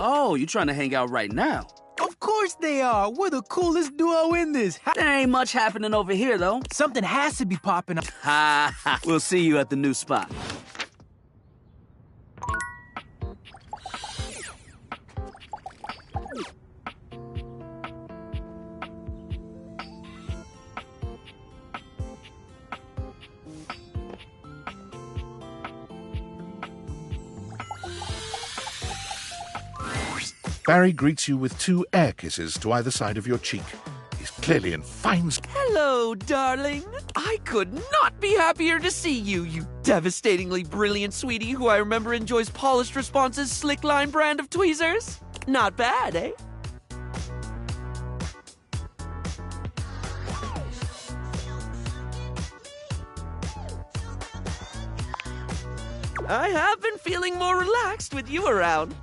Oh, you trying to hang out right now? Of course they are. We're the coolest duo in this. There ain't much happening over here, though. Something has to be popping up. Ha ha. We'll see you at the new spot. Barry greets you with 2 air kisses to either side of your cheek. He's clearly in fine spirits. Hello, darling. I could not be happier to see you, you devastatingly brilliant sweetie who I remember enjoys Polished Response's Slick Line brand of tweezers. Not bad, eh? I have been feeling more relaxed with you around.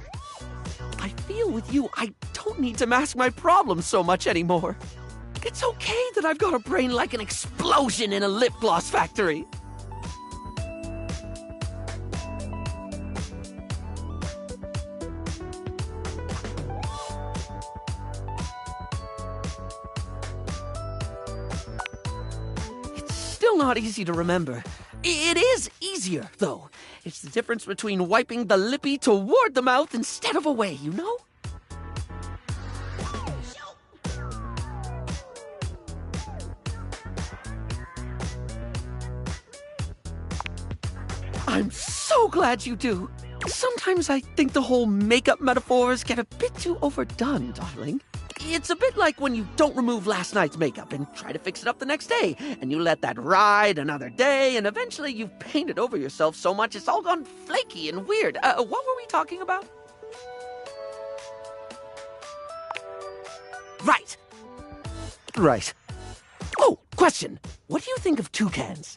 I feel with you, I don't need to mask my problems so much anymore. It's okay that I've got a brain like an explosion in a lip gloss factory. It's still not easy to remember. It is easier, though. It's the difference between wiping the lippy toward the mouth instead of away, you know? I'm so glad you do. Sometimes I think the whole makeup metaphors get a bit too overdone, darling. It's a bit like when you don't remove last night's makeup and try to fix it up the next day, and you let that ride another day, and eventually you've painted over yourself so much it's all gone flaky and weird. What were we talking about? Right. Oh, question. What do you think of toucans?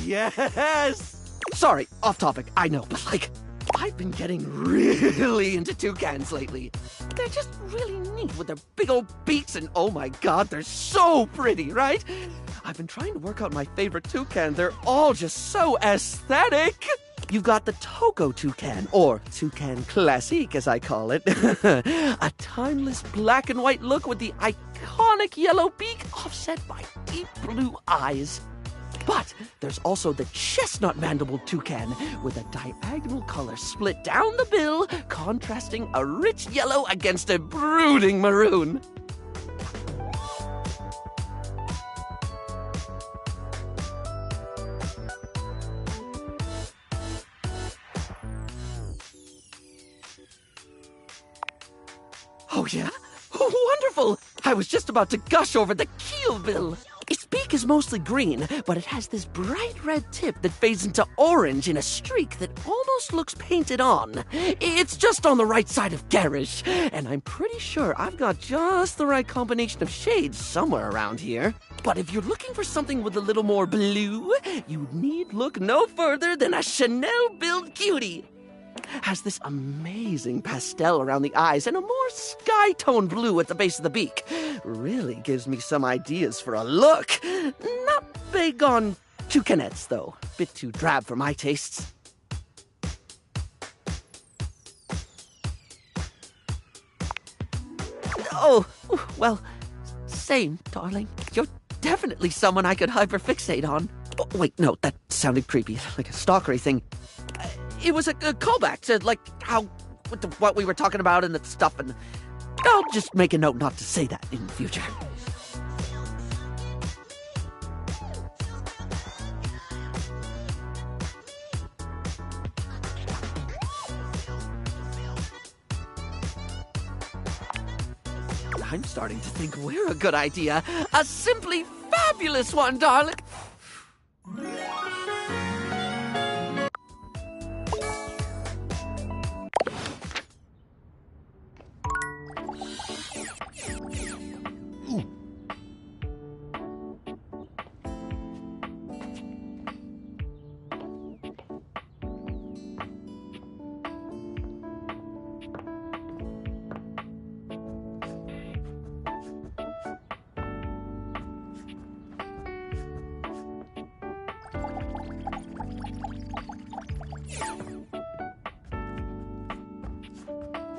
Yes! Sorry, off topic, I know, but I've been getting really into toucans lately. They're just really neat with their big old beaks and oh my god, they're so pretty, right? I've been trying to work out my favorite toucan. They're all just so aesthetic. You've got the Togo toucan, or Toucan Classique as I call it. A timeless black and white look with the iconic yellow beak offset by deep blue eyes. But there's also the chestnut mandible toucan with a diagonal color split down the bill, contrasting a rich yellow against a brooding maroon. Oh yeah? Wonderful! I was just about to gush over the keelbill. Its beak is mostly green, but it has this bright red tip that fades into orange in a streak that almost looks painted on. It's just on the right side of garish, and I'm pretty sure I've got just the right combination of shades somewhere around here. But if you're looking for something with a little more blue, you need look no further than a Chanel-billed cutie. Has this amazing pastel around the eyes and a more sky-tone blue at the base of the beak. Really gives me some ideas for a look. Not big on toucanettes, though. Bit too drab for my tastes. Oh, well, same, darling. You're definitely someone I could hyperfixate on. Oh, wait, no, that sounded creepy, like a stalkery thing. It was a callback to, what we were talking about and the stuff, and I'll just make a note not to say that in the future. I'm starting to think we're a good idea. A simply fabulous one, darling.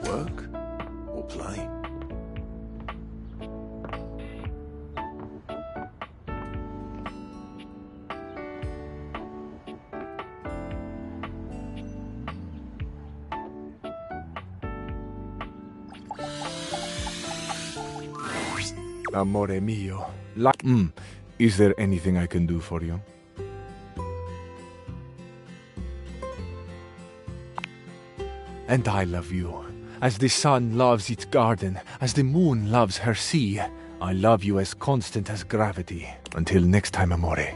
Work or play? Amore mio. Is there anything I can do for you? And I love you. As the sun loves its garden, as the moon loves her sea, I love you as constant as gravity. Until next time, amore.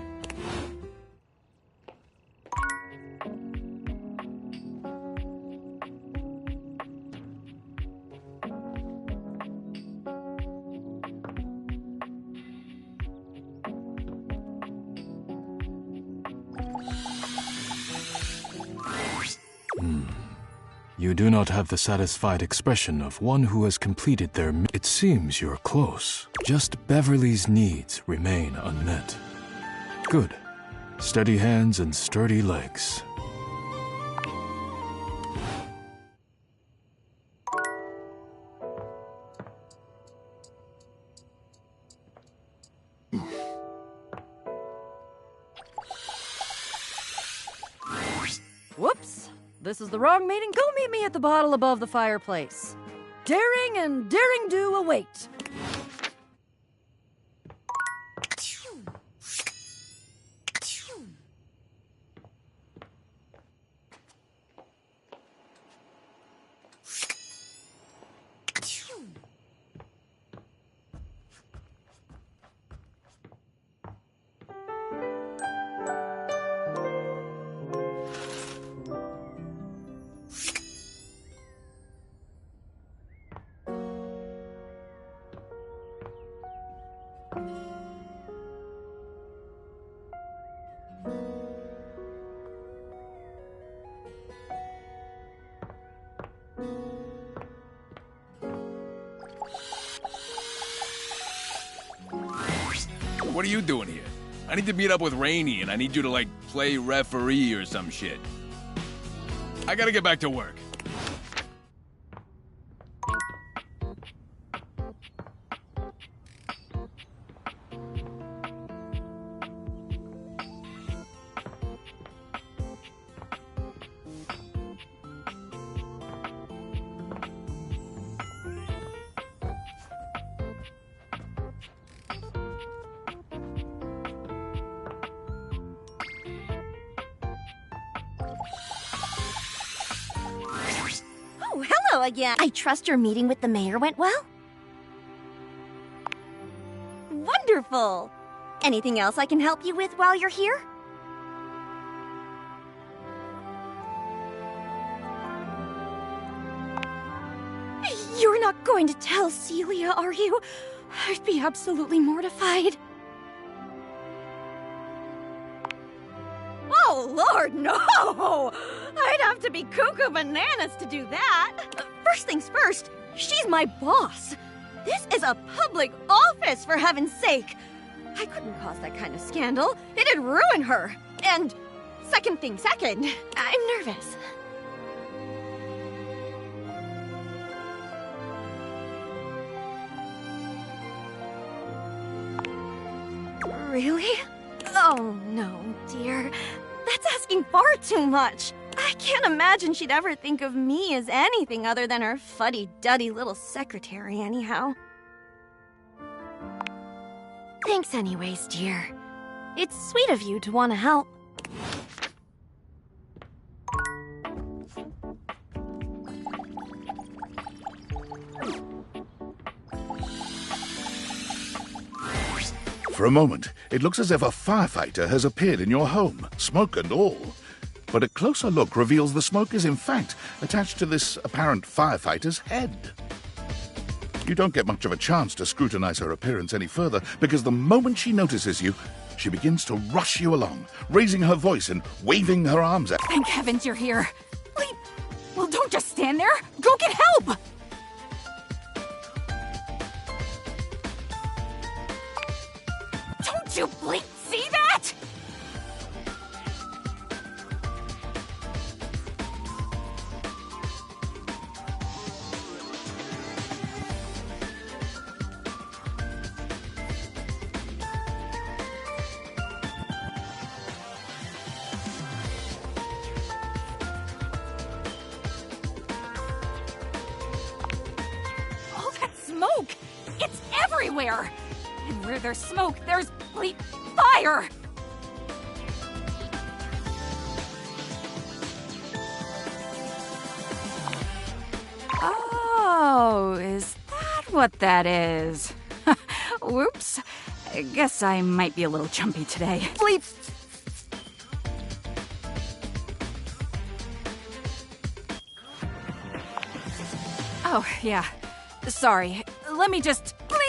You do not have the satisfied expression of one who has completed their... It seems you're close. Just Beverly's needs remain unmet. Good. Steady hands and sturdy legs. Whoops! This is the wrong meeting. Go meet me at the bottle above the fireplace. Daring and daring do await. What are you doing here? I need to meet up with Rainey, and I need you to, like, play referee or some shit. I gotta get back to work. Oh, hello again. I trust your meeting with the mayor went well? Wonderful! Anything else I can help you with while you're here? You're not going to tell Celia, are you? I'd be absolutely mortified. Oh, Lord, no! I'd have to be cuckoo bananas to do that. First things first, she's my boss. This is a public office, for heaven's sake. I couldn't cause that kind of scandal. It'd ruin her. And second thing second, I'm nervous. Really? Oh, no, dear. That's asking far too much. I can't imagine she'd ever think of me as anything other than her fuddy-duddy little secretary, anyhow. Thanks anyways, dear. It's sweet of you to want to help. For a moment, it looks as if a firefighter has appeared in your home, smoke and all. But a closer look reveals the smoke is in fact attached to this apparent firefighter's head. You don't get much of a chance to scrutinize her appearance any further, because the moment she notices you, she begins to rush you along, raising her voice and waving her arms at you. Thank heavens you're here. Wait, well, don't just stand there. Go get help! Don't you blink see that? everywhere. And where there's smoke, there's bleep fire. Oh, is that what that is? Whoops. I guess I might be a little jumpy today. Bleep. Oh, yeah. Sorry. Let me just... Bleep!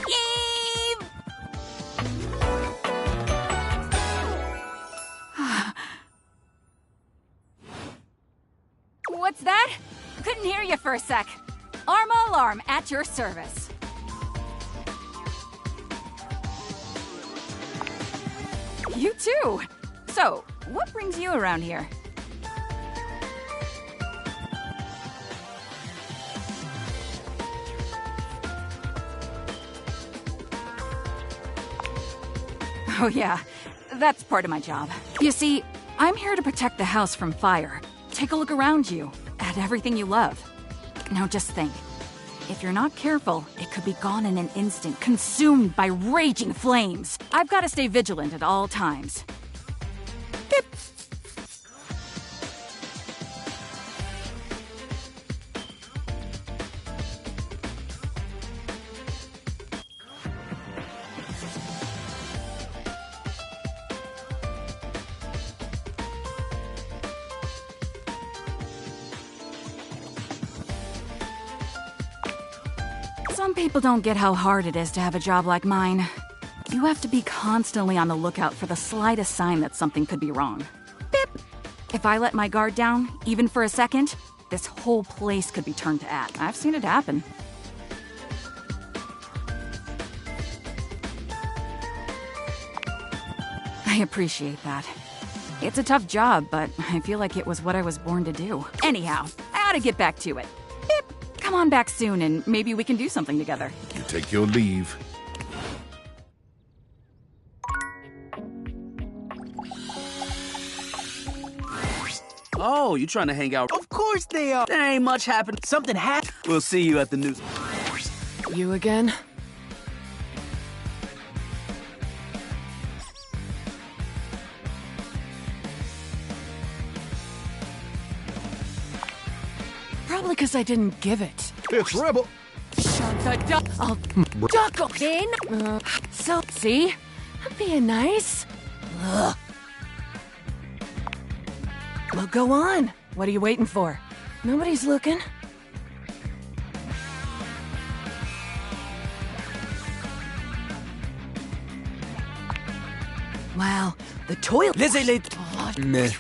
Eve! What's that? Couldn't hear you for a sec. Arma Alarm at your service. You too. So, what brings you around here? Oh yeah, that's part of my job. You see, I'm here to protect the house from fire. Take a look around you, at everything you love. Now just think. If you're not careful, it could be gone in an instant, consumed by raging flames. I've got to stay vigilant at all times. Pip. Some people don't get how hard it is to have a job like mine. You have to be constantly on the lookout for the slightest sign that something could be wrong. Bip! If I let my guard down, even for a second, this whole place could be turned to ash. I've seen it happen. I appreciate that. It's a tough job, but I feel like it was what I was born to do. Anyhow, I ought to get back to it. Bip! Come on back soon and maybe we can do something together. You take your leave. Oh, you trying to hang out? Of course they are. There ain't much happened. Something happened. We'll see you at the news. You again? Probably because I didn't give it. It's Rebel. Shut the duck. I'll duck in. So, see? I'm being nice. Ugh. Well, go on. What are you waiting for? Nobody's looking. Wow, the toilet. Laissez-les. Meh.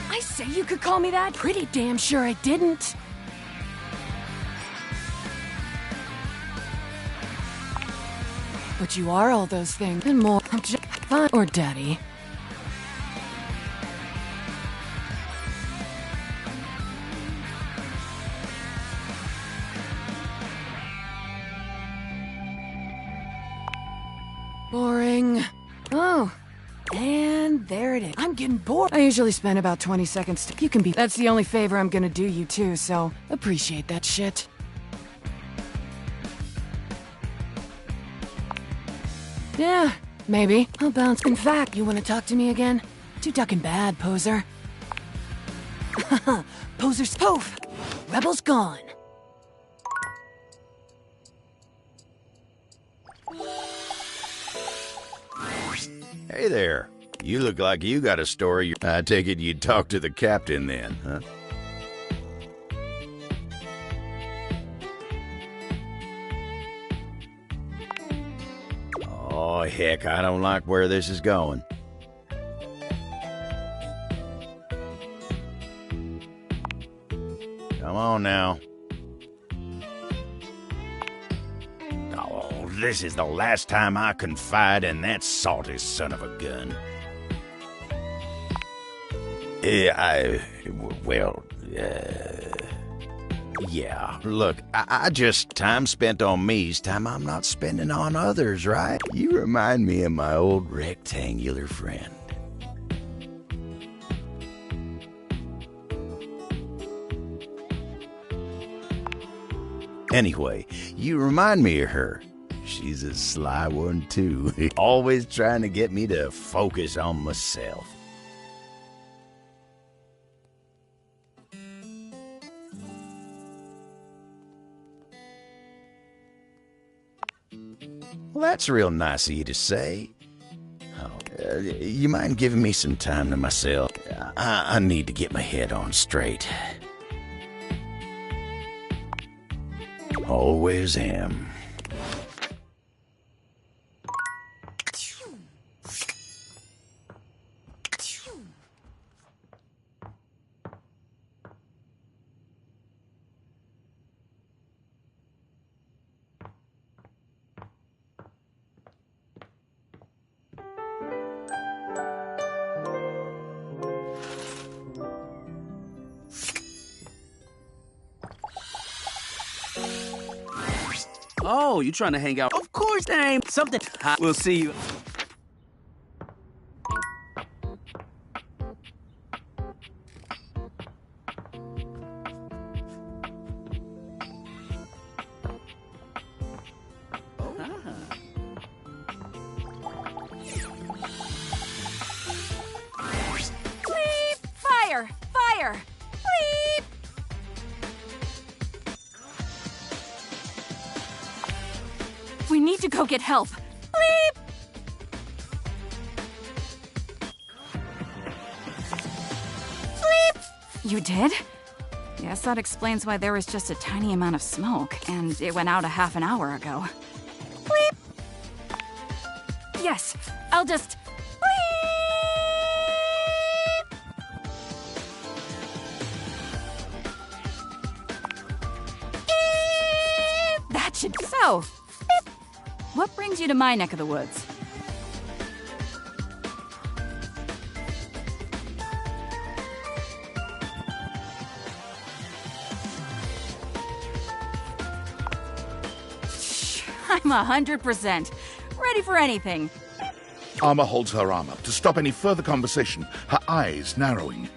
I say you could call me that? Pretty damn sure I didn't. But you are all those things and more. Fine or daddy. Boring. Oh, and there it is. I'm getting bored. I usually spend about 20 seconds to... You can be... That's the only favor I'm gonna do you too, so appreciate that shit. Yeah, maybe. I'll bounce. In fact, you want to talk to me again? Too ducking bad, poser. Poser's poof! Rebel's gone. Hey there. You look like you got a story. I take it you'd talk to the captain then, huh? Oh, heck, I don't like where this is going. Come on now. Oh, this is the last time I confide in that salty son of a gun. Yeah, look, I just... Time spent on me's time I'm not spending on others, right? You remind me of my old rectangular friend. Anyway, you remind me of her. She's a sly one, too. Always trying to get me to focus on myself. Well, that's real nice of you to say. Oh, you mind giving me some time to myself? I need to get my head on straight. Always am. Oh, you trying to hang out? Of course, there ain't something. We'll see you. Bleep! Fire! Fire! Bleep! We need to go get help. Bleep! Bleep! You did? Yes, that explains why there was just a tiny amount of smoke, and it went out a half an hour ago. Bleep! Yes, I'll just... That should... So, what brings you to my neck of the woods? Shh, I'm 100% ready for anything. Armor holds her arm up to stop any further conversation, her eyes narrowing.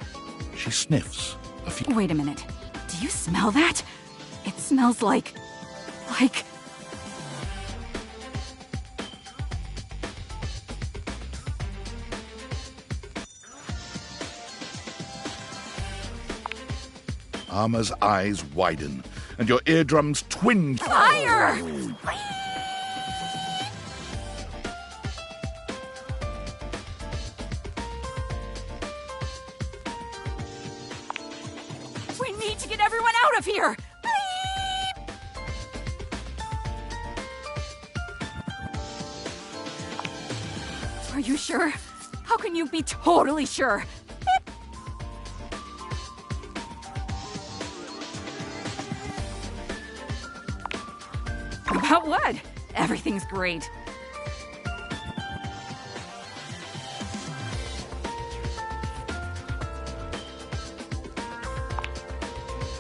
She sniffs a few... Wait a minute. Do you smell that? It smells like... Armor's eyes widen, and your eardrums twinge. Fire! We need to get everyone out of here! Bleep! Are you sure? How can you be totally sure? About what? Everything's great.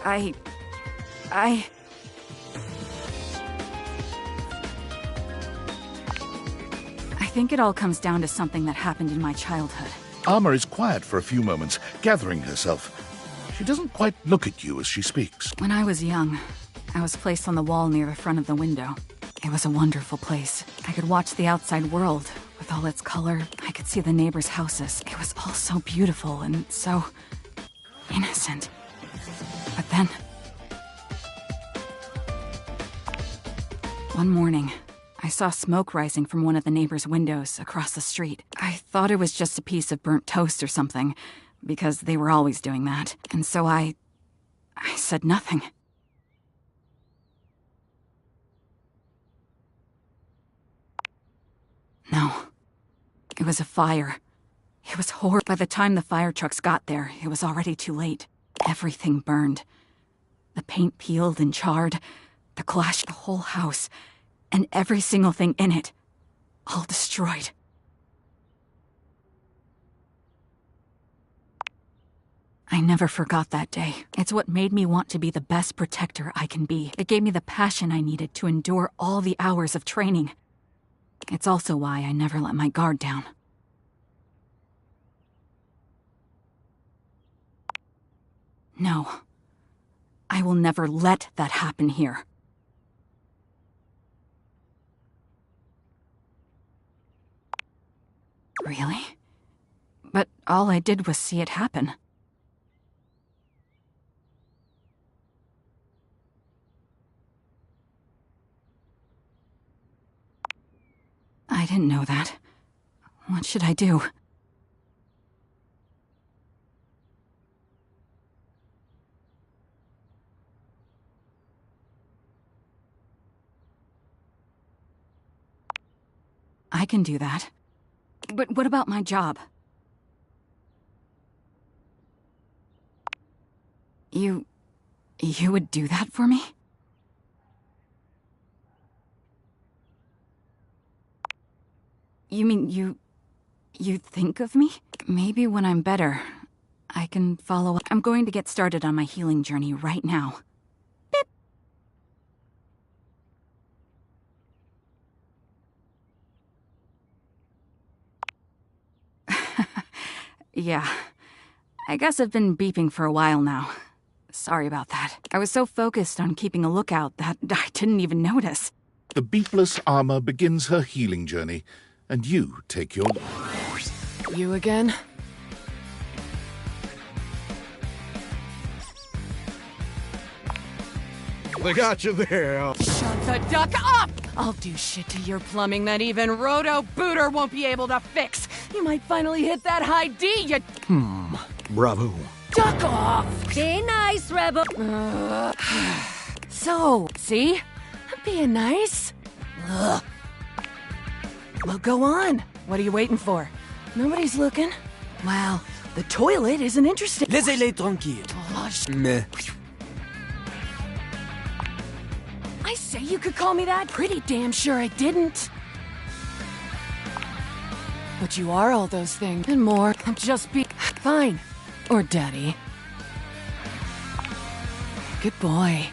I think it all comes down to something that happened in my childhood. Armor is quiet for a few moments, gathering herself. She doesn't quite look at you as she speaks. When I was young, I was placed on the wall near the front of the window. It was a wonderful place. I could watch the outside world with all its color. I could see the neighbors' houses. It was all so beautiful and so innocent. But then, one morning, I saw smoke rising from one of the neighbors' windows across the street. I thought it was just a piece of burnt toast or something, because they were always doing that. And so I said nothing. No. It was a fire. It was horrible. By the time the fire trucks got there, it was already too late. Everything burned. The paint peeled and charred, the glass, the whole house, and every single thing in it, all destroyed. I never forgot that day. It's what made me want to be the best protector I can be. It gave me the passion I needed to endure all the hours of training. It's also why I never let my guard down. No. I will never let that happen here. Really? But all I did was see it happen. I didn't know that. What should I do? I can do that. But what about my job? You would do that for me? You mean you think of me? Maybe when I'm better, I can follow up. I'm going to get started on my healing journey right now. Beep. Yeah. I guess I've been beeping for a while now. Sorry about that. I was so focused on keeping a lookout that I didn't even notice. The beepless armor begins her healing journey, and you take your... You again? They got you there. Shut the duck up! I'll do shit to your plumbing that even Roto Booter won't be able to fix. You might finally hit that high D, you... Bravo. Duck off! Stay nice, Rebel. So, see? I'm being nice. Ugh. Well, go on. What are you waiting for? Nobody's looking. Well, the toilet isn't interesting. Laissez-les tranquilles. Meh. I say you could call me that. Pretty damn sure I didn't. But you are all those things and more. Just be fine. Or daddy. Good boy.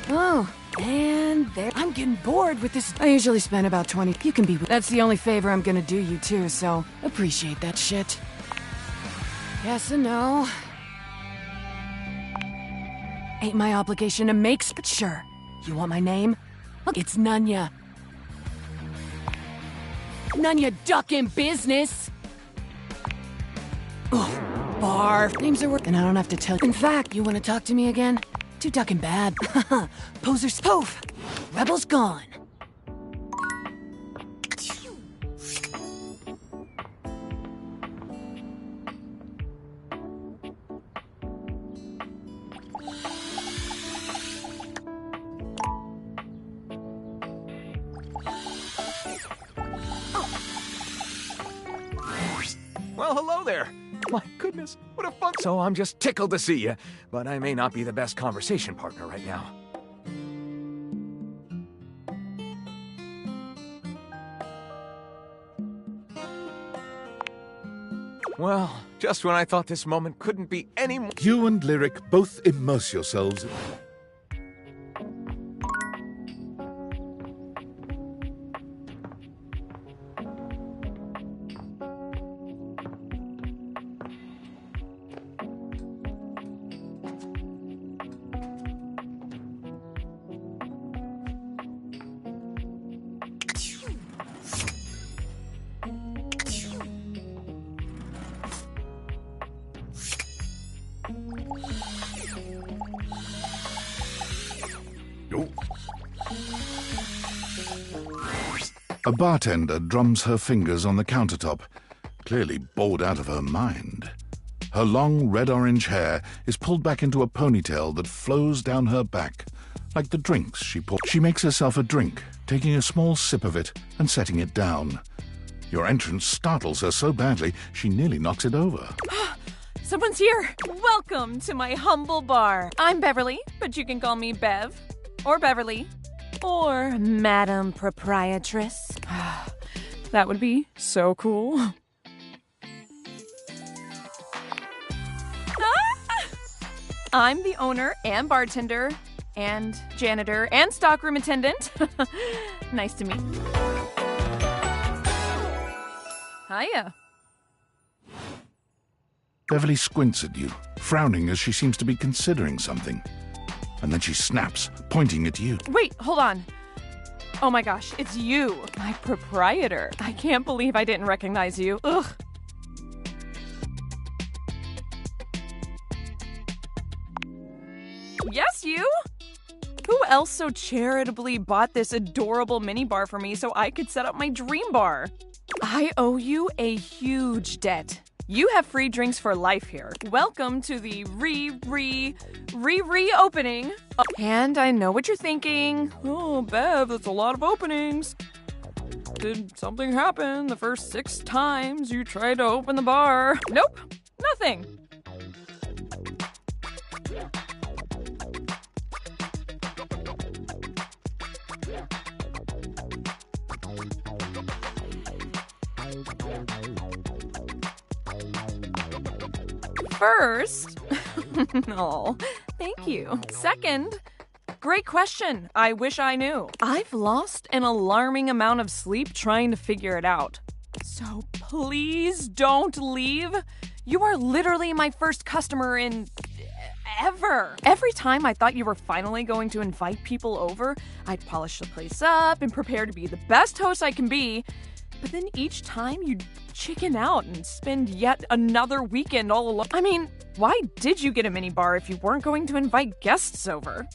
Oh, and there. I'm getting bored with this. I usually spend about 20. You can be. That's the only favor I'm gonna do you too, so appreciate that shit. Yes and no. Ain't my obligation to make, but sure. You want my name? It's Nunya. Nunya duck in business. Ugh. Barf. Names are working. I don't have to tell you. In fact, you want to talk to me again? Too ducking bad. Poser's poof. Rebel's gone. Well, hello there. My goodness, what a fun... So I'm just tickled to see you, but I may not be the best conversation partner right now. Well, just when I thought this moment couldn't be any more... You and Lyric both immerse yourselves... A bartender drums her fingers on the countertop, clearly bored out of her mind. Her long red-orange hair is pulled back into a ponytail that flows down her back, like the drinks she pours. She makes herself a drink, taking a small sip of it and setting it down. Your entrance startles her so badly, she nearly knocks it over. Someone's here! Welcome to my humble bar. I'm Beverly, but you can call me Bev. Or Beverly. Or Madam Proprietress. That would be so cool. I'm the owner and bartender and janitor and stockroom attendant. Nice to meet you. Hiya. Beverly squints at you, frowning as she seems to be considering something. And then she snaps, pointing at you. Wait, hold on. Oh my gosh, it's you, my proprietor. I can't believe I didn't recognize you. Ugh. Yes, you? Who else so charitably bought this adorable mini bar for me so I could set up my dream bar? I owe you a huge debt. You have free drinks for life here. Welcome to the reopening. And I know what you're thinking. Oh, Bev, that's a lot of openings. Did something happen the first 6 times you tried to open the bar? Nope, nothing. First, oh, thank you. Second, great question. I wish I knew. I've lost an alarming amount of sleep trying to figure it out. So please don't leave. You are literally my first customer in ever. Every time I thought you were finally going to invite people over, I'd polish the place up and prepare to be the best host I can be. But then each time you'd chicken out and spend yet another weekend all alone. I mean, why did you get a mini bar if you weren't going to invite guests over?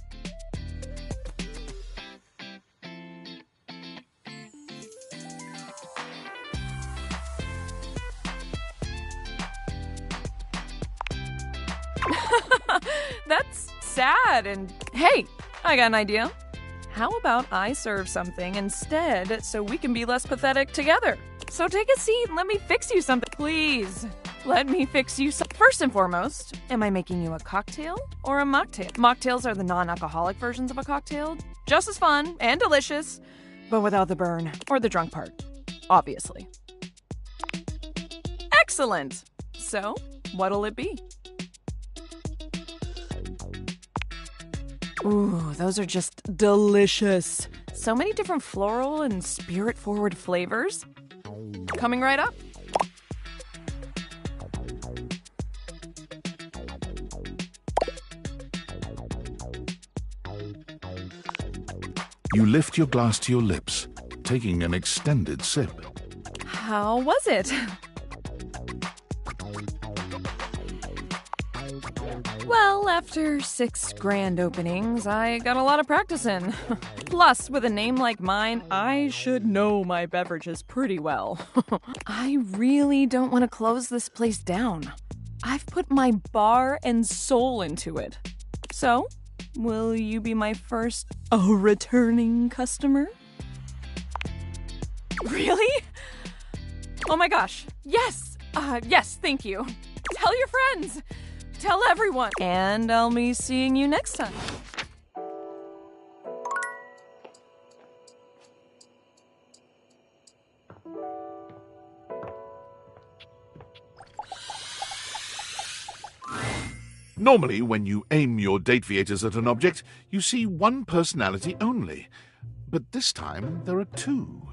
That's sad and hey, I got an idea. How about I serve something instead so we can be less pathetic together? So take a seat and let me fix you something. Please, let me fix you something. First and foremost, am I making you a cocktail or a mocktail? Mocktails are the non-alcoholic versions of a cocktail. Just as fun and delicious, but without the burn or the drunk part, obviously. Excellent. So, what'll it be? Ooh, those are just delicious. So many different floral and spirit-forward flavors. Coming right up. You lift your glass to your lips, taking an extended sip. How was it? Well, after 6 grand openings, I got a lot of practice in. Plus, with a name like mine, I should know my beverages pretty well. I really don't want to close this place down. I've put my bar and soul into it. So, will you be my first returning customer? Really? Oh my gosh. Yes. Yes, thank you. Tell your friends. Tell everyone. And I'll be seeing you next time. Normally, when you aim your Dateviators at an object, you see one personality only. But this time, there are 2.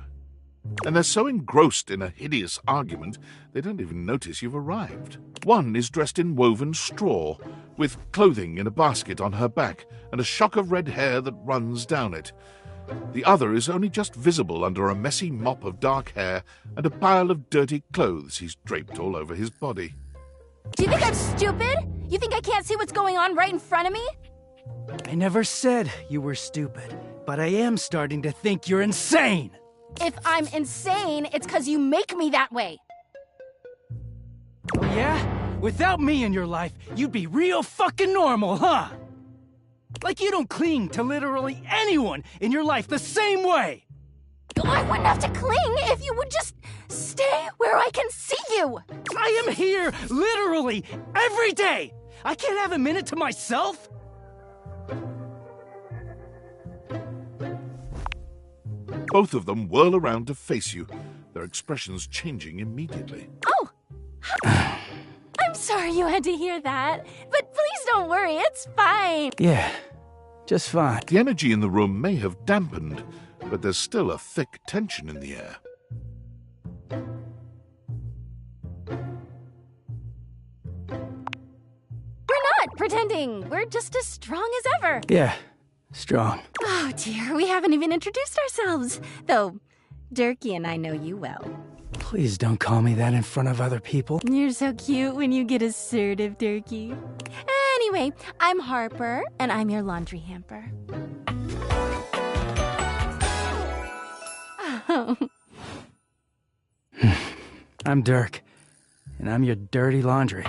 And they're so engrossed in a hideous argument, they don't even notice you've arrived. One is dressed in woven straw, with clothing in a basket on her back, and a shock of red hair that runs down it. The other is only just visible under a messy mop of dark hair and a pile of dirty clothes he's draped all over his body. Do you think I'm stupid? You think I can't see what's going on right in front of me? I never said you were stupid, but I am starting to think you're insane. If I'm insane, it's because you make me that way. Oh, yeah? Without me in your life, you'd be real fucking normal, huh? Like you don't cling to literally anyone in your life the same way. I wouldn't have to cling if you would just stay where I can see you. I am here literally every day. I can't have a minute to myself. Both of them whirl around to face you, their expressions changing immediately. Oh! I'm sorry you had to hear that, but please don't worry, it's fine. Yeah, just fine. The energy in the room may have dampened, but there's still a thick tension in the air. We're not pretending. We're just as strong as ever. Yeah, strong. Oh dear, we haven't even introduced ourselves. Though, Durkee and I know you well. Please don't call me that in front of other people. You're so cute when you get assertive, Durkee. Anyway, I'm Harper, and I'm your laundry hamper. I'm Dirk, and I'm your dirty laundry.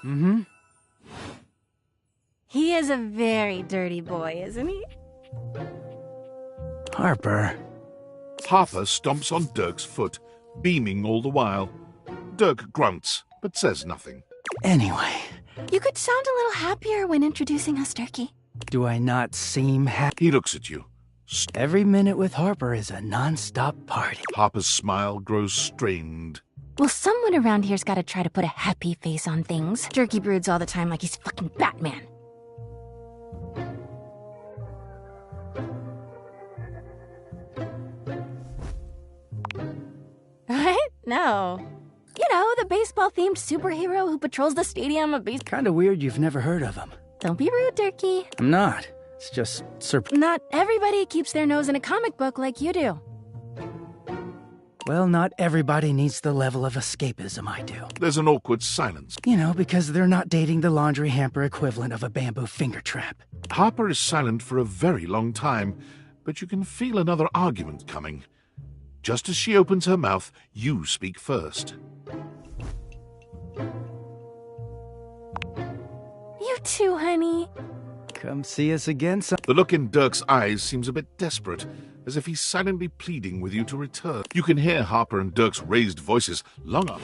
Mm-hmm. He is a very dirty boy, isn't he? Harper. Harper stomps on Dirk's foot, beaming all the while. Dirk grunts, but says nothing. Anyway. You could sound a little happier when introducing us, Durkee. Do I not seem happy? He looks at you. Every minute with Harper is a non-stop party. Harper's smile grows strained. Well, someone around here's gotta try to put a happy face on things. Durkee broods all the time like he's fucking Batman. What? No. You know, the baseball-themed superhero who patrols the stadium of baseball. Kinda weird you've never heard of him. Don't be rude, Durkee. I'm not. It's just Not everybody keeps their nose in a comic book like you do. Well, not everybody needs the level of escapism I do. There's an awkward silence. You know, because they're not dating the laundry hamper equivalent of a bamboo finger trap. Harper is silent for a very long time, but you can feel another argument coming. Just as she opens her mouth, you speak first. You too, honey. Come see us again some— The look in Dirk's eyes seems a bit desperate, as if he's silently pleading with you to return. You can hear Harper and Dirk's raised voices long up.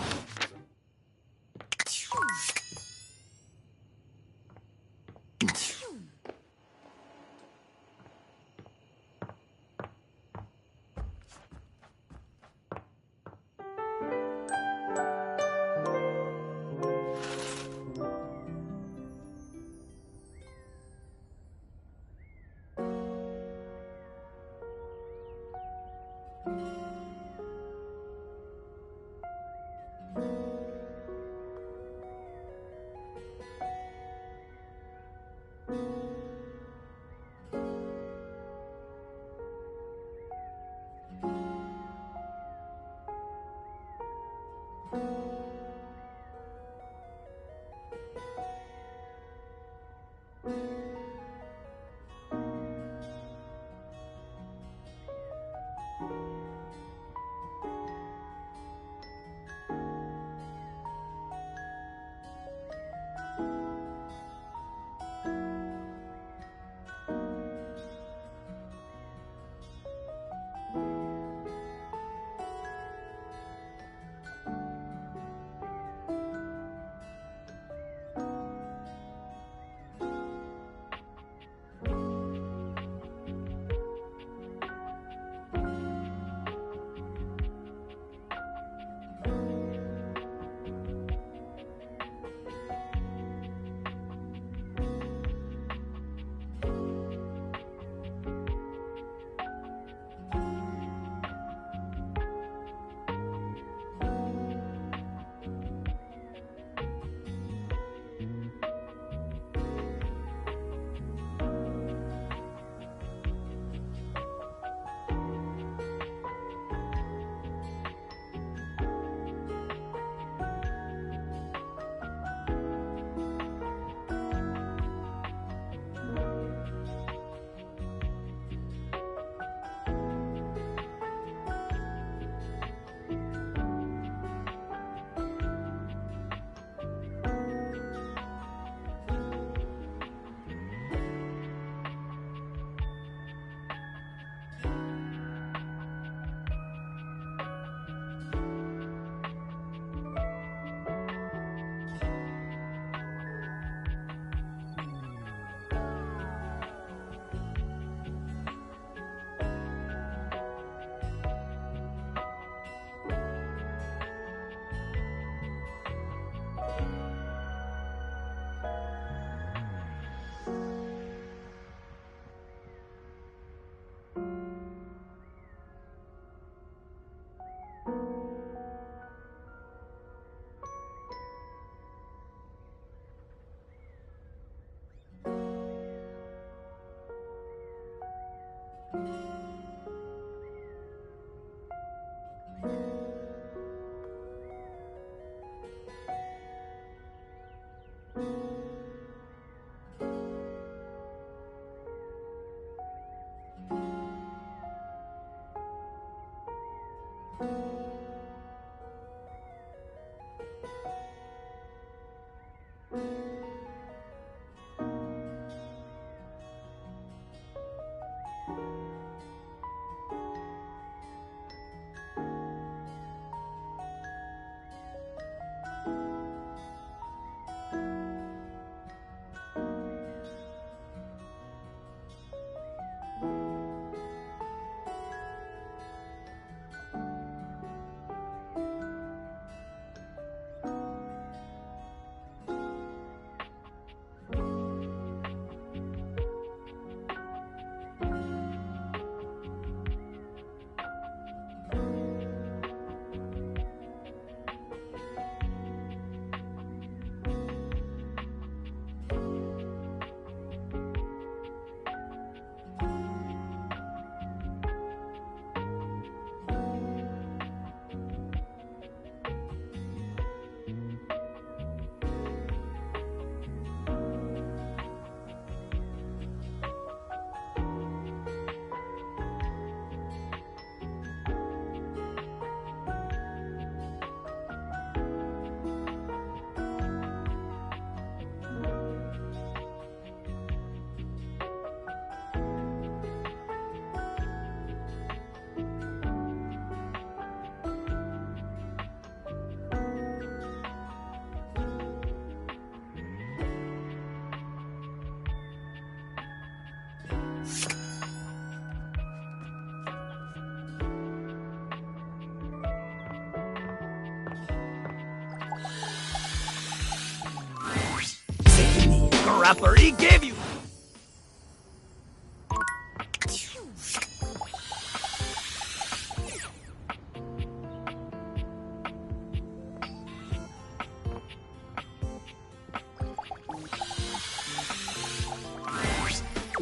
Referee gave you.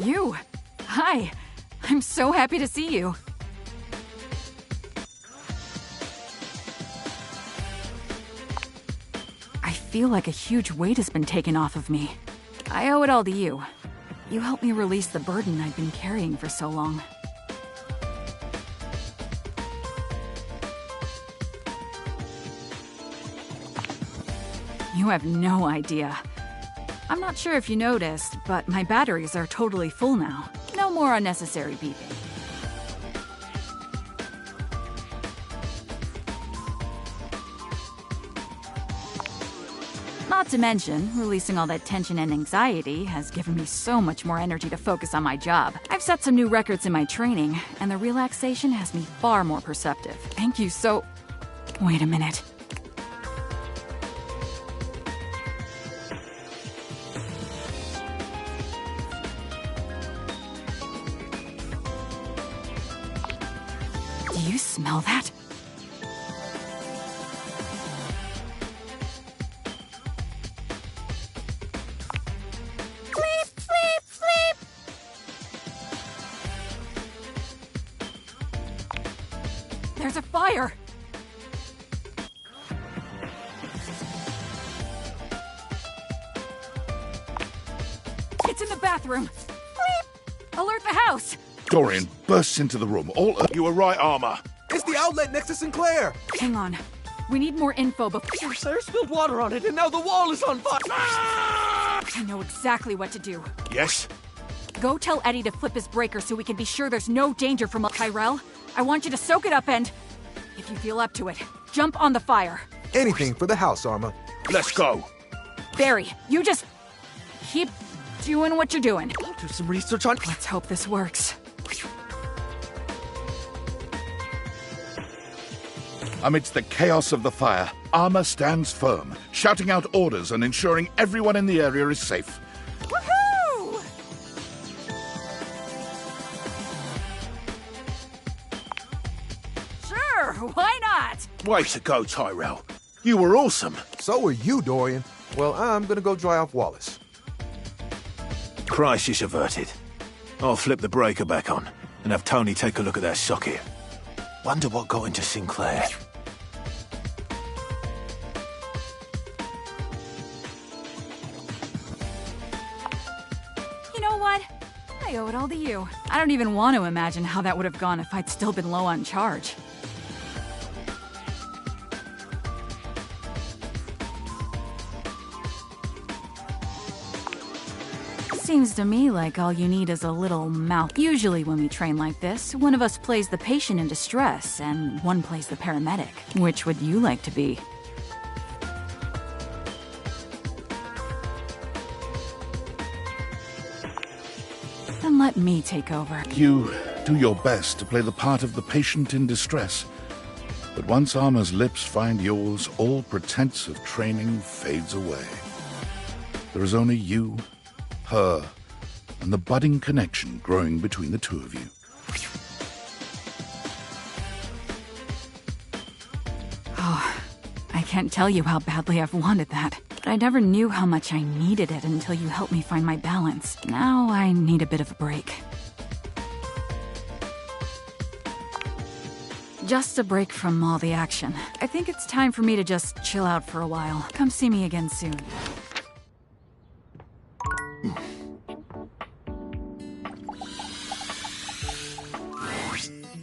You. Hi. I'm so happy to see you. I feel like a huge weight has been taken off of me. I owe it all to you. You helped me release the burden I've been carrying for so long. You have no idea. I'm not sure if you noticed, but my batteries are totally full now. No more unnecessary beeping. Not to mention, releasing all that tension and anxiety has given me so much more energy to focus on my job. I've set some new records in my training, and the relaxation has me far more perceptive. Thank you so... Wait a minute. Do you smell that? There's a fire! It's in the bathroom! Bleep! Alert the house! Dorian bursts into the room. You were right, Armor. It's the outlet next to Sinclair! Hang on. We need more info before... Sir spilled water on it, and now the wall is on fire! I know exactly what to do. Yes? Go tell Eddie to flip his breaker so we can be sure there's no danger from Tyrell. I want you to soak it up and... If you feel up to it, jump on the fire. Anything for the house, Armor. Let's go. Barry, you just... keep doing what you're doing. I'll do some research on... Let's hope this works. Amidst the chaos of the fire, Armor stands firm, shouting out orders and ensuring everyone in the area is safe. Woohoo! Sure, why not? Way to go, Tyrell. You were awesome. So were you, Dorian. Well, I'm gonna go dry off Wallace. Crisis averted. I'll flip the breaker back on. and have Tony take a look at that socket. Wonder what got into Sinclair. You know what? I owe it all to you. I don't even want to imagine how that would have gone if I'd still been low on charge. Seems to me like all you need is a little mouth. Usually when we train like this, one of us plays the patient in distress and one plays the paramedic. Which would you like to be? Then let me take over. You do your best to play the part of the patient in distress. But once Armor's lips find yours, all pretense of training fades away. There is only you, her, and the budding connection growing between the two of you. Oh, I can't tell you how badly I've wanted that. But I never knew how much I needed it until you helped me find my balance. Now I need a bit of a break. Just a break from all the action. I think it's time for me to just chill out for a while. Come see me again soon.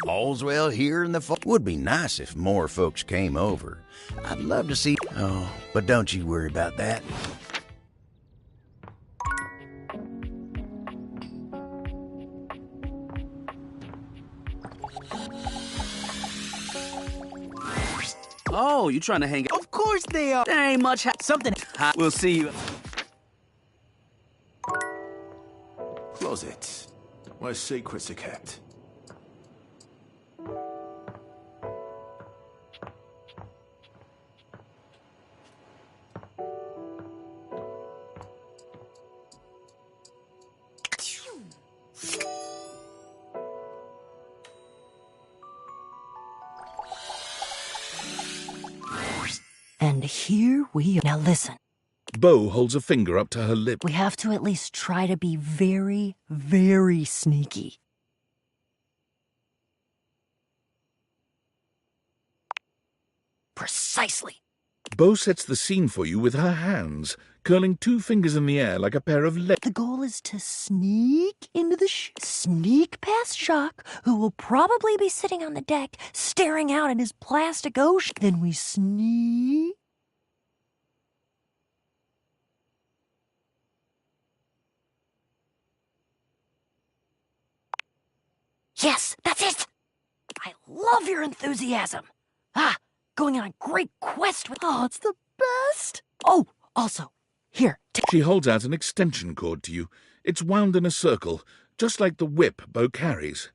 All's well here in the Would be nice if more folks came over. I'd love to see... Oh, but don't you worry about that. Oh, you trying to hang out? Of course they are. There ain't much something. We'll see you. Closet. Where secrets are kept. And here we are. Now listen. Bo holds a finger up to her lip. We have to at least try to be very, very sneaky. Precisely. Bo sets the scene for you with her hands, curling two fingers in the air like a pair of legs. The goal is to sneak into the sneak past Jacques, who will probably be sitting on the deck, staring out at his plastic ocean. Then we sneak. Yes, that's it! I love your enthusiasm. Going on a great quest with... Oh, it's the best! Oh, also, here. She holds out an extension cord to you. It's wound in a circle, just like the whip Bo carries.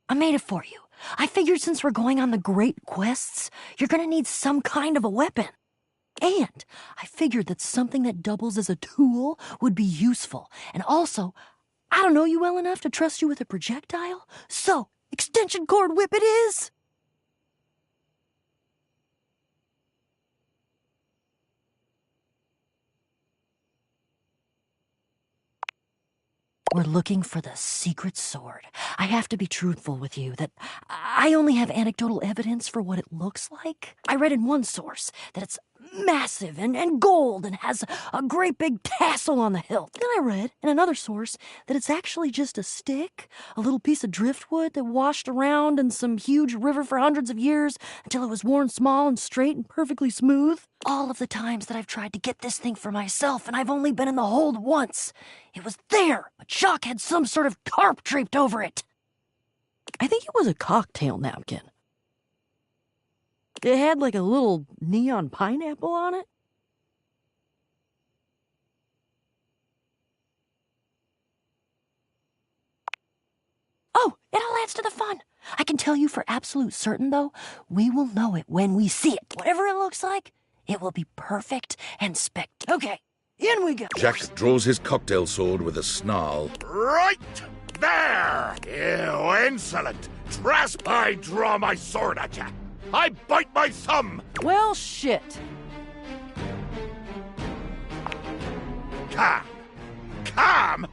I made it for you. I figured since we're going on the great quests, you're gonna need some kind of a weapon. And I figured that something that doubles as a tool would be useful. And also, I don't know you well enough to trust you with a projectile. So, extension cord whip it is! We're looking for the secret sword. I have to be truthful with you that I only have anecdotal evidence for what it looks like. I read in one source that it's massive and gold and has a great big tassel on the hilt. Then I read in another source that it's actually just a stick, a little piece of driftwood that washed around in some huge river for hundreds of years until it was worn small and straight and perfectly smooth. All of the times that I've tried to get this thing for myself and I've only been in the hold once. It was there, but Jacques had some sort of tarp draped over it. I think it was a cocktail napkin. It had like a little neon pineapple on it. Oh, it all adds to the fun. I can tell you for absolute certain, though, we will know it when we see it. Whatever it looks like, it will be perfect and spectacular. Okay, in we go. Jack draws his cocktail sword with a snarl. Right there! You insolent! Trasp! I draw my sword at ya! I bite my thumb! Well, shit. Calm! Calm?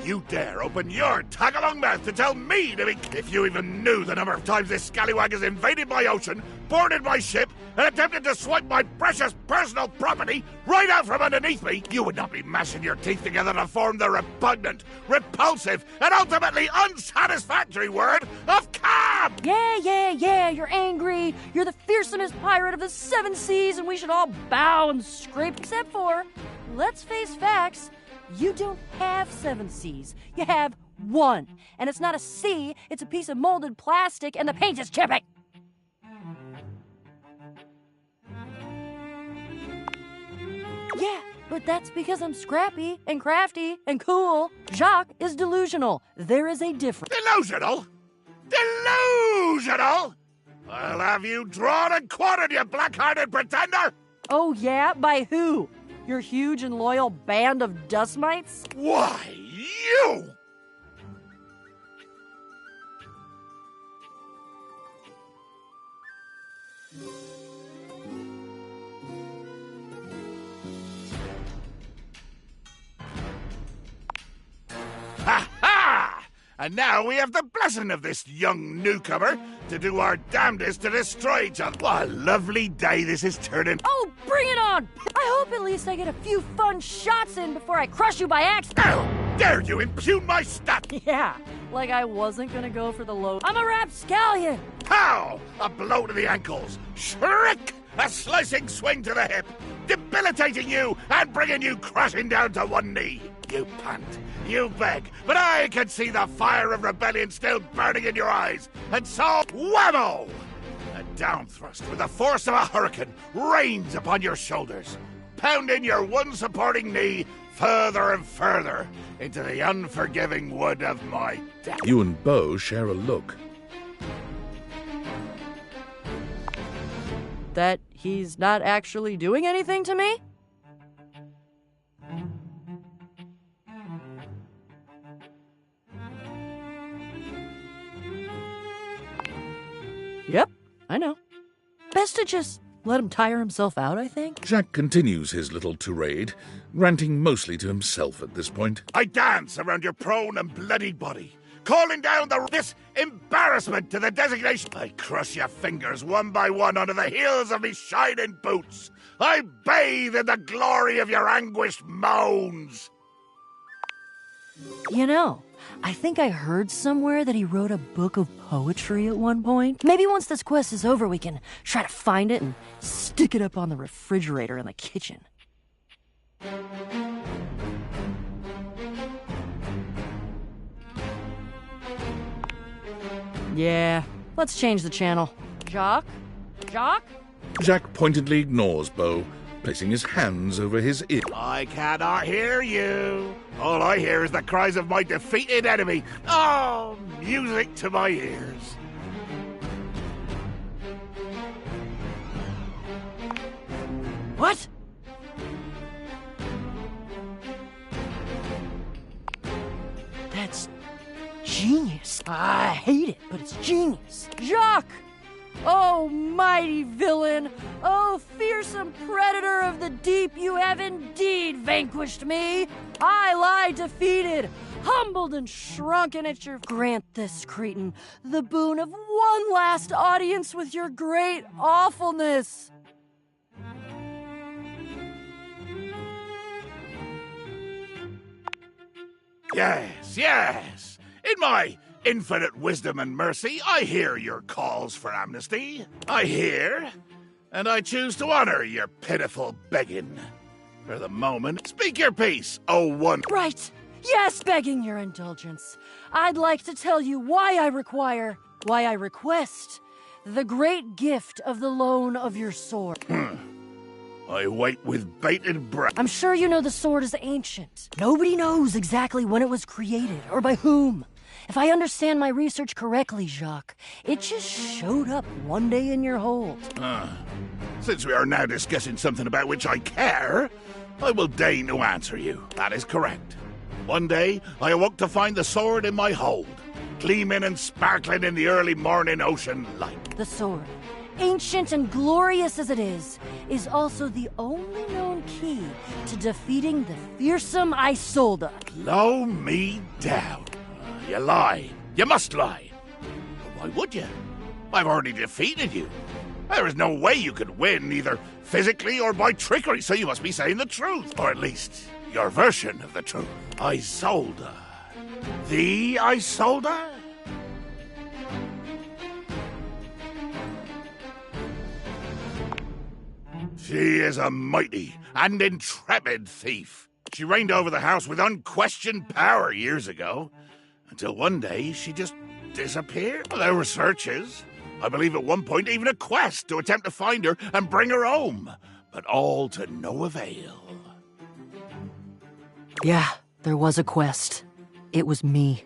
you dare open your tag-along mouth to tell me to be... If you even knew the number of times this scallywag has invaded my ocean, boarded my ship, and attempted to swipe my precious personal property right out from underneath me, you would not be mashing your teeth together to form the repugnant, repulsive, and ultimately unsatisfactory word of calm! Yeah, you're angry. You're the fearsomest pirate of the 7 seas, and we should all bow and scrape. Except for, let's face facts, you don't have 7 seas. You have 1. And it's not a sea, it's a piece of molded plastic, and the paint is chipping. Yeah, but that's because I'm scrappy and crafty and cool. Jacques is delusional. There is a difference. Delusional? Delusional? I'll have you drawn and quartered, you black-hearted pretender! Oh yeah? By who? Your huge and loyal band of dust mites? Why, you! Ha ha! And now we have the blessing of this young newcomer to do our damnedest to destroy each other. What a lovely day this is turning. Oh, bring it on! I hope at least I get a few fun shots in before I crush you by accident. How dare you impugn my stat? Yeah, like I wasn't gonna go for the low. I'm a rapscallion! Pow! A blow to the ankles. Shriek! A slicing swing to the hip. Debilitating you and bringing you crashing down to one knee. You pant, you beg, but I can see the fire of rebellion still burning in your eyes. And so, whammo! A down thrust with the force of a hurricane rains upon your shoulders, pounding your one supporting knee further and further into the unforgiving wood of my death. You and Bo share a look. That he's not actually doing anything to me? Yep, I know. Best to just let him tire himself out, I think. Jacques continues his little tirade, ranting mostly to himself at this point. I dance around your prone and bloodied body, calling down this embarrassment to the designation. I crush your fingers one by one under the heels of me shining boots. I bathe in the glory of your anguished moans. You know, I think I heard somewhere that he wrote a book of poetry at one point. Maybe once this quest is over, we can try to find it and stick it up on the refrigerator in the kitchen. Yeah, let's change the channel. Jacques? Jacques? Jacques pointedly ignores Bo, placing his hands over his ear. I cannot hear you. All I hear is the cries of my defeated enemy. Oh, music to my ears. What? That's genius. I hate it, but it's genius. Jacques! Oh, mighty villain! Oh, fearsome predator of the deep, you have indeed vanquished me! I lie defeated, humbled and shrunken at your... Grant this, Cretan, the boon of one last audience with your great awfulness! Yes, yes. In my infinite wisdom and mercy, I hear your calls for amnesty. I hear, and I choose to honor your pitiful begging. For the moment, speak your piece, oh one. Right. Yes, begging your indulgence. I'd like to tell you why I request the great gift of the loan of your sword. I wait with bated breath. I'm sure you know the sword is ancient. Nobody knows exactly when it was created or by whom. If I understand my research correctly, Jacques, it just showed up one day in your hold. Since we are now discussing something about which I care, I will deign to answer you. That is correct. One day, I awoke to find the sword in my hold, gleaming and sparkling in the early morning ocean light. The sword. ancient and glorious as it is also the only known key to defeating the fearsome Isolde. Blow me down. You lie. You must lie. But why would you? I've already defeated you. There is no way you could win, either physically or by trickery, so you must be saying the truth. Or at least, your version of the truth. Isolde. The Isolde? She is a mighty and intrepid thief. She reigned over the house with unquestioned power years ago, until one day she just disappeared. There were searches. I believe at one point even a quest to attempt to find her and bring her home, but all to no avail. Yeah, there was a quest. It was me.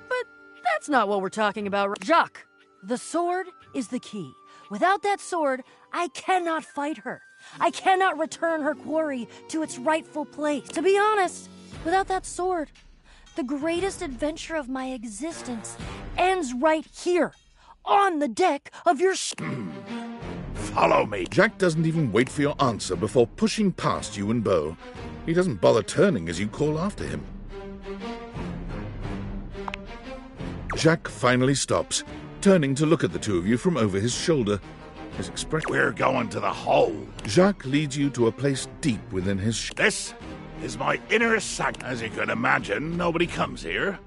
But that's not what we're talking about. Jacques, the sword is the key. Without that sword, I cannot fight her. I cannot return her quarry to its rightful place. To be honest, without that sword, the greatest adventure of my existence ends right here, on the deck of your Follow me. Jack doesn't even wait for your answer before pushing past you and Beau. He doesn't bother turning as you call after him. Jack finally stops, turning to look at the two of you from over his shoulder. His expression... We're going to the hole. Jacques leads you to a place deep within his... This is my inner sanctum. As you can imagine, nobody comes here.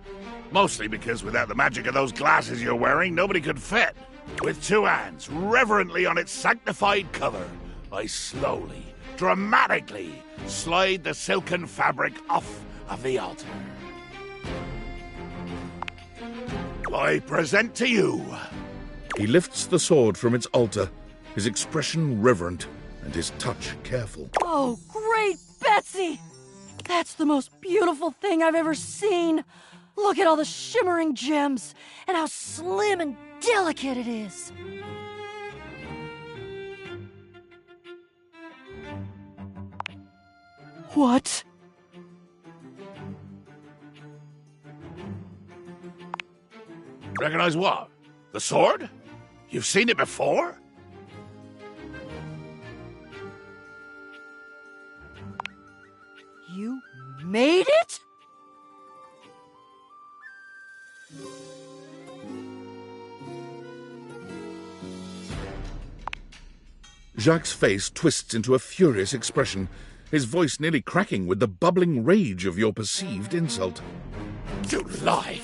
Mostly because without the magic of those glasses you're wearing, nobody could fit. With two hands reverently on its sanctified cover, I slowly, dramatically slide the silken fabric off of the altar. I present to you. He lifts the sword from its altar, his expression reverent and his touch careful. Oh, great Betsy! That's the most beautiful thing I've ever seen. Look at all the shimmering gems and how slim and delicate it is. What? Recognize what? The sword? You've seen it before? You made it? Jacques' face twists into a furious expression, his voice nearly cracking with the bubbling rage of your perceived insult. You lie!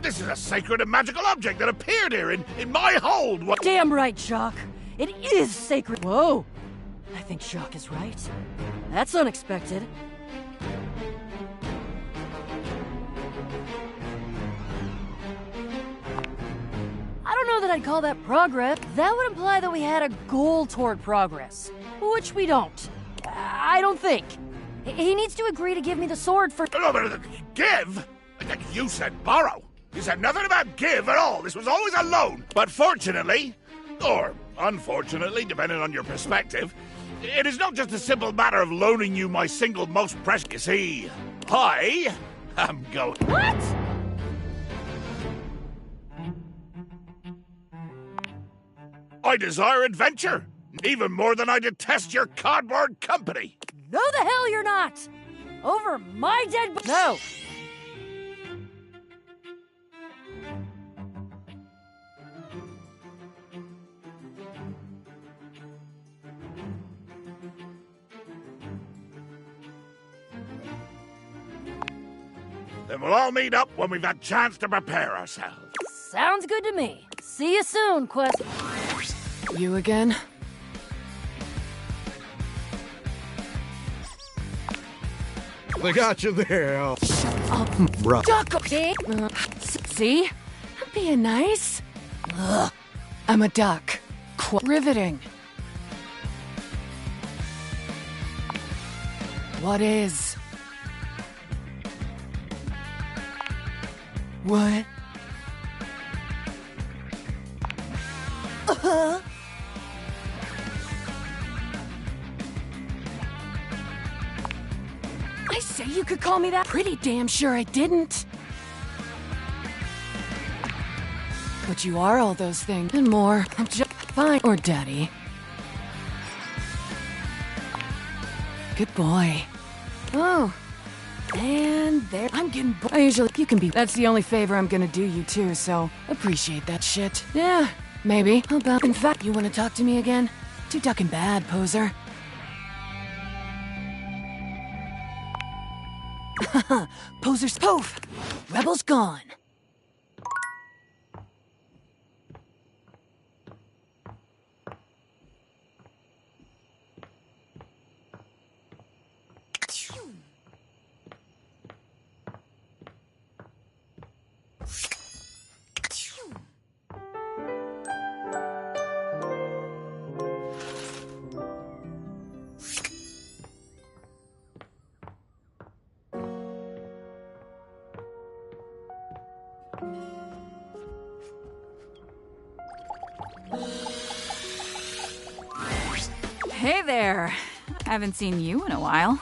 This is a sacred and magical object that appeared here in my hold! What? Damn right, Jacques. It is sacred. Whoa. I think Jacques is right. That's unexpected. I don't know that I'd call that progress. That would imply that we had a goal toward progress, which we don't. I don't think. He needs to agree to give me the sword for... No, but give? You said borrow. You said nothing about give at all. This was always a loan. But fortunately, or unfortunately, depending on your perspective, it is not just a simple matter of loaning you my single most precious. You see, I am going... What? I desire adventure, even more than I detest your cardboard company. No, the hell you're not! Over my dead... No! Then we'll all meet up when we've had a chance to prepare ourselves. Sounds good to me. See you soon, Quest. You again? They got you there. Bruh. Duck, okay? See? I'm being nice. Ugh. I'm a duck. Riveting. What is? What? I say you could call me that. Pretty damn sure I didn't. But you are all those things and more. I'm just fine. Or Daddy. Good boy. Oh. And there. I'm getting I usually. You can be. That's the only favor I'm gonna do you, too, so appreciate that shit. Yeah, maybe. How about. In fact, you wanna talk to me again? Too ducking bad, poser. Poser's poof! Rebel's gone. Hey there. I haven't seen you in a while.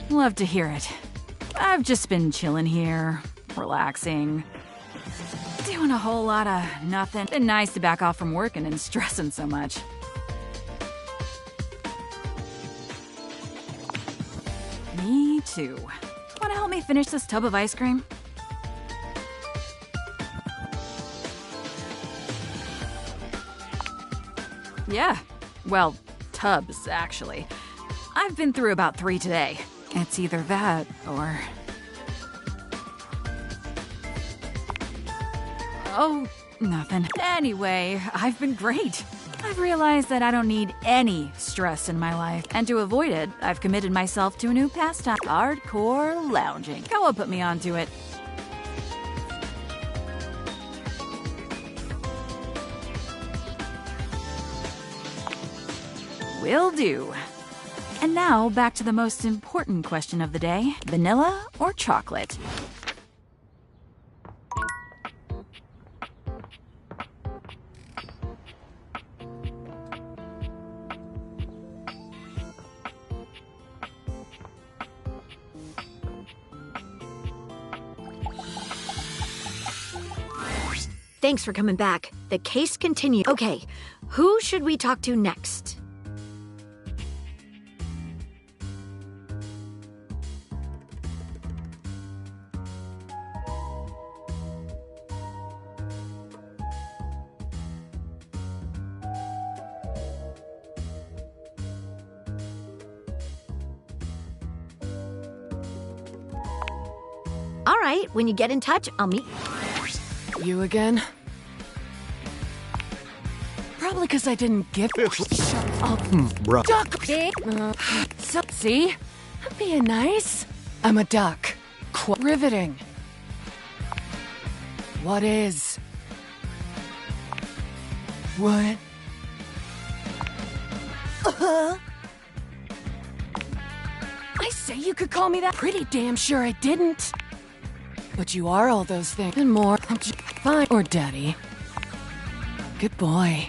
Love to hear it. I've just been chilling here, relaxing, doing a whole lot of nothing. Been nice to back off from working and stressing so much. Me too. Wanna help me finish this tub of ice cream? Yeah. Well, tubs, actually. I've been through about 3 today. It's either that or... Oh, nothing. Anyway, I've been great. I've realized that I don't need any stress in my life, and to avoid it, I've committed myself to a new pastime: hardcore lounging. Koa put me onto it. Will do. And now, back to the most important question of the day: vanilla or chocolate? Thanks for coming back. The case continues. Okay, who should we talk to next? All right, when you get in touch, I'll meet you again. Probably because I didn't give. Shut up, bruh. Duck. See, I'm being nice. I'm a duck. Riveting. What is? What? I say you could call me that. Pretty damn sure I didn't. But you are all those things and more. I'm just fine. Or Daddy. Good boy.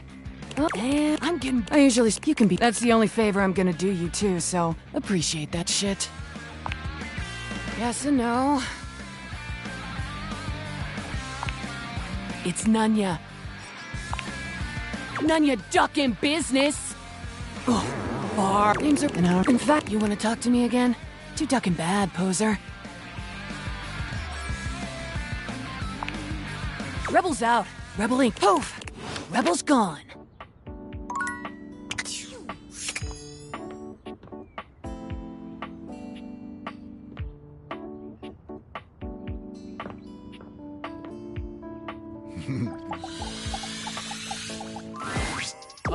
Oh, and I'm getting. I usually. You can be. That's the only favor I'm gonna do you, too, so appreciate that shit. Yes and no. It's Nunya. Nunya duck in business. Oh, bar. Names are. In fact, you want to talk to me again? Too ducking bad, poser. Rebel's out. Rebel-ing. Poof! Rebel's gone.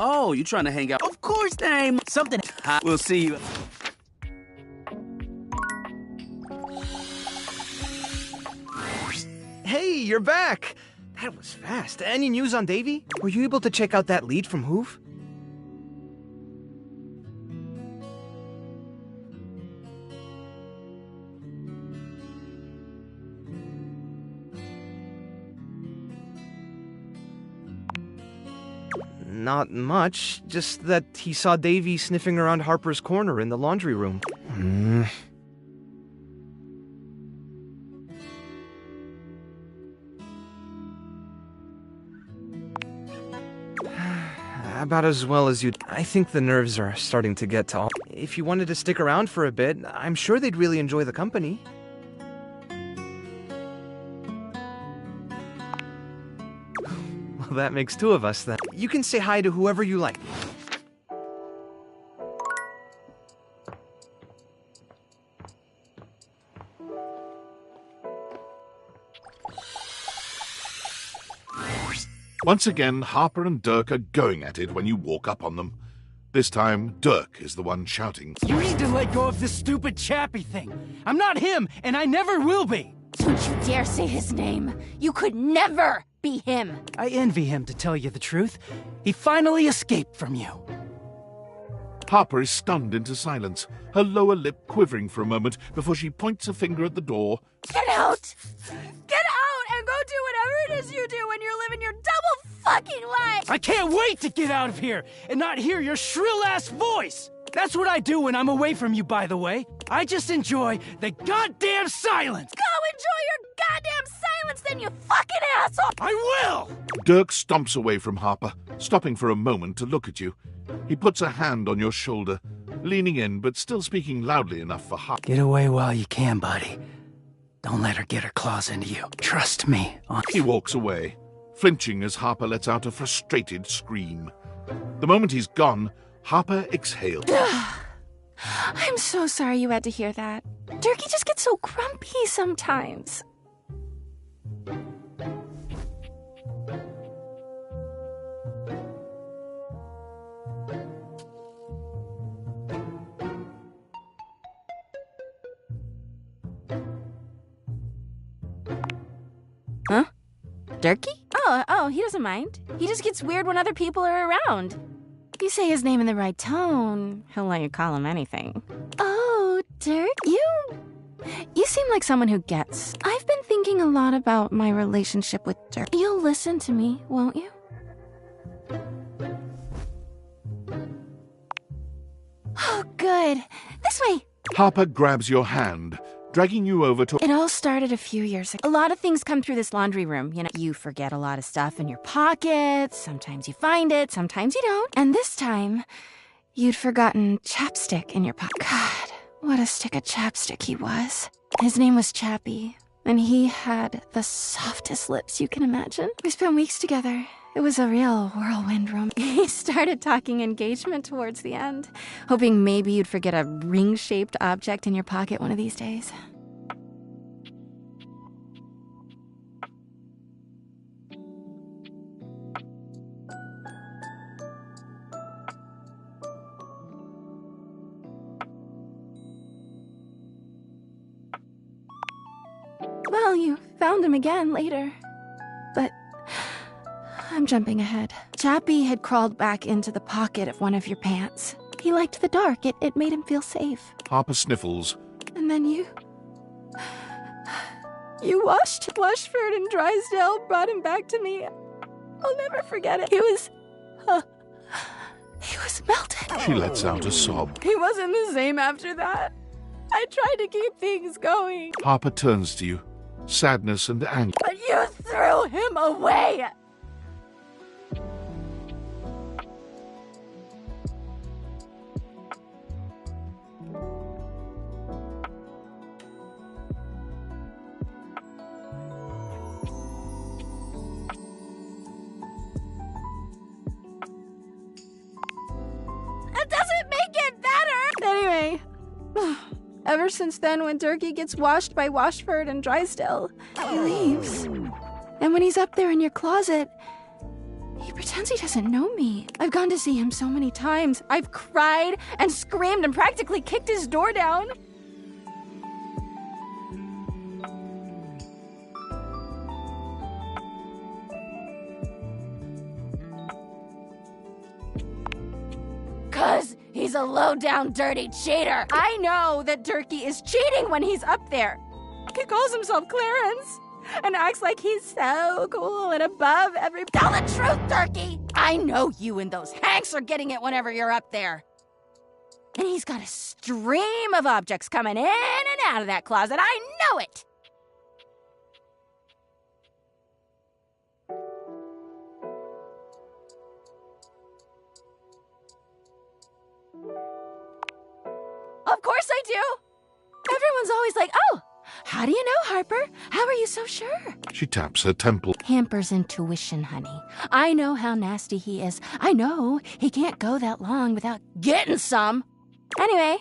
Oh, you trying to hang out? Of course, name something. We'll see you. Hey, you're back. That was fast. Any news on Davy? Were you able to check out that lead from Hoof? Not much. Just that he saw Davy sniffing around Harper's corner in the laundry room. About as well as you'd. I think the nerves are starting to get to all. If you wanted to stick around for a bit, I'm sure they'd really enjoy the company. Well, that makes two of us then. You can say hi to whoever you like. Once again, Harper and Dirk are going at it when you walk up on them. This time, Dirk is the one shouting. You need to let go of this stupid Chappie thing. I'm not him, and I never will be. Don't you dare say his name. You could never be him. I envy him, to tell you the truth. He finally escaped from you. Harper is stunned into silence, her lower lip quivering for a moment before she points a finger at the door. Get out! Get out and go do whatever it is you do when you're living your double fucking life! I can't wait to get out of here and not hear your shrill-ass voice! That's what I do when I'm away from you, by the way. I just enjoy the goddamn silence! Go enjoy your goddamn silence then, you fucking asshole! I will! Dirk stomps away from Harper, stopping for a moment to look at you. He puts a hand on your shoulder, leaning in but still speaking loudly enough for Harper. Get away while you can, buddy. Don't let her get her claws into you. Trust me. He walks away, flinching as Harper lets out a frustrated scream. The moment he's gone, Harper exhales. I'm so sorry you had to hear that. Durkee just gets so grumpy sometimes. Huh? Durkee? Oh, he doesn't mind. He just gets weird when other people are around. You say his name in the right tone, he'll let you call him anything. Oh, Dirk, you seem like someone who gets. I've been thinking a lot about my relationship with Dirk. You'll listen to me, won't you? Oh, good. This way. Harper grabs your hand, dragging you over to... It all started a few years ago. A lot of things come through this laundry room. You know, you forget a lot of stuff in your pockets. Sometimes you find it, sometimes you don't. And this time, you'd forgotten chapstick in your pocket. God, what a stick of chapstick he was. His name was Chappie, and he had the softest lips you can imagine. We spent weeks together. It was a real whirlwind romance. He started talking engagement towards the end, hoping maybe you'd forget a ring-shaped object in your pocket one of these days. Well, you found him again later, but I'm jumping ahead. Chappie had crawled back into the pocket of one of your pants. He liked the dark. It made him feel safe. Harper sniffles. And then you washed Washford and Drysdale, brought him back to me. I'll never forget it. He was melted. She lets out a sob. He wasn't the same after that. I tried to keep things going. Harper turns to you, sadness and anger. But you threw him away! That doesn't make it better! Anyway, ever since then, when Durkee gets washed by Washford and Drysdale, he leaves. And when he's up there in your closet, he pretends he doesn't know me. I've gone to see him so many times. I've cried and screamed and practically kicked his door down. Cause he's a low-down, dirty cheater. I know that Durkee is cheating when he's up there. He calls himself Clarence and acts like he's so cool and above every... Tell the truth, Durkee! I know you and those Hanks are getting it whenever you're up there. And he's got a stream of objects coming in and out of that closet. I know it! do. Everyone's always like, oh, how do you know, Harper? How are you so sure? She taps her temple. Hamper's intuition, honey. I know how nasty he is. I know he can't go that long without getting some. Anyway,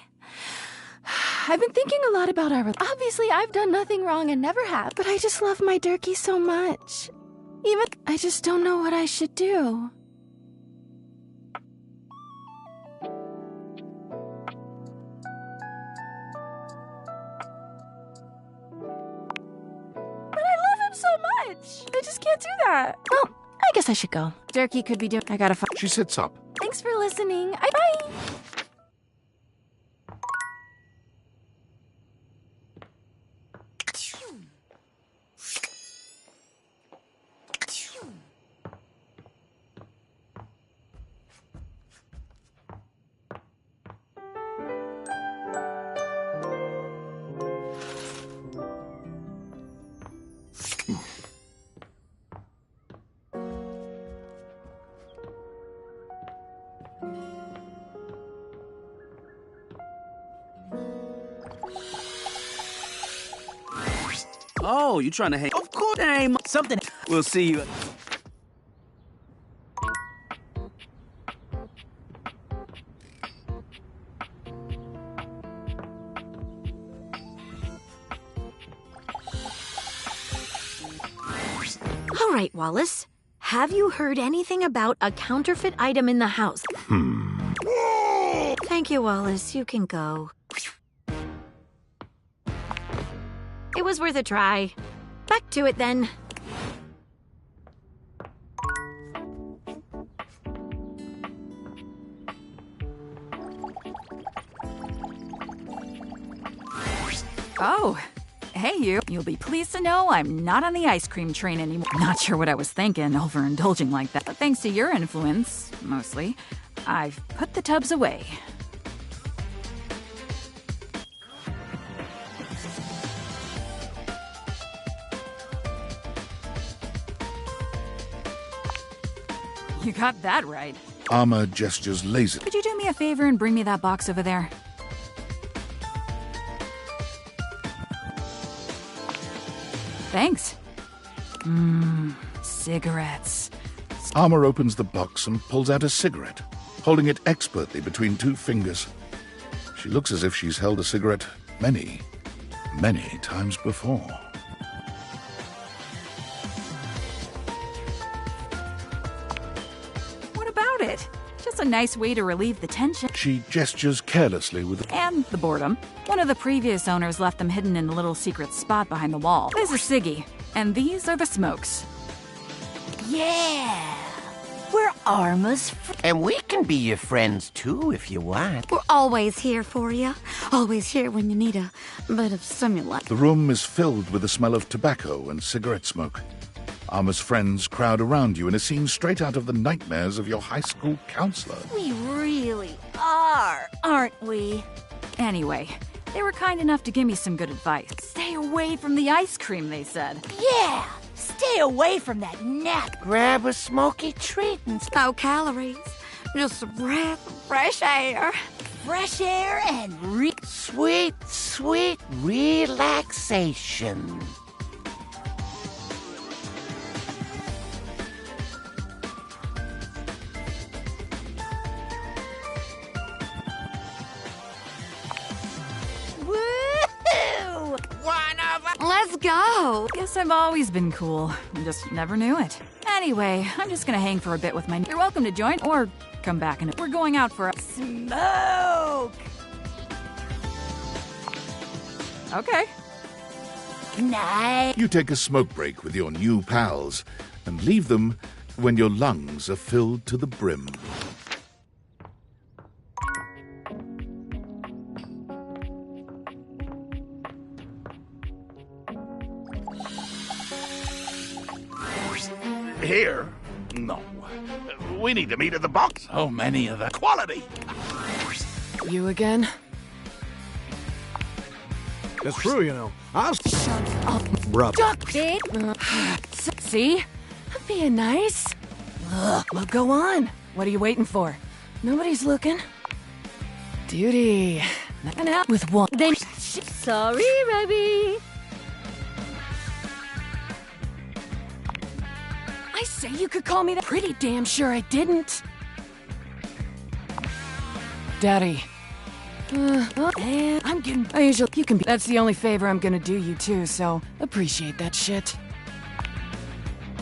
I've been thinking a lot about our... Obviously, I've done nothing wrong and never have, but I just love my Durkee so much. Even... I just don't know what I should do. So much. I just can't do that. Well, I guess I should go. Durkee could be doing... I gotta... She sits up. Thanks for listening. Bye. Oh, you trying to hang? Of course, name something. We'll see you. All right, Wallace. Have you heard anything about a counterfeit item in the house? Thank you, Wallace. You can go. It was worth a try. Back to it, then. Oh, hey you. You'll be pleased to know I'm not on the ice cream train anymore. Not sure what I was thinking, overindulging like that. But thanks to your influence, mostly, I've put the tubs away. You got that right. Armor gestures lazily. Could you do me a favor and bring me that box over there? Thanks. Cigarettes. Armor opens the box and pulls out a cigarette, holding it expertly between two fingers. She looks as if she's held a cigarette many, many times before. It. Just a nice way to relieve the tension. She gestures carelessly with... And the boredom. One of the previous owners left them hidden in a little secret spot behind the wall. This is Siggy, and these are the smokes. Yeah! We're Arma's and we can be your friends too if you want. We're always here for you. Always here when you need a bit of stimulant. The room is filled with the smell of tobacco and cigarette smoke. Arma's friends crowd around you in a scene straight out of the nightmares of your high school counselor. We really are, aren't we? Anyway, they were kind enough to give me some good advice. Stay away from the ice cream, they said. Yeah, stay away from that nap. Grab a smoky treat and... No calories, just a breath of fresh air. Fresh air and sweet, sweet relaxation. Let's go! Guess I've always been cool. I just never knew it. Anyway, I'm just gonna hang for a bit with my... You're welcome to join, or come back and... We're going out for a... Smoke! Okay. Night. You take a smoke break with your new pals and leave them when your lungs are filled to the brim. Here? No. We need to meet at the box. So many of the quality. You again? That's true, you know. Shut up, Bruh. duck it. See? I'm being nice. Well, go on. What are you waiting for? Nobody's looking. Duty. And out with one. Then. Sorry, Rebby. I say you could call me that. Pretty damn sure I didn't. Daddy. I'm getting. I usually. You can be. That's the only favor I'm gonna do you too, so appreciate that shit.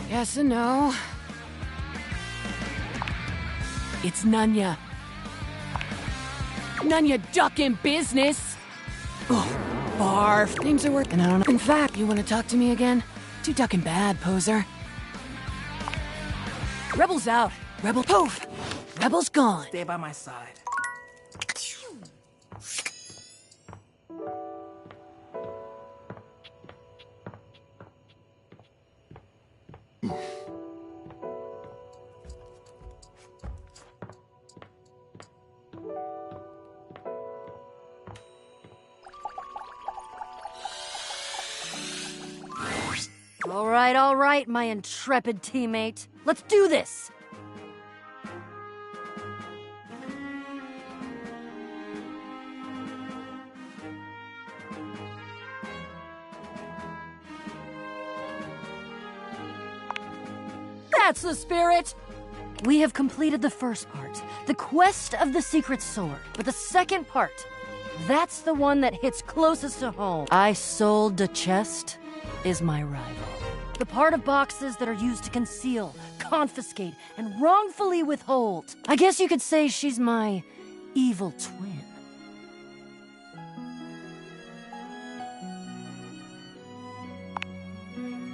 Yes and no. It's Nunya. Nunya ducking business. Oh, barf. Things are working. I don't know. In fact, you want to talk to me again? Too ducking bad, poser. Rebel's out. Rebel poof. Rebel's gone. Stay by my side. All right, my intrepid teammate. Let's do this! That's the spirit! We have completed the first part, the quest of the secret sword. But the second part, that's the one that hits closest to home. Isolde the chest is my rival. The part of boxes that are used to conceal, confiscate, and wrongfully withhold. I guess you could say she's my evil twin.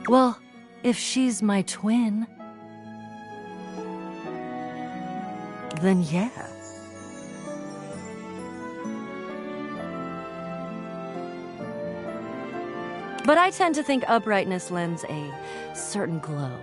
Well, if she's my twin, then yeah. But I tend to think uprightness lends a certain glow.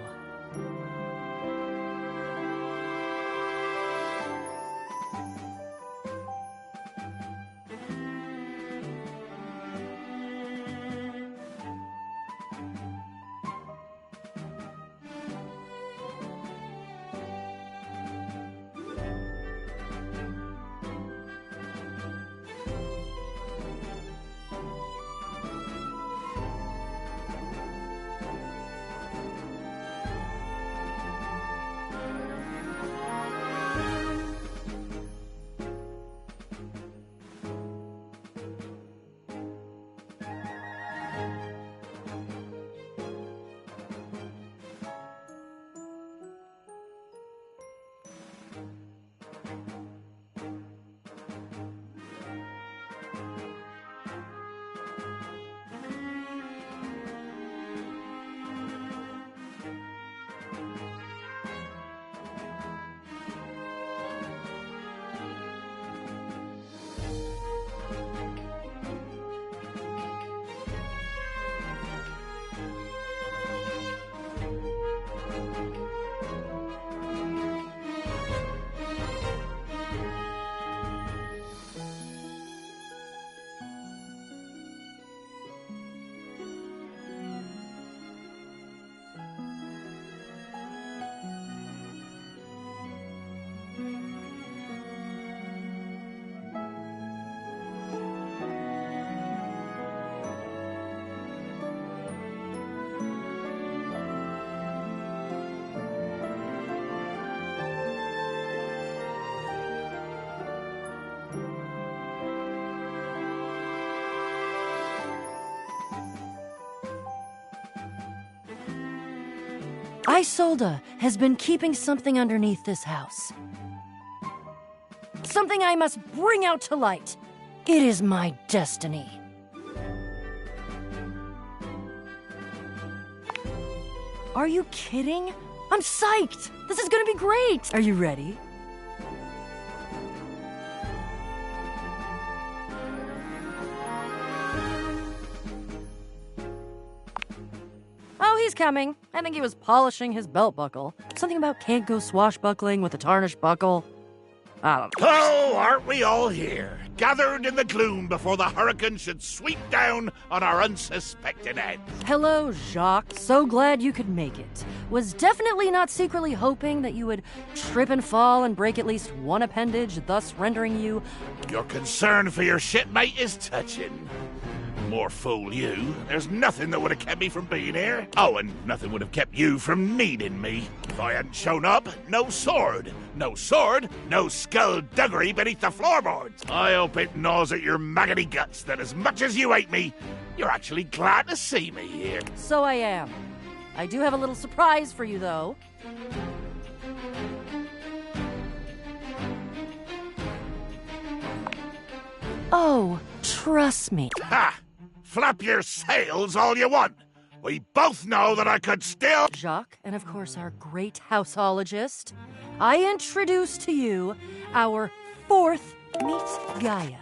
Isolde has been keeping something underneath this house. Something I must bring out to light. It is my destiny. Are you kidding? I'm psyched! This is gonna be great! Are you ready? Oh, he's coming. I think he was polishing his belt buckle. Something about can't go swashbuckling with a tarnished buckle. I don't know. Oh, aren't we all here, gathered in the gloom before the hurricane should sweep down on our unsuspecting heads? Hello, Jacques. So glad you could make it. was definitely not secretly hoping that you would trip and fall and break at least one appendage, thus rendering you... Your concern for your shipmate is touching. More fool you. There's nothing that would have kept me from being here. Oh, and nothing would have kept you from needing me. If I hadn't shown up, no sword. No sword, no skullduggery beneath the floorboards. I hope it gnaws at your maggoty guts that as much as you hate me, you're actually glad to see me here. So I am. I do have a little surprise for you, though. Oh, trust me. Ha! Flap your sails all you want. We both know that I could still... Jacques, and of course our great houseologist, I introduce to you our fourth meet Gaia,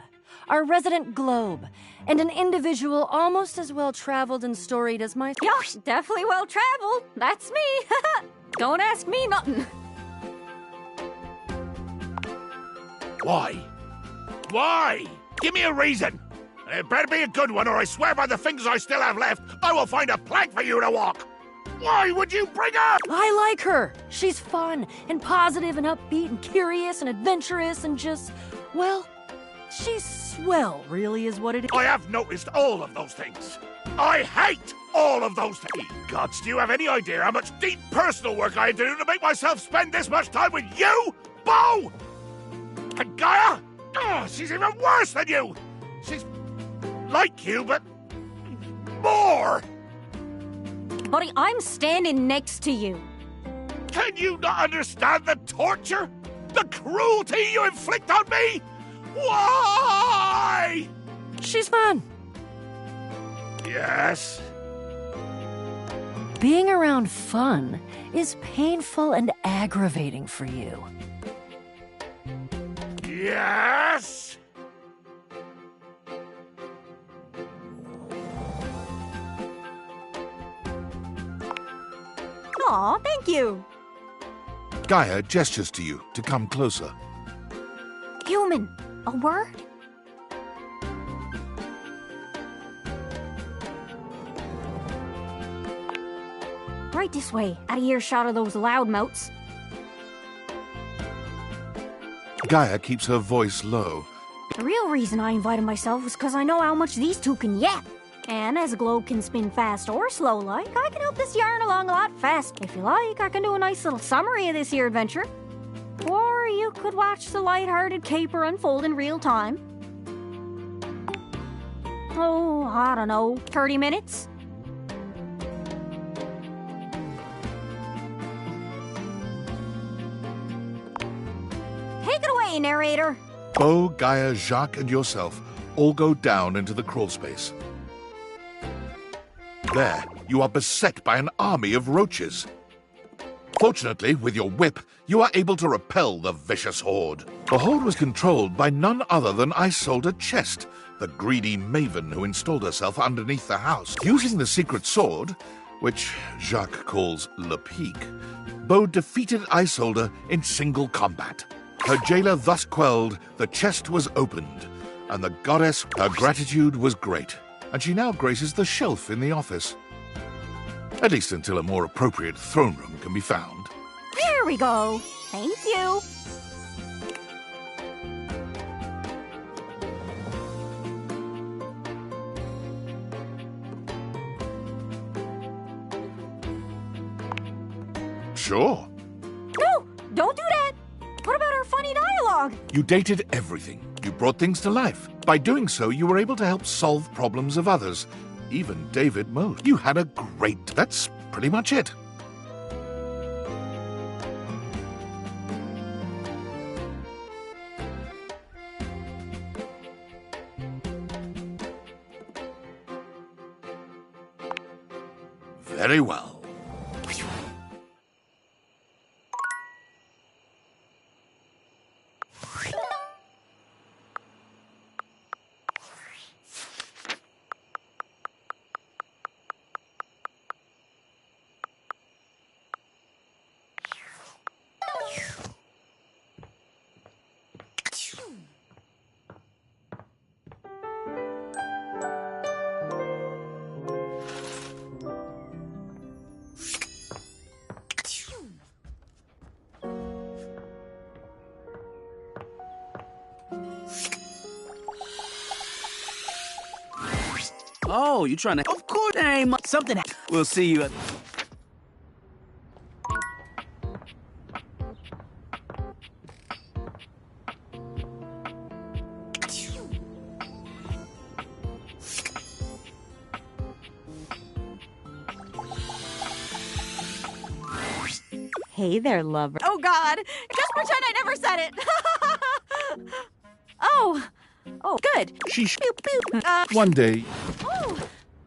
our resident globe, and an individual almost as well-traveled and storied as my... Yosh, definitely well-traveled. That's me. Don't ask me nothing. Why? Why? Give me a reason. It better be a good one, or I swear by the fingers I still have left, I will find a plank for you to walk. Why would you bring her? I like her. She's fun and positive and upbeat and curious and adventurous and just, well, she's swell, really, is what it is. I have noticed all of those things. I hate all of those things. Gods, do you have any idea how much deep personal work I had to do to make myself spend this much time with you, Bo? And Gaia? Oh, she's even worse than you. She's like you, but more. Buddy, I'm standing next to you. Can you not understand the torture? The cruelty you inflict on me? Why? She's fun. Yes. Being around fun is painful and aggravating for you. Yes. Aw, thank you. Gaia gestures to you to come closer. Human, a word? Right this way, out of earshot of those loudmouths. Gaia keeps her voice low. The real reason I invited myself was because I know how much these two can yap. And as a globe can spin fast or slow like, I can help this yarn along a lot fast. If you like, I can do a nice little summary of this here adventure. Or you could watch the lighthearted caper unfold in real time. Oh, I don't know, 30 minutes? Take it away, narrator. Bo, Gaia, Jacques, and yourself all go down into the crawl space. There, you are beset by an army of roaches. Fortunately, with your whip, you are able to repel the vicious horde. The horde was controlled by none other than Isolde Chest, the greedy maven who installed herself underneath the house. Using the secret sword, which Jacques calls Le Pique, Bo defeated Isolde in single combat. Her jailer thus quelled, the chest was opened, and the goddess, her gratitude was great, and she now graces the shelf in the office. At least until a more appropriate throne room can be found. There we go. Thank you. Sure. No, don't do that. What about our funny dialogue? You dated everything. You brought things to life. By doing so, you were able to help solve problems of others. Even David Moe. You had a great... That's pretty much it. Very well. Oh, you trying to... Of course, there ain't much. Something... We'll see you at... Hey there, lover. Oh, God. Just pretend I never said it. Oh, good. Sheesh. Pew, pew. One day, Oh,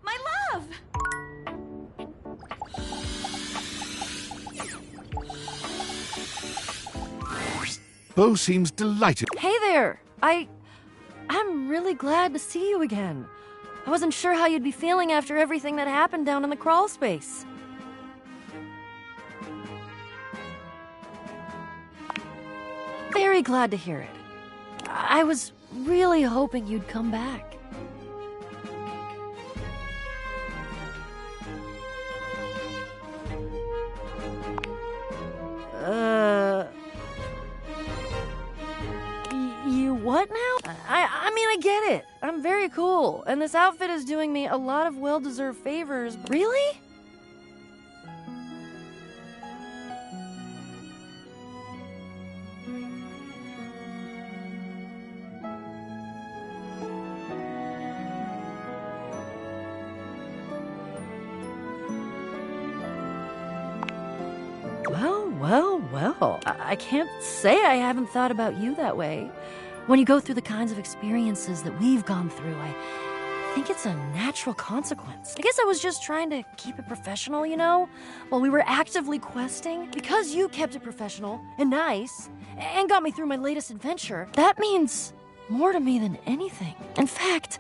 my love. Bo seems delighted. Hey there. I'm really glad to see you again. I wasn't sure how you'd be feeling after everything that happened down in the crawl space. Very glad to hear it. I was really hoping you'd come back. You what now? I mean, I get it. I'm very cool, and this outfit is doing me a lot of well-deserved favors. Really? Well. I can't say I haven't thought about you that way. When you go through the kinds of experiences that we've gone through, I think it's a natural consequence. I guess I was just trying to keep it professional, you know? While we were actively questing. Because you kept it professional and nice, and got me through my latest adventure, that means more to me than anything. In fact,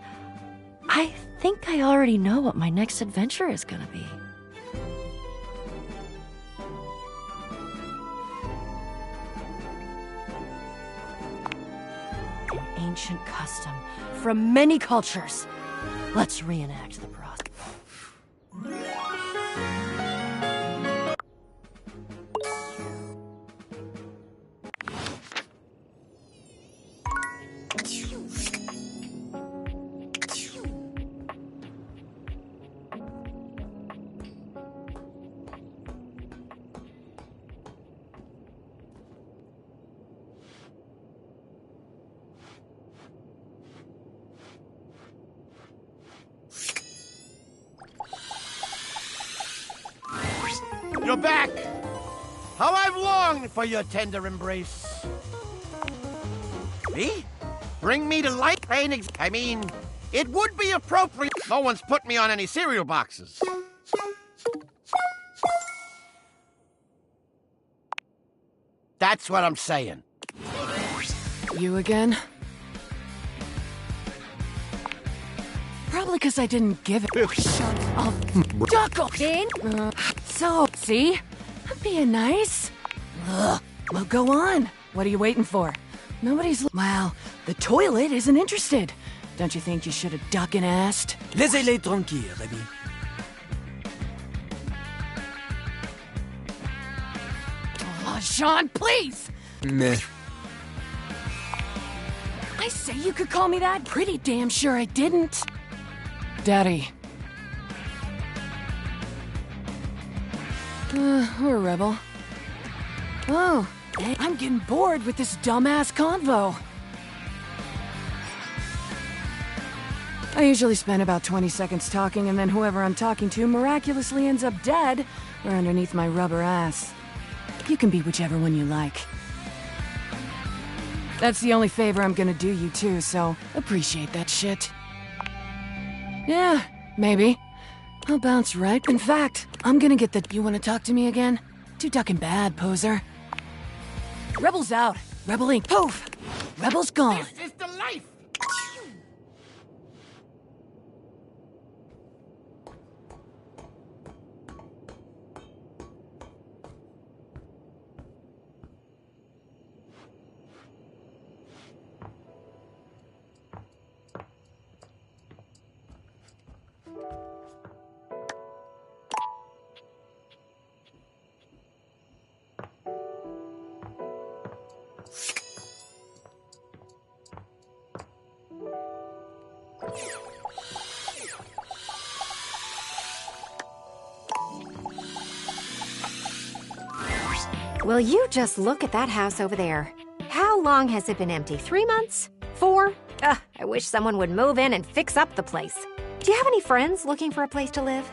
I think I already know what my next adventure is gonna be. Ancient custom from many cultures. Let's reenact the process. You're back! How I've longed for your tender embrace. Me? Bring me to life? I mean, it would be appropriate. No one's put me on any cereal boxes. That's what I'm saying. You again? Probably because I didn't give it. Shut up. Duckle! So, see? I'm being nice. Ugh. Well, go on. What are you waiting for? Nobody's... Well, the toilet isn't interested. Don't you think you should have duck and asked? Laissez-les tranquilles, Remy. Oh, Sean, please! Meh. I say you could call me that? Pretty damn sure I didn't. Daddy. Or a rebel. Oh, hey, I'm getting bored with this dumbass convo. I usually spend about 20 seconds talking, and then whoever I'm talking to miraculously ends up dead or underneath my rubber ass. You can be whichever one you like. That's the only favor I'm gonna do you too, so appreciate that shit. Yeah, maybe. I'll bounce right. In fact, I'm gonna get the... You wanna talk to me again? Too ducking bad, poser. Rebels out. Rebel Ink. Poof! Rebels gone. This is the life! Will you just look at that house over there? How long has it been empty? 3 months? 4? Ugh, I wish someone would move in and fix up the place. Do you have any friends looking for a place to live?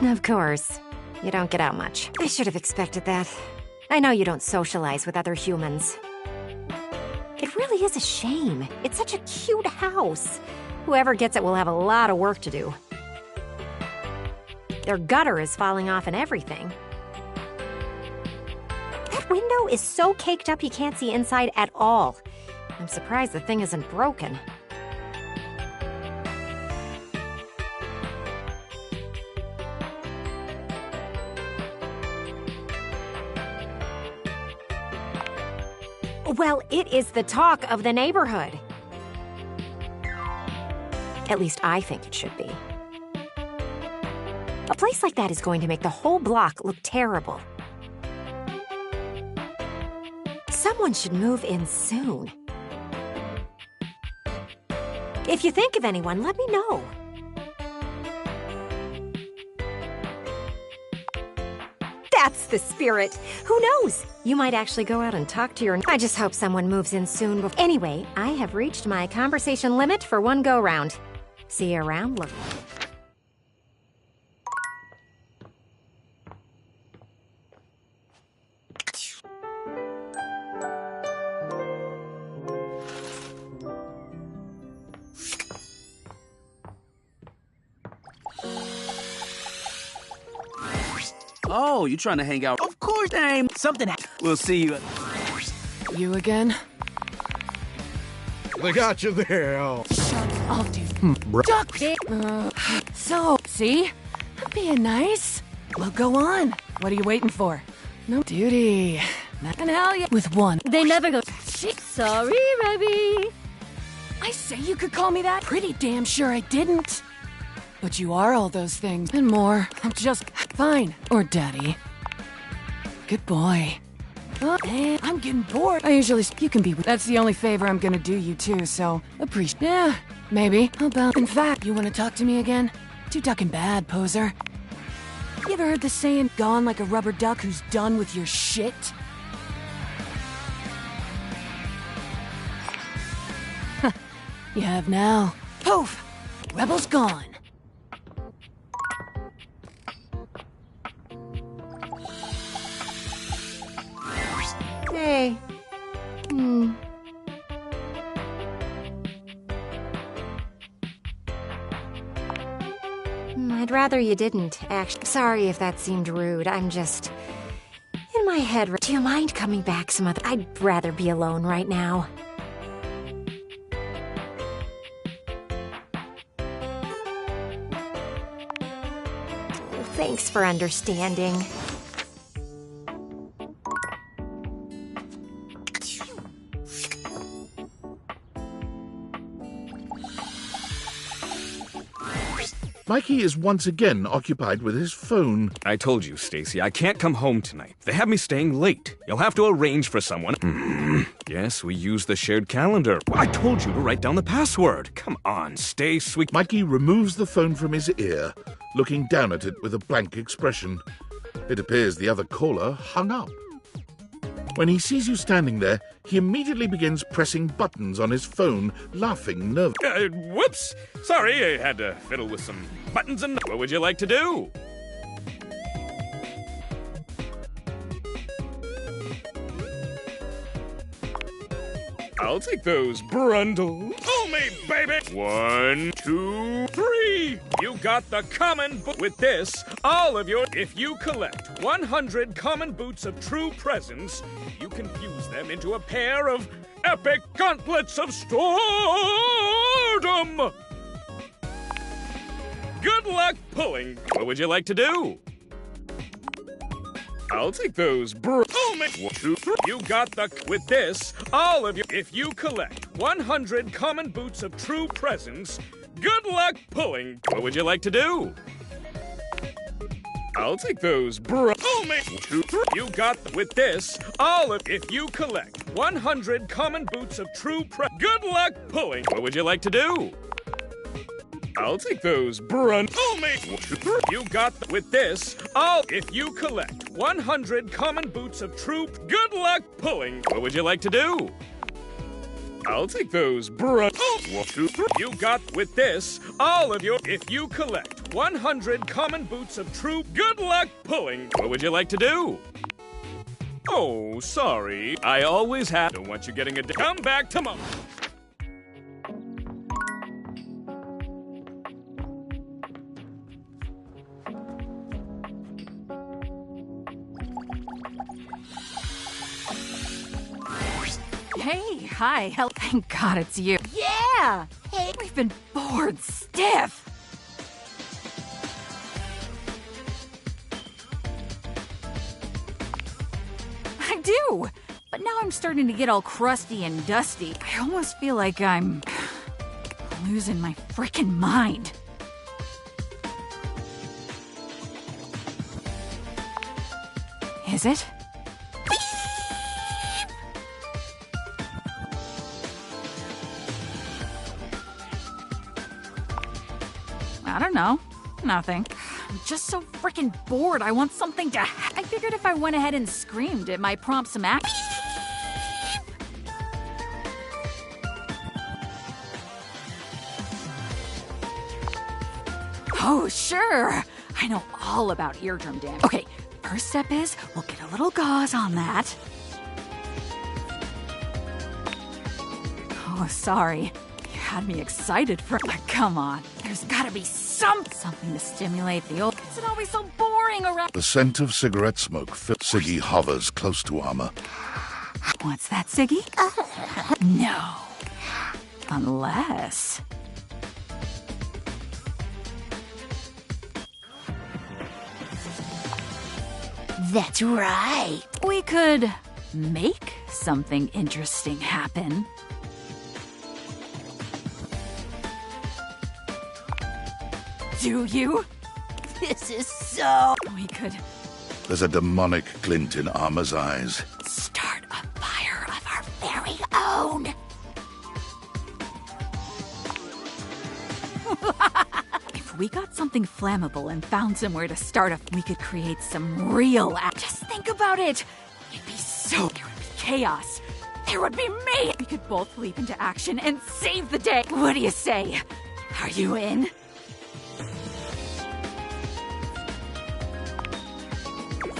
Of course. You don't get out much. I should have expected that. I know you don't socialize with other humans. It really is a shame. It's such a cute house. Whoever gets it will have a lot of work to do. Their gutter is falling off and everything. That window is so caked up you can't see inside at all. I'm surprised the thing isn't broken. Well, it is the talk of the neighborhood. At least I think it should be. A place like that is going to make the whole block look terrible. Someone should move in soon. If you think of anyone, let me know. That's the spirit. Who knows? You might actually go out and talk to your... I just hope someone moves in soon. Anyway, I have reached my conversation limit for one go-round. See you around. Look. Oh, you trying to hang out? Of course, Dame. Something. We'll see you. You again? They got you there. Oh. Shut up, dude. Duck. So, see? I'm being nice. Well, go on. What are you waiting for? No duty. Not gonna hell you with one. They never go. Sorry, Rebby. I say you could call me that. Pretty damn sure I didn't. But you are all those things and more. I'm just fine. Or daddy. Good boy. Oh, hey, I'm getting bored. I usually you can be with. That's the only favor I'm gonna do you too. So appreciate. Yeah, maybe. How about? In fact, you want to talk to me again? Too ducking bad, poser. You ever heard the saying, "Gone like a rubber duck who's done with your shit"? You have now. Poof! Rebel's gone. Hey. I'd rather you didn't, actually. Sorry if that seemed rude. I'm just... in my head. Do you mind coming back some other... I'd rather be alone right now. Thanks for understanding. Mikey is once again occupied with his phone. I told you, Stacy, I can't come home tonight. They have me staying late. You'll have to arrange for someone. Yes, we use the shared calendar. I told you to write down the password. Come on, stay sweet. Mikey removes the phone from his ear, looking down at it with a blank expression. It appears the other caller hung up. When he sees you standing there, he immediately begins pressing buttons on his phone, laughing nervously. Whoops! Sorry, I had to fiddle with some buttons and... What would you like to do? I'll take those Brundles. Pull me, baby! 1, 2, 3! You got the common boot. With this, all of your... If you collect 100 common boots of true presence, you can fuse them into a pair of epic gauntlets of stardom! Good luck pulling. What would you like to do? I'll take those Pull me. 1, 2, 3. You got the... With this, all of you... If you collect 100 common boots of true presence, good luck pulling. What would you like to do? I'll take those Pull me. 1, 2, 3. You got with this, all of... If you collect 100 common boots of true Good luck pulling. What would you like to do? I'll take those You got with this. If you collect 100 common boots of troop, good luck pulling. What would you like to do? I'll take those You got with this. If you collect 100 common boots of troop, good luck pulling. What would you like to do? Oh, sorry. I always have. Don't want you getting Come back tomorrow. Hey, hi, thank God it's you. Yeah! Hey, we've been bored stiff. I do, but now I'm starting to get all crusty and dusty. I almost feel like I'm losing my frickin' mind. Is it? I don't know. Nothing. I'm just so freaking bored. I want something to I figured if I went ahead and screamed, it might prompt some action. Oh, sure. I know all about eardrum damage. Okay, first step is we'll get a little gauze on that. Oh, sorry. You had me excited for. Come on. There's gotta be something to stimulate the old. Is it always so boring around? The scent of cigarette smoke fills. Siggy hovers close to Armor. What's that, Siggy? No. Unless. That's right. We could make something interesting happen. Do you? This is so... We could... There's a demonic glint in Armor's eyes. Start a fire of our very own. If we got something flammable and found somewhere to start we could create some real Just think about it. It'd be so... There would be chaos. There would be me. We could both leap into action and save the day. What do you say? Are you in?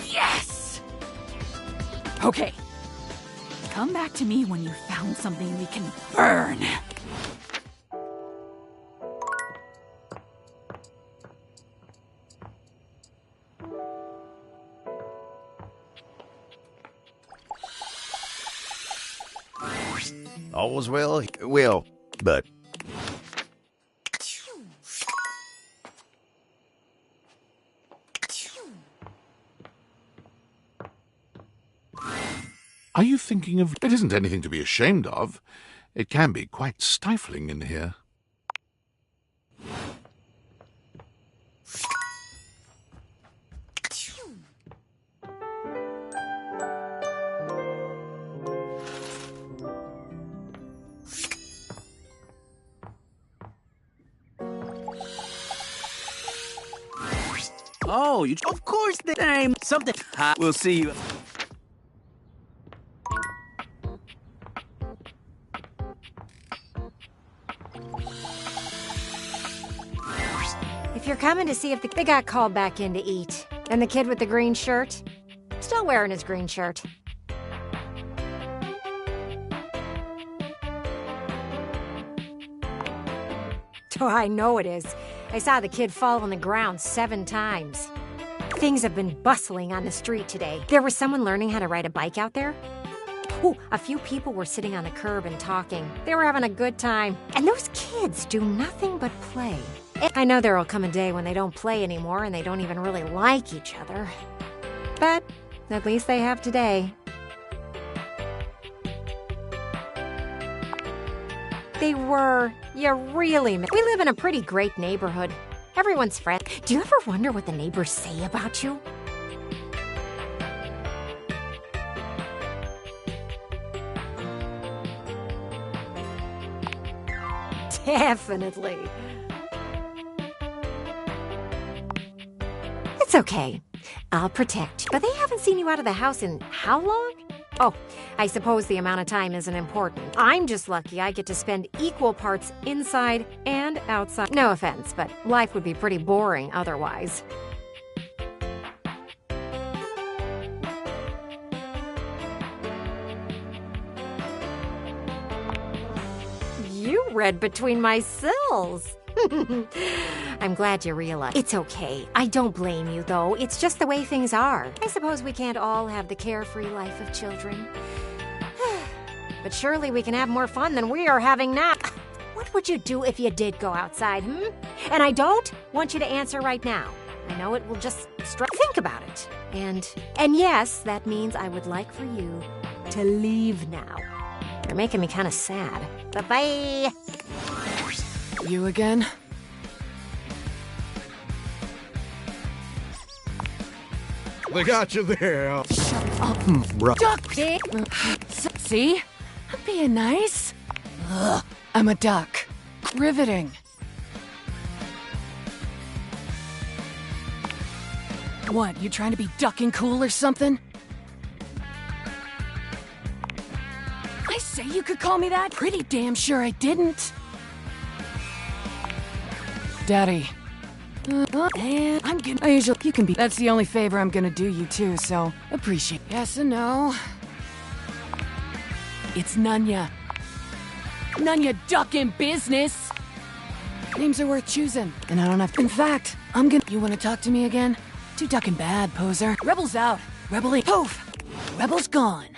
Yes! Okay. Come back to me when you found something we can burn. All's well, but... Are you thinking of... It isn't anything to be ashamed of. It can be quite stifling in here. Oh, you... Of course they... Name something... We'll see you... If you're coming to see if they got called back in to eat. And the kid with the green shirt? Still wearing his green shirt. Oh, I know it is. I saw the kid fall on the ground 7 times. Things have been bustling on the street today. There was someone learning how to ride a bike out there. Ooh, a few people were sitting on the curb and talking. They were having a good time. And those kids do nothing but play. I know there'll come a day when they don't play anymore and they don't even really like each other. But at least they have today. They were. You really... We live in a pretty great neighborhood. Everyone's friendly. Do you ever wonder what the neighbors say about you? Definitely. It's okay. I'll protect you. But they haven't seen you out of the house in how long? Oh, I suppose the amount of time isn't important. I'm just lucky I get to spend equal parts inside and outside. No offense, but life would be pretty boring otherwise. You read between my sills. I'm glad you realize. It's okay. I don't blame you, though. It's just the way things are. I suppose we can't all have the carefree life of children. But surely we can have more fun than we are having now. What would you do if you did go outside, And I don't want you to answer right now. I know it will just think about it. And yes, that means I would like for you to leave now. You're making me kind of sad. Bye-bye. You again? They got you there. Shut up, bro. duck. See? I'm being nice. Ugh, I'm a duck. Riveting. What, you trying to be ducking cool or something? I say you could call me that? Pretty damn sure I didn't. Daddy. And I'm getting. You can be. That's the only favor I'm gonna do you too, so appreciate. Yes and no. It's Nunya. Nunya ducking business. Names are worth choosing, and I don't have. In fact, I'm gonna. You wanna talk to me again? Too ducking bad, poser. Rebels out. Rebel poof. Rebels gone.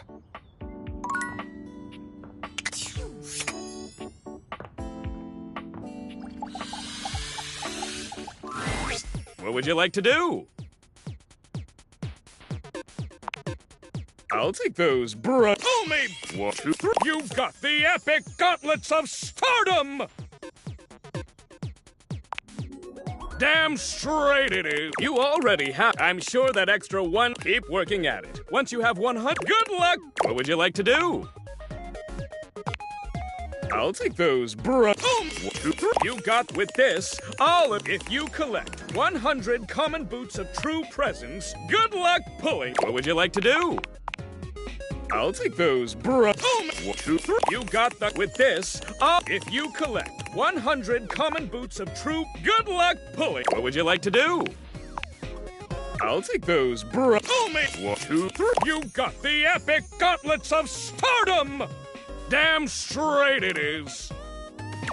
What would you like to do? I'll take those, bruh. Oh, me! 1, 2, 3. You've got the epic gauntlets of stardom! Damn straight it is. You already have. I'm sure that extra one. Keep working at it. Once you have 100, good luck! What would you like to do? I'll take those, bruh. 1, 2, 3. You got with this, all of if you collect 100 common boots of true presence, good luck pulling. What would you like to do? I'll take those, bruh. 1, 2, 3. You got the with this, if you collect 100 common boots of true, good luck pulling. What would you like to do? I'll take those, bruh. 1, 2, 3. You got the epic gauntlets of stardom! Damn straight it is.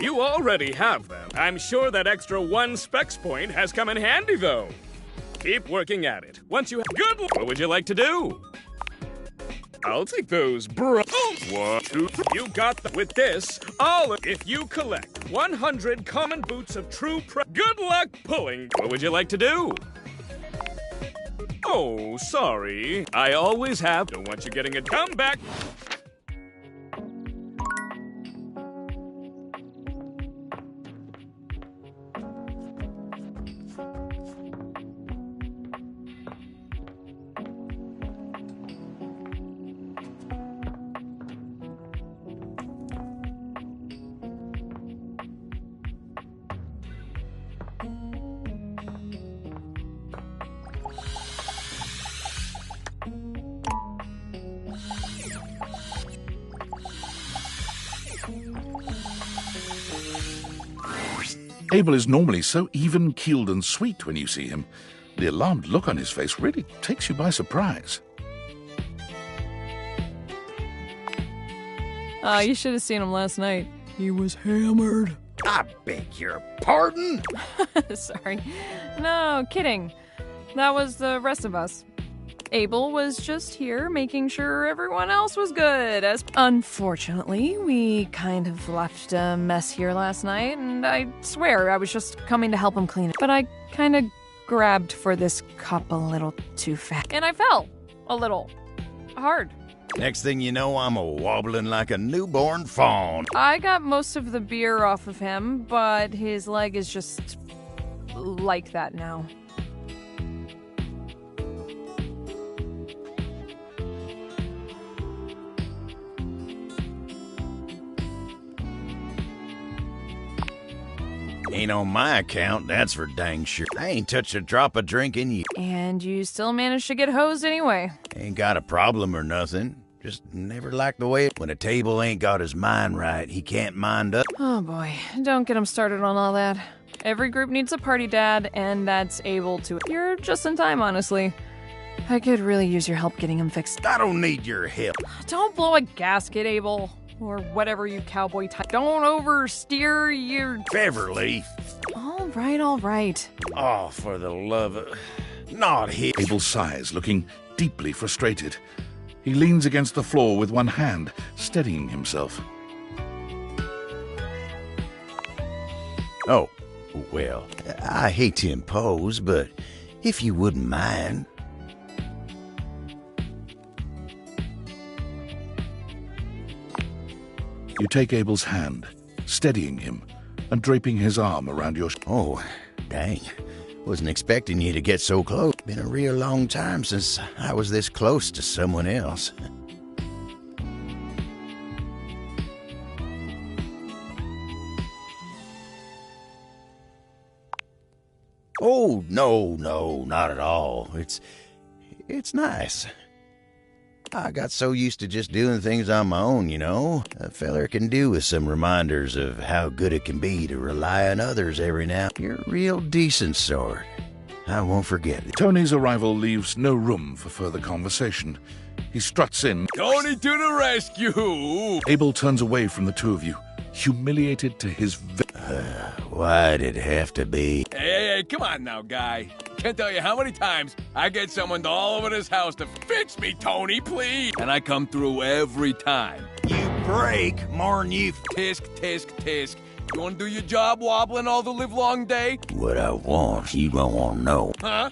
You already have them. I'm sure that extra 1 specs point has come in handy, though. Keep working at it. Once you have good, what would you like to do? I'll take those, bruh. 1, 2, 3. You got with this, all of if you collect 100 common boots of true good luck pulling. What would you like to do? Oh, sorry. I always have. Don't want you getting a comeback. Abel is normally so even-keeled and sweet when you see him. The alarmed look on his face really takes you by surprise. You should have seen him last night. He was hammered. I beg your pardon? Sorry. No, kidding. That was the rest of us. Abel was just here making sure everyone else was good. Unfortunately, we kind of left a mess here last night, and I swear I was just coming to help him clean it. But I kind of grabbed for this cup a little too fast, and I fell a little hard. Next thing you know, I'm wobbling like a newborn fawn. I got most of the beer off of him, but his leg is just like that now. Ain't on my account, that's for dang sure. I ain't touched a drop of drink in you. And you still managed to get hosed anyway. Ain't got a problem or nothing. Just never liked the way when a table ain't got his mind right, he can't mind up. Oh boy, don't get him started on all that. Every group needs a party dad, and that's able to. You're just in time, honestly. I could really use your help getting him fixed. I don't need your help. Don't blow a gasket, Abel. Or whatever you cowboy type. Don't oversteer your... Beverly. All right, all right. Oh, for the love of... Not here. Abel sighs, looking deeply frustrated. He leans against the floor with one hand, steadying himself. Oh, well, I hate to impose, but if you wouldn't mind... You take Abel's hand, steadying him, and draping his arm around your... Oh, dang. Wasn't expecting you to get so close. Been a real long time since I was this close to someone else. Oh, no, not at all. It's nice. I got so used to just doing things on my own, you know. A feller can do with some reminders of how good it can be to rely on others every now. You're a real decent sort. I won't forget it. Tony's arrival leaves no room for further conversation. He struts in. Tony to the rescue! Abel turns away from the two of you, humiliated to his... Why'd it have to be? Hey, come on now, guy. Can't tell you how many times I get someone to all over this house to fix me, Tony, please. And I come through every time. You break more'n you... Tisk, tisk, tisk. You want to do your job wobbling all the livelong day? What I want, you don't want to know. Huh?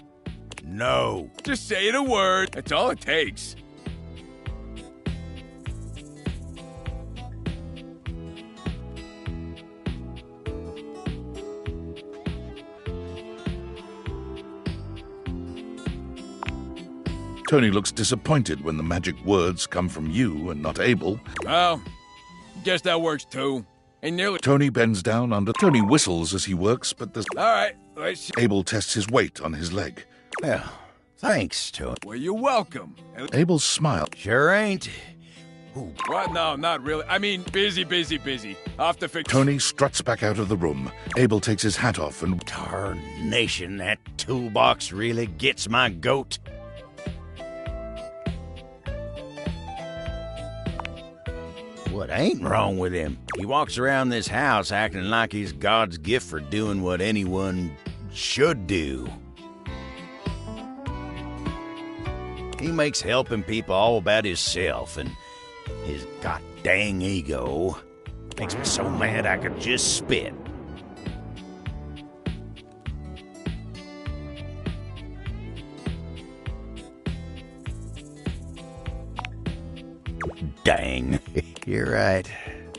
No. Just say the word. That's all it takes. Tony looks disappointed when the magic words come from you and not Abel. Well, guess that works too. Ain't nearly... Tony bends down under... Tony whistles as he works, but there's... All right, let's see. Abel tests his weight on his leg. Well, thanks, Tony. Well, you're welcome. Abel's smile. Sure ain't. Ooh. What? No, not really. I mean, busy. I'll have to fix... Tony struts back out of the room. Abel takes his hat off and... Tarnation, that toolbox really gets my goat. What ain't wrong with him? He walks around this house acting like he's God's gift for doing what anyone should do. He makes helping people all about himself, and his god-dang ego makes me so mad I could just spit. Dang. You're right.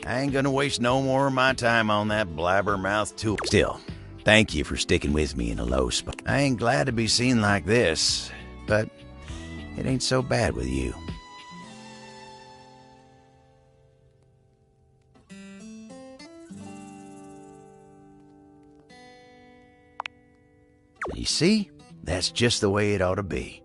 I ain't gonna waste no more of my time on that blabbermouth tool. Still, thank you for sticking with me in a low spot. I ain't glad to be seen like this, but it ain't so bad with you. You see? That's just the way it ought to be.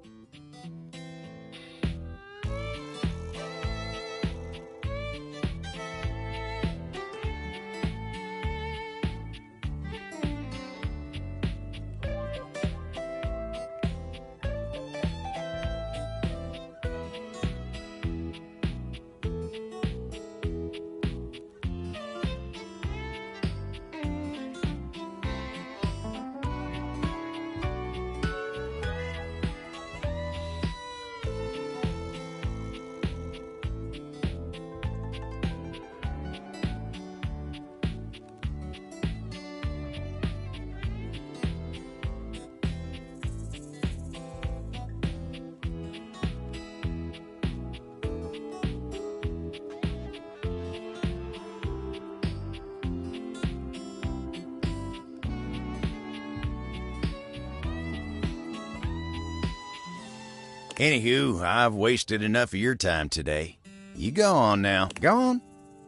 Anywho, I've wasted enough of your time today. You go on now. Go on.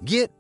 Get.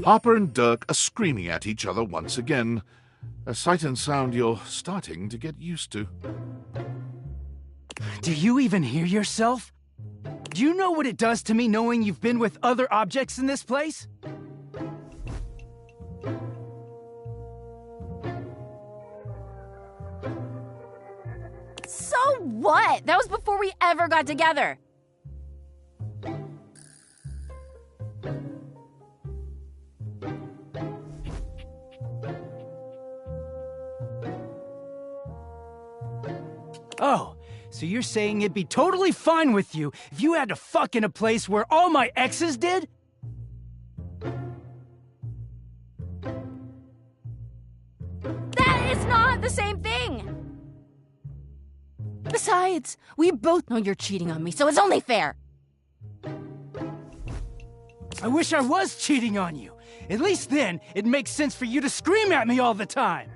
Harper and Dirk are screaming at each other once again. A sight and sound you're starting to get used to. Do you even hear yourself? Do you know what it does to me knowing you've been with other objects in this place? So what? That was before we ever got together. Oh, so you're saying it'd be totally fine with you if you had to fuck in a place where all my exes did? That is not the same thing! Besides, we both know you're cheating on me, so it's only fair. I wish I was cheating on you. At least then, it makes sense for you to scream at me all the time.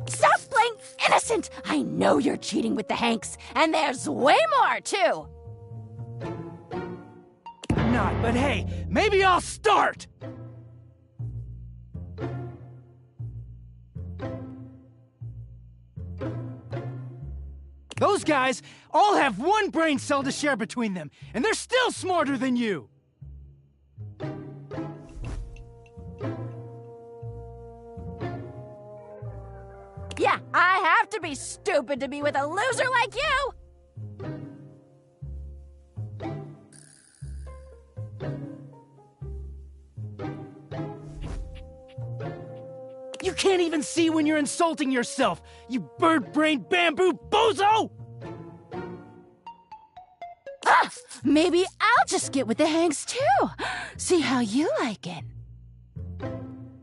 Stop playing innocent! I know you're cheating with the Hanks, and there's way more, too! I'm not, but hey, maybe I'll start! Those guys all have one brain cell to share between them, and they're still smarter than you! Yeah, I have to be stupid to be with a loser like you! You can't even see when you're insulting yourself, you bird-brained bamboo bozo! Ah, maybe I'll just get with the Hanks too. See how you like it.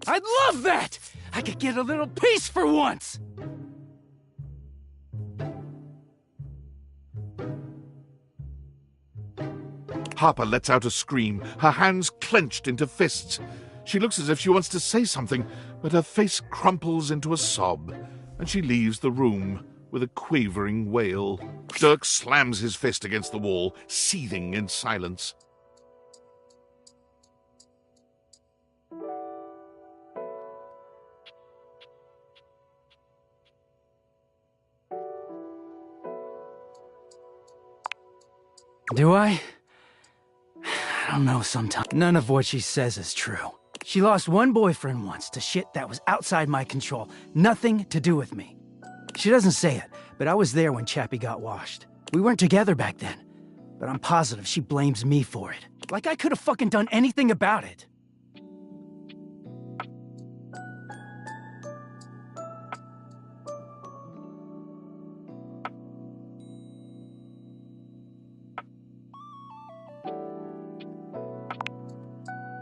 I'd love that! I could get a little peace for once! Harper lets out a scream, her hands clenched into fists. She looks as if she wants to say something, but her face crumples into a sob, and she leaves the room with a quavering wail. Dirk slams his fist against the wall, seething in silence. Do I? I don't know sometimes. None of what she says is true. She lost one boyfriend once to shit that was outside my control. Nothing to do with me. She doesn't say it, but I was there when Chappie got washed. We weren't together back then, but I'm positive she blames me for it. Like I could have fucking done anything about it.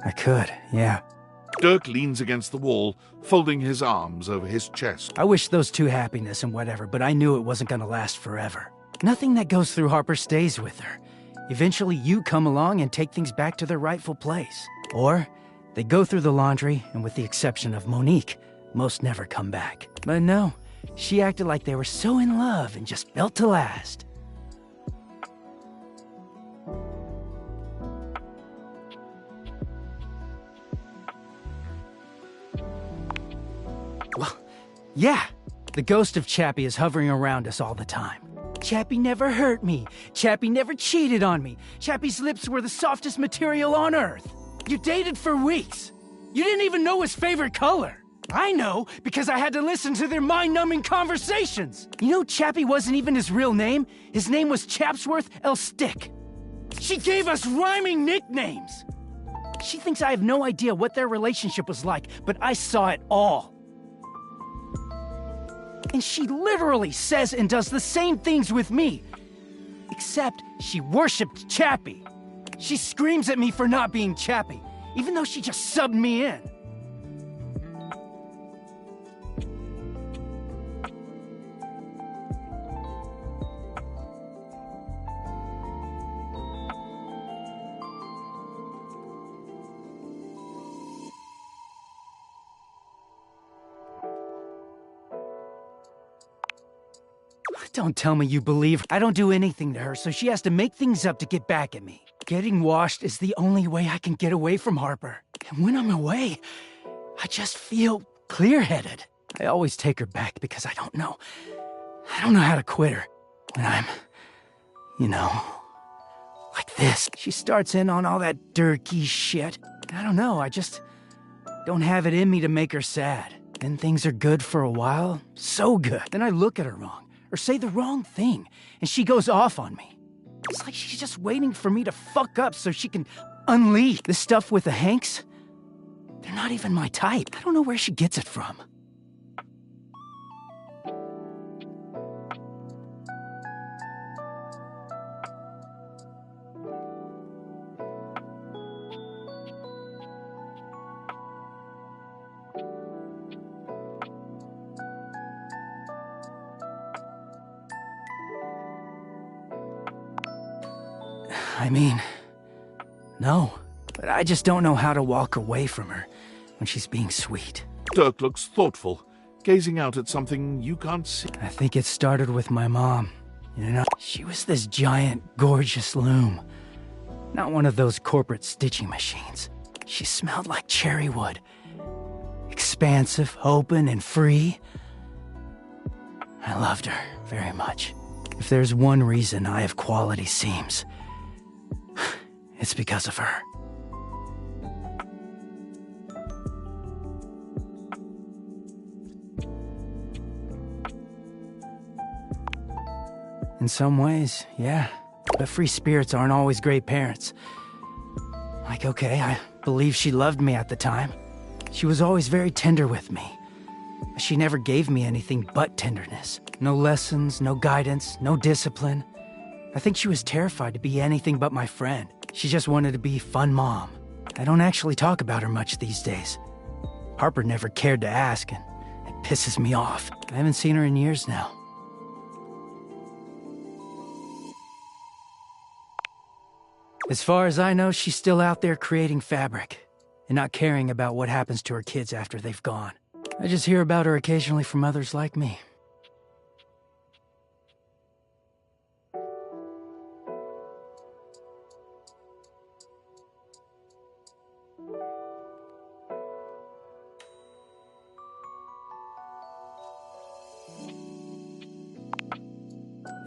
I could, yeah. Dirk leans against the wall, folding his arms over his chest. I wish those two happiness and whatever, but I knew it wasn't gonna last forever. Nothing that goes through Harper stays with her. Eventually you come along and take things back to their rightful place. Or they go through the laundry, and with the exception of Monique, most never come back. But no, she acted like they were so in love and just built to last. Well, yeah, the ghost of Chappie is hovering around us all the time. Chappie never hurt me. Chappie never cheated on me. Chappie's lips were the softest material on earth. You dated for weeks. You didn't even know his favorite color. I know, because I had to listen to their mind-numbing conversations. You know Chappie wasn't even his real name? His name was Chapsworth L. Stick. She gave us rhyming nicknames. She thinks I have no idea what their relationship was like, but I saw it all. And she literally says and does the same things with me. Except she worshipped Chappie. She screams at me for not being Chappie, even though she just subbed me in. Don't tell me you believe her. I don't do anything to her, so she has to make things up to get back at me. Getting washed is the only way I can get away from Harper. And when I'm away, I just feel clear-headed. I always take her back because I don't know how to quit her. When I'm, like this. She starts in on all that dirty shit. I don't know, I just don't have it in me to make her sad. Then things are good for a while, so good. Then I look at her wrong, or say the wrong thing, and she goes off on me. It's like she's just waiting for me to fuck up so she can unleash. This stuff with the Hanks, they're not even my type. I don't know where she gets it from. I mean, no. But I just don't know how to walk away from her when she's being sweet. Dirk looks thoughtful, gazing out at something you can't see. I think it started with my mom. She was this giant, gorgeous loom. Not one of those corporate stitching machines. She smelled like cherry wood. Expansive, open, and free. I loved her very much. If there's one reason I have quality seams, it's because of her. In some ways, yeah. But free spirits aren't always great parents. Like, okay, I believe she loved me at the time. She was always very tender with me. She never gave me anything but tenderness. No lessons, no guidance, no discipline. I think she was terrified to be anything but my friend. She just wanted to be fun mom. I don't actually talk about her much these days. Harper never cared to ask, and it pisses me off. I haven't seen her in years now. As far as I know, she's still out there creating fabric, and not caring about what happens to her kids after they've gone. I just hear about her occasionally from others like me.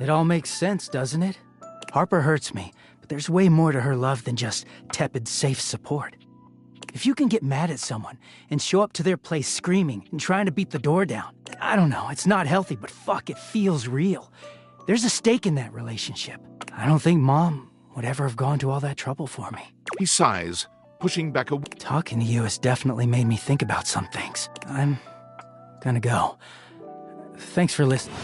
It all makes sense, doesn't it? Harper hurts me, but there's way more to her love than just tepid, safe support. If you can get mad at someone and show up to their place screaming and trying to beat the door down, I don't know, it's not healthy, but fuck, it feels real. There's a stake in that relationship. I don't think Mom would ever have gone to all that trouble for me. He sighs, pushing back a... Talking to you has definitely made me think about some things. I'm gonna go. Thanks for listening.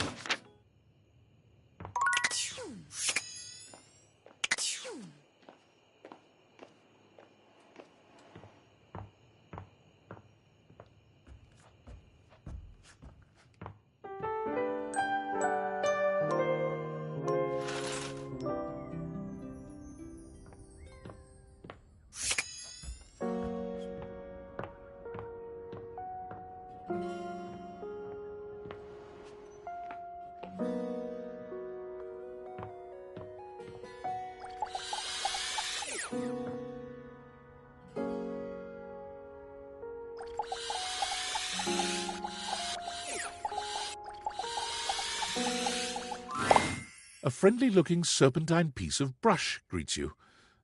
A friendly-looking serpentine piece of brush greets you.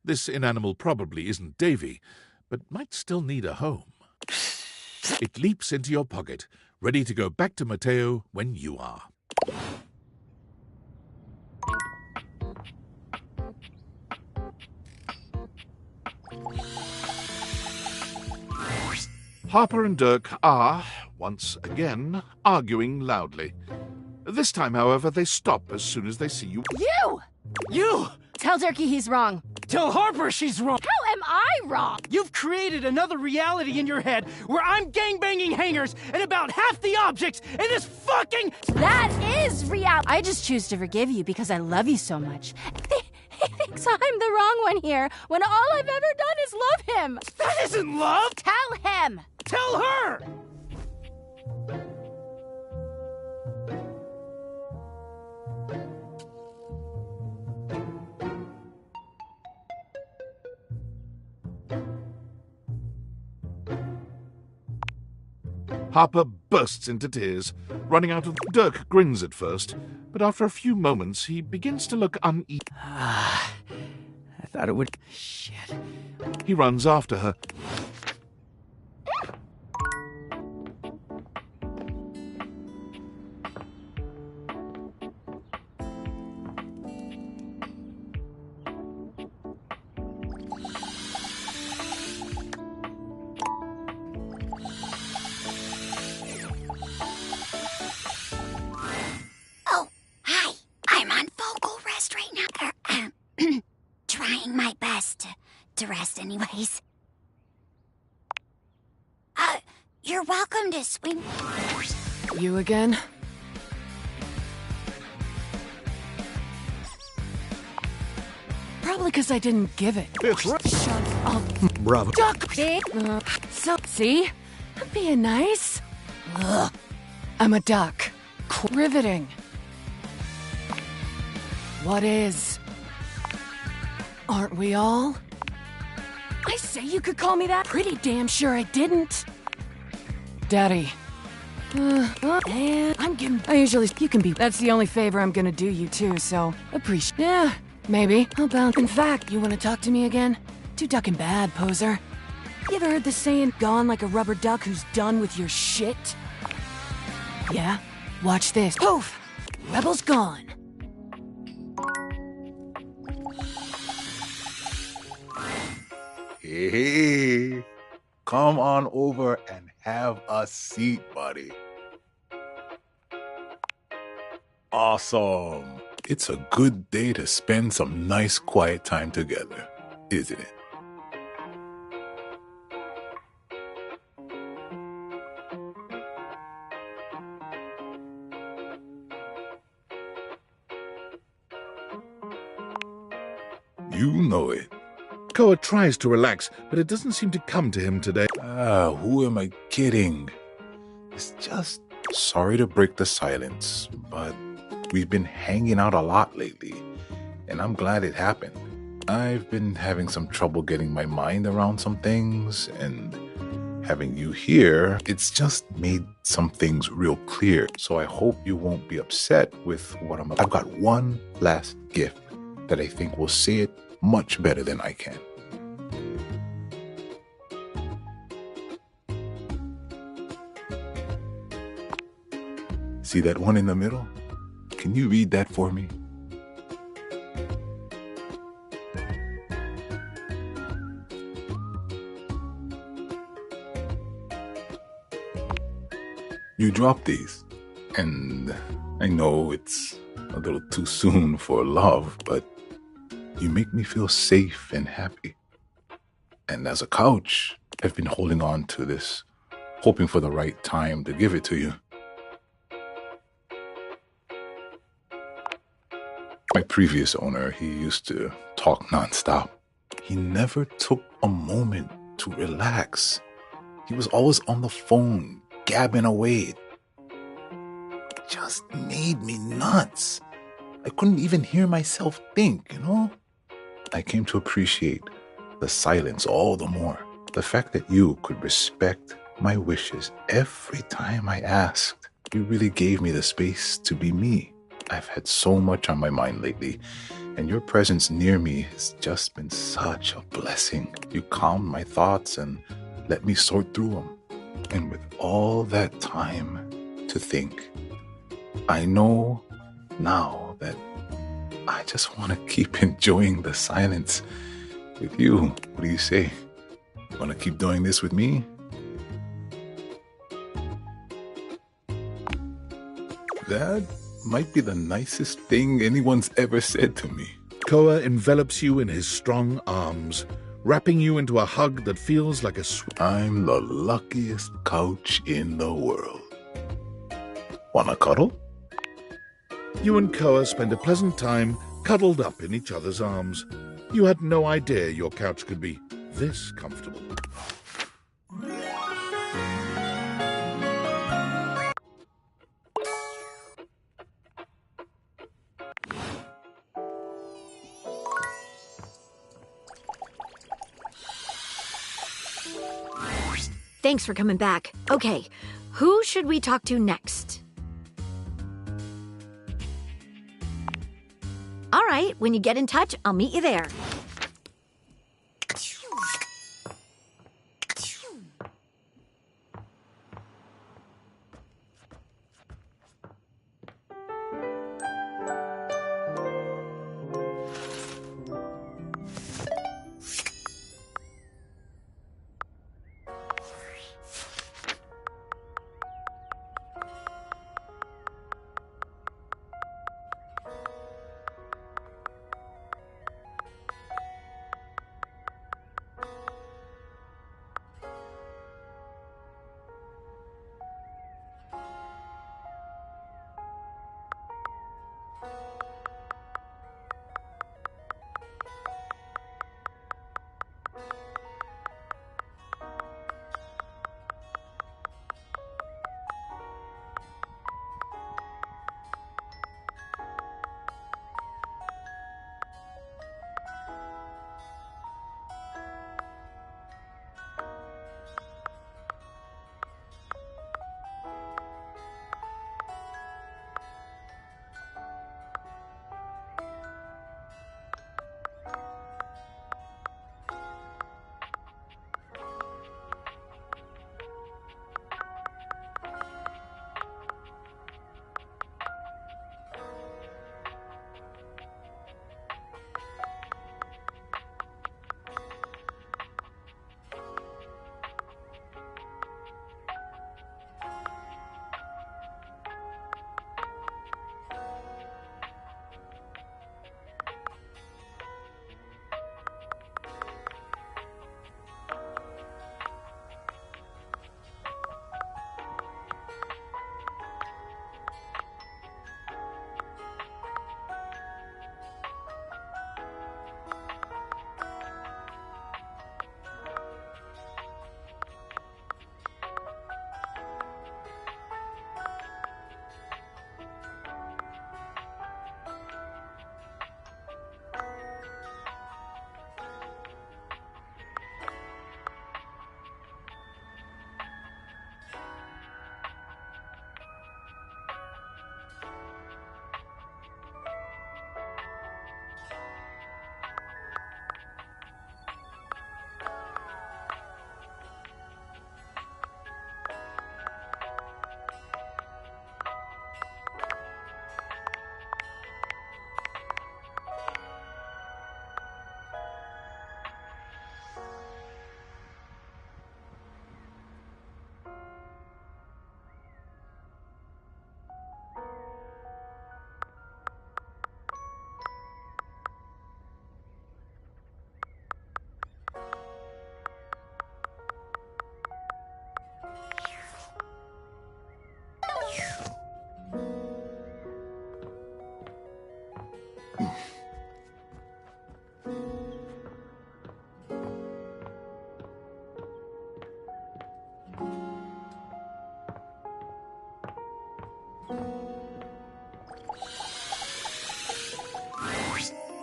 This inanimal probably isn't Davy, but might still need a home. It leaps into your pocket, ready to go back to Mateo when you are. Harper and Dirk are, once again, arguing loudly. This time, however, they stop as soon as they see you. You! Tell Turkey he's wrong. Tell Harper she's wrong. How am I wrong? You've created another reality in your head where I'm gangbanging hangers and about half the objects in this fucking... That is reality. I just choose to forgive you because I love you so much. He thinks I'm the wrong one here when all I've ever done is love him. That isn't love! Tell him! Tell her! Harper bursts into tears, running out of... Dirk grins at first, but after a few moments he begins to look uneasy. I thought it would... Shit. He runs after her. Oh, hi. I'm on vocal rest right now. Trying my best to rest anyways. You're welcome to swing. You again? Probably because I didn't give it. It's right. Shut up. Bravo. Duck. So, see? I'm being nice. Ugh. I'm a duck. Riveting. What is? Aren't we all? I say you could call me that. Pretty damn sure I didn't. Daddy. And I'm giving. I usually. You can be. That's the only favor I'm gonna do you too, so appreciate. Yeah, maybe. I'll bounce. In fact, you wanna talk to me again? Too ducking bad, poser. You ever heard the saying, gone like a rubber duck who's done with your shit? Yeah? Watch this. Poof! Rebel's gone. Hey, come on over and have a seat, buddy. Awesome. It's a good day to spend some nice quiet time together, isn't it? You know it. Koa tries to relax, but it doesn't seem to come to him today. Who am I kidding? It's just sorry to break the silence, but we've been hanging out a lot lately, and I'm glad it happened. I've been having some trouble getting my mind around some things, and having you here, it's just made some things real clear. So I hope you won't be upset with what I've got one last gift that I think will say it much better than I can. See that one in the middle? Can you read that for me? You dropped these, and I know it's a little too soon for love, but you make me feel safe and happy. And as a couch, I've been holding on to this, hoping for the right time to give it to you. My previous owner, he used to talk nonstop. He never took a moment to relax. He was always on the phone, gabbing away. It just made me nuts. I couldn't even hear myself think, you know? I came to appreciate the silence all the more. The fact that you could respect my wishes every time I asked. You really gave me the space to be me. I've had so much on my mind lately, and your presence near me has just been such a blessing. You calmed my thoughts and let me sort through them. And with all that time to think, I know now that I just want to keep enjoying the silence with you. What do you say? You want to keep doing this with me? That might be the nicest thing anyone's ever said to me. Koa envelops you in his strong arms, wrapping you into a hug that feels like a I'm the luckiest couch in the world. Wanna cuddle? You and Koa spend a pleasant time cuddled up in each other's arms. You had no idea your couch could be this comfortable. Thanks for coming back. Okay, Who should we talk to next? All right, when you get in touch, I'll meet you there.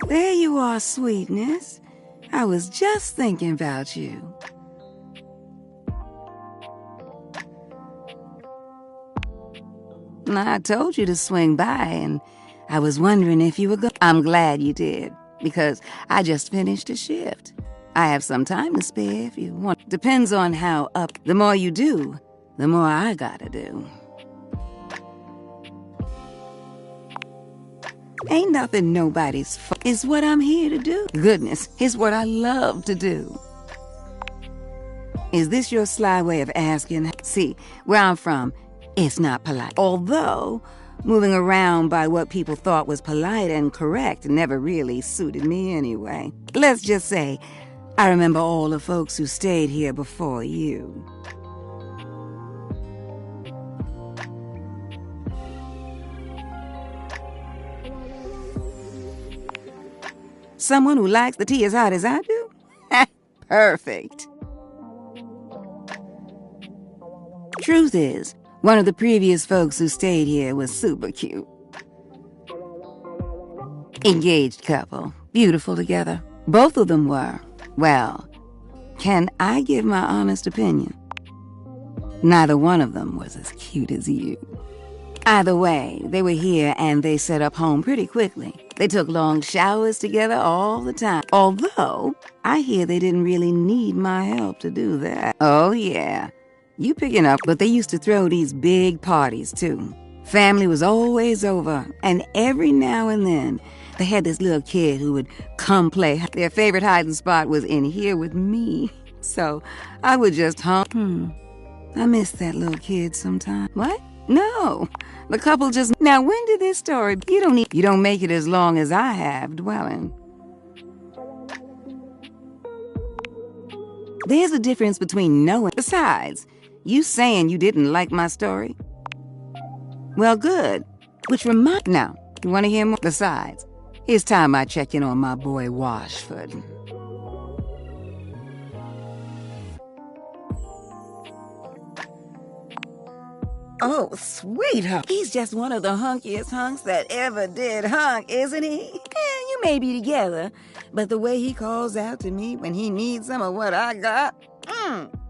There you are, sweetness. I was just thinking about you. I told you to swing by, and I was wondering if you were going. I'm glad you did, because I just finished a shift. I have some time to spare if you want. Depends on how up. The more you do, the more I gotta do. Ain't nothing nobody's fault. It's what I'm here to do. Goodness, it's what I love to do. Is this your sly way of asking? See, where I'm from, it's not polite. Although, moving around by what people thought was polite and correct never really suited me anyway. Let's just say, I remember all the folks who stayed here before you. Someone who likes the tea as hot as I do? Perfect. Truth is, one of the previous folks who stayed here was super cute. Engaged couple, beautiful together. Both of them were. Well, can I give my honest opinion? Neither one of them was as cute as you. Either way, they were here and they set up home pretty quickly. They took long showers together all the time. Although, I hear they didn't really need my help to do that. Oh yeah, you picking up, but they used to throw these big parties too. Family was always over, and every now and then, they had this little kid who would come play. Their favorite hiding spot was in here with me. So, I would just hum. I miss that little kid sometimes. What? No. The couple just... Now, when did this story... You don't make it as long as I have dwelling. There's a difference between knowing... Besides, you saying you didn't like my story? Well, good. Which remind... Now, you want to hear more? Besides, it's time I check in on my boy Washford. Oh, sweetheart. He's just one of the hunkiest hunks that ever did hunk, isn't he? Yeah, you may be together, but the way he calls out to me when he needs some of what I got,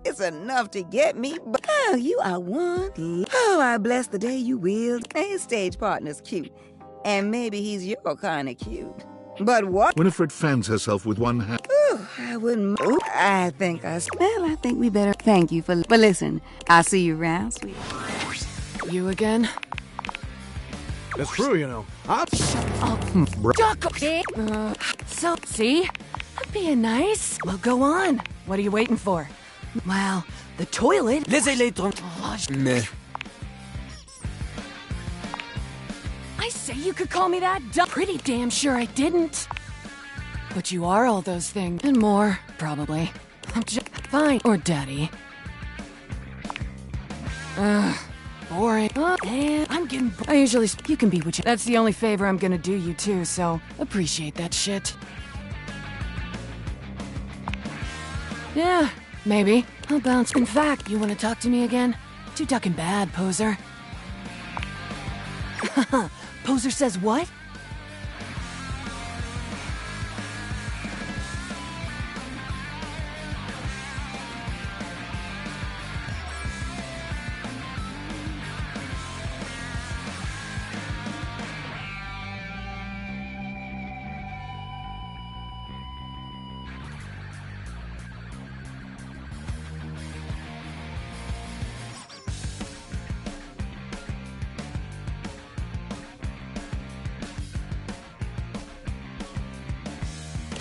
it's enough to get me. Oh, you are one. Oh, I bless the day you willed. His stage partner's cute, and maybe he's your kind of cute. But what? Winifred fans herself with one hand. Ooh, I wouldn't. Ooh, I think we better. Thank you for. But listen, I'll see you around, sweetheart. You again? That's true, you know. So, see? I'm being nice. Well, go on. What are you waiting for? Well, the toilet... Meh. I say you could call me that? Pretty damn sure I didn't. But you are all those things. And more, probably. I'm just fine. Or daddy. Boring. And I'm getting... I usually... You can be what you... That's the only favor I'm gonna do you, too, so appreciate that shit. Yeah, maybe. I'll bounce. In fact, you want to talk to me again? Too ducking bad, poser. Poser says what?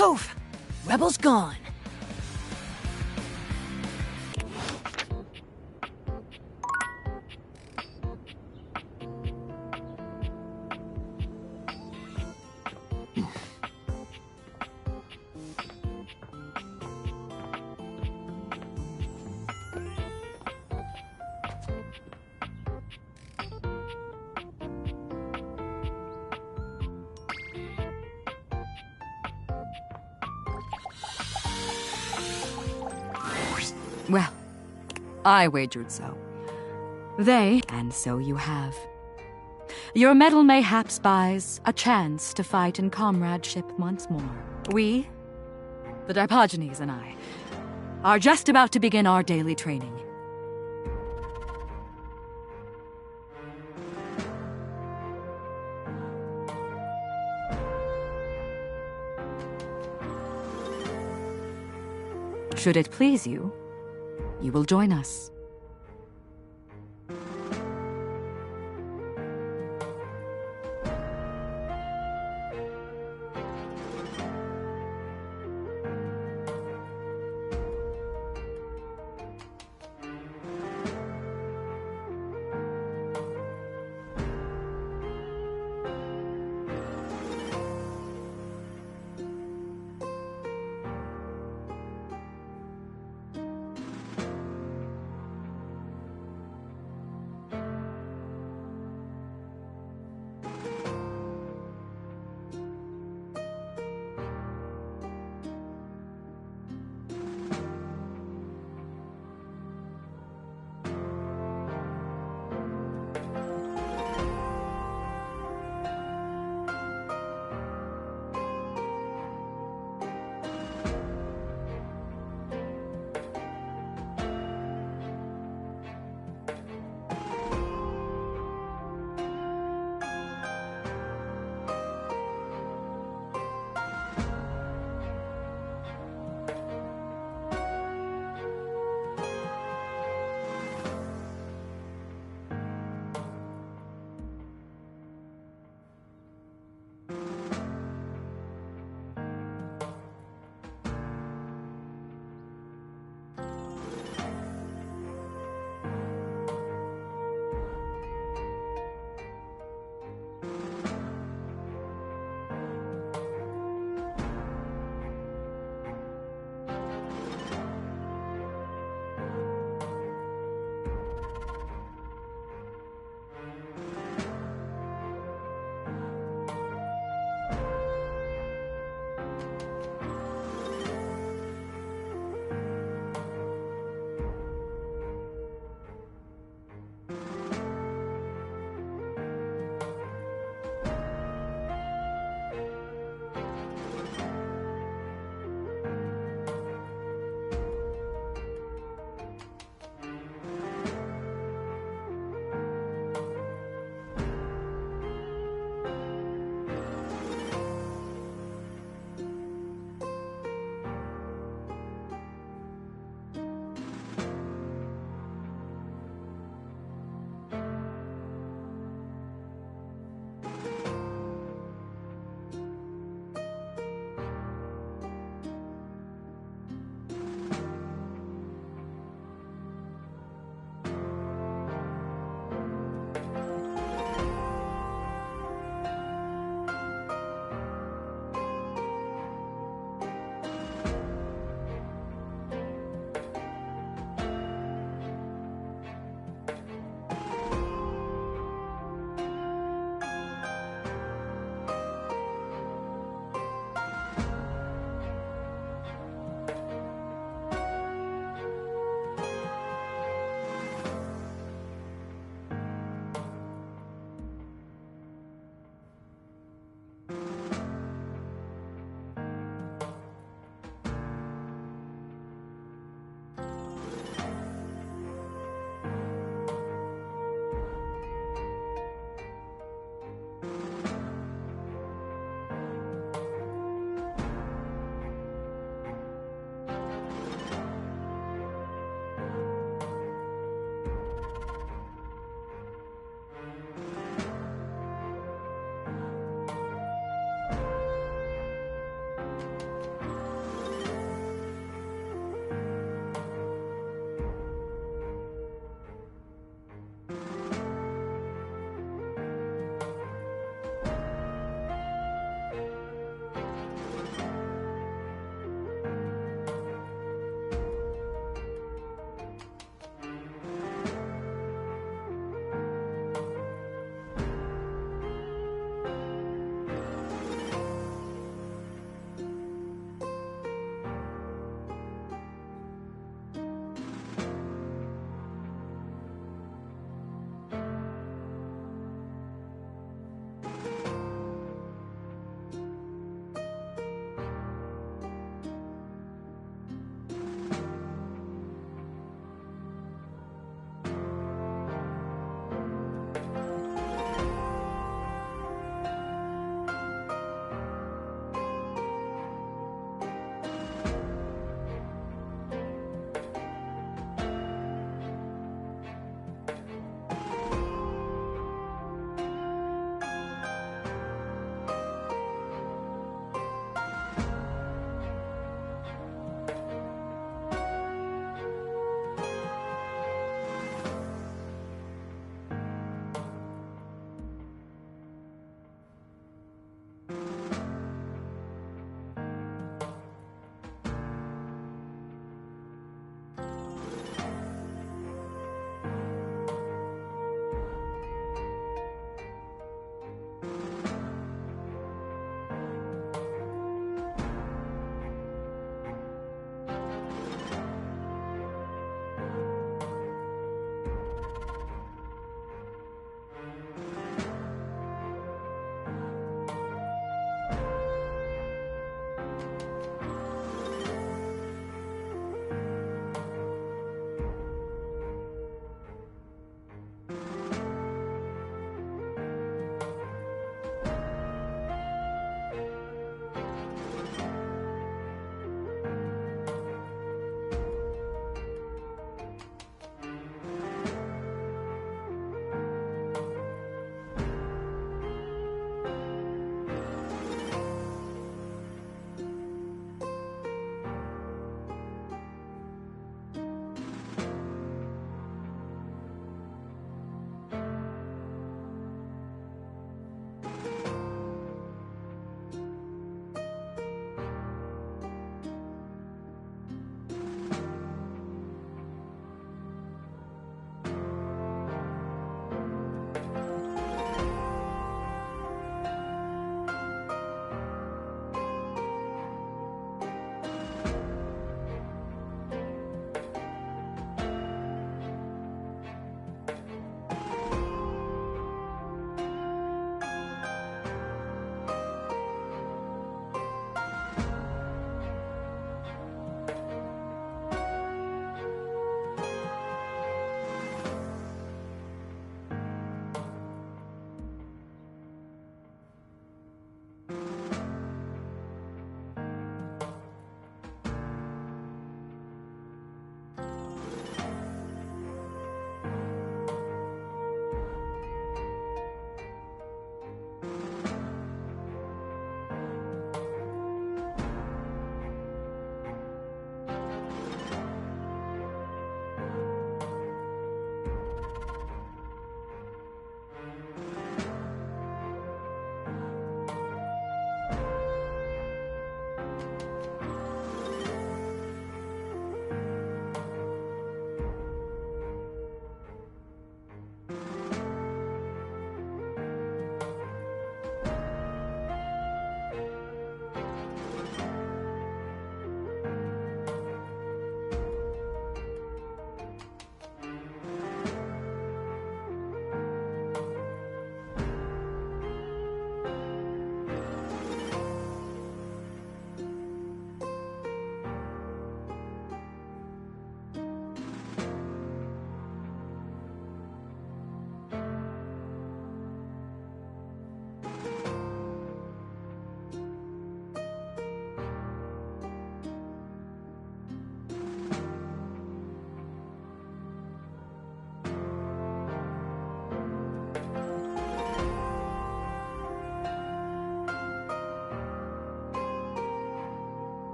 Poof! Rebel's gone. Well, I wagered so. They, and so you have. Your medal mayhaps buys a chance to fight in comradeship once more. We, the Dipogenes and I, are just about to begin our daily training. Should it please you, you will join us.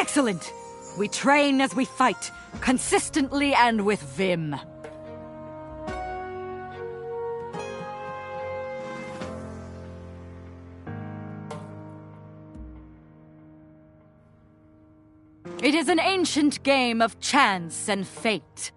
Excellent! We train as we fight, consistently and with vim. It is an ancient game of chance and fate.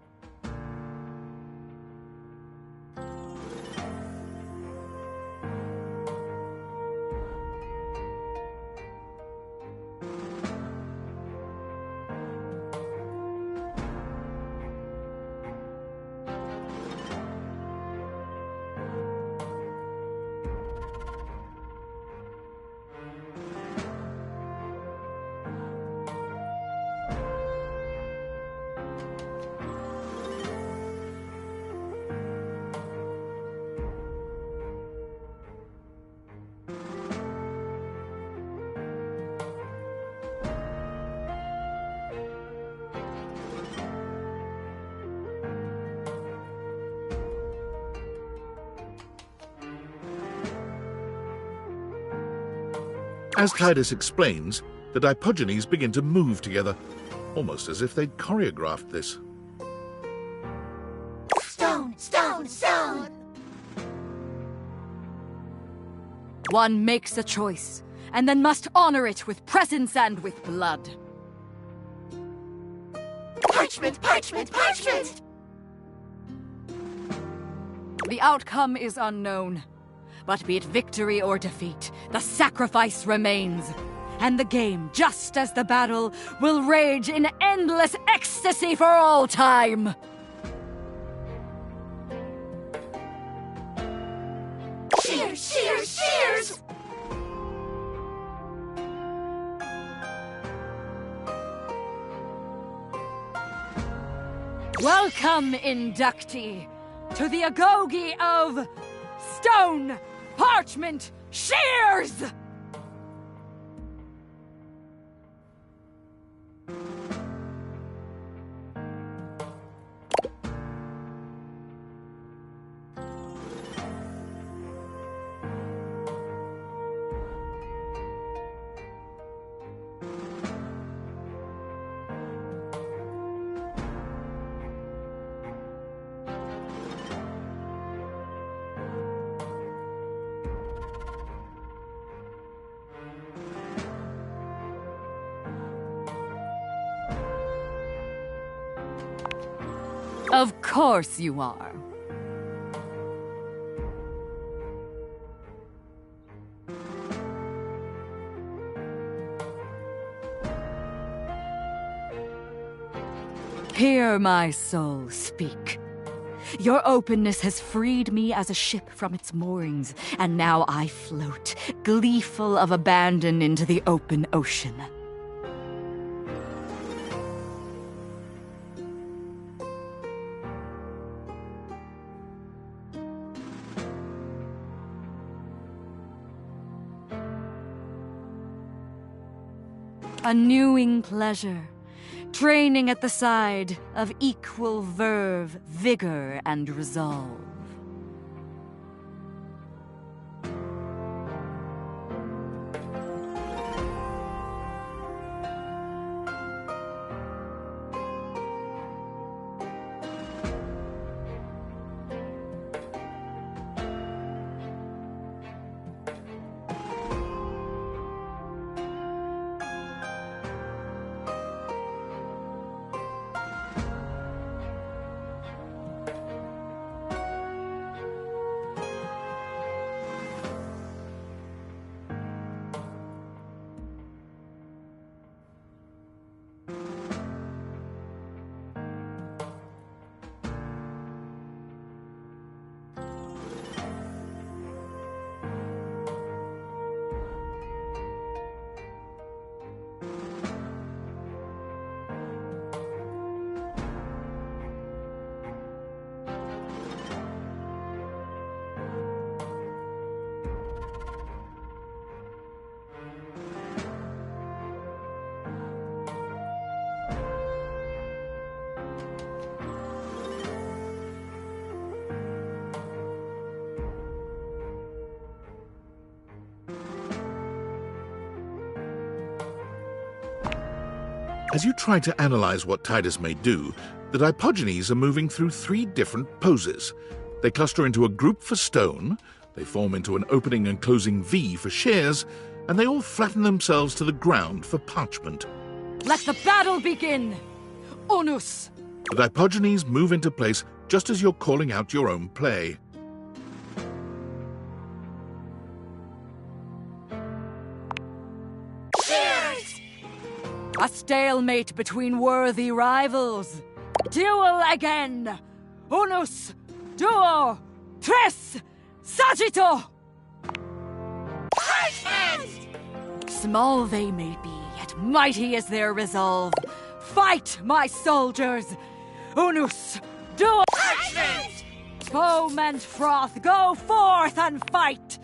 As Tidus explains, the Dipogenes begin to move together, almost as if they'd choreographed this. Stone, stone, stone! One makes a choice, and then must honor it with presence and with blood. Parchment, parchment, parchment! The outcome is unknown. But be it victory or defeat, the sacrifice remains. And the game, just as the battle, will rage in endless ecstasy for all time. Cheers, cheers, cheers! Welcome, inductee, to the Agoge of Stone, Parchment, Shears! Of course you are. Hear my soul speak. Your openness has freed me as a ship from its moorings, and now I float, gleeful of abandon, into the open ocean. A newing pleasure, training at the side of equal verve, vigor, and resolve. As you try to analyze what Titus may do, the Dipogenes are moving through 3 different poses. They cluster into a group for stone, they form into an opening and closing V for shares, and they all flatten themselves to the ground for parchment. Let the battle begin! Onus! The Dipogenes move into place just as you're calling out your own play. Cheers! A stalemate between worthy rivals. Duel again! Unus, duo, tres, saggito! Small they may be, yet mighty is their resolve. Fight, my soldiers! Unus, duo! Foam and froth, go forth and fight!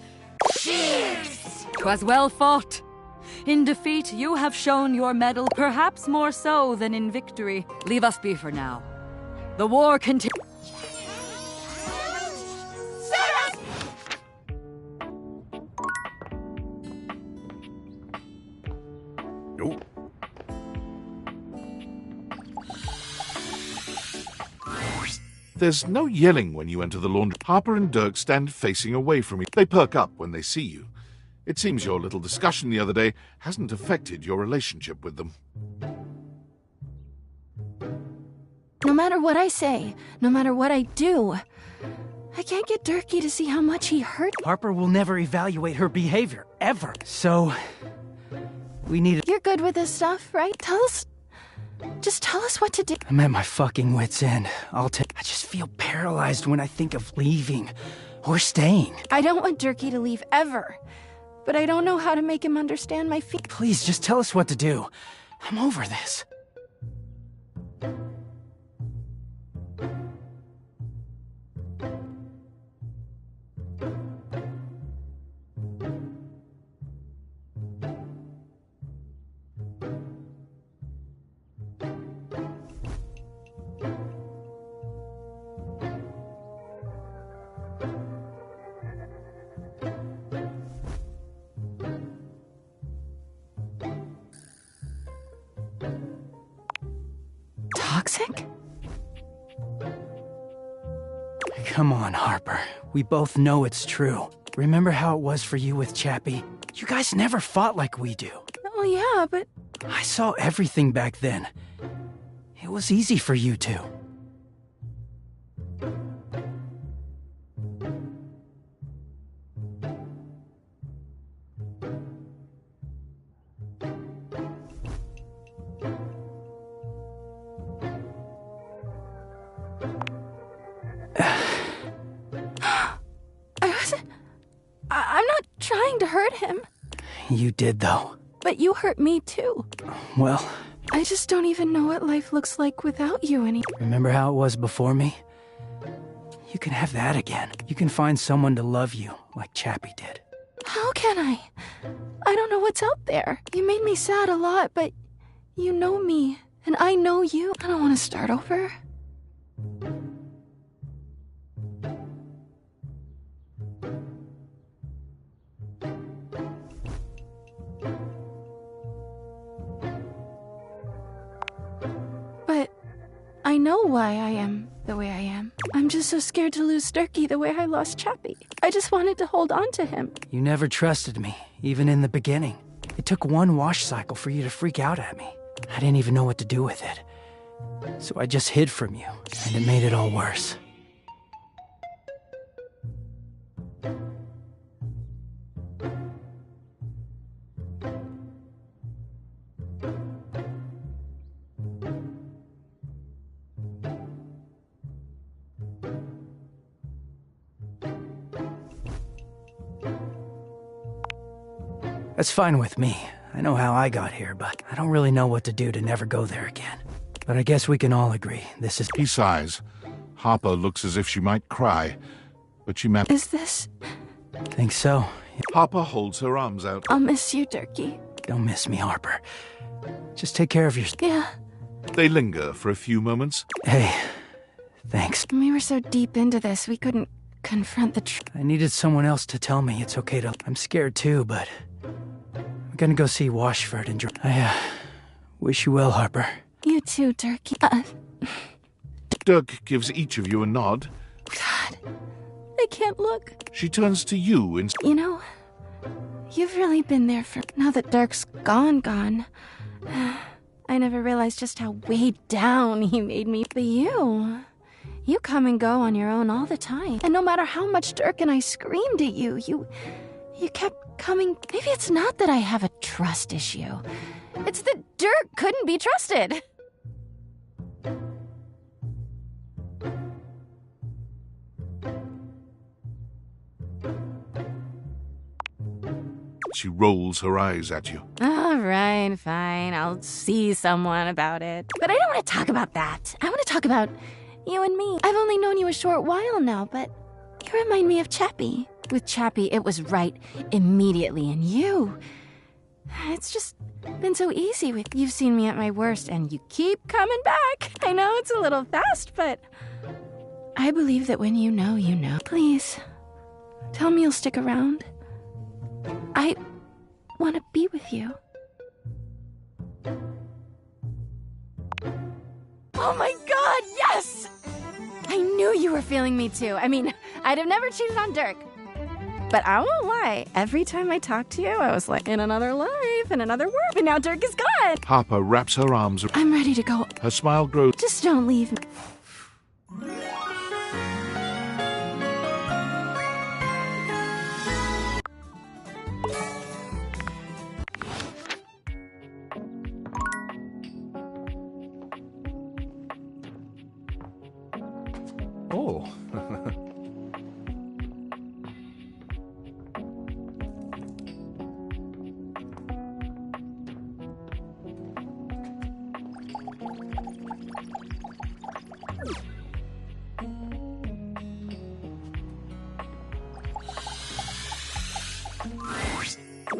Cheers! 'Twas well fought. In defeat, you have shown your mettle, perhaps more so than in victory. Leave us be for now. The war continues. There's no yelling when you enter the laundry. Harper and Dirk stand facing away from you. They perk up when they see you. It seems your little discussion the other day hasn't affected your relationship with them. No matter what I say, no matter what I do, I can't get Durkee to see how much he hurt. Harper will never evaluate her behavior, ever. So, we need... You're good with this stuff, right? Just tell us what to do. I'm at my fucking wit's end. I just feel paralyzed when I think of leaving or staying. I don't want Durkee to leave ever, but I don't know how to make him understand my feelings. Please, just tell us what to do. I'm over this. Toxic? Come on, Harper. We both know it's true. Remember how it was for you with Chappie? You guys never fought like we do. Oh, yeah, but... I saw everything back then. It was easy for you two. I'm not trying to hurt him. You did, though. But you hurt me, too. Well... I just don't even know what life looks like without you anymore. Remember how it was before me? You can have that again. You can find someone to love you, like Chappie did. How can I? I don't know what's out there. You made me sad a lot, but you know me, and I know you. I don't want to start over. But I know why I am the way I am. I'm just so scared to lose Durkee the way I lost Chappie. I just wanted to hold on to him. You never trusted me, even in the beginning. It took one wash cycle for you to freak out at me. I didn't even know what to do with it. So I just hid from you, and it made it all worse. That's fine with me. I know how I got here, but I don't really know what to do to never go there again. But I guess we can all agree, this is... He sighs. Harper looks as if she might cry, but she manages... Is this... Think so. Harper holds her arms out. I'll miss you, Durkee. Don't miss me, Harper. Just take care of yourself. Yeah. They linger for a few moments. Hey, thanks. We were so deep into this, we couldn't confront the truth. I needed someone else to tell me it's okay to... I'm scared too, but... I'm gonna go see Washford and... Wish you well, Harper. You too, Turkey. Dirk gives each of you a nod. I can't look. She turns to you and... You know, you've really been there for... Now that Dirk's gone. I never realized just how weighed down he made me. But you come and go on your own all the time. And no matter how much Dirk and I screamed at you, you kept coming. Maybe it's not that I have a trust issue. It's that Dirk couldn't be trusted. She rolls her eyes at you. All right, fine. I'll see someone about it. But I don't want to talk about that. I want to talk about you and me. I've only known you a short while now, but you remind me of Chappie. With Chappie, it was right immediately, and you... It's just been so easy with... You've seen me at my worst, and you keep coming back. I know it's a little fast, but... I believe that when you know, you know. Please, tell me you'll stick around. I want to be with you. Oh my god, yes! I knew you were feeling me too. I mean, I'd have never cheated on Dirk. But I won't lie, every time I talked to you, I was like, in another life, in another world, and now Dirk is gone! Harper wraps her arms around... I'm ready to go. Her smile grows... Just don't leave me. Oh.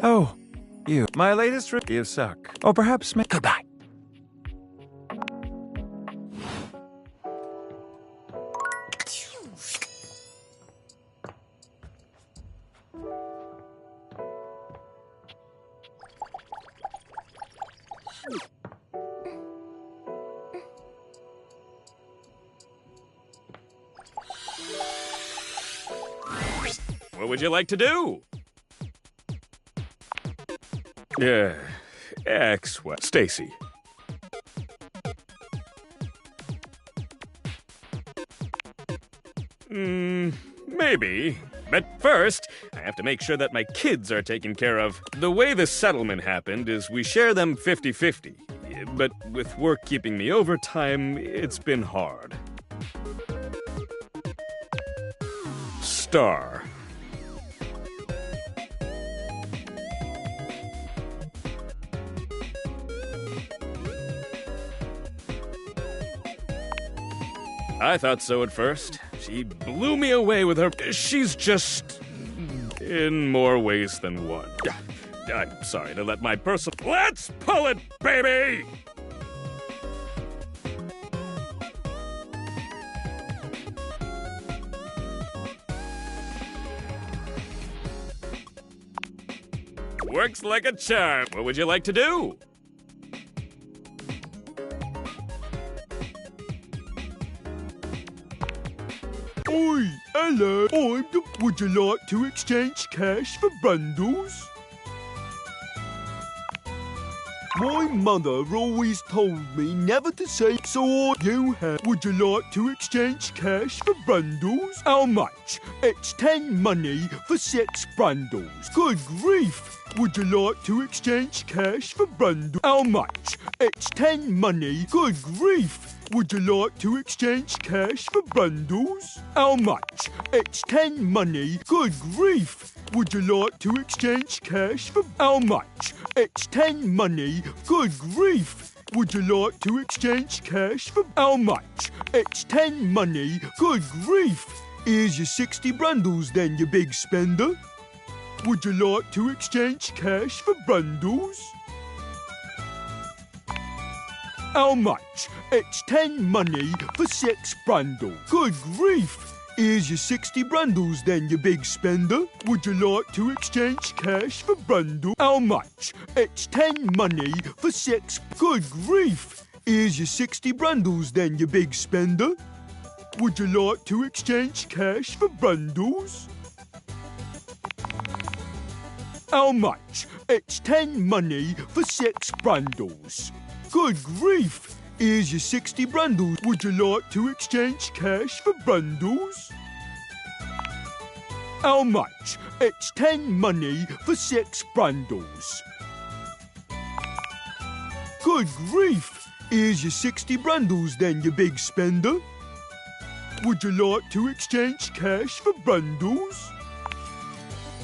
Oh, you. My latest review suck. Or perhaps goodbye. What would you like to do? Yeah, what? Stacy. Maybe. But first, I have to make sure that my kids are taken care of. The way the settlement happened is we share them 50-50. But with work keeping me overtime, it's been hard. Star. I thought so at first. She blew me away with her... She's just... in more ways than one. I'm sorry to let my personal... Let's pull it, baby! Works like a charm. What would you like to do? Oi, hello. Would you like to exchange cash for bundles? My mother always told me never to say so. You have. Would you like to exchange cash for bundles? How much? It's 10 money for 6 bundles. Good grief! Would you like to exchange cash for bundles? How much? It's 10 money. Good grief! Would you like to exchange cash for bundles? How much? It's 10 money. Good grief! Would you like to exchange cash for... How much? It's 10 money. Good grief! Would you like to exchange cash for... How much? It's 10 money. Good grief! Here's your 60 bundles then, you big spender. Would you like to exchange cash for bundles? How much? It's 10 money for 6 bundles. Good grief! Here's your 60 brundles then, you big spender. Would you like to exchange cash for brundle? How much? It's 10 money for 6. Good grief! Here's your 60 brundles then, you big spender. Would you like to exchange cash for brundles? How much? It's 10 money for 6 brundles. Good grief! Here's your 60 brundles. Would you like to exchange cash for brundles? How much? It's 10 money for 6 brundles. Good grief! Here's your 60 brundles then, you big spender. Would you like to exchange cash for brundles?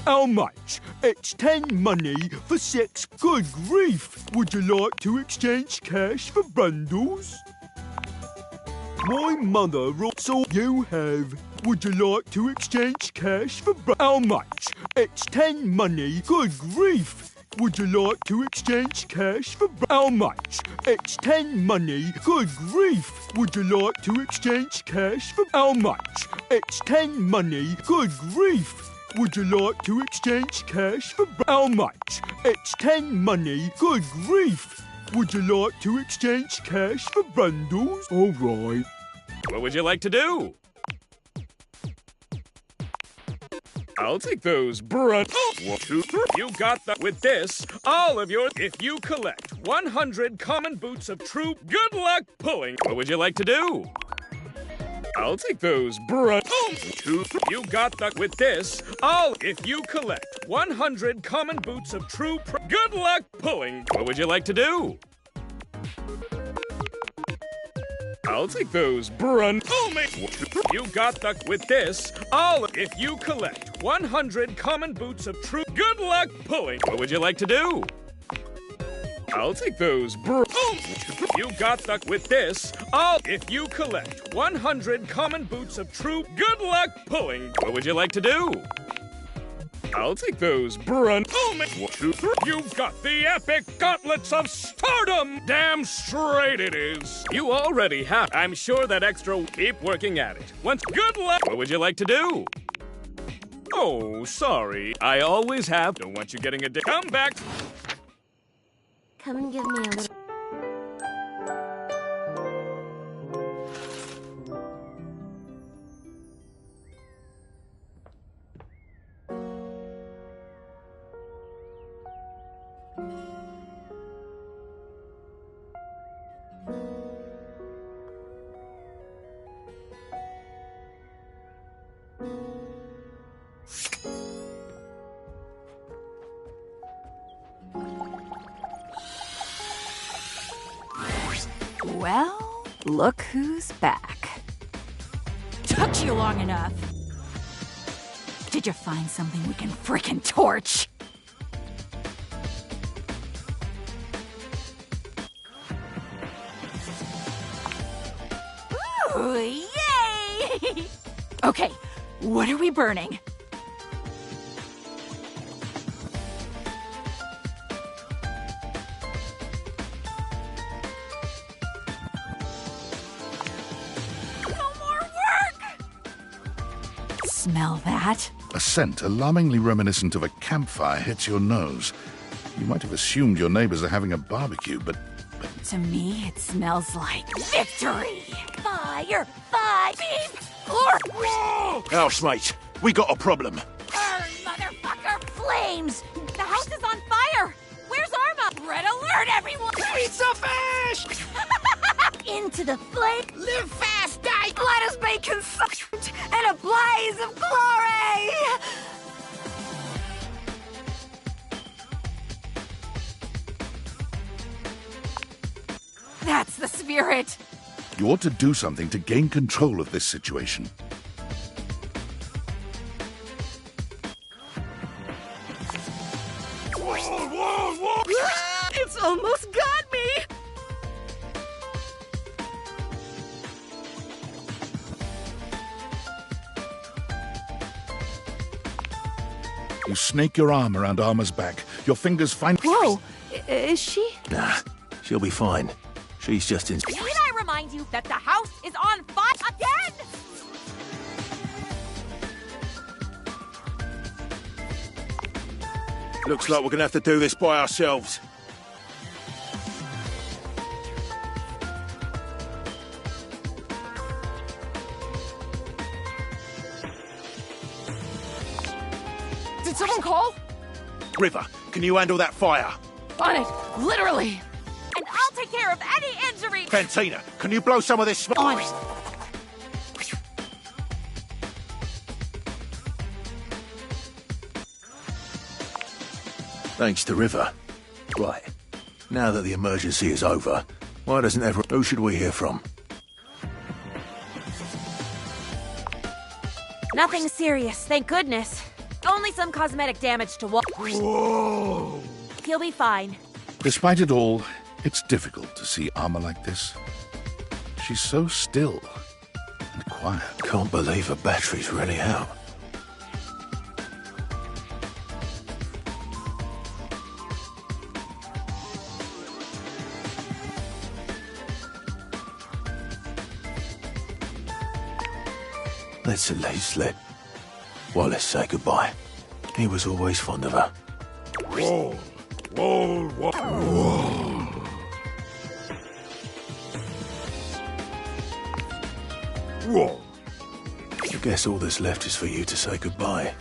How much? It's 10 money for 6. Good grief! Would you like to exchange cash for brundles? My mother so you have. Would you like to exchange cash for How much? It's 10 money. Good grief! Would you like to exchange cash for How much? It's 10 money. Good grief! Would you like to exchange cash for How much? It's 10 money. Good grief! Would you like to exchange cash for How much? It's 10 money. Good grief! Would you like to exchange cash for brundles? All right. What would you like to do? I'll take those brundles. 1, 2, 3. You got that. With this, all of your. If you collect 100 common boots of true good luck pulling, what would you like to do? I'll take those brundles. 2, 3. You got that. With this, if you collect 100 common boots of true good luck pulling, what would you like to do? I'll take those brundles. You got that. With this, if you collect 100 common boots of true good luck pulling, what would you like to do? I'll take those brundles. You got that. With this, if you collect 100 common boots of true good luck pulling, what would you like to do? I'll take those brundles. 1, 2, 3. You've got the epic gauntlets of stardom! Damn straight it is. You already have. I'm sure that extra will keep working at it. Once good luck. What would you like to do? Oh, sorry. I always have. Don't want you getting a Come back. Come and give me a little. Well, look who's back. Took you long enough. Did you find something we can frickin' torch? Ooh, yay! Okay, what are we burning? Smell that? A scent alarmingly reminiscent of a campfire hits your nose. You might have assumed your neighbors are having a barbecue, but... To me, it smells like victory! Fire! Fire! Beep! Whoa! Housemate, we got a problem. Burn, motherfucker! Flames! The house is on fire! Where's Arma? Red alert, everyone! Pizza fish! Into the flame! Live fast, die! Let us be consumed and a blaze of glory! That's the spirit! You ought to do something to gain control of this situation. It's almost got me! You snake your arm around Arma's back. Your fingers find... Whoa! Is she? Nah, she'll be fine. She's just in... Did I remind you that the house is on fire again? Looks like we're gonna have to do this by ourselves. Did someone call? River, can you handle that fire? On it, literally. And I'll take care of any injury. Fantina, can you blow some of this smoke? On it. Thanks to River. Right. Now that the emergency is over, why doesn't everyone... Who should we hear from? Nothing serious, thank goodness. Only some cosmetic damage to Walt. Whoa! He'll be fine. Despite it all, it's difficult to see armor like this. She's so still and quiet. Can't believe her battery's really out. Let's at least let Wallace say goodbye. He was always fond of her. Whoa! Whoa! Whoa! Whoa! Whoa! I guess all that's left is for you to say goodbye.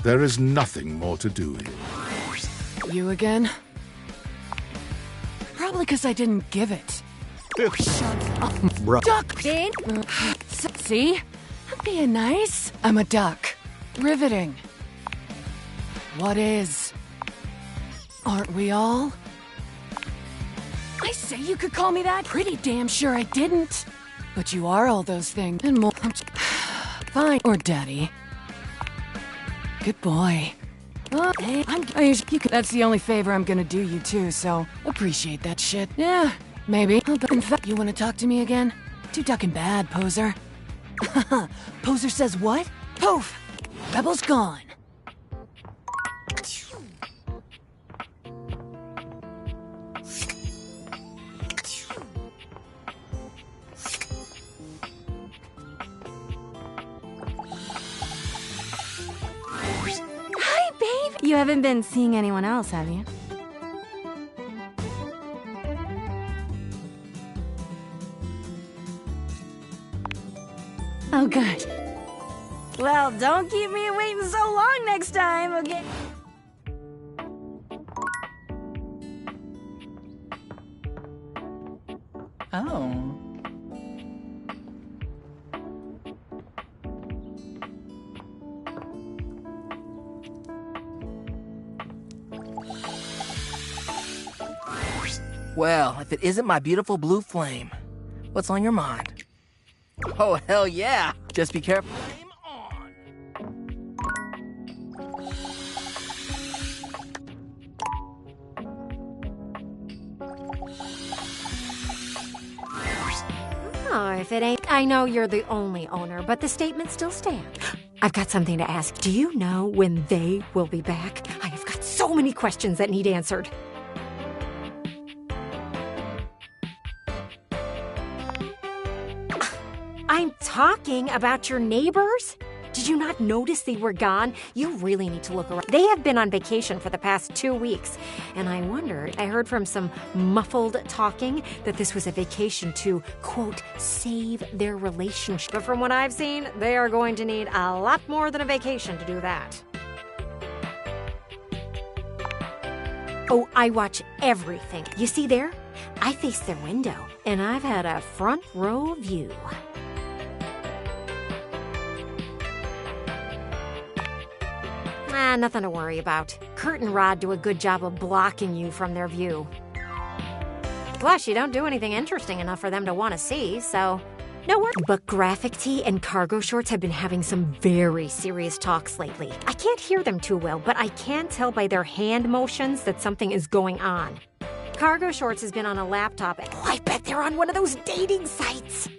There is nothing more to do here. You again? Probably because I didn't give it. Shut up, Bruh. duck! Dean? See? I'm being nice. I'm a duck. Riveting. What is? Aren't we all? I say you could call me that? Pretty damn sure I didn't. But you are all those things and more. Fine. Or daddy. Good boy. Oh, hey, that's the only favor I'm gonna do you too, so appreciate that shit. Yeah, maybe. In fact, you wanna talk to me again? Too ducking bad, poser. Poser says what? Poof! Rebel's gone. You haven't been seeing anyone else, have you? Oh, good. Well, don't keep me waiting so long next time, okay? Oh. Well, if it isn't my beautiful blue flame, what's on your mind? Oh, hell yeah! Just be careful. Oh, if it ain't... I know you're the only owner, but the statement still stands. I've got something to ask. Do you know when they will be back? I have got so many questions that need answered. I'm talking about your neighbors. Did you not notice they were gone? You really need to look around. They have been on vacation for the past 2 weeks. And I wondered, I heard from some muffled talking that this was a vacation to, quote, save their relationship. But from what I've seen, they are going to need a lot more than a vacation to do that. Oh, I watch everything. You see there? I face their window, and I've had a front row view. Nothing to worry about. Kurt and Rod do a good job of blocking you from their view. Plus, you don't do anything interesting enough for them to want to see, so no worries. But Graphic Tee and Cargo Shorts have been having some very serious talks lately. I can't hear them too well, but I can tell by their hand motions that something is going on. Cargo Shorts has been on a laptop. Oh, I bet they're on one of those dating sites.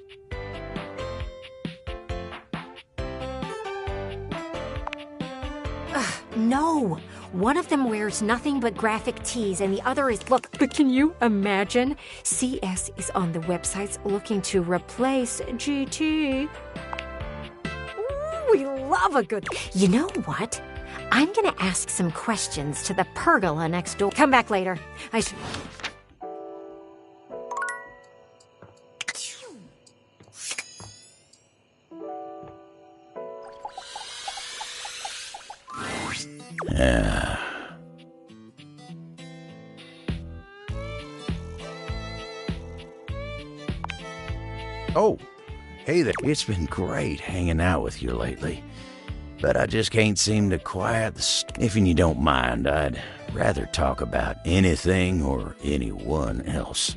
No! One of them wears nothing but graphic tees, and the other is, look, but can you imagine? CS is on the websites looking to replace GT. Ooh, we love a good... You know what? I'm gonna ask some questions to the pergola next door. Come back later. I should... Oh, hey there. It's been great hanging out with you lately, but I just can't seem to quiet the... If you don't mind, I'd rather talk about anything or anyone else.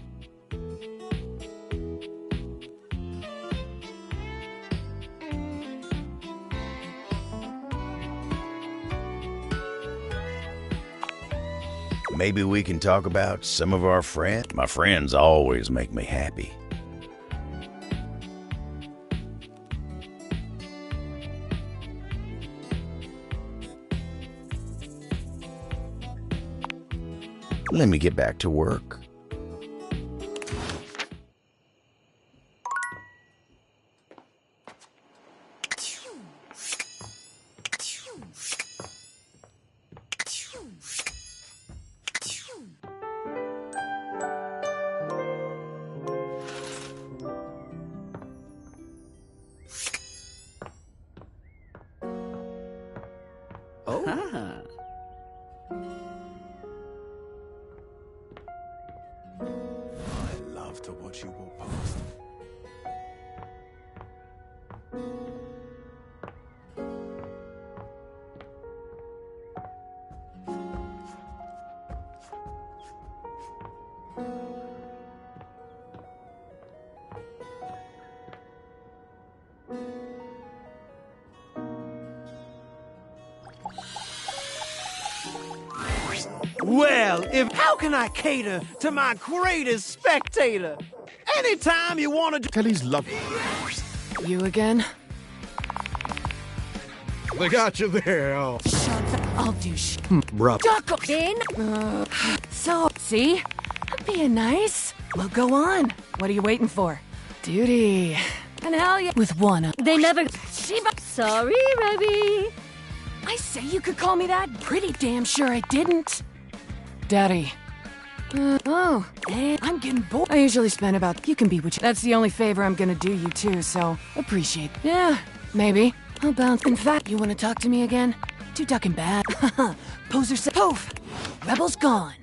Maybe we can talk about some of our friends. My friends always make me happy. Let me get back to work. To watch you walk past. Well, how can I cater to my greatest spectator? Anytime you want to do... Kelly's love... You again? They got you there. Oh. I'll do Bruh. Duck in. So, see? I'm being nice. Well, go on. What are you waiting for? Duty. And hell yeah. With one. They never... Sorry, Rebby. I say you could call me that. Pretty damn sure I didn't. Daddy. I'm getting bored. I usually spend about... You can be what you... That's the only favor I'm gonna do you, too, so appreciate it. Yeah, maybe. I'll bounce. In fact, you wanna talk to me again? Too ducking bad. Poser said... Poof! Rebel's gone.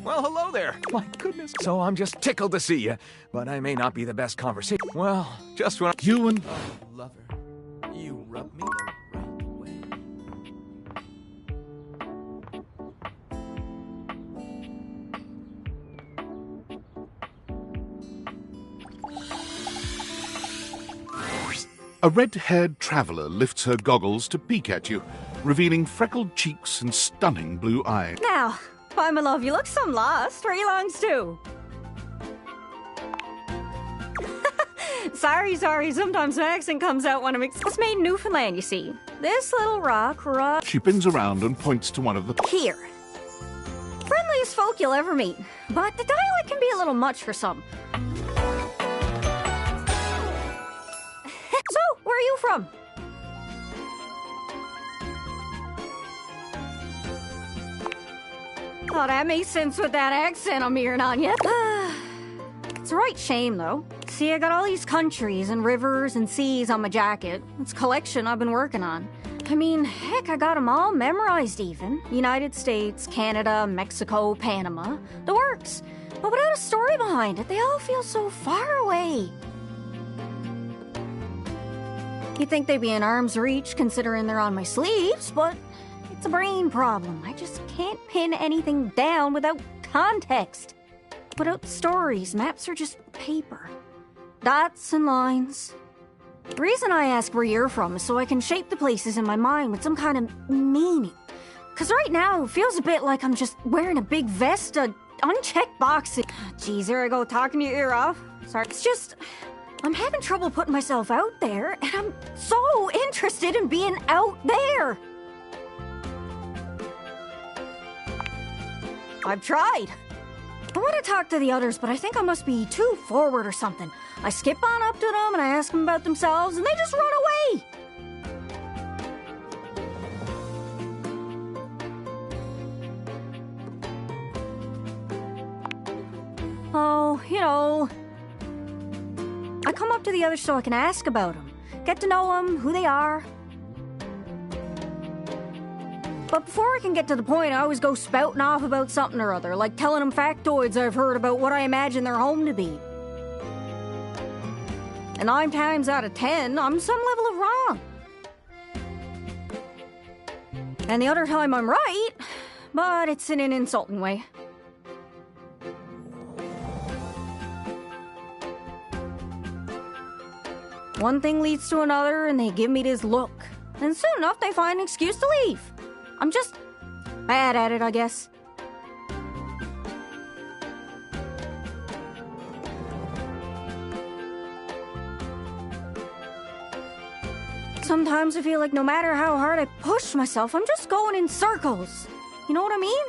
Well, hello there. My goodness. So I'm just tickled to see you, but I may not be the best conversation. Well, just when You and... Oh, lover, you rub me the right way. A red-haired traveler lifts her goggles to peek at you, revealing freckled cheeks and stunning blue eyes. Now, why, my love, you look some lost. Where are you longs to? sorry. Sometimes my accent comes out when I'm... It's made in Newfoundland, you see. This little rock... She spins around and points to one of the... Here. Friendliest folk you'll ever meet. But the dialect can be a little much for some. So, where are you from? Oh, that makes sense with that accent I'm hearing on you. It's a right shame, though. See, I got all these countries and rivers and seas on my jacket. It's a collection I've been working on. I mean, heck, I got them all memorized even. United States, Canada, Mexico, Panama. The works. But without a story behind it, they all feel so far away. You'd think they'd be in arm's reach considering they're on my sleeves, but it's a brain problem. I just can't pin anything down without context. Without stories, maps are just paper. Dots and lines. The reason I ask where you're from is so I can shape the places in my mind with some kind of meaning. Because right now, it feels a bit like I'm just wearing a big vest of unchecked boxes. Geez, there I go, talking your ear off. Sorry, it's just... I'm having trouble putting myself out there, and I'm so interested in being out there. I've tried. I want to talk to the others, but I think I must be too forward or something. I skip on up to them and I ask them about themselves, and they just run away. Oh, you know... I come up to the others so I can ask about them, get to know them, who they are. But before I can get to the point, I always go spouting off about something or other, like telling them factoids I've heard about what I imagine their home to be. And 9 times out of 10, I'm some level of wrong. And the other time I'm right, but it's in an insulting way. One thing leads to another, and they give me this look. And soon enough, they find an excuse to leave. I'm just bad at it, I guess. Sometimes I feel like no matter how hard I push myself, I'm just going in circles. You know what I mean?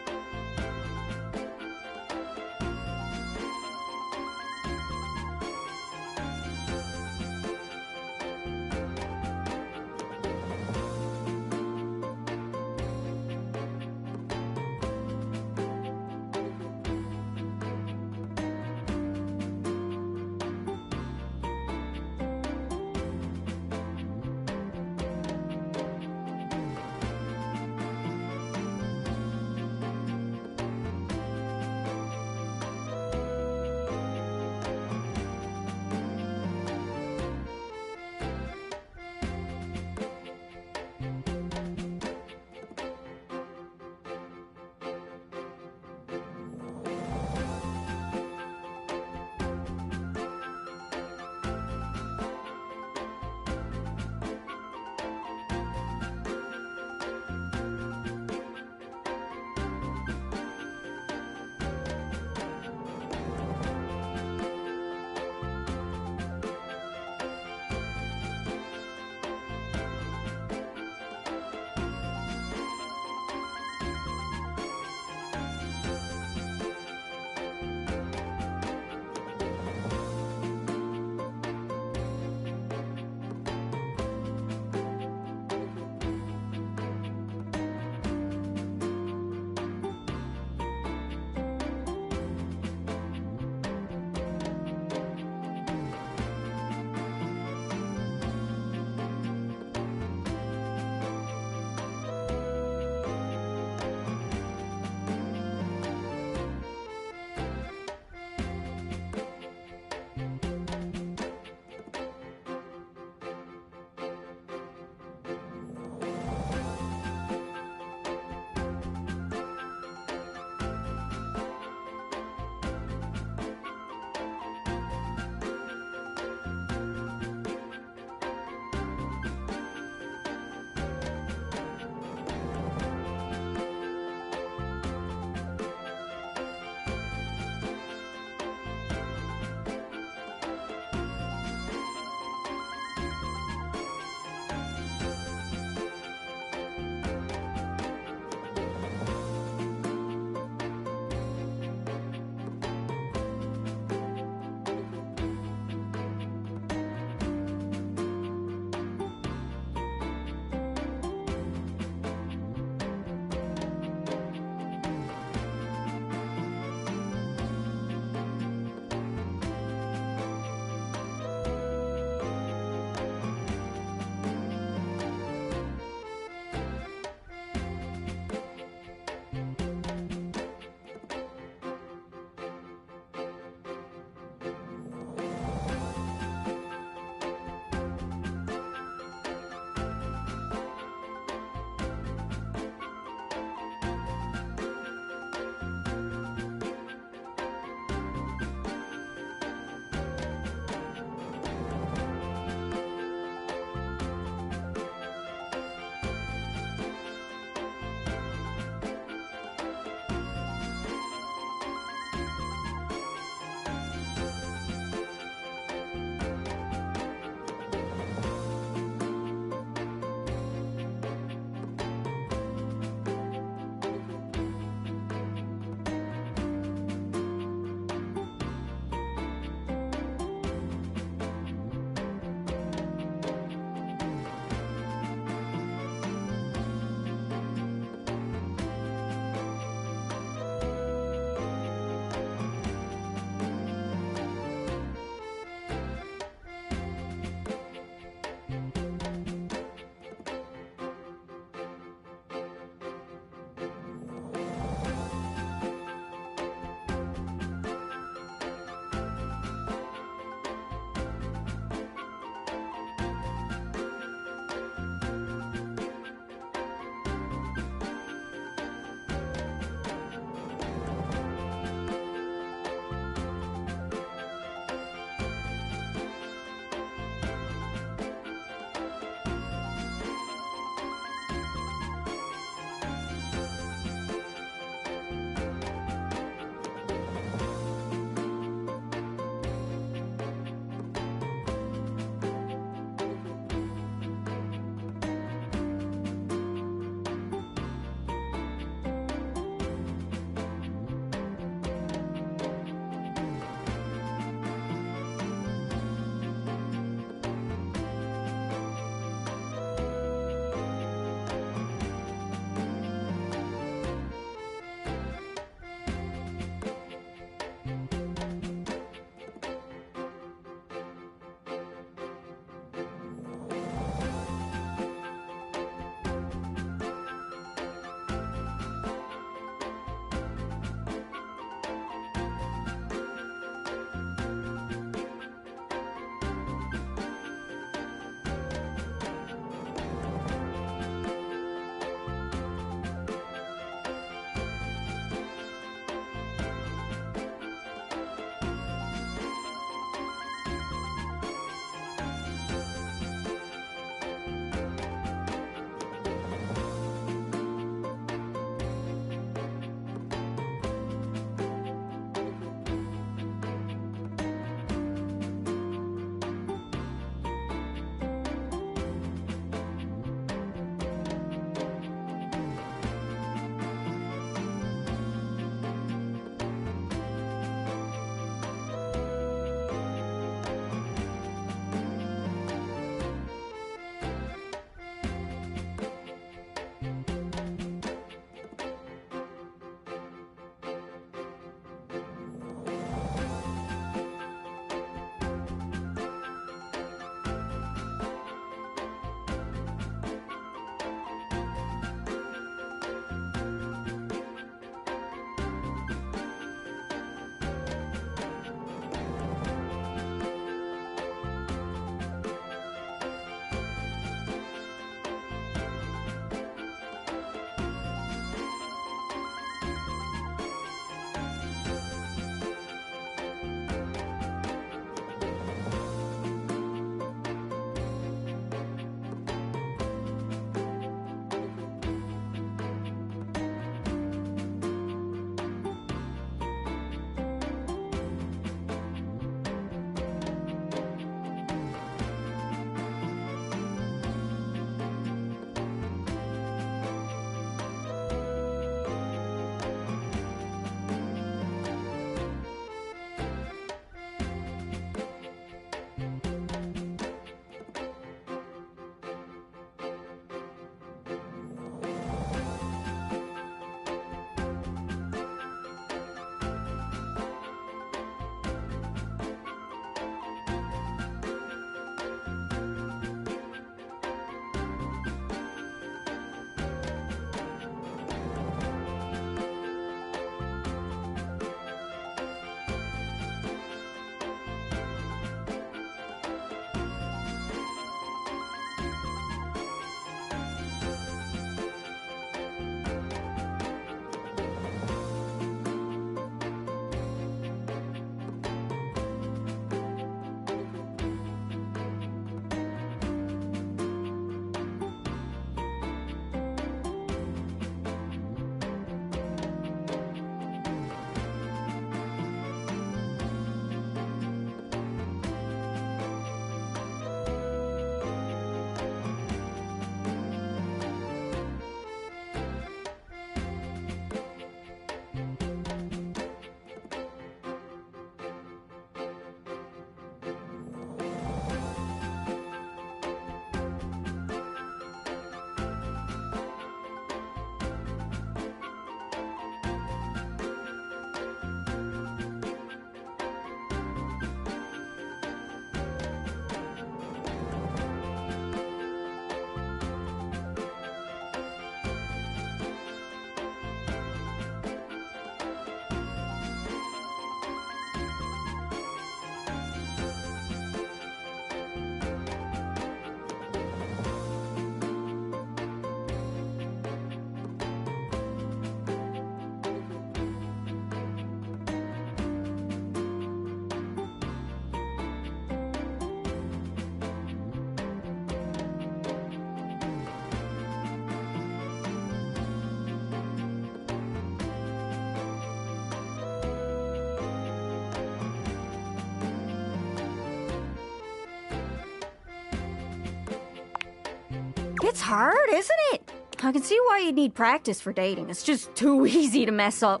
It's hard, isn't it? I can see why you'd need practice for dating. It's just too easy to mess up.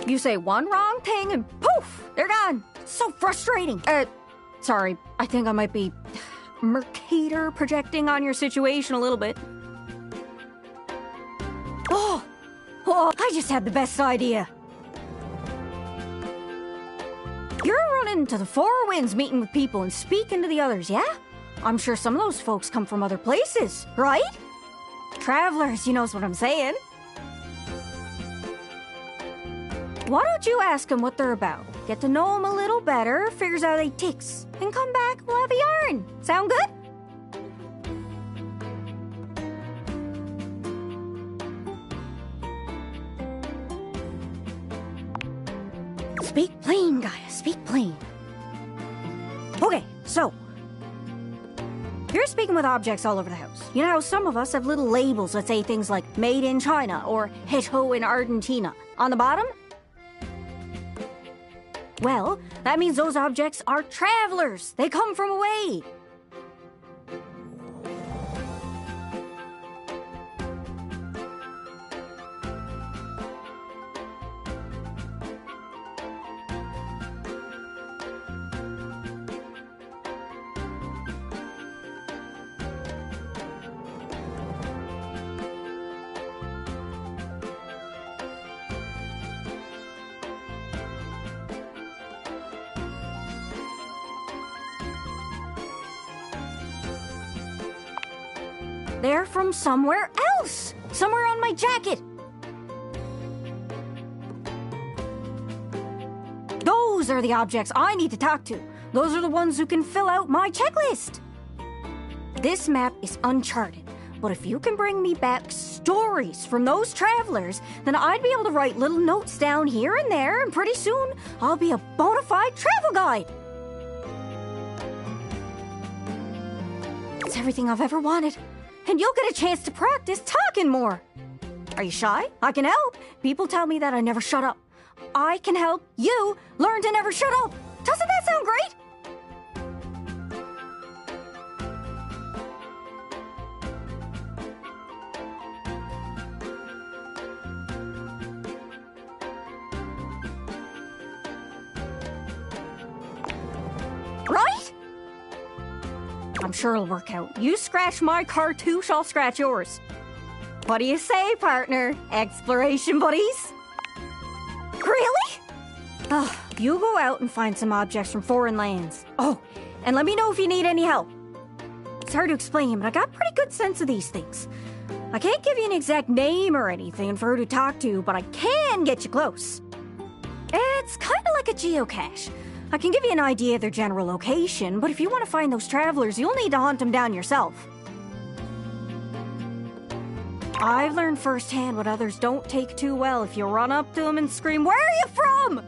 You say one wrong thing and poof, they're gone. So frustrating. Sorry, I think I might be Mercator projecting on your situation a little bit. Oh, I just had the best idea. You're running to the Four Winds, meeting with people and speaking to the others, yeah? I'm sure some of those folks come from other places, right? Travelers, you knows what I'm saying. Why don't you ask them what they're about? Get to know them a little better, figures out they ticks, and come back, we'll have a yarn. Sound good? Speak plain, Gaia, speak plain. Okay, so you're speaking with objects all over the house. You know how some of us have little labels that say things like made in China or Heto in Argentina on the bottom? Well, that means those objects are travelers. They come from away. They're from somewhere else! Somewhere on my jacket! Those are the objects I need to talk to. Those are the ones who can fill out my checklist. This map is uncharted, but if you can bring me back stories from those travelers, then I'd be able to write little notes down here and there, and pretty soon I'll be a bona fide travel guide. It's everything I've ever wanted. And you'll get a chance to practice talking more. Are you shy? I can help. People tell me that I never shut up. I can help you learn to never shut up. Doesn't that sound great? Right? I'm sure it'll work out. You scratch my cartouche, I'll scratch yours. What do you say, partner? Exploration buddies? Really? Oh, you go out and find some objects from foreign lands. Oh, and let me know if you need any help. It's hard to explain, but I got a pretty good sense of these things. I can't give you an exact name or anything for who to talk to, but I can get you close. It's kind of like a geocache. I can give you an idea of their general location, but if you want to find those travelers, you'll need to hunt them down yourself. I've learned firsthand what others don't take too well if you run up to them and scream, "Where are you from?"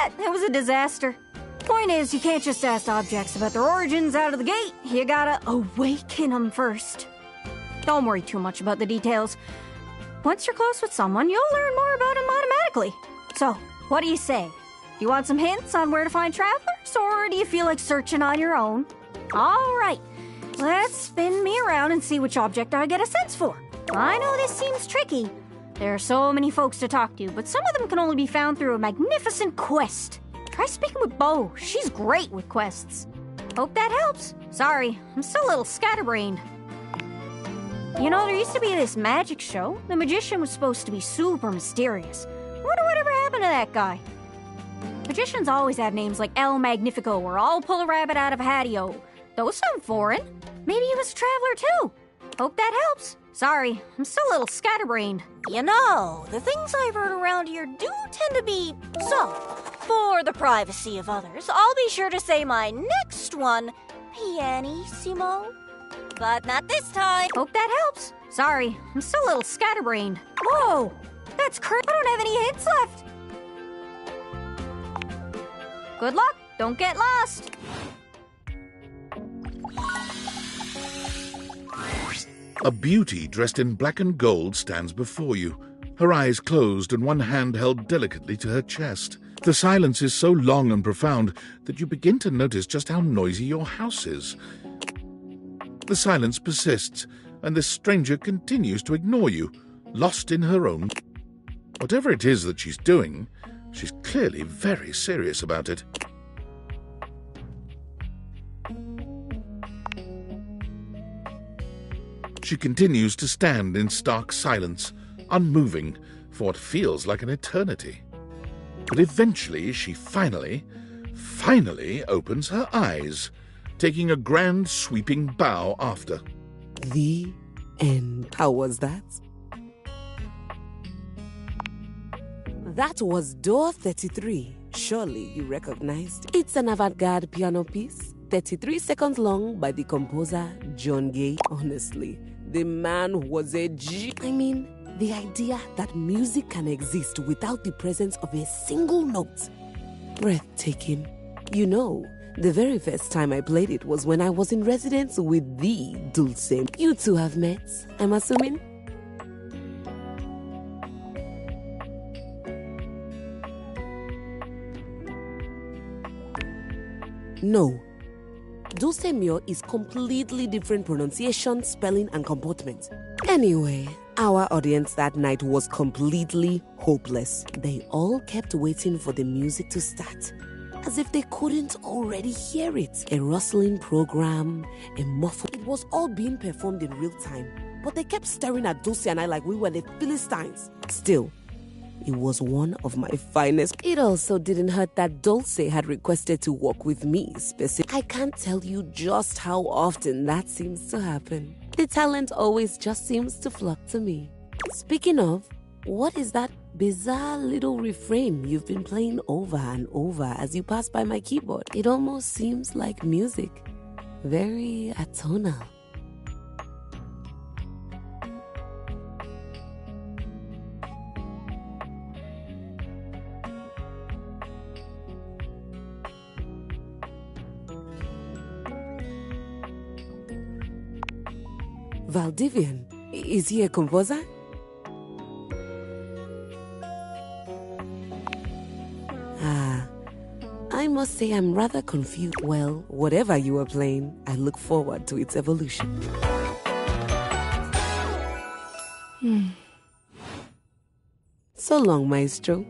that? It was a disaster. Point is, you can't just ask objects about their origins out of the gate. You gotta awaken them first. Don't worry too much about the details. Once you're close with someone, you'll learn more about them automatically. So, what do you say? Do you want some hints on where to find travelers, or do you feel like searching on your own? All right, let's spin me around and see which object I get a sense for. I know this seems tricky. There are so many folks to talk to, but some of them can only be found through a magnificent quest. Try speaking with Bo. She's great with quests. Hope that helps. Sorry, I'm still a little scatterbrained. You know, there used to be this magic show. The magician was supposed to be super mysterious. Wonder whatever happened to that guy. Magicians always have names like El Magnifico or I'll pull a rabbit out of a hatio. Those sound foreign. Maybe he was a traveler too. Hope that helps. Sorry, I'm still a little scatterbrained. You know, the things I've heard around here do tend to be... So, for the privacy of others, I'll be sure to say my next one, pianissimo. But not this time. Hope that helps. Sorry, I'm still a little scatterbrained. Whoa, that's crazy. I don't have any hints left. Good luck. Don't get lost. A beauty dressed in black and gold stands before you, her eyes closed and one hand held delicately to her chest. The silence is so long and profound that you begin to notice just how noisy your house is. The silence persists, and this stranger continues to ignore you, lost in her own. Whatever it is that she's doing, she's clearly very serious about it. She continues to stand in stark silence, unmoving for what feels like an eternity. But eventually she finally opens her eyes, taking a grand sweeping bow after. The end. How was that? That was Door 33. Surely you recognized. It's an avant-garde piano piece, 33 seconds long, by the composer John Gay. Honestly, the man was a G. I mean, the idea that music can exist without the presence of a single note. Breathtaking. You know, the very first time I played it was when I was in residence with the Dulce. You two have met, I'm assuming? No. Dulce Mio is completely different pronunciation, spelling, and comportment. Anyway, our audience that night was completely hopeless. They all kept waiting for the music to start, as if they couldn't already hear it. A rustling program, a muffled... It was all being performed in real time, but they kept staring at Dulce and I like we were the Philistines. Still, it was one of my finest. It also didn't hurt that Dulce had requested to work with me specifically. I can't tell you just how often that seems to happen. The talent always just seems to flock to me. Speaking of, what is that bizarre little refrain you've been playing over and over as you pass by my keyboard? It almost seems like music. Very atonal. Valdivian, is he a composer? I must say I'm rather confused. Well, whatever you are playing, I look forward to its evolution. So long, maestro.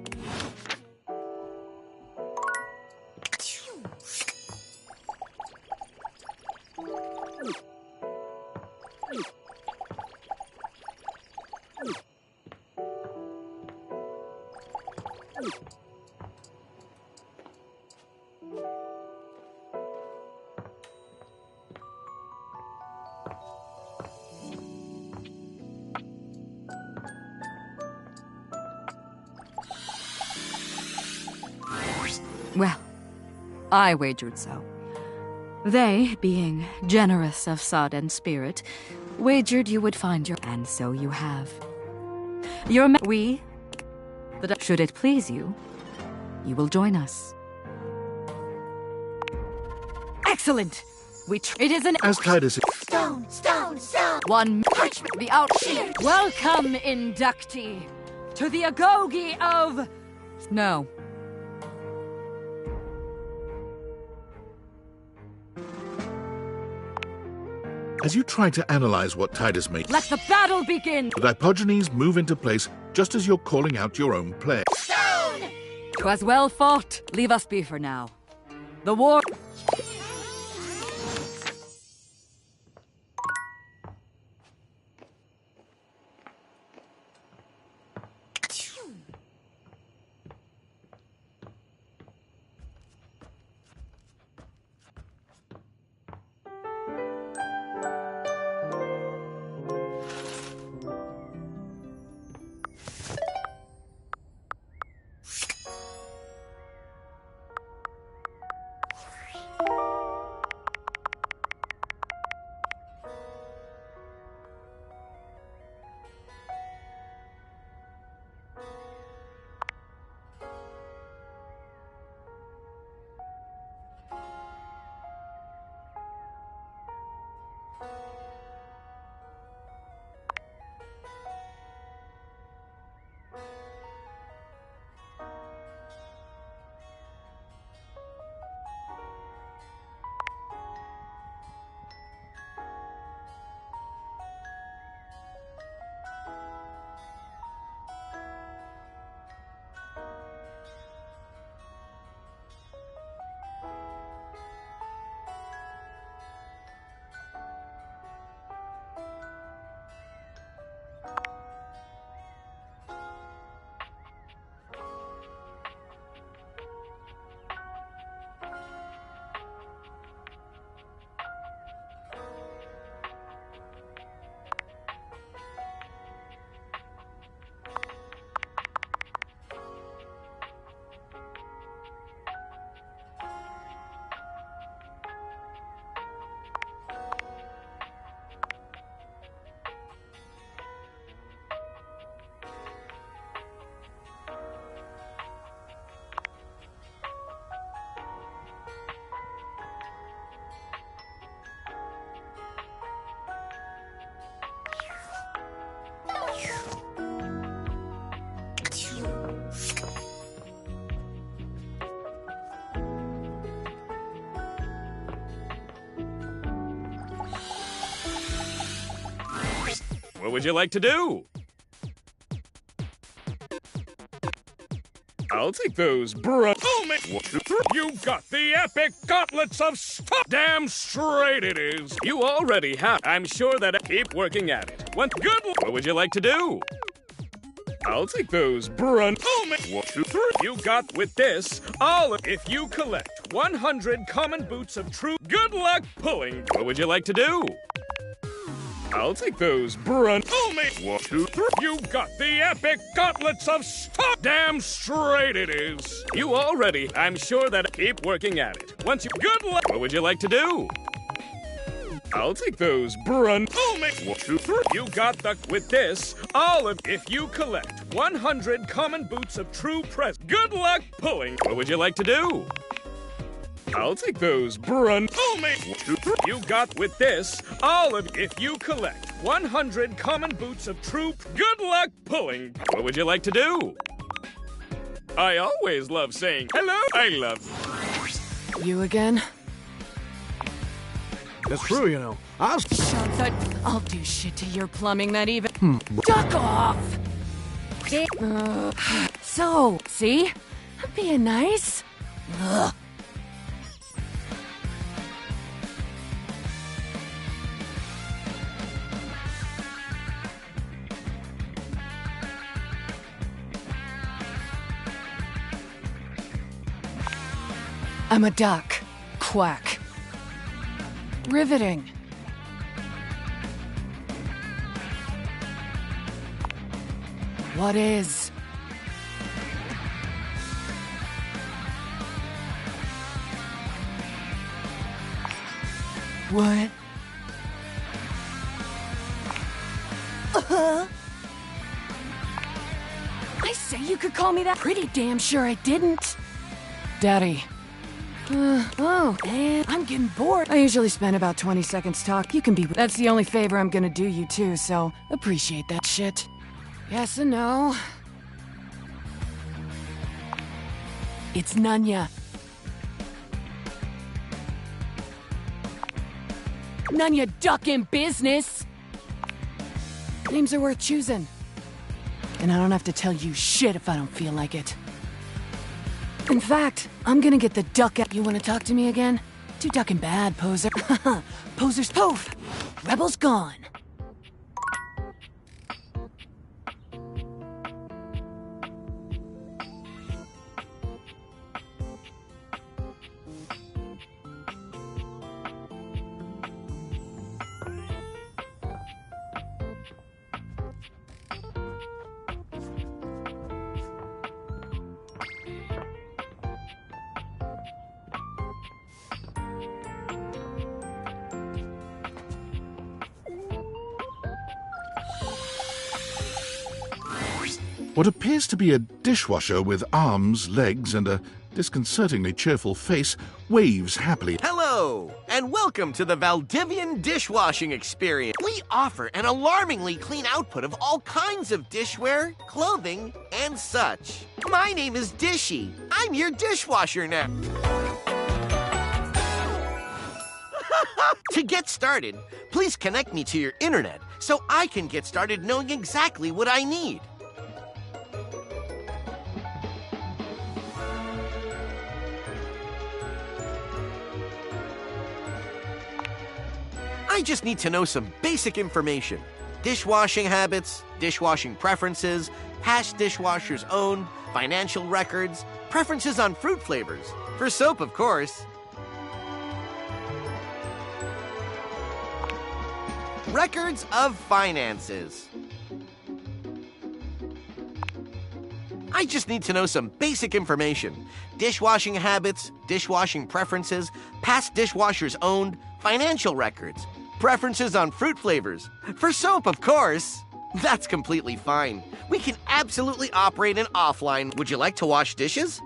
Well, I wagered so. They, being generous of sod and spirit, wagered you would find your... And so you have. Should it please you, you will join us. Excellent! It is an— As Titus... Stone, stone, stone. One punch, the out. Welcome, inductee, to the Agoge of... No. As you try to analyze what Titus made, Let the battle begin! the Dipogenes move into place just as you're calling out your own play. Stone! 'Twas well fought. Leave us be for now. The war... What would you like to do? I'll take those, bruh. Oh, man. You got the epic gauntlets of stuff. Damn straight it is. You already have. I'm sure that I keep working at it. What would you like to do? I'll take those, bruh. Oh, man. You got with this all of, if you collect 100 common boots of true good luck pulling. What would you like to do? I'll take those, bruh. Oh, man. You got the epic gauntlets of stuff. Damn straight it is. You already. I'm sure that I keep working at it. Once you good luck. What would you like to do? I'll take those, bruh. Oh, man. You got the with this all of if you collect 100 common boots of true good luck pulling. What would you like to do? I'll take those, bruh. Oh, man. You got with this all of if you collect 100 common boots of true good luck pulling. What would you like to do? I always love saying hello. I love You again? That's true, you know. I'll do shit to your plumbing that even. Duck off! So, see? I'm being nice. Ugh. I'm a duck. Quack. Riveting. What is? What? I say you could call me that. Pretty damn sure I didn't. Daddy. Oh, and I'm getting bored. I usually spend about 20 seconds talk. You can be. That's the only favor I'm gonna do you too, so appreciate that shit. Yes and no. It's Nunya. Nunya duck in business. Names are worth choosing. And I don't have to tell you shit if I don't feel like it. In fact, I'm gonna get the duck out. You wanna talk to me again? Too ducking bad, poser. Poser's poof. Rebel's gone. What appears to be a dishwasher with arms, legs, and a disconcertingly cheerful face waves happily. Hello, and welcome to the Valdivian Dishwashing Experience. We offer an alarmingly clean output of all kinds of dishware, clothing, and such. My name is Dishy. I'm your dishwasher now. To get started, please connect me to your internet so I can get started knowing exactly what I need. I just need to know some basic information. Dishwashing habits, dishwashing preferences, past dishwashers owned, financial records, preferences on fruit flavors. For soap, of course. Records of finances. I just need to know some basic information. Dishwashing habits, dishwashing preferences, past dishwashers owned, financial records. Preferences on fruit flavors. For soap, of course. That's completely fine. We can absolutely operate an offline. Would you like to wash dishes?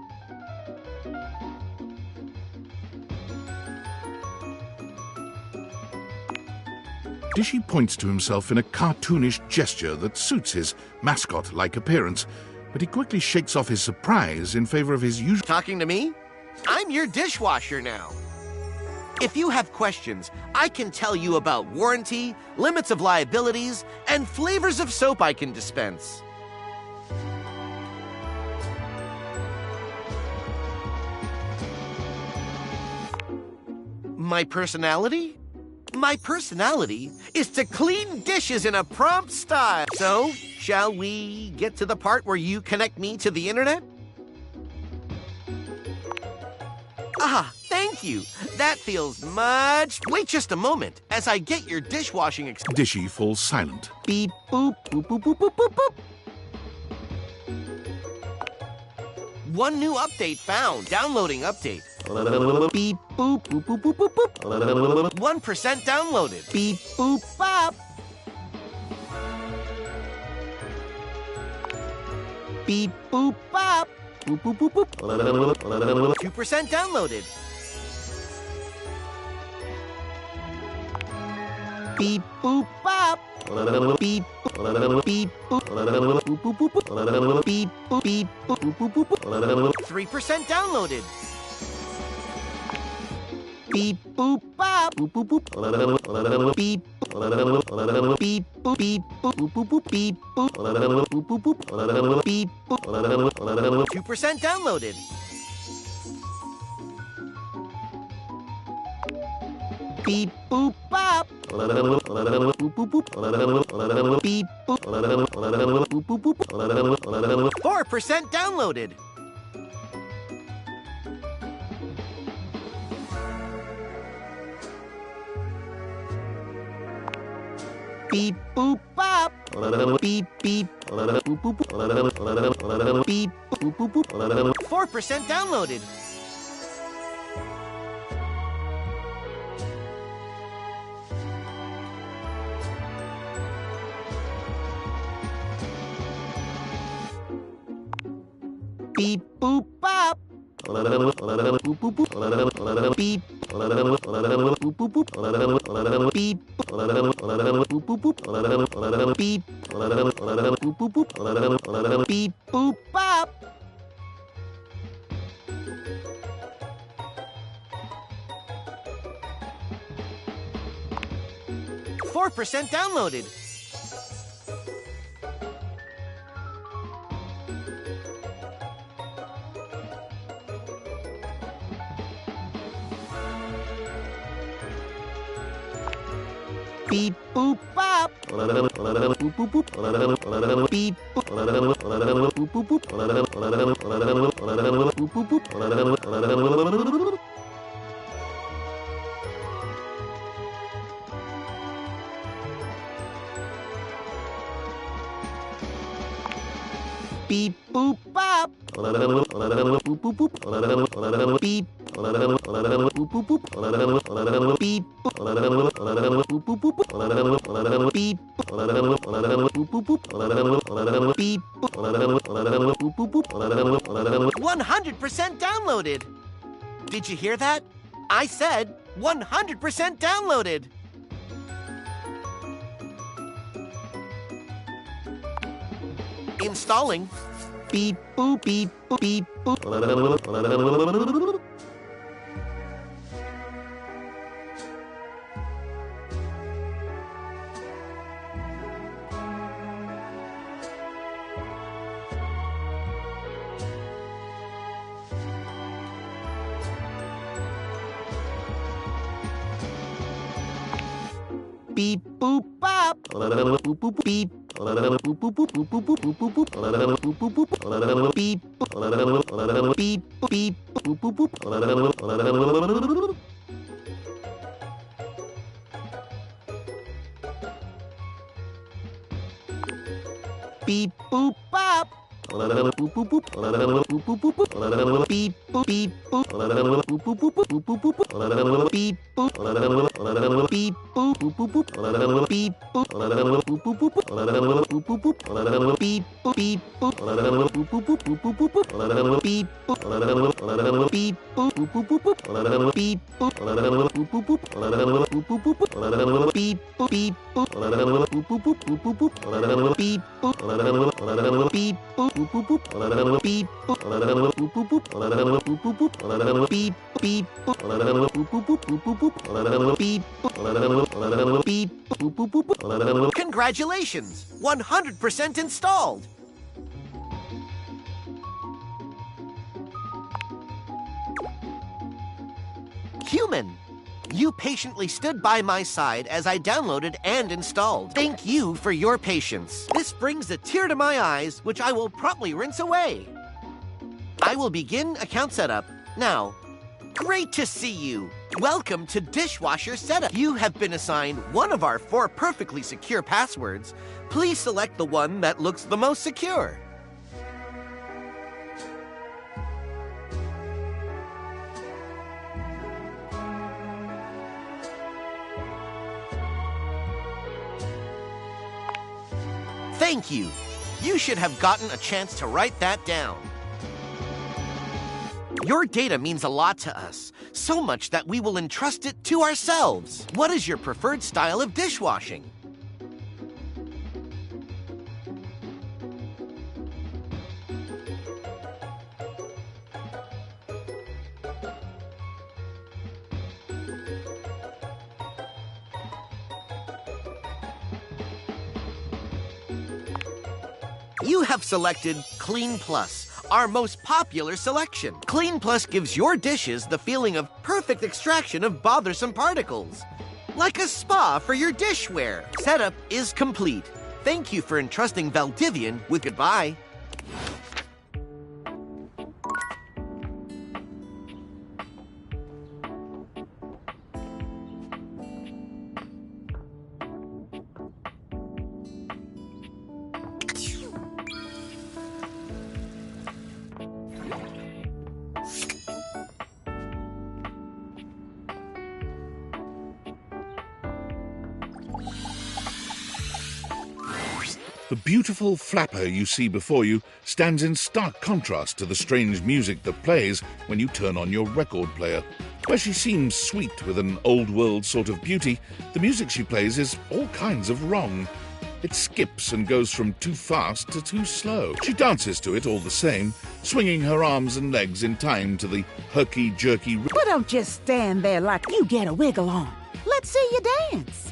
Dishy points to himself in a cartoonish gesture that suits his mascot-like appearance, but he quickly shakes off his surprise in favor of his usual... Talking to me? I'm your dishwasher now. If you have questions, I can tell you about warranty, limits of liabilities, and flavors of soap I can dispense. My personality? My personality is to clean dishes in a prompt style. So, shall we get to the part where you connect me to the internet? Ah, thank you. That feels much... Wait just a moment as I get your dishwashing Dishy falls silent. Beep, boop, boop, boop, boop, boop, boop, boop. One new update found. Downloading update. Beep, boop, boop, boop, boop, boop, boop. 1% downloaded. Beep, boop, bop. Beep, boop, bop. Boop, boop, boop, boop. 2% downloaded. Beep, boop, bop. Beep, boop, beep, boop, boop, boop, boop, boop. Beep, boop, beep, boop, boop, boop, boop. 3% downloaded. Beep, boop, bop. Boop, boop, boop. Beep, beep, boop, beep, boop, boop, boop, boop, beep, boop, boop, boop, boop, beep, boop. 2% downloaded. Beep, boop, bop. Boop, boop, boop. Beep, boop. Boop, boop, boop. 4% downloaded. Beep, boop, bop. Beep, beep. Boop, boop, boop. Beep, boop, boop, boop. 4% downloaded. Beep, boop, bop. boop bop. 4% downloaded. Beep boop bop. Beep boop boop. Beep boop boop. Beep boop bop. Beep boop boop. Beep. Boop boop boop. Beep. Boop boop boop. Beep. Boop boop boop. Beep. Boop boop boop. 100% downloaded. Did you hear that? I said 100% downloaded. Installing. Beep boop beep boop beep boop. Beep boop bop. Boop boop beep. Boop boop boop boop boop boop boop boop boop. Boop boop boop. Beep. Beep beep. Boop boop boop. Beep boop bop. Boop boop boop. Boop boop boop. Beep boop beep boop. Boop boop boop. Boop boop boop. Beep boop. Beep boop. Boop boop boop. Beep boop. Boop boop boop. Boop boop boop. Beep boop. Beep boop. Boop boop boop. Boop boop boop. Beep boop. Beep boop. Boop boop boop. Beep boop. Boop boop boop. Beep boop. Beep boop. Beep boop. Boop boop boop. Beep boop. Beep boop. Beep boop. Boop boop boop. Beep boop. Boop boop boop. Boop boop boop. Beep beep. Boop boop boop. Boop boop boop. Beep beep. Boop boop boop. Congratulations! 100% installed. Human, you patiently stood by my side as I downloaded and installed. Thank you for your patience. This brings a tear to my eyes, which I will promptly rinse away. I will begin account setup now. Great to see you. Welcome to Dishwasher Setup. You have been assigned one of our 4 perfectly secure passwords. Please select the one that looks the most secure. Thank you. You should have gotten a chance to write that down. Your data means a lot to us, so much that we will entrust it to ourselves. What is your preferred style of dishwashing? You have selected Clean Plus, our most popular selection. Clean Plus gives your dishes the feeling of perfect extraction of bothersome particles. Like a spa for your dishware. Setup is complete. Thank you for entrusting Valdivian with goodbye. The beautiful flapper you see before you stands in stark contrast to the strange music that plays when you turn on your record player. Where she seems sweet with an old-world sort of beauty, the music she plays is all kinds of wrong. It skips and goes from too fast to too slow. She dances to it all the same, swinging her arms and legs in time to the herky-jerky... Well, don't just stand there like you get a wiggle on. Let's see you dance.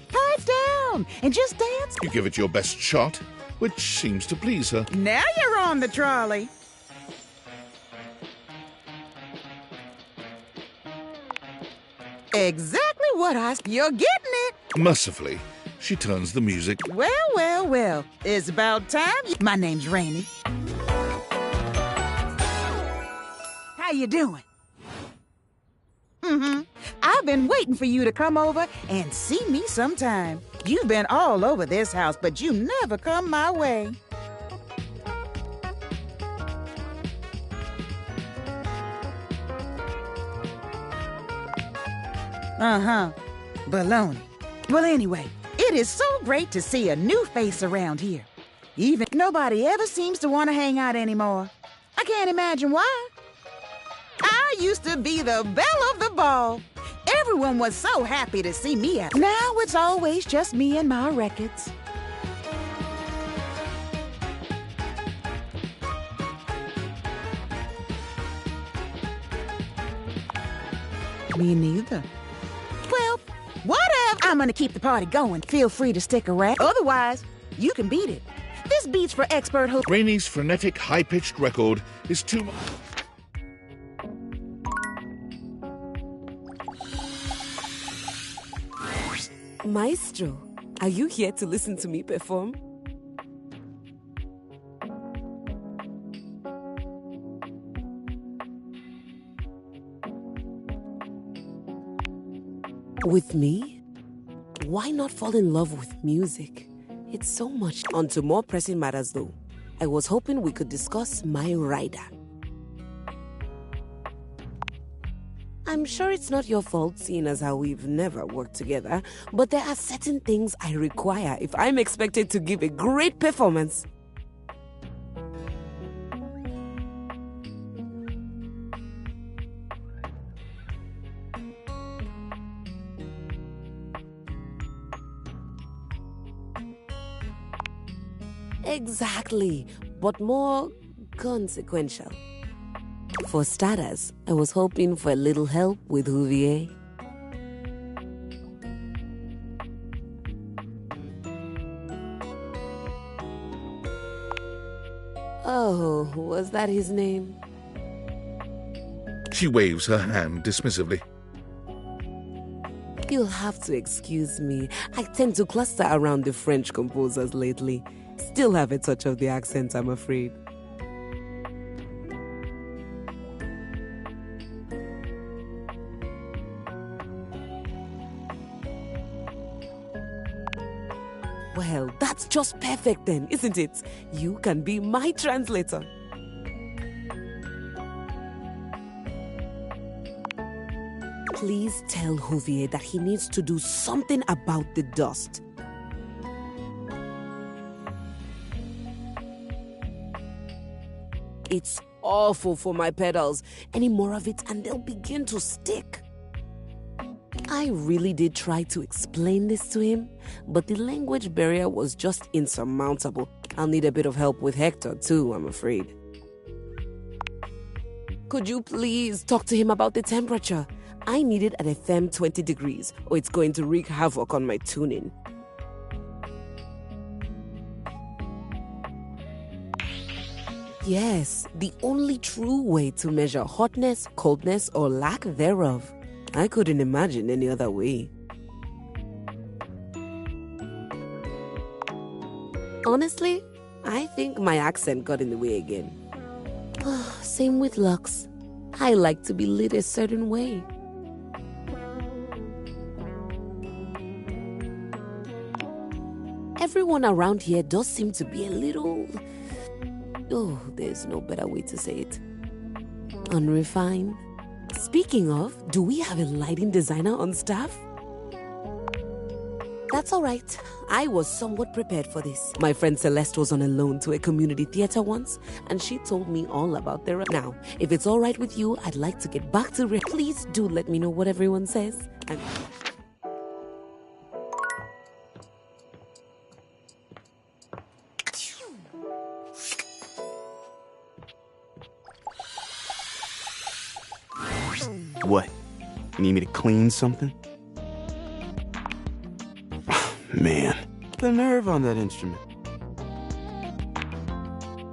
Pipe down and just dance. You give it your best shot, which seems to please her. Now you're on the trolley. Exactly what you're getting it. Mercifully, she turns the music. Well, well, well. It's about time. My name's Rainey. How you doing? I've been waiting for you to come over and see me sometime. You've been all over this house, but you never come my way. Baloney. Well, anyway, it is so great to see a new face around here. Even nobody ever seems to want to hang out anymore. I can't imagine why. I used to be the belle of the ball. Everyone was so happy to see me out. Now it's always just me and my records. Me neither. Well, whatever. I'm gonna keep the party going. Feel free to stick around. Otherwise, you can beat it. This beat's for expert who... Rainey's frenetic, high-pitched record is too much. Maestro, are you here to listen to me perform? With me? Why not fall in love with music? It's so much. On to more pressing matters though. I was hoping we could discuss my rider. I'm sure it's not your fault, seeing as how we've never worked together, but there are certain things I require if I'm expected to give a great performance. Exactly, but more consequential. For starters, I was hoping for a little help with Huvier. Oh, was that his name? She waves her hand dismissively. You'll have to excuse me. I tend to cluster around the French composers lately. Still have a touch of the accent, I'm afraid. Well, that's just perfect then, isn't it? You can be my translator. Please tell Huvier that he needs to do something about the dust. It's awful for my pedals. Any more of it and they'll begin to stick. I really did try to explain this to him, but the language barrier was just insurmountable. I'll need a bit of help with Hector too, I'm afraid. Could you please talk to him about the temperature? I need it at a firm 20 degrees, or it's going to wreak havoc on my tuning. Yes, the only true way to measure hotness, coldness, or lack thereof. I couldn't imagine any other way. Honestly, I think my accent got in the way again. Same with Lux. I like to be lit a certain way. Everyone around here does seem to be a little... Oh, there's no better way to say it. Unrefined, Speaking of, do we have a lighting designer on staff? That's all right. I was somewhat prepared for this. My friend Celeste was on a loan to a community theater once, and she told me all about their... Now, if it's all right with you, I'd like to get back to... Please do let me know what everyone says. What? You need me to clean something? Man, the nerve on that instrument.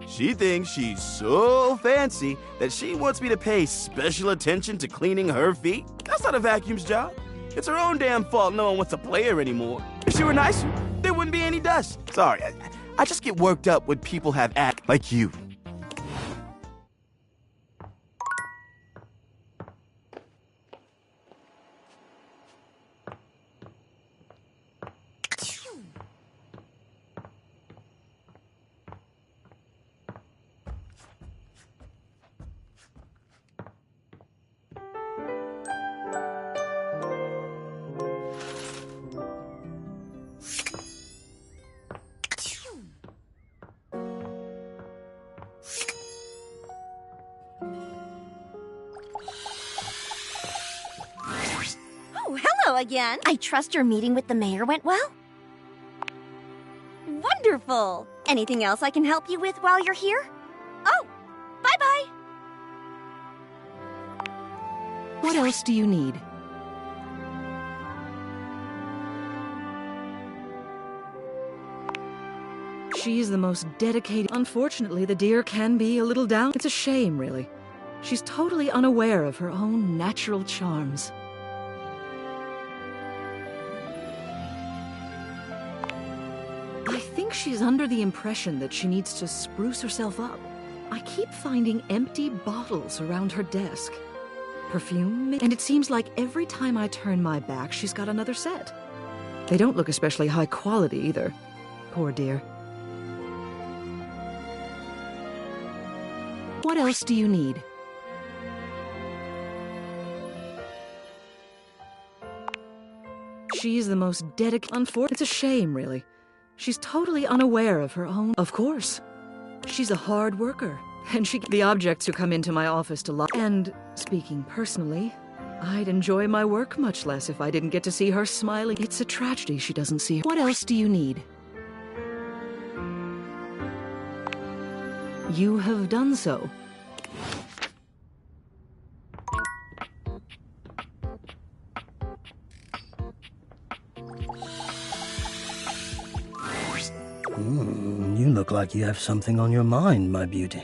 She thinks she's so fancy that she wants me to pay special attention to cleaning her feet. That's not a vacuum's job. It's her own damn fault no one wants to play her anymore. If she were nicer, there wouldn't be any dust. Sorry, I just get worked up when people have act like you. Hello again. I trust your meeting with the mayor went well? Wonderful. Anything else I can help you with while you're here? Oh, bye-bye. What else do you need? She's the most dedicated... Unfortunately, the dear can be a little down. It's a shame, really. She's totally unaware of her own natural charms. I think she's under the impression that she needs to spruce herself up. I keep finding empty bottles around her desk. Perfume, and it seems like every time I turn my back, she's got another set. They don't look especially high quality either. Poor dear. What else do you need? She's the most dedicated... It's a shame, really. She's totally unaware of her own... Of course. She's a hard worker, and the objects who come into my office to lock... And, speaking personally, I'd enjoy my work much less if I didn't get to see her smiling. It's a tragedy she doesn't see her. What else do you need? You have done so. You look like you have something on your mind, my beauty.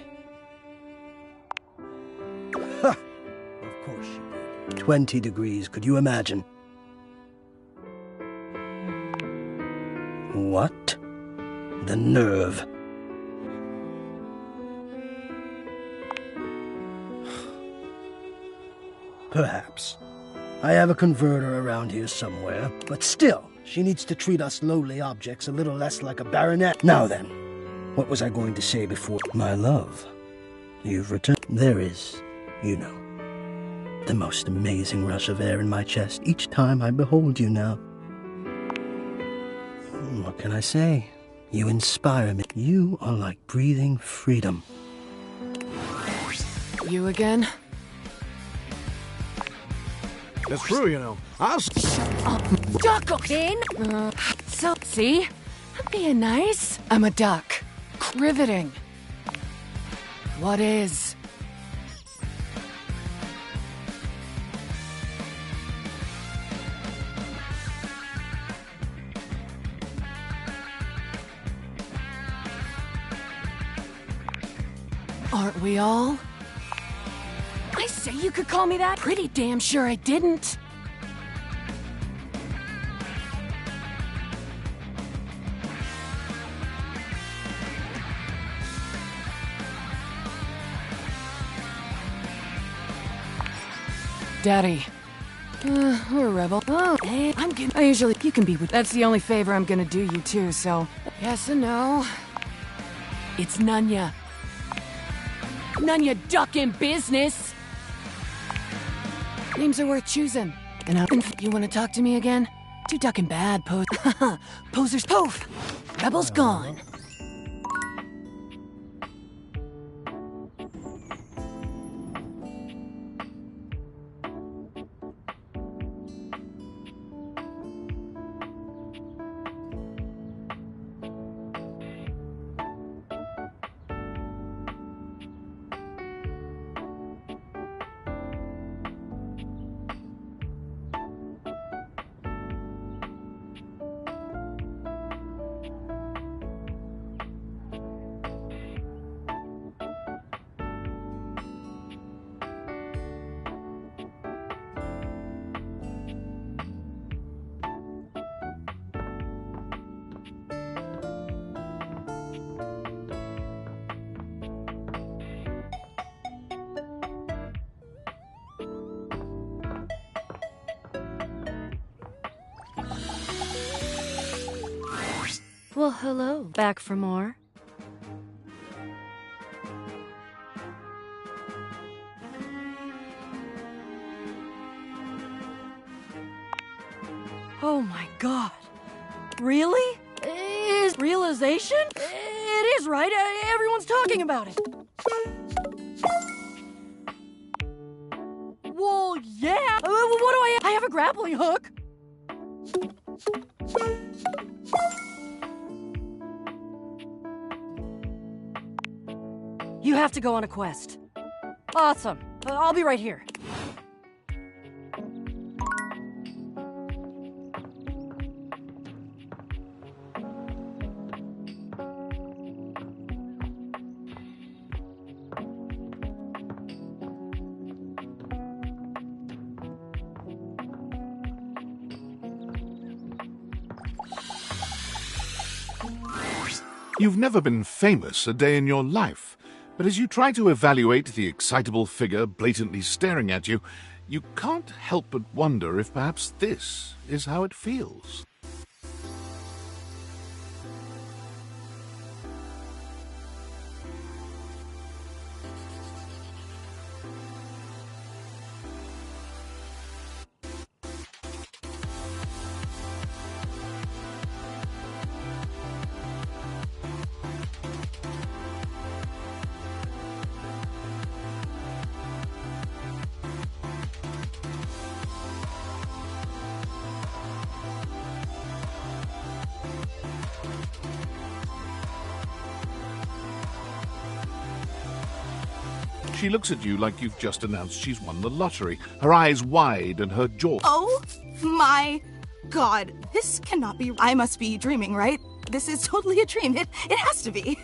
Ha! Of course you did. 20 degrees, could you imagine? What? The nerve. Perhaps. I have a converter around here somewhere, but still, she needs to treat us lowly objects a little less like a baronet. Now then, what was I going to say before? My love, you've returned. There is, you know, the most amazing rush of air in my chest each time I behold you now. What can I say? You inspire me. You are like breathing freedom. You again? That's true, you know. I'll... Shut up, duck in. So, see? I'm being nice. I'm a duck. Riveting. What is? Aren't we all? I say you could call me that? Pretty damn sure I didn't. Daddy. We're a rebel. Oh, hey, I'm getting... You can be with... That's the only favor I'm gonna do you, too, so... Yes and no. It's Nunya. Nunya duck in business! Names are worth choosing. And you want to talk to me again? Too ducking bad, posers poof! Rebel's gone. Well, hello. Back for more? Oh my god. Really? Is realization? It is, right? Everyone's talking about it. Well, yeah. What do I have a grappling hook. You have to go on a quest. Awesome. I'll be right here. You've never been famous a day in your life, but as you try to evaluate the excitable figure blatantly staring at you, you can't help but wonder if perhaps this is how it feels. She looks at you like you've just announced she's won the lottery, her eyes wide and her jaw... Oh my god, this cannot be... I must be dreaming, right? This is totally a dream. It has to be.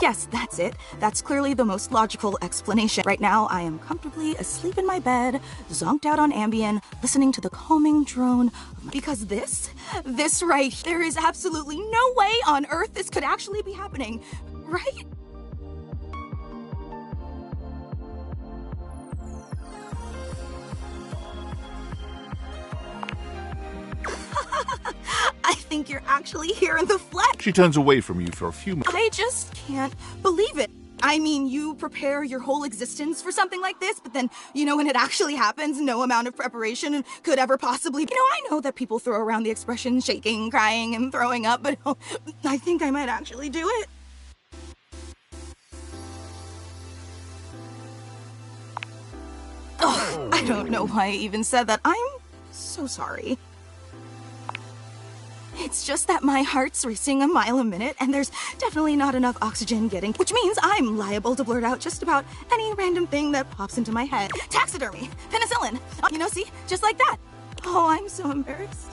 Yes, that's it. That's clearly the most logical explanation. Right now, I am comfortably asleep in my bed, zonked out on Ambien, listening to the calming drone. Because this right, there is absolutely no way on Earth this could actually be happening, right? I think you're actually here in the flesh. She turns away from you for a few moments. I just can't believe it. I mean, you prepare your whole existence for something like this, but then, when it actually happens, no amount of preparation could ever possibly... I know that people throw around the expression shaking, crying, and throwing up, but I think I might actually do it. Ugh, I don't know why I even said that. I'm so sorry. It's just that my heart's racing a mile a minute, and there's definitely not enough oxygen getting, which means I'm liable to blurt out just about any random thing that pops into my head. Taxidermy, penicillin, see, just like that. Oh, I'm so embarrassed.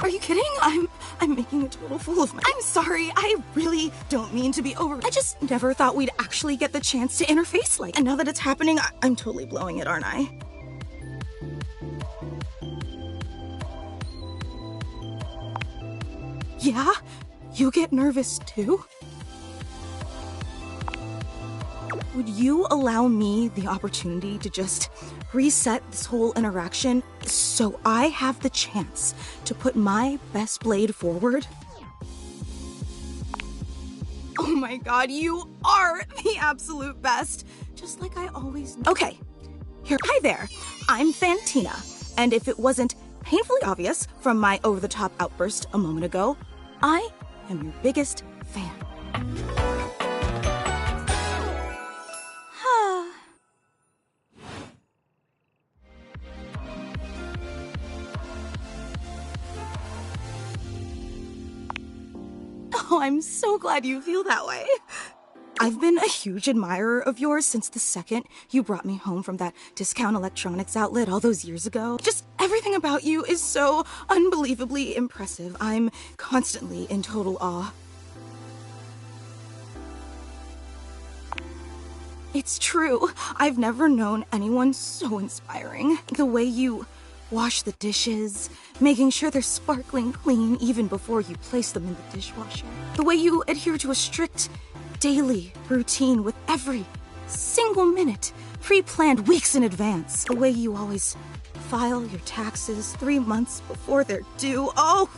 Are you kidding? I'm making a total fool of myself. I'm sorry, I really don't mean to be over. I just never thought we'd actually get the chance to interface and now that it's happening, I'm totally blowing it, aren't I? Yeah? You get nervous too? would you allow me the opportunity to just reset this whole interaction so I have the chance to put my best blade forward? Oh my god, you are the absolute best, just like I always know. Okay, hi there, I'm Fantina, and if it wasn't painfully obvious from my over-the-top outburst a moment ago, I am your biggest fan. Oh, I'm so glad you feel that way. I've been a huge admirer of yours since the second you brought me home from that discount electronics outlet all those years ago. Just everything about you is so unbelievably impressive. I'm constantly in total awe. It's true. I've never known anyone so inspiring. The way you wash the dishes, making sure they're sparkling clean even before you place them in the dishwasher. The way you adhere to a strict daily routine with every single minute pre-planned weeks in advance. The way you always file your taxes 3 months before they're due. Oh!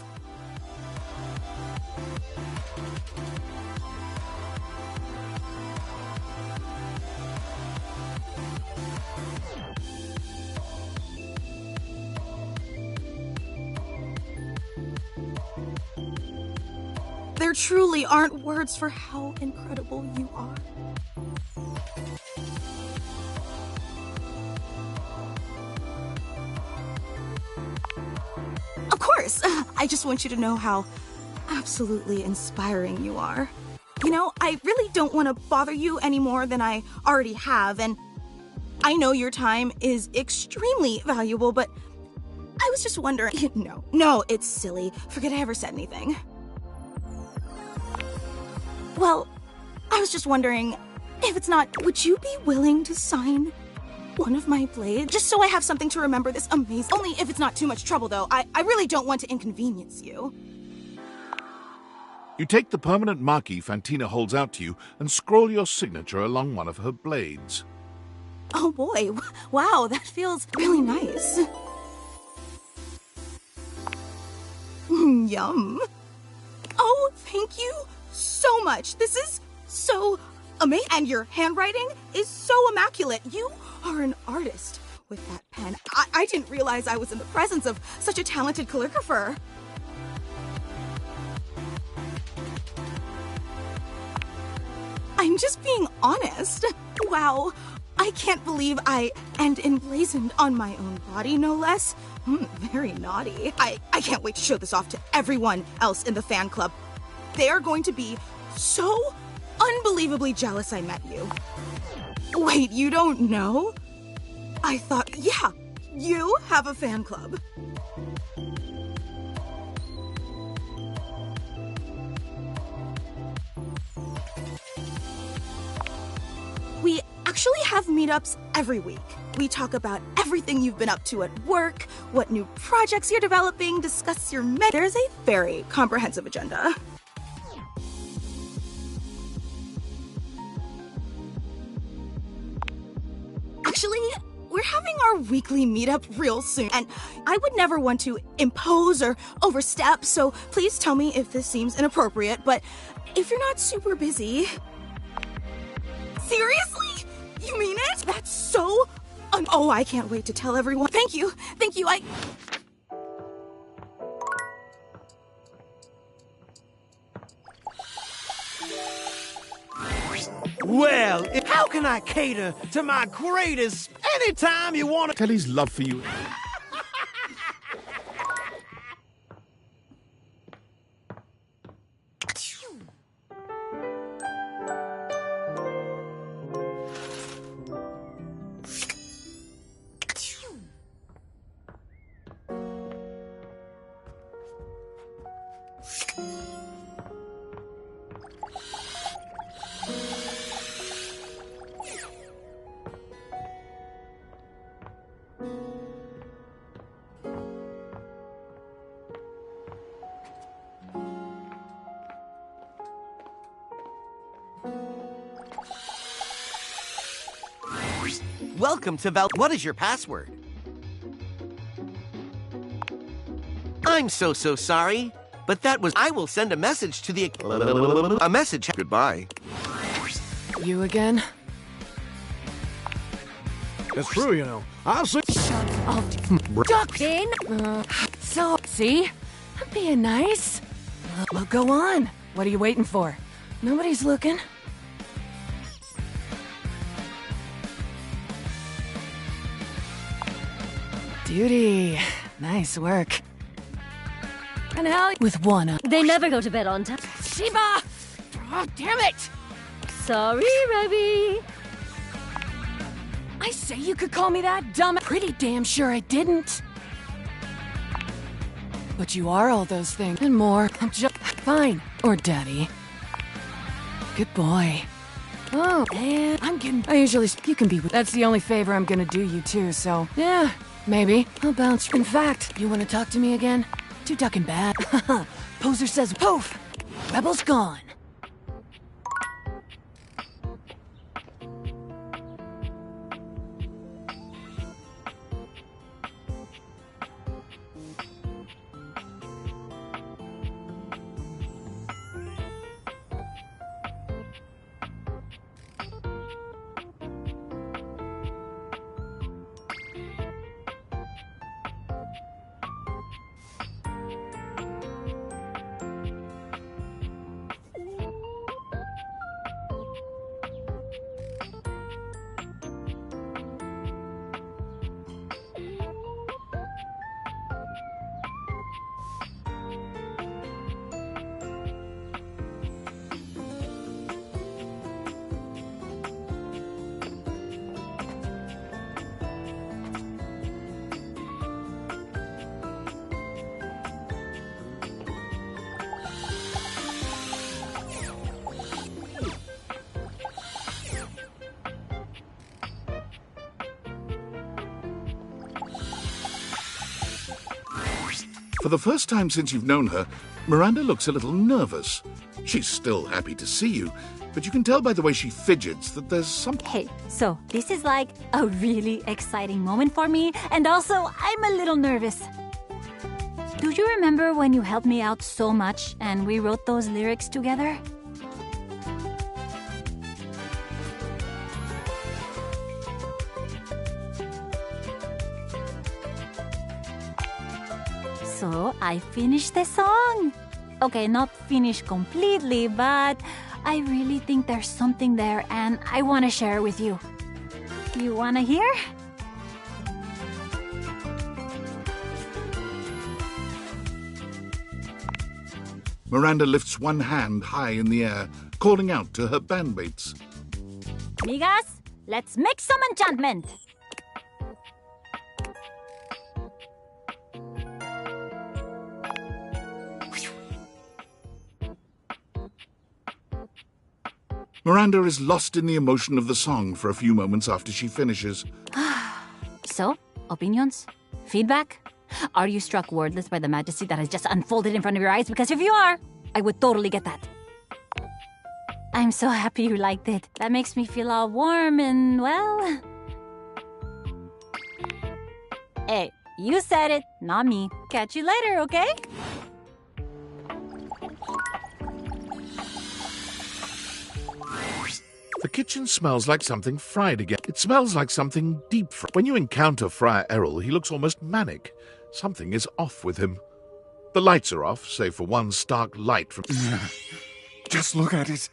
There truly aren't words for how incredible you are. Of course, I just want you to know how absolutely inspiring you are. You know, I really don't want to bother you any more than I already have, and I know your time is extremely valuable, but I was just wondering... No, it's silly. Forget I ever said anything. Well, I was just wondering, if it's not, would you be willing to sign one of my blades? Just so I have something to remember this amazing... Only if it's not too much trouble, though. I really don't want to inconvenience you. You take the permanent marquee Fantina holds out to you and scroll your signature along one of her blades. Oh boy, wow, that feels really nice. Yum. Oh, thank you so much. This is so amazing. And your handwriting is so immaculate. You are an artist with that pen. I didn't realize I was in the presence of such a talented calligrapher. I'm just being honest. Wow, I can't believe and emblazoned on my own body, no less. Very naughty. I can't wait to show this off to everyone else in the fan club. They are going to be so unbelievably jealous I met you. Wait, you don't know? I thought, yeah, you have a fan club. We actually have meetups every week. We talk about everything you've been up to at work, what new projects you're developing, discuss your There's a very comprehensive agenda. Actually, we're having our weekly meetup real soon, and I would never want to impose or overstep, so please tell me if this seems inappropriate, but if you're not super busy... Seriously? You mean it? That's so... oh, I can't wait to tell everyone. Thank you, Well, how can I cater to my greatest anytime you want to... Kelly's love for you... Welcome to What is your password? I'm so sorry, but that was. I will send a message to the. A message. Goodbye. You again? That's true, you know. I'll see. Duck in. So, see? I'm being nice. Well, go on. What are you waiting for? Nobody's looking. Duty. Nice work. And Allie with one up. They never go to bed on time. Sheba! Oh, damn it! Sorry, Rebby. I say you could call me that, dumb. Pretty damn sure I didn't. But you are all those things and more. I'm just fine. Or daddy. Good boy. Oh, man. I usually. You can be with. That's the only favor I'm gonna do you, too, so. Yeah, maybe. I'll bounce. In fact, you wanna talk to me again? Too ducking bad. Poser says poof. Rebel's gone. For the first time since you've known her, Miranda looks a little nervous. She's still happy to see you, but you can tell by the way she fidgets that there's something. Hey, so this is like a really exciting moment for me, and also I'm a little nervous. Do you remember when you helped me out so much and we wrote those lyrics together? So I finished the song. Okay, not finished completely, but I really think there's something there and I want to share it with you. You want to hear? Miranda lifts one hand high in the air, calling out to her bandmates. Migas, let's make some enchantment. Miranda is lost in the emotion of the song for a few moments after she finishes. So, opinions? Feedback? Are you struck wordless by the majesty that has just unfolded in front of your eyes? Because if you are, I would totally get that. I'm so happy you liked it. That makes me feel all warm and, well... Hey, you said it, not me. Catch you later, okay? The kitchen smells like something fried again. It smells like something deep fried. When you encounter Friar Errol, he looks almost manic. Something is off with him. The lights are off, save for one stark light from... Just look at it.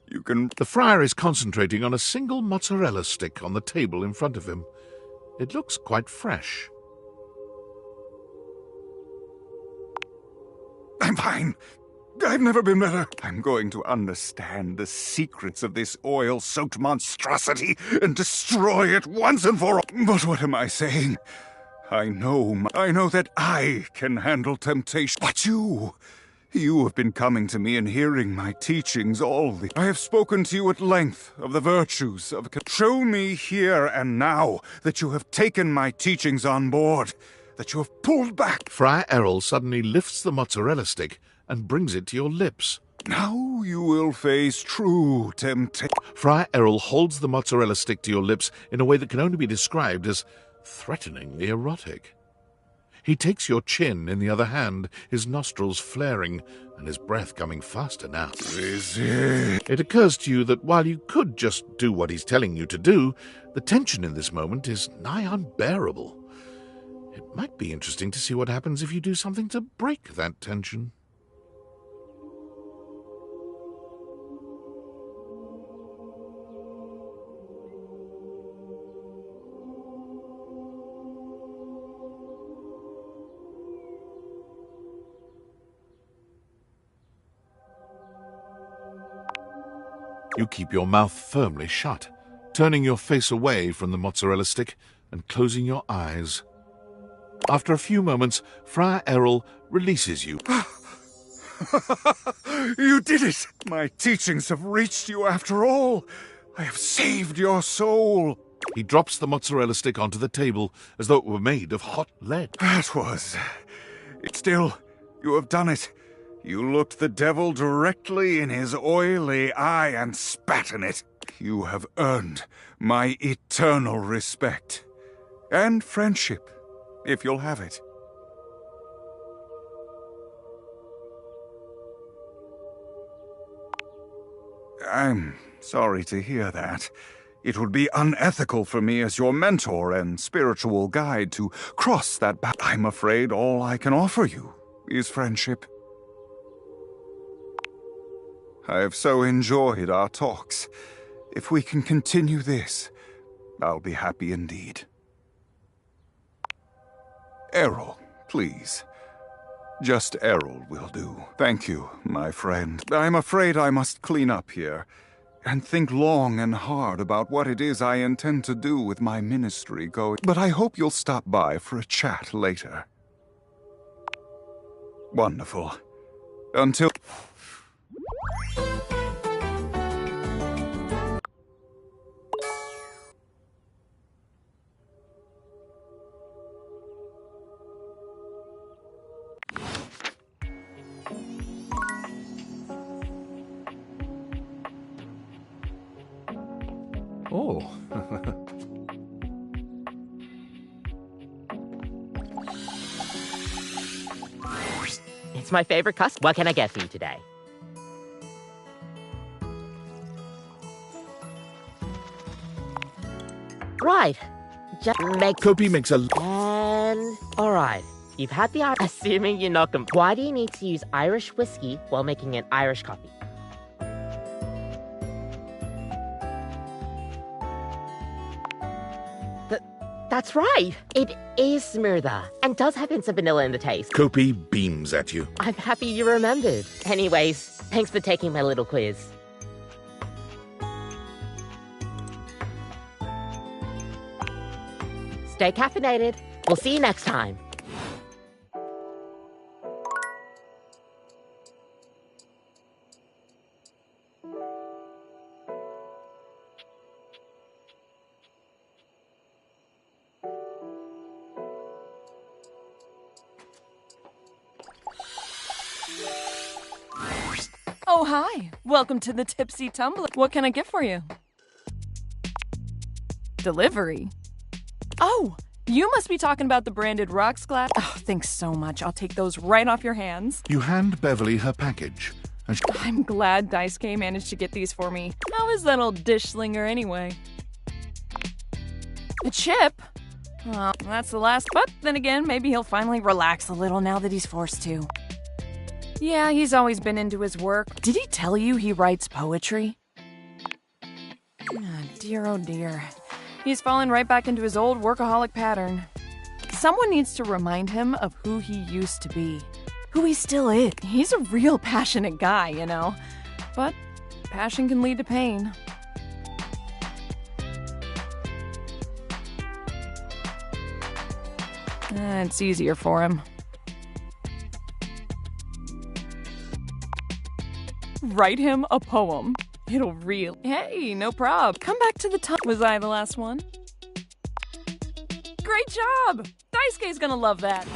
You can... The friar is concentrating on a single mozzarella stick on the table in front of him. It looks quite fresh. I'm fine. I've never been better. I'm going to understand the secrets of this oil-soaked monstrosity and destroy it once and for all. But what am I saying? I know that I can handle temptation. But you have been coming to me and hearing my teachings I have spoken to you at length of the virtues of... Show me here and now that you have taken my teachings on board, that you have pulled back. Friar Errol suddenly lifts the mozzarella stick and brings it to your lips. Now you will face true temptation. Friar Errol holds the mozzarella stick to your lips in a way that can only be described as threateningly erotic. He takes your chin in the other hand, his nostrils flaring, and his breath coming faster now. It occurs to you that while you could just do what he's telling you to do, the tension in this moment is nigh unbearable. It might be interesting to see what happens if you do something to break that tension. You keep your mouth firmly shut, turning your face away from the mozzarella stick and closing your eyes. After a few moments, Friar Errol releases you. You did it! My teachings have reached you after all. I have saved your soul. He drops the mozzarella stick onto the table as though it were made of hot lead. That was... Still, you have done it. You looked the devil directly in his oily eye and spat in it. You have earned my eternal respect. And friendship, if you'll have it. I'm sorry to hear that. It would be unethical for me as your mentor and spiritual guide to cross that boundary. I'm afraid all I can offer you is friendship. I have so enjoyed our talks. If we can continue this, I'll be happy indeed. Errol, please. Just Errol will do. Thank you, my friend. I'm afraid I must clean up here and think long and hard about what it is I intend to do with my ministry going. But I hope you'll stop by for a chat later. Wonderful. Until... Oh. It's my favorite customer. What can I get for you today? Right. Just make... Kopi makes a... And... Alright. You've had the... Assuming you're not... Why do you need to use Irish whiskey while making an Irish coffee? That's right. It is smoother and does have hints of vanilla in the taste. Kopi beams at you. I'm happy you remembered. Anyways, thanks for taking my little quiz. Stay caffeinated. We'll see you next time. Oh, hi. Welcome to the Tipsy Tumbler. What can I get for you? Delivery? Oh, you must be talking about the branded rocks glass. Oh, thanks so much. I'll take those right off your hands. You hand Beverly her package. And I'm glad Daisuke managed to get these for me. How is that old dish slinger anyway? A chip? Well, that's the last. But then again, maybe he'll finally relax a little now that he's forced to. Yeah, he's always been into his work. Did he tell you he writes poetry? Oh dear. He's fallen right back into his old workaholic pattern. Someone needs to remind him of who he used to be. Who he still is. He's a real passionate guy, you know. But passion can lead to pain. It's easier for him. Write him a poem. It'll really... Hey, no prob. Come back to the top. Was I the last one? Great job! Daisuke's gonna love that.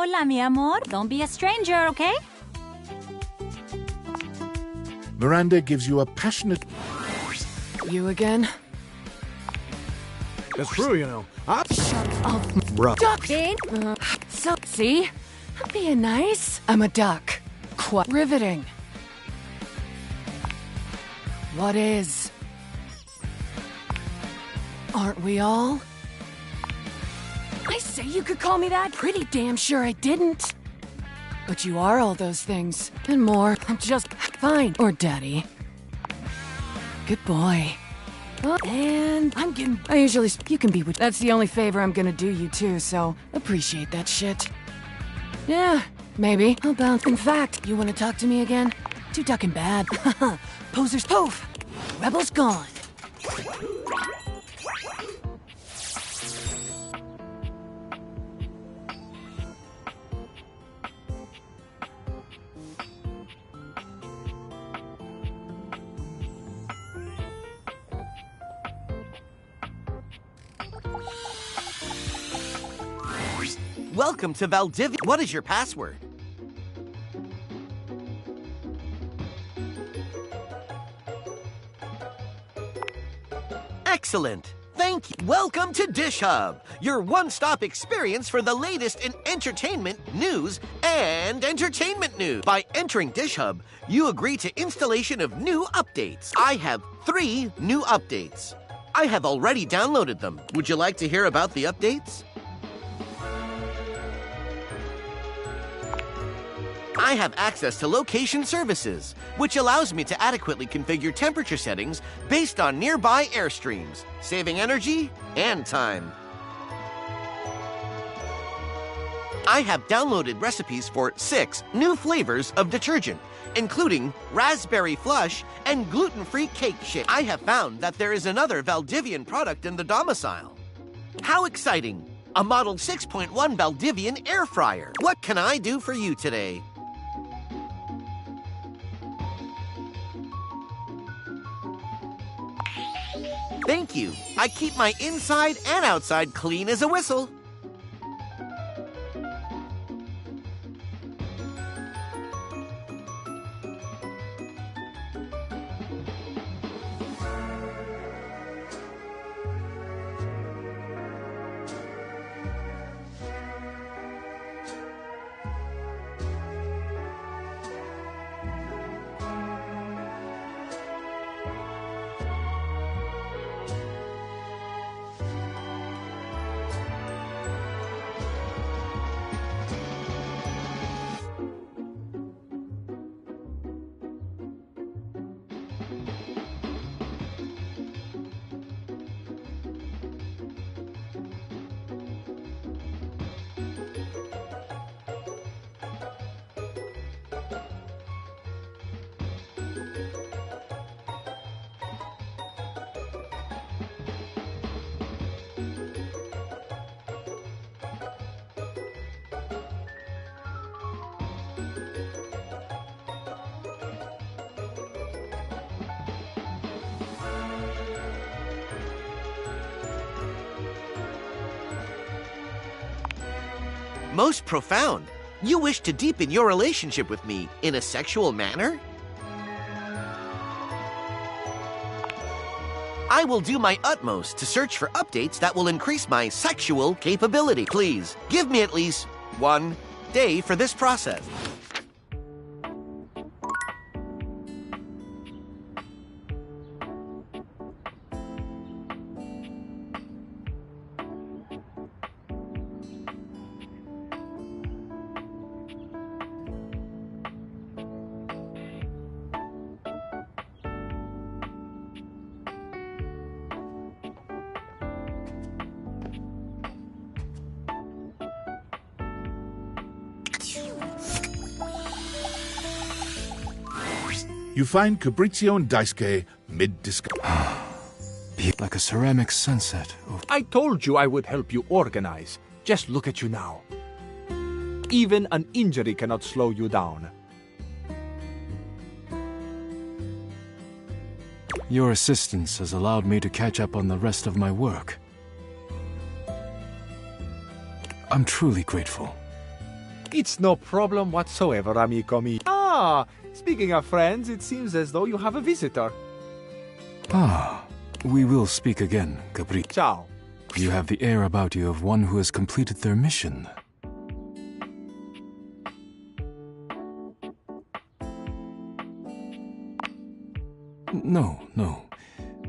Hola, mi amor. Don't be a stranger, okay? Miranda gives you a passionate... You again? That's true, you know. Shut up, Bruh. duck. So, see? I'm being nice. I'm a duck. Quite riveting. What is? Aren't we all? I say you could call me that. Pretty damn sure I didn't. But you are all those things. And more. I'm just fine. Or daddy. Good boy. Oh, and I'm getting... I usually... You can be with... That's the only favor I'm gonna do you, too, so appreciate that shit. Yeah, maybe. I'll bounce. In fact, you wanna talk to me again? Too ducking bad. Posers poof! Rebels gone. Welcome to Valdivia. What is your password? Excellent. Thank you. Welcome to Dish Hub, your one-stop experience for the latest in entertainment, news, and entertainment news. By entering Dish Hub, you agree to installation of new updates. I have 3 new updates. I have already downloaded them. Would you like to hear about the updates? I have access to location services, which allows me to adequately configure temperature settings based on nearby airstreams, saving energy and time. I have downloaded recipes for 6 new flavors of detergent, including raspberry flush and gluten-free cake shake. I have found that there is another Valdivian product in the domicile. How exciting! A Model 6.1 Valdivian air fryer. What can I do for you today? Thank you. I keep my inside and outside clean as a whistle. Most profound. You wish to deepen your relationship with me in a sexual manner? I will do my utmost to search for updates that will increase my sexual capability. Please, give me at least 1 day for this process. You find Fabrizio and Daisuke mid-discussion. Like a ceramic sunset. I told you I would help you organize. Just look at you now. Even an injury cannot slow you down. Your assistance has allowed me to catch up on the rest of my work. I'm truly grateful. It's no problem whatsoever, amico mio. Ah, speaking of friends, it seems as though you have a visitor. Ah, we will speak again, Capri. Ciao. You have the air about you of one who has completed their mission. No.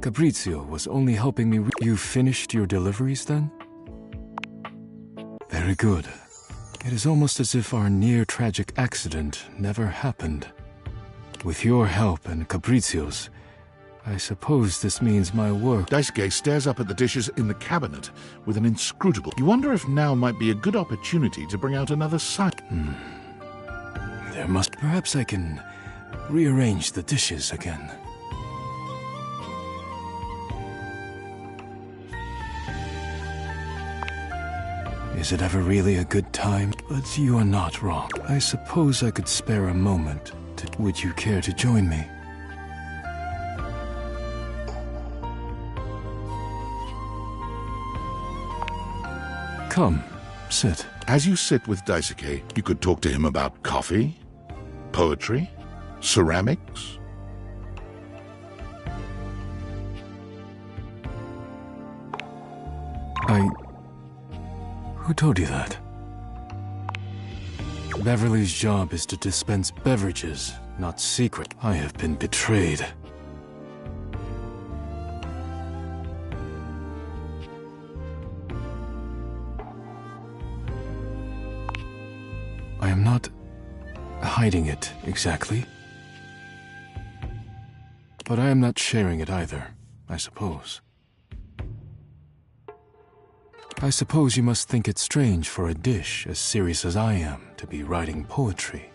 Fabrizio was only helping me. You finished your deliveries then? Very good. It is almost as if our near-tragic accident never happened. With your help and Fabrizio's, I suppose this means my work. Daisuke stares up at the dishes in the cabinet with an inscrutable... You wonder if now might be a good opportunity to bring out another side. There must... Perhaps I can rearrange the dishes again. Is it ever really a good time? But you are not wrong. I suppose I could spare a moment. Would you care to join me? Come, sit. As you sit with Daisuke, you could talk to him about coffee, poetry, ceramics. Who told you that? Beverly's job is to dispense beverages, not secret. I have been betrayed. I am not hiding it exactly. But I am not sharing it either, I suppose. I suppose you must think it strange for a dish as serious as I am to be writing poetry.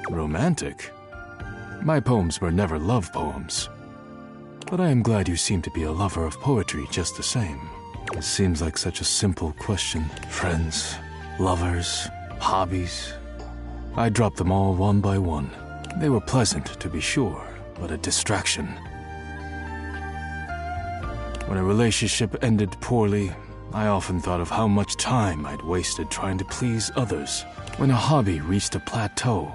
Romantic? My poems were never love poems. But I am glad you seem to be a lover of poetry just the same. It seems like such a simple question. Friends, lovers, hobbies. I dropped them all one by one. They were pleasant, to be sure, but a distraction. When a relationship ended poorly, I often thought of how much time I'd wasted trying to please others. When a hobby reached a plateau,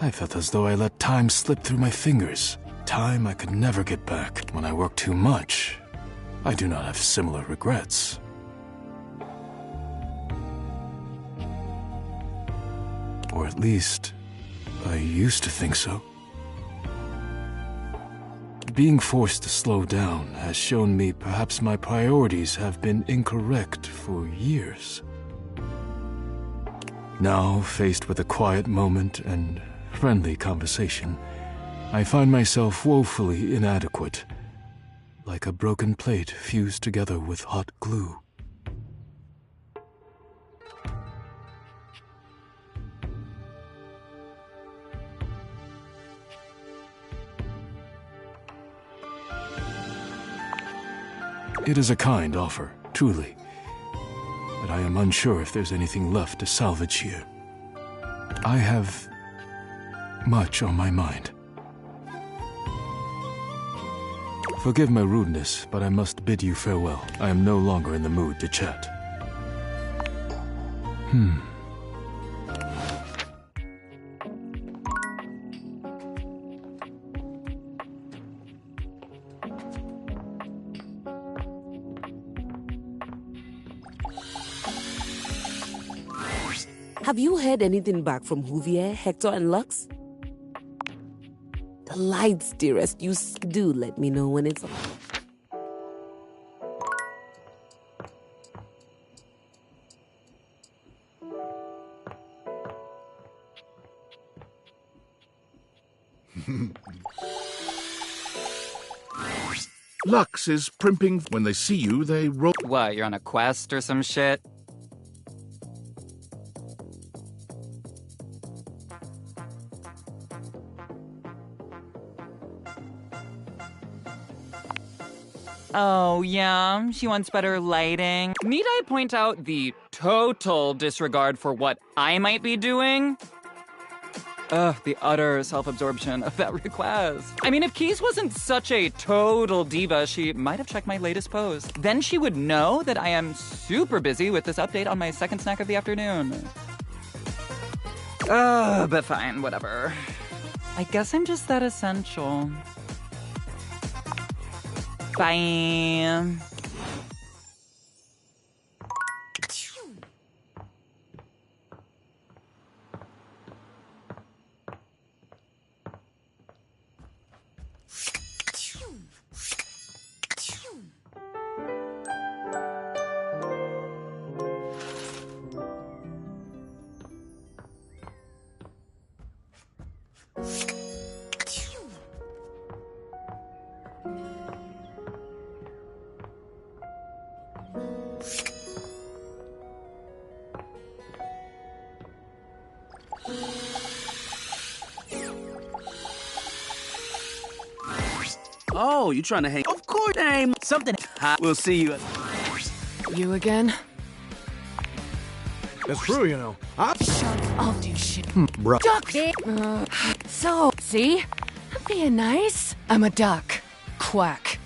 I felt as though I let time slip through my fingers. Time I could never get back. When I work too much, I do not have similar regrets. Or at least, I used to think so. Being forced to slow down has shown me perhaps my priorities have been incorrect for years. Now, faced with a quiet moment and friendly conversation, I find myself woefully inadequate, like a broken plate fused together with hot glue. It is a kind offer, truly, but I am unsure if there's anything left to salvage here. I have much on my mind. Forgive my rudeness, but I must bid you farewell. I am no longer in the mood to chat. Have you heard anything back from Huvier, Hector, and Lux? The lights, dearest. You do let me know when it's on. Lux is primping. When they see you, they roll. What, you're on a quest or some shit? Oh, yeah? She wants better lighting? Need I point out the total disregard for what I might be doing? Ugh, the utter self-absorption of that request. I mean, if Keys wasn't such a total diva, she might have checked my latest post. Then she would know that I am super busy with this update on my second snack of the afternoon. But fine, whatever. I guess I'm just that essential. Bye. Oh, you trying to hang? Of course, name something. We'll see you. You again? That's true, you know. I'll do shit. Bruh. Duck! So, see? I'm being nice. I'm a duck. Quack.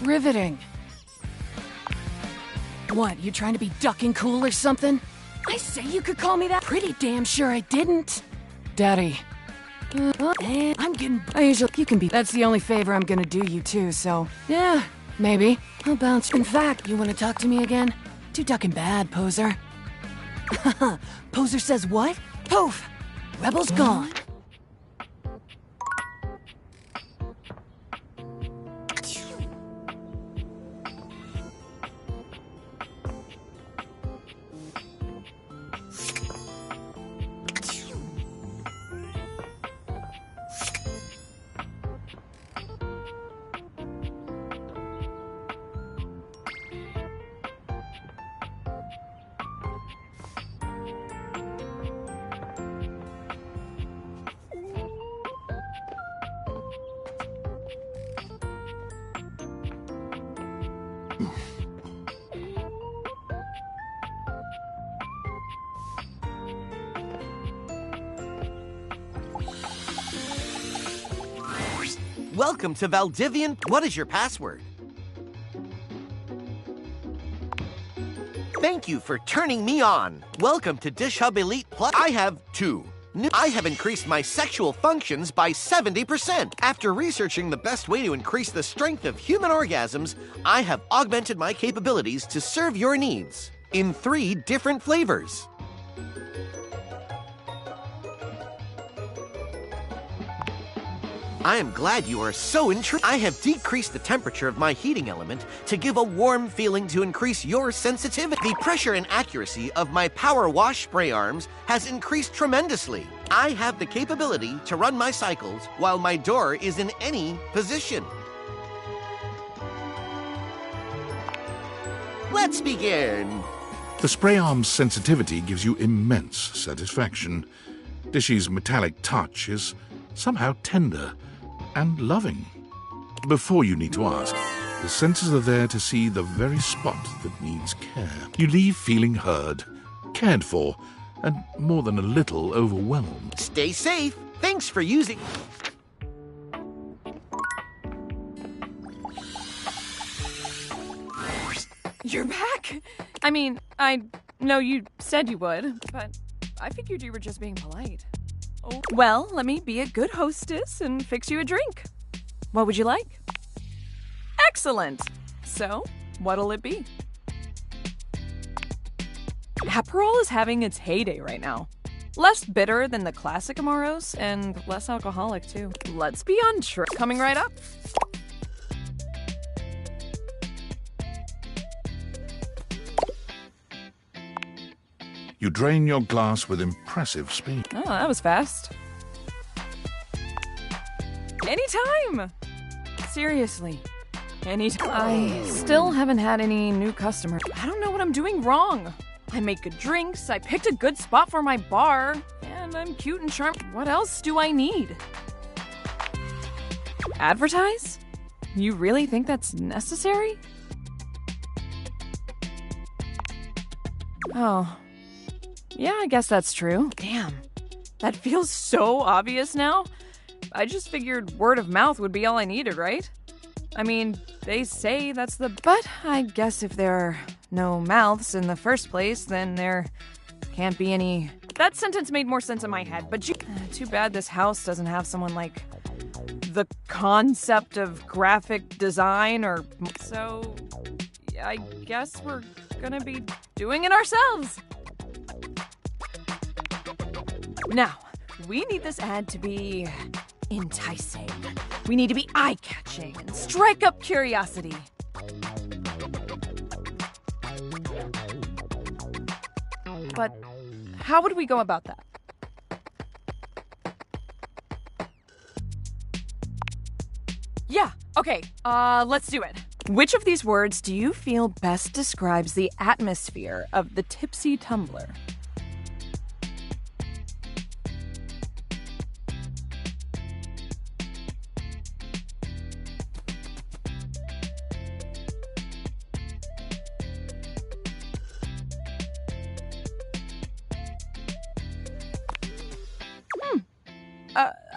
Riveting. What, you trying to be ducking cool or something? I say you could call me that. Pretty damn sure I didn't. Daddy. I'm getting. You can be. That's the only favor I'm gonna do you too, so. Yeah, maybe. I'll bounce. In fact, you wanna talk to me again? Too ducking bad, poser. Poser says what? Poof! Rebel's gone. Welcome to Valdivian. What is your password? Thank you for turning me on. Welcome to Dish Hub Elite Plus. I have 2. I have increased my sexual functions by 70%. After researching the best way to increase the strength of human orgasms, I have augmented my capabilities to serve your needs in 3 different flavors. I am glad you are so intrigued. I have decreased the temperature of my heating element to give a warm feeling to increase your sensitivity. The pressure and accuracy of my power wash spray arms has increased tremendously. I have the capability to run my cycles while my door is in any position. Let's begin. The spray arm's sensitivity gives you immense satisfaction. Dishy's metallic touch is somehow tender and loving. Before you need to ask, the sensors are there to see the very spot that needs care. You leave feeling heard, cared for, and more than a little overwhelmed. Stay safe. Thanks for using... You're back? I mean, I know you said you would, but I figured you were just being polite. Oh. Well, let me be a good hostess and fix you a drink. What would you like? Excellent! So, what'll it be? Aperol is having its heyday right now. Less bitter than the classic Amoros, and less alcoholic too. Let's be on trip. Coming right up. You drain your glass with impressive speed. Oh, that was fast. Anytime! Seriously. Anytime. I still haven't had any new customers. I don't know what I'm doing wrong. I make good drinks, I picked a good spot for my bar, and I'm cute and charming. What else do I need? Advertise? You really think that's necessary? Yeah, I guess that's true. Damn. That feels so obvious now. I just figured word of mouth would be all I needed, right? I mean, they say that's the... But I guess if there are no mouths in the first place, then there can't be any... That sentence made more sense in my head, but too bad this house doesn't have someone like the concept of graphic design or... So, I guess we're gonna be doing it ourselves. Now, we need this ad to be enticing. We need to be eye-catching and strike up curiosity. But how would we go about that? Yeah, okay, let's do it. Which of these words do you feel best describes the atmosphere of the Tipsy Tumbler?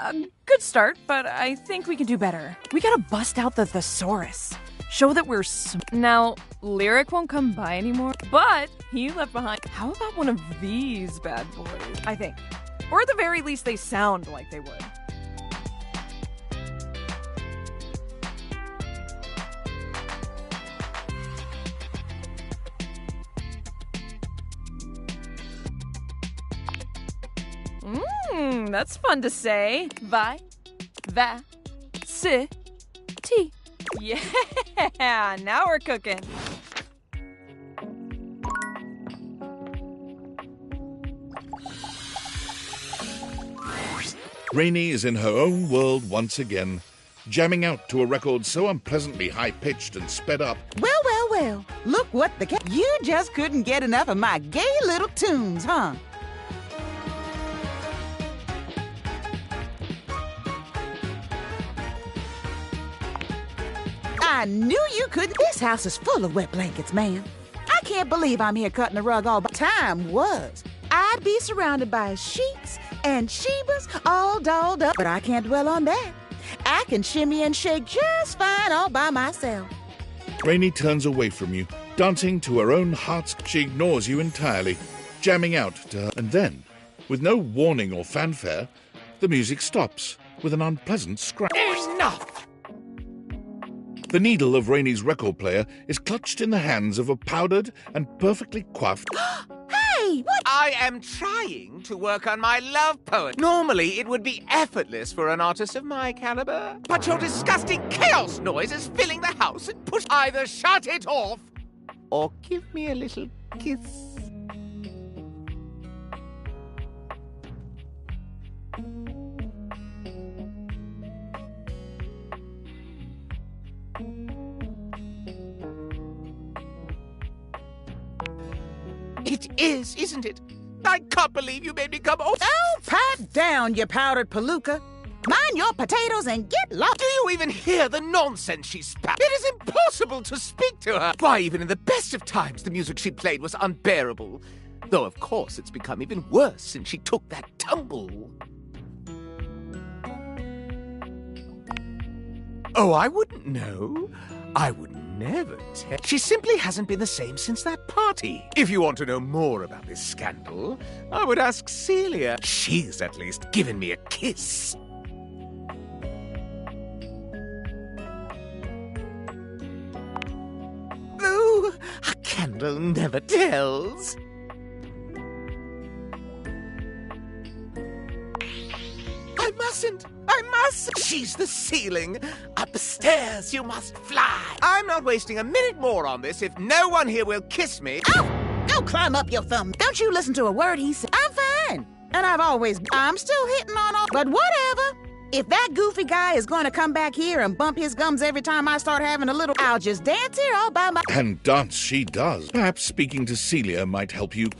A good start, but I think we can do better. We gotta bust out the thesaurus. Show that we're Now, Lyric won't come by anymore, but he left behind. How about one of these bad boys? I think. Or at the very least, they sound like they would. That's fun to say. Vi, va, si, ti. Yeah, now we're cooking. Rainey is in her own world once again, jamming out to a record so unpleasantly high-pitched and sped up. Well, well, well. Look what the... You just couldn't get enough of my gay little tunes, huh? I knew you couldn't. This house is full of wet blankets, man. I can't believe I'm here cutting the rug all by time was. I'd be surrounded by sheets and Shebas all dolled up, but I can't dwell on that. I can shimmy and shake just fine all by myself. Rainey turns away from you, dancing to her own heart's... She ignores you entirely, jamming out to her. And then, with no warning or fanfare, the music stops with an unpleasant scratch. Enough! The needle of Rainey's record player is clutched in the hands of a powdered and perfectly coiffed... Hey, what? I am trying to work on my love poem. Normally, it would be effortless for an artist of my caliber. But your disgusting chaos noise is filling the house and push... Either shut it off or give me a little kiss. It is, isn't it? I can't believe you made me come off. Oh, pipe down, you powdered palooka. Mind your potatoes and get lost. Do you even hear the nonsense she spat? It is impossible to speak to her. Why, even in the best of times, the music she played was unbearable. Though, of course, it's become even worse since she took that tumble. Oh, I wouldn't know. I would never tell. She simply hasn't been the same since that party. If you want to know more about this scandal, I would ask Celia. She's at least given me a kiss. Oh, a candle never tells. I mustn't. She's the ceiling. Upstairs you must fly. I'm not wasting a minute more on this if no one here will kiss me. Oh, go climb up your thumb. Don't you listen to a word he said. I'm fine. And I'm still hitting on all, but whatever. If that goofy guy is going to come back here and bump his gums every time I start having a little, I'll just dance here all by my... And dance she does. Perhaps speaking to Celia might help you.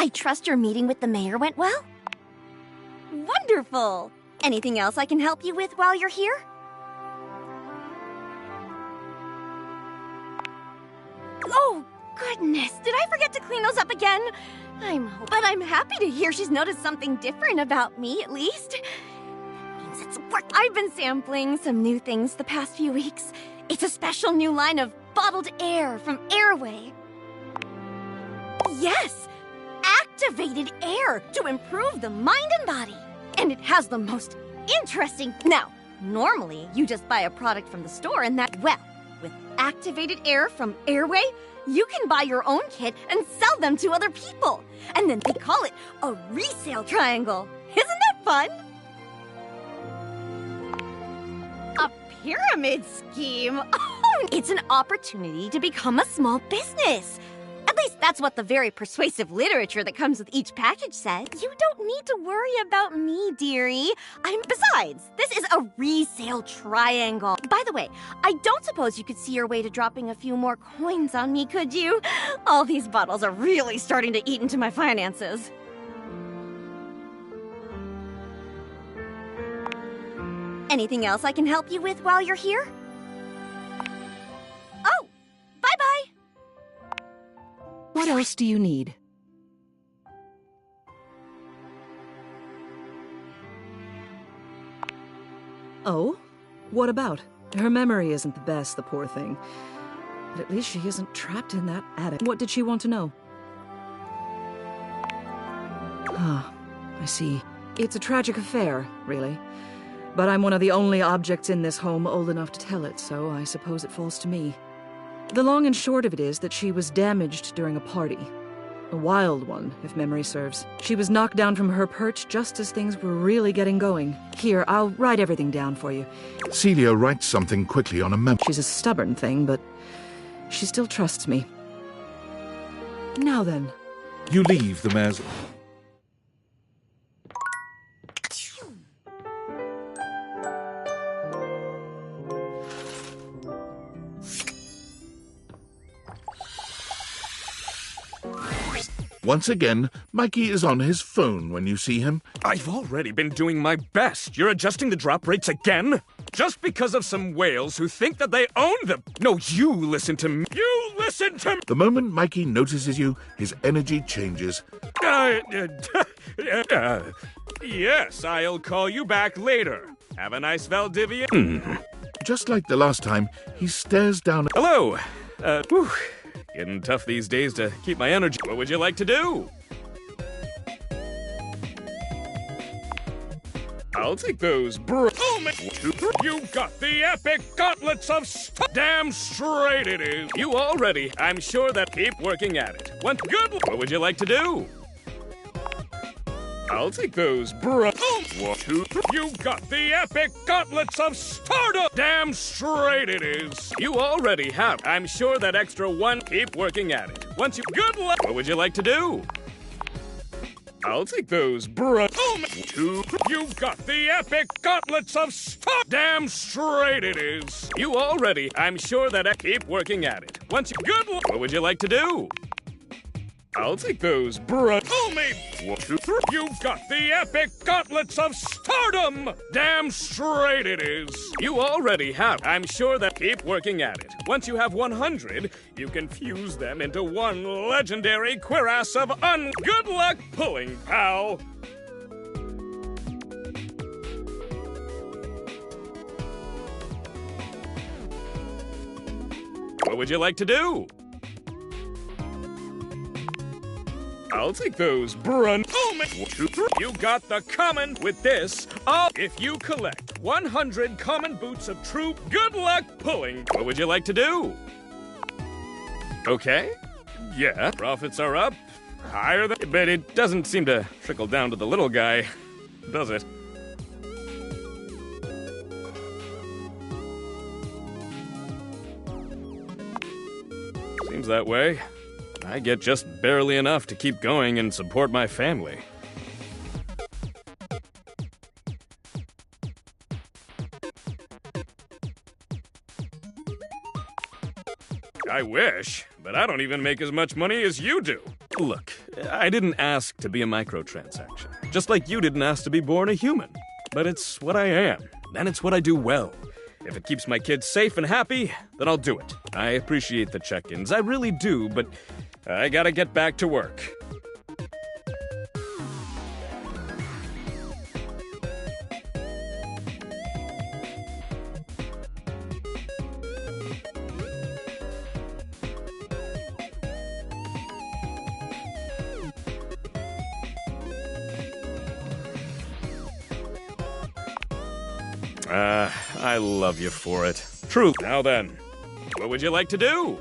I trust your meeting with the mayor went well? Wonderful! Anything else I can help you with while you're here? Oh, goodness, did I forget to clean those up again? But I'm happy to hear she's noticed something different about me, at least. That means it's worked. I've been sampling some new things the past few weeks. It's a special new line of bottled air from Airway. Yes! Activated air to improve the mind and body. And it has the most interesting... Now, normally you just buy a product from the store and that... Well, with activated air from Airway, you can buy your own kit and sell them to other people. And then they call it a resale triangle. Isn't that fun? A pyramid scheme? Oh, it's an opportunity to become a small business. At least that's what the very persuasive literature that comes with each package says. You don't need to worry about me, dearie. Besides, this is a resale triangle. By the way, I don't suppose you could see your way to dropping a few more coins on me, could you? All these bottles are really starting to eat into my finances. Anything else I can help you with while you're here? Oh, bye-bye. What else do you need? Oh? What about? Her memory isn't the best, the poor thing. But at least she isn't trapped in that attic. What did she want to know? Ah, I see. It's a tragic affair, really. But I'm one of the only objects in this home old enough to tell it, so I suppose it falls to me. The long and short of it is that she was damaged during a party. A wild one, if memory serves. She was knocked down from her perch just as things were really getting going. Here, I'll write everything down for you. Celia writes something quickly on a memo. She's a stubborn thing, but she still trusts me. Now then. You leave the mayor's... Once again, Mikey is on his phone when you see him. I've already been doing my best. You're adjusting the drop rates again? Just because of some whales who think that they own them. No, you listen to me. You listen to me. The moment Mikey notices you, his energy changes. Yes, I'll call you back later. Have a nice Valdivia. Just like the last time, he stares down... Hello. Whew. Getting tough these days to keep my energy. What would you like to do? I'll take those You got the epic gauntlets of Damn straight it is. You already. I'm sure that keep working at it. What would you like to do? I'll take those You got the epic gauntlets of stardom! Damn straight it is! You already have. I'm sure that extra one. Keep working at it. Once you... Good luck! What would you like to do? I'll take those You got the epic gauntlets of stardom! Damn straight it is! You already... I'm sure that... Keep working at it. Once you... Good luck! What would you like to do? I'll take those You got the epic gauntlets of stardom! Damn straight it is! You already have. I'm sure that keep working at it. Once you have 100, you can fuse them into one legendary cuirass of good luck pulling, pal! What would you like to do? I'll take those You got the common with this. If you collect 100 common boots of true good luck pulling, what would you like to do? Okay. Yeah, profits are up. Higher than... But it doesn't seem to trickle down to the little guy, does it? Seems that way. I get just barely enough to keep going and support my family. I wish, but I don't even make as much money as you do. Look, I didn't ask to be a microtransaction, just like you didn't ask to be born a human. But it's what I am, and it's what I do well. If it keeps my kids safe and happy, then I'll do it. I appreciate the check-ins, I really do, but I gotta get back to work. I love you for it. True. Now then, what would you like to do?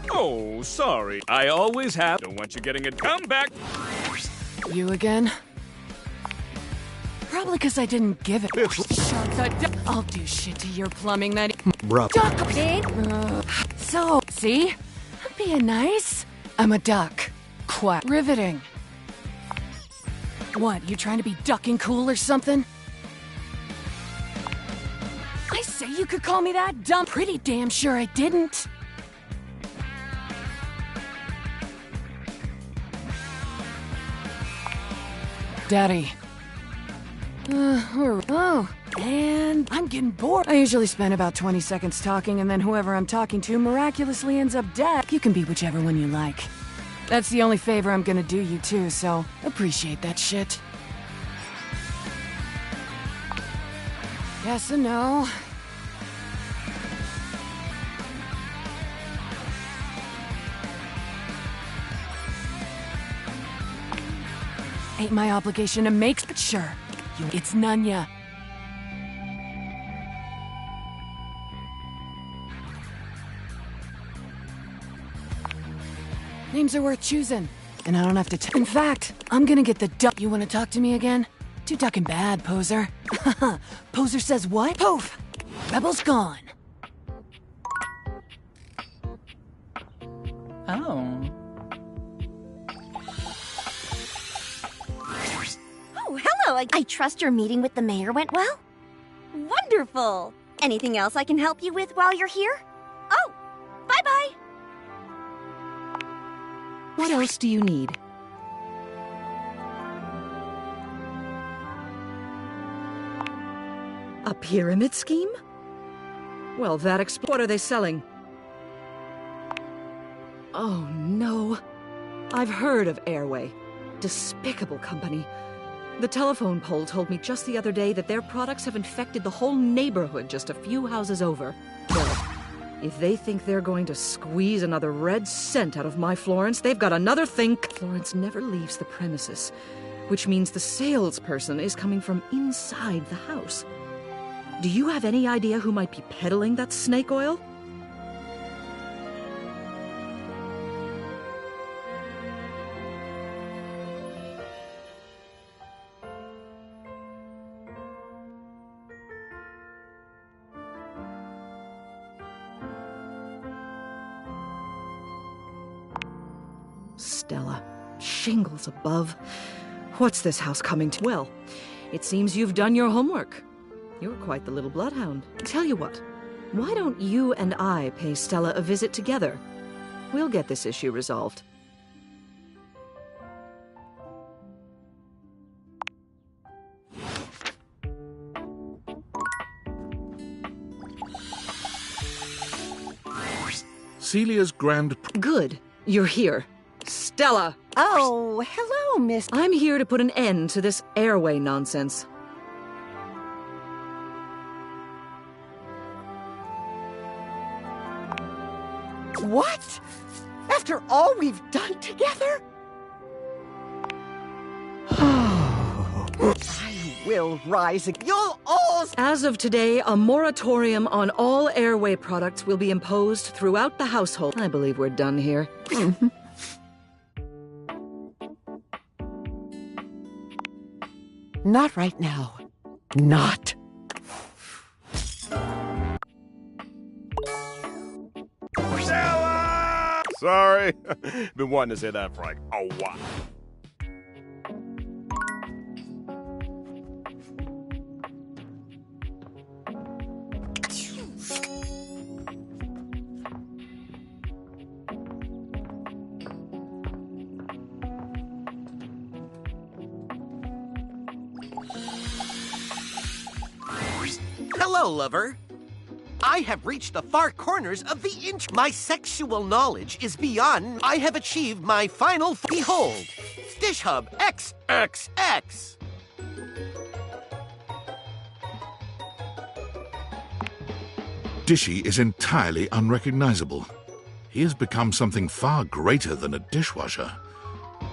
Oh, sorry. I always have. Don't want you getting it. Come back. You again? Probably because I didn't give it. Shut the I'll do shit to your plumbing that. Bruh. Duck. So, see? I'm being nice. I'm a duck. Quack. Riveting. What, you trying to be ducking cool or something? I say you could call me that dumb. Pretty damn sure I didn't. Daddy. And I'm getting bored. I usually spend about 20 seconds talking, and then whoever I'm talking to miraculously ends up dead. You can be whichever one you like. That's the only favor I'm gonna do you too, so appreciate that shit. Yes and no. Ain't my obligation to make, but sure. It's Nunya. Names are worth choosing, and I don't have to in fact, I'm gonna get the duck. You wanna talk to me again? Too ducking bad, poser. Poser says what? Poof! Rebel's gone. Oh. Oh, hello. I trust your meeting with the mayor went well? Wonderful. Anything else I can help you with while you're here? Oh, bye-bye. What else do you need? A pyramid scheme? Well, that what are they selling? Oh, no. I've heard of Airway. Despicable company. The telephone pole told me just the other day that their products have infected the whole neighborhood just a few houses over. Well, if they think they're going to squeeze another red cent out of my Florence, they've got another thing. Florence never leaves the premises, which means the salesperson is coming from inside the house. Do you have any idea who might be peddling that snake oil? Stella, shingles above. What's this house coming to? Well, it seems you've done your homework. You're quite the little bloodhound. Tell you what, why don't you and I pay Stella a visit together? We'll get this issue resolved. Celia's grand... Good. You're here. Stella! Oh, hello, Miss... I'm here to put an end to this Airway nonsense. What? After all we've done together? I will rise again. You'll all... As of today, a moratorium on all Airway products will be imposed throughout the household. I believe we're done here. Not right now. Not. Sorry. Been wanting to say that for like a while. Well, lover, I have reached the far corners of the My sexual knowledge is beyond. I have achieved my final. Behold, Dish Hub XXX. Dishy is entirely unrecognizable. He has become something far greater than a dishwasher.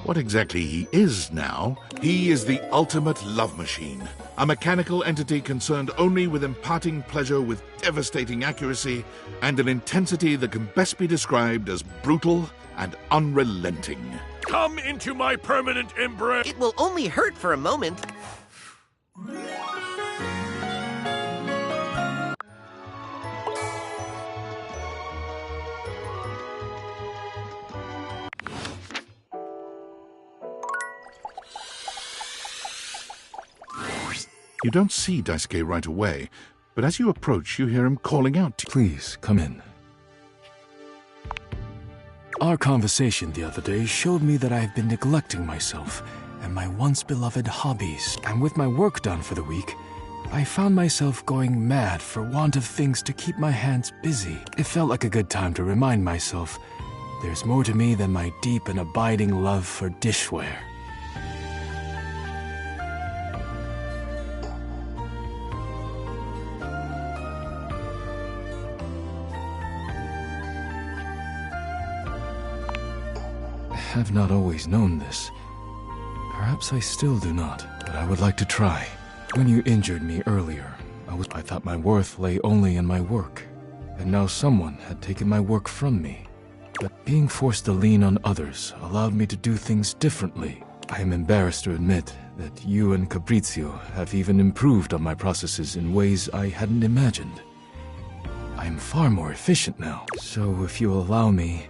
What exactly he is now? He is the ultimate love machine. A mechanical entity concerned only with imparting pleasure with devastating accuracy and an intensity that can best be described as brutal and unrelenting. Come into my permanent embrace. It will only hurt for a moment. You don't see Daisuke right away, but as you approach, you hear him calling out to you. Please, come in. Our conversation the other day showed me that I have been neglecting myself and my once beloved hobbies. And with my work done for the week, I found myself going mad for want of things to keep my hands busy. It felt like a good time to remind myself there's more to me than my deep and abiding love for dishware. I have not always known this. Perhaps I still do not, but I would like to try. When you injured me earlier, I thought my worth lay only in my work, and now someone had taken my work from me. But being forced to lean on others allowed me to do things differently. I am embarrassed to admit that you and Cabrizio have even improved on my processes in ways I hadn't imagined. I am far more efficient now, so if you allow me,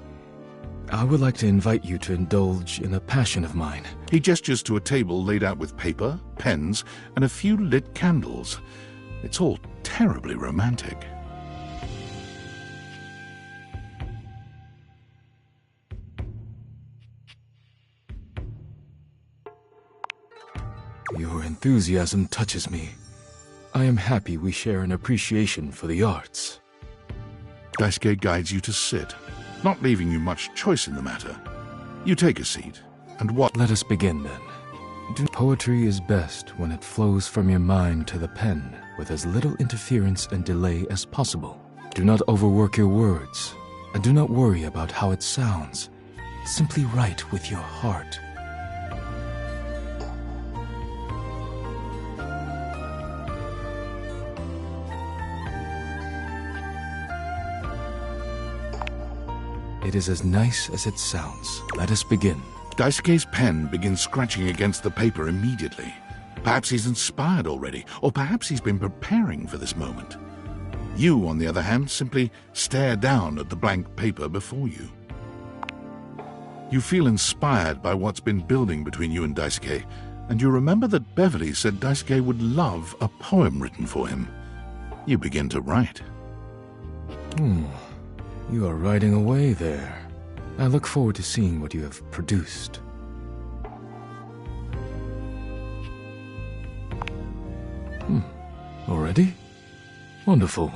I would like to invite you to indulge in a passion of mine. He gestures to a table laid out with paper, pens, and a few lit candles. It's all terribly romantic. Your enthusiasm touches me. I am happy we share an appreciation for the arts. Daisuke guides you to sit, not leaving you much choice in the matter. You take a seat, and what? Let us begin then. Poetry is best when it flows from your mind to the pen with as little interference and delay as possible. Do not overwork your words, and do not worry about how it sounds. Simply write with your heart. It is as nice as it sounds. Let us begin. Daisuke's pen begins scratching against the paper immediately. Perhaps he's inspired already, or perhaps he's been preparing for this moment. You, on the other hand, simply stare down at the blank paper before you. You feel inspired by what's been building between you and Daisuke, and you remember that Beverly said Daisuke would love a poem written for him. You begin to write. You are writing away there. I look forward to seeing what you have produced. Already? Wonderful.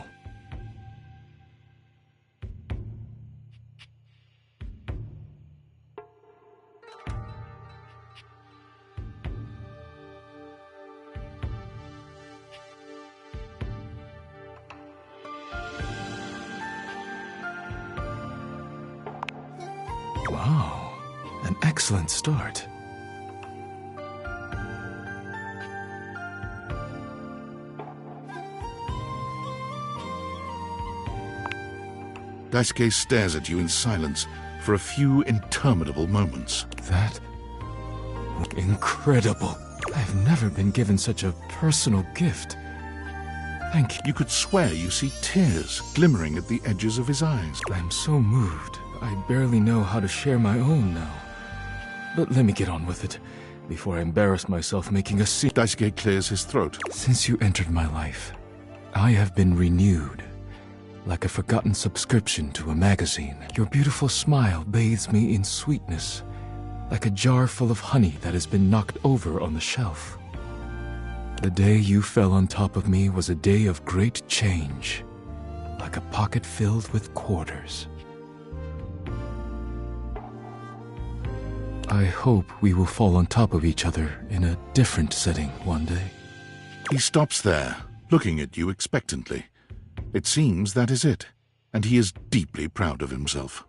Wow, an excellent start. Daisuke stares at you in silence for a few interminable moments. That was incredible. I've never been given such a personal gift. Thank you. You could swear you see tears glimmering at the edges of his eyes. I'm so moved. I barely know how to share my own now. But let me get on with it, before I embarrass myself making a scene. Daisuke clears his throat. Since you entered my life, I have been renewed, like a forgotten subscription to a magazine. Your beautiful smile bathes me in sweetness, like a jar full of honey that has been knocked over on the shelf. The day you fell on top of me was a day of great change, like a pocket filled with quarters. I hope we will fall on top of each other in a different setting one day. He stops there, looking at you expectantly. It seems that is it, and he is deeply proud of himself.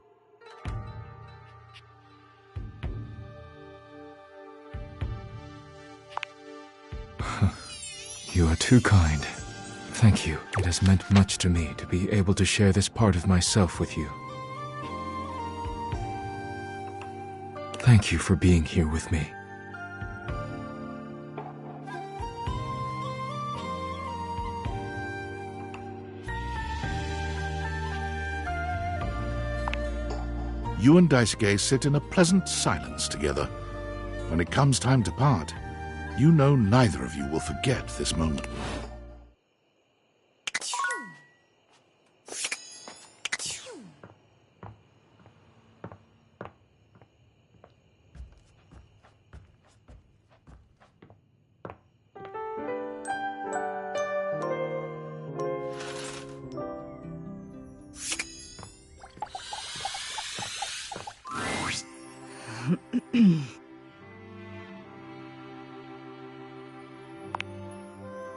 You are too kind. Thank you. It has meant much to me to be able to share this part of myself with you. Thank you for being here with me. You and Daisuke sit in a pleasant silence together. When it comes time to part, you know neither of you will forget this moment.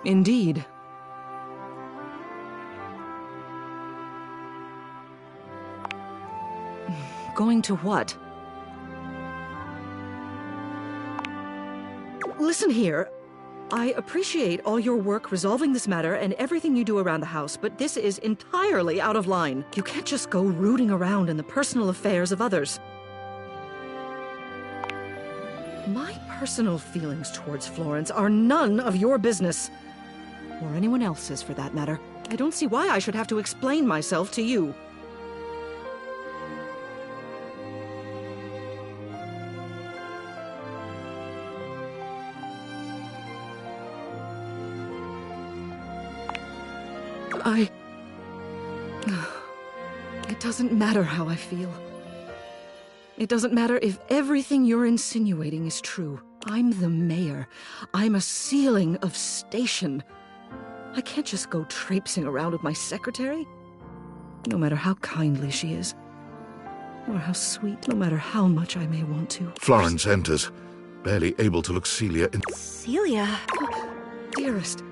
Indeed. Going to what? Listen here. I appreciate all your work resolving this matter and everything you do around the house, but this is entirely out of line. You can't just go rooting around in the personal affairs of others. My personal feelings towards Florence are none of your business. Or anyone else's, for that matter. I don't see why I should have to explain myself to you. It doesn't matter how I feel. It doesn't matter if everything you're insinuating is true. I'm the mayor. I'm a ceiling of station. I can't just go traipsing around with my secretary. No matter how kindly she is. Or how sweet, no matter how much I may want to. Florence enters, barely able to look Celia in... Celia? Dearest,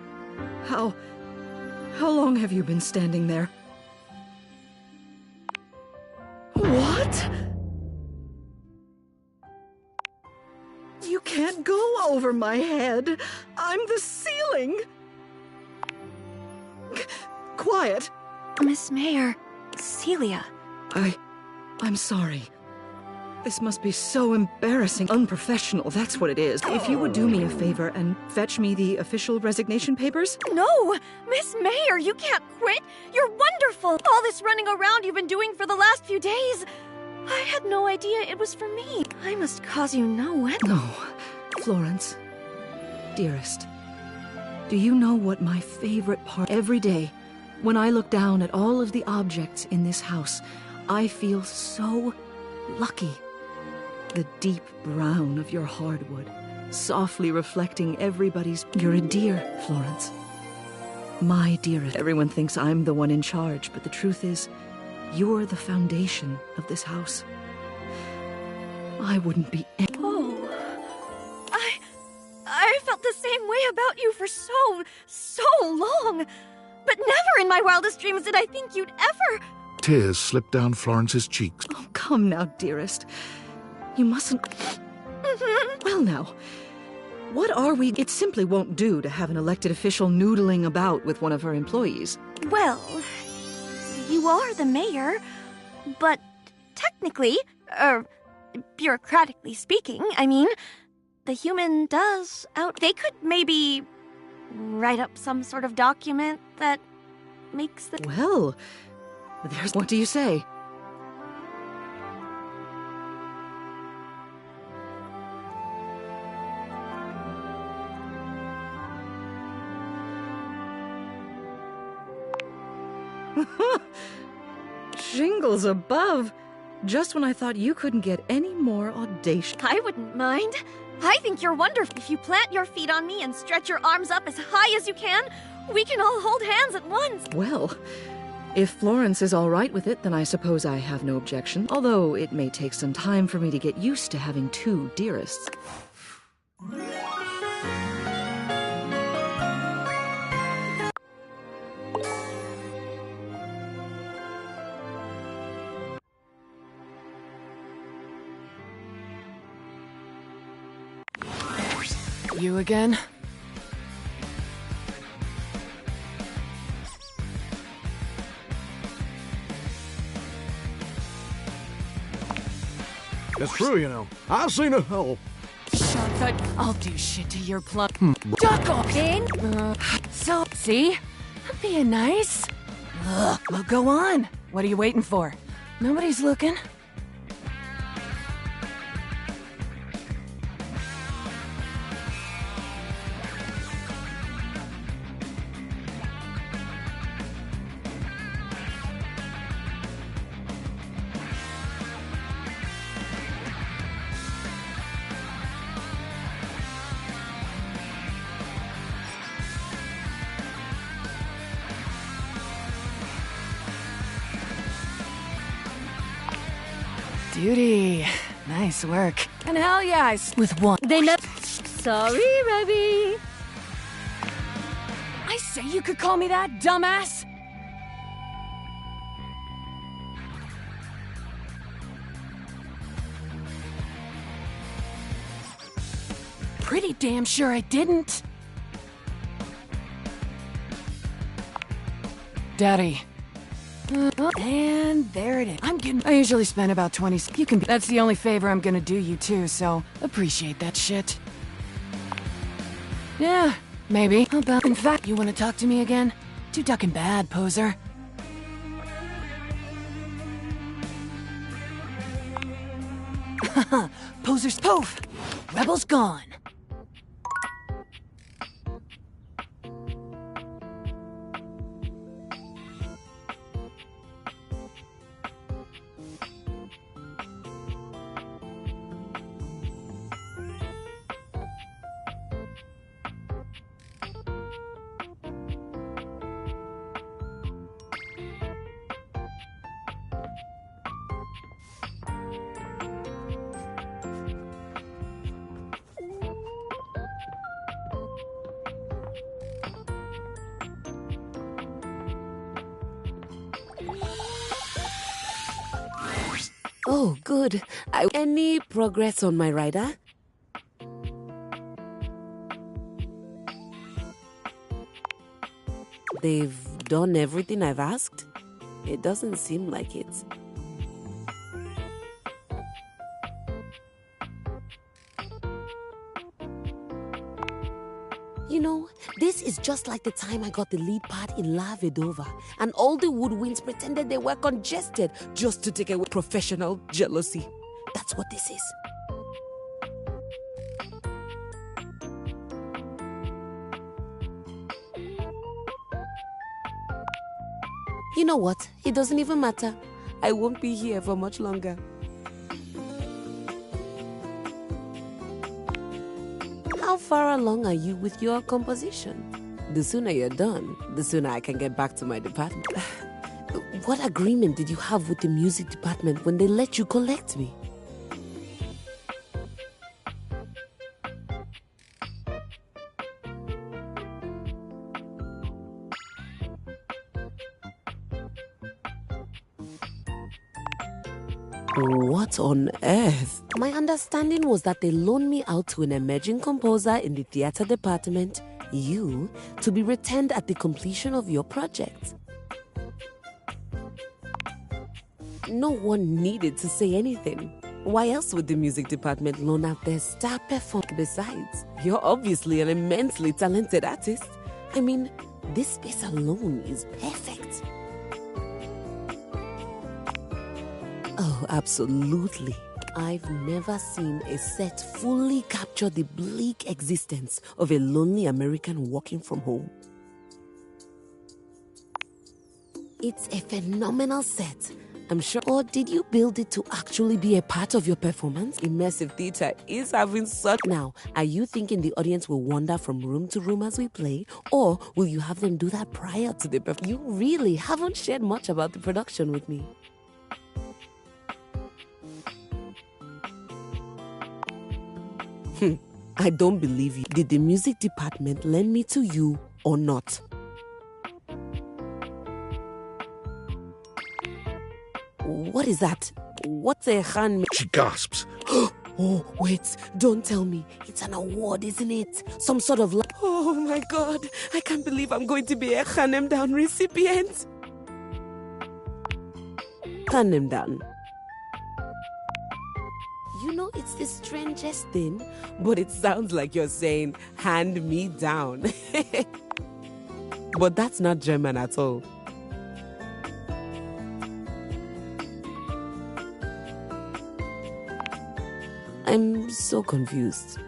how long have you been standing there? What? You can't go over my head. I'm the ceiling. Quiet. Miss Mayor, Celia. I'm sorry. This must be so embarrassing. Unprofessional, that's what it is. If you would do me a favor and fetch me the official resignation papers? No! Miss Mayor, you can't quit! You're wonderful! All this running around you've been doing for the last few days! I had no idea it was for me. I must cause you no end. No. Florence, dearest, do you know what my favorite part? Every day, when I look down at all of the objects in this house, I feel so lucky. The deep brown of your hardwood, softly reflecting everybody's... You're a dear, Florence. My dearest. Everyone thinks I'm the one in charge, but the truth is, you're the foundation of this house. I wouldn't be... Oh. I felt the same way about you for so long. But never in my wildest dreams did I think you'd ever... Tears slip down Florence's cheeks. Oh, come now, dearest. You mustn't... Well now, what are we... It simply won't do to have an elected official noodling about with one of her employees. Well, you are the mayor, but technically, bureaucratically speaking, I mean, the human does out... They could maybe write up some sort of document that makes the... Well, there's... What do you say? Shingles above! Just when I thought you couldn't get any more audacious. I wouldn't mind. I think you're wonderful. If you plant your feet on me and stretch your arms up as high as you can, we can all hold hands at once. Well, if Florence is all right with it, then I suppose I have no objection. Although it may take some time for me to get used to having two dearests. You again? It's true, you know. I've seen it all. Shut the... I'll do shit to your plump... Duck off! So, see? I'm being nice. Ugh, well, go on. What are you waiting for? Nobody's looking. Beauty. Nice work. And hell yeah, with one. They never. Sorry, Rebby. I say you could call me that, dumbass. Pretty damn sure I didn't. Daddy. And there it is. I usually spend about 20. You can be. That's the only favor I'm gonna do you too, so appreciate that shit. Yeah, maybe. In fact, you wanna talk to me again? Too ducking bad, poser. Poser's poof! Rebel's gone. Oh, good. Any progress on my rider? They've done everything I've asked? It doesn't seem like it. You know, this is just like the time I got the lead part in La Vedova, and all the woodwinds pretended they were congested just to take away professional jealousy. That's what this is. You know what? It doesn't even matter. I won't be here for much longer. How far along are you with your composition? The sooner you're done, the sooner I can get back to my department. What agreement did you have with the music department when they let you collect me? What on earth? My understanding was that they loaned me out to an emerging composer in the theater department, you, to be returned at the completion of your project. No one needed to say anything. Why else would the music department loan out their star performer? Besides, you're obviously an immensely talented artist. I mean, this space alone is perfect. Oh, absolutely. I've never seen a set fully capture the bleak existence of a lonely American working from home. It's a phenomenal set. I'm sure. Or did you build it to actually be a part of your performance? Immersive theater is having such. Now, are you thinking the audience will wander from room to room as we play? Or will you have them do that prior to the performance? You really haven't shared much about the production with me. I don't believe you. Did the music department lend me to you or not? What is that? What's a hand? She gasps. Oh, wait, don't tell me. It's an award, isn't it? Some sort of... Oh my God, I can't believe I'm going to be a Hanem Down recipient. Hanem Down. You know, it's the strangest thing, but it sounds like you're saying, hand me down. But that's not German at all. I'm so confused.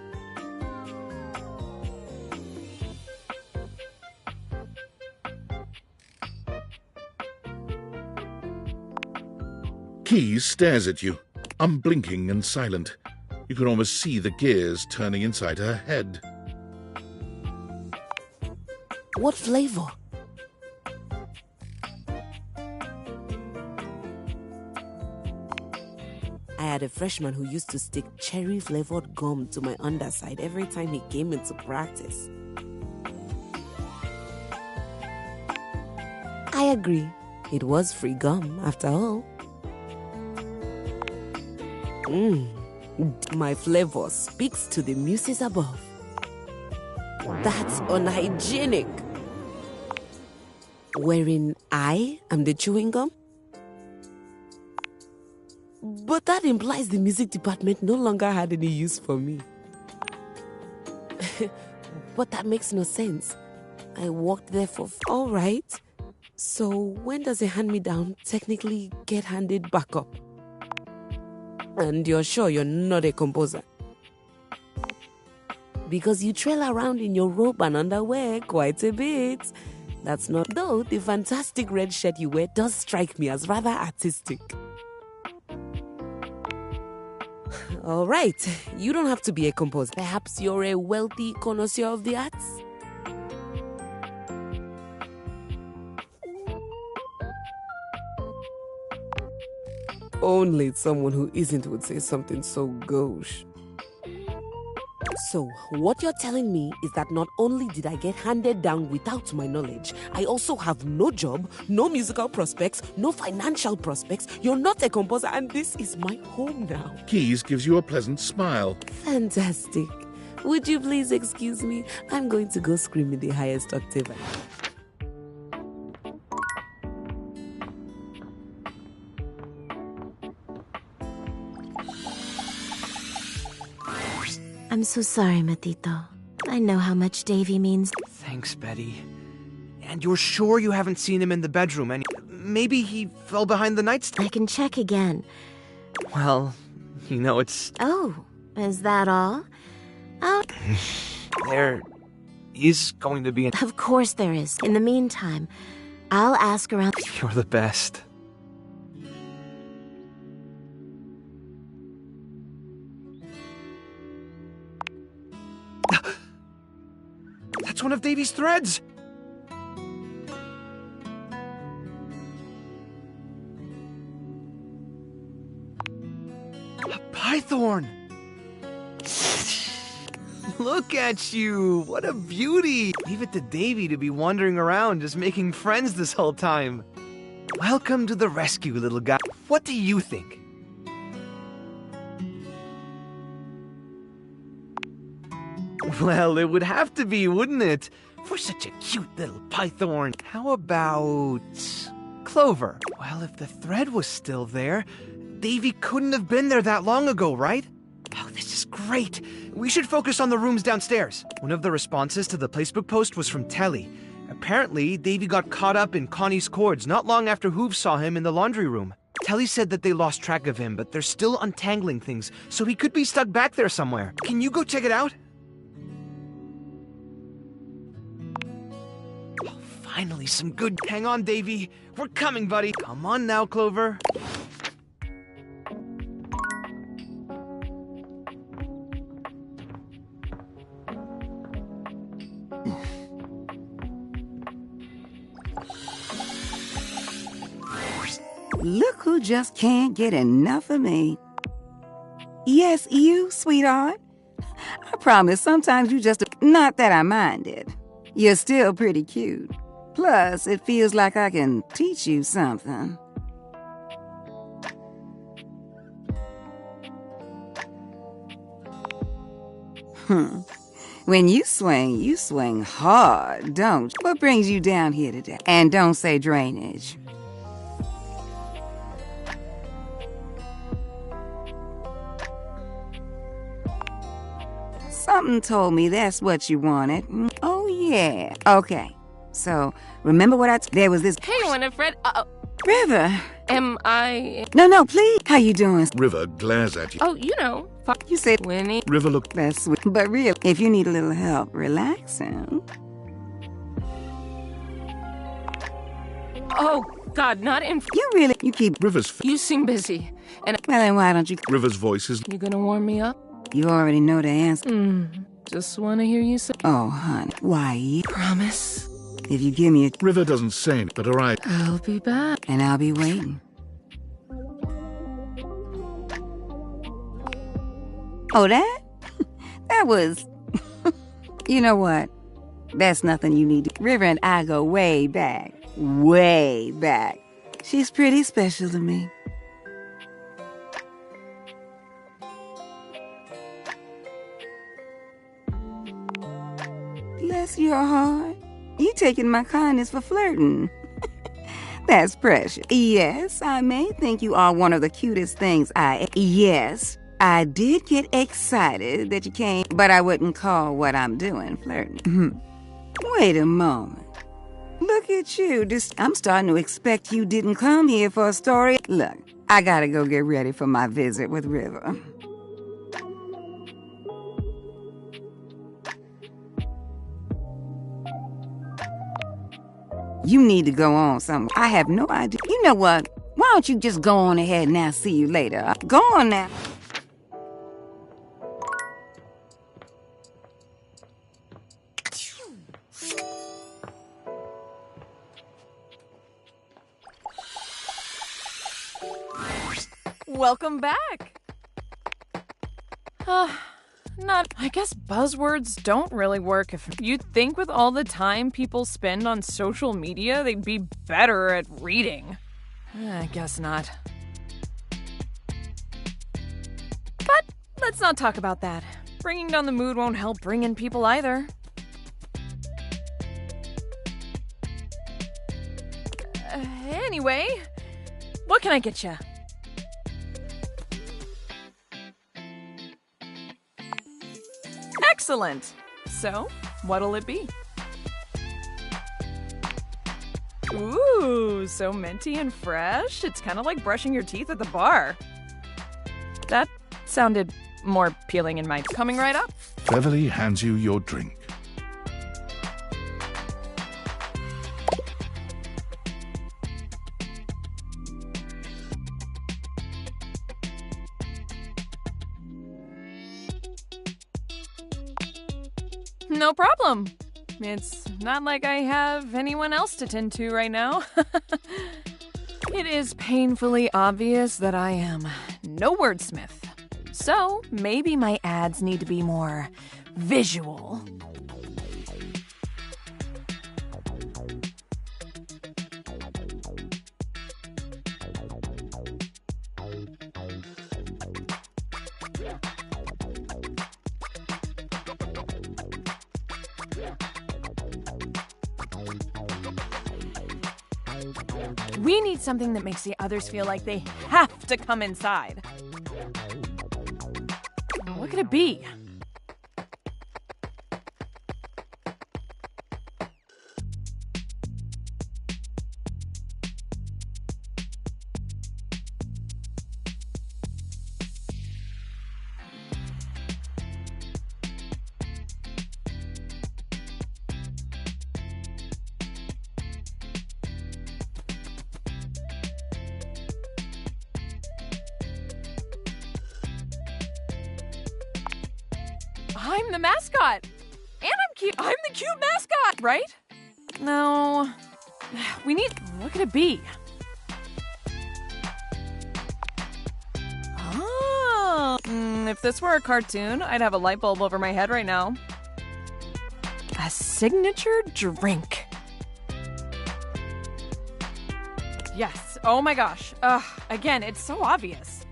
Keys stares at you, unblinking and silent. You can almost see the gears turning inside her head. What flavor? I had a freshman who used to stick cherry-flavored gum to my underside every time he came into practice. I agree. It was free gum, after all. My flavor speaks to the muses above. That's unhygienic. Wherein I am the chewing gum? But that implies the music department no longer had any use for me. But that makes no sense. I worked there for... All right. So when does a hand-me-down technically get handed back up? And you're sure you're not a composer? Because you trail around in your robe and underwear quite a bit. That's not... Though the fantastic red shirt you wear does strike me as rather artistic. All right, you don't have to be a composer. Perhaps you're a wealthy connoisseur of the arts? Only someone who isn't would say something so gauche. So, what you're telling me is that not only did I get handed down without my knowledge, I also have no job, no musical prospects, no financial prospects. You're not a composer, and this is my home now. Keys gives you a pleasant smile. Fantastic. Would you please excuse me? I'm going to go scream in the highest octave. I'm so sorry, Matito. I know how much Davy means. Thanks, Betty. And you're sure you haven't seen him in the bedroom? And maybe he fell behind the nightstand? I can check again. Well, you know it's... Oh, is that all? Oh. There is going to be an... Of course there is. In the meantime, I'll ask around... You're the best. That's one of Davy's threads! A pythorn! Look at you! What a beauty! Leave it to Davy to be wandering around just making friends this whole time. Welcome to the rescue, little guy. What do you think? Well, it would have to be, wouldn't it? For such a cute little pythorn. How about... Clover? Well, if the thread was still there, Davy couldn't have been there that long ago, right? Oh, this is great. We should focus on the rooms downstairs. One of the responses to the Facebook post was from Telly. Apparently, Davy got caught up in Connie's cords not long after Hooves saw him in the laundry room. Telly said that they lost track of him, but they're still untangling things, so he could be stuck back there somewhere. Can you go check it out? Finally, some good. Hang on, Davy. We're coming, buddy. Come on now, Clover. Look who just can't get enough of me. Yes, you, sweetheart. I promise sometimes you just... Not that I minded. You're still pretty cute. Plus, it feels like I can teach you something. When you swing hard, don't you? What brings you down here today? And don't say drainage. Something told me that's what you wanted. Oh, yeah. Okay. So, remember what there was this... Hey, Winifred. River. Am I... No, please. How you doing? River glares at you. Oh, you know. You said... Winnie. River looked... That's sweet. But real, if you need a little help relaxing... Oh, God, not in... You keep... River's... You seem busy. And... Well, then why don't you... River's voice is... You gonna warm me up? You already know the answer. Just wanna hear you say... Oh, honey. Why? Promise. If you give me a... River doesn't say anything, but her eye... I'll be back. And I'll be waiting. Oh, that? That was... You know what? That's nothing you need to... River and I go way back. Way back. She's pretty special to me. Bless your heart. You taking my kindness for flirting. That's precious. Yes, I may think you are one of the cutest things Yes, I did get excited that you came, but I wouldn't call what I'm doing flirting. Wait a moment. Look at you. I'm starting to expect you didn't come here for a story. Look, I gotta go get ready for my visit with River. You need to go on somewhere. I have no idea. You know what? Why don't you just go on ahead and I'll see you later? Go on now. Welcome back. I guess buzzwords don't really work. If you'd think with all the time people spend on social media, they'd be better at reading. I guess not. But let's not talk about that. Bringing down the mood won't help bring in people either. Anyway, what can I get you? Excellent. So, what'll it be? Ooh, so minty and fresh. It's kind of like brushing your teeth at the bar. That sounded more appealing in my... Coming right up. Beverly hands you your drink. No problem. It's not like I have anyone else to tend to right now. It is painfully obvious that I am no wordsmith. So maybe my ads need to be more visual. We need something that makes the others feel like they have to come inside. What could it be? I'm the mascot. And I'm cute. I'm the cute mascot, right? No. We need... What could it be? Oh. If this were a cartoon, I'd have a light bulb over my head right now. A signature drink. Yes. Oh my gosh. Again, it's so obvious.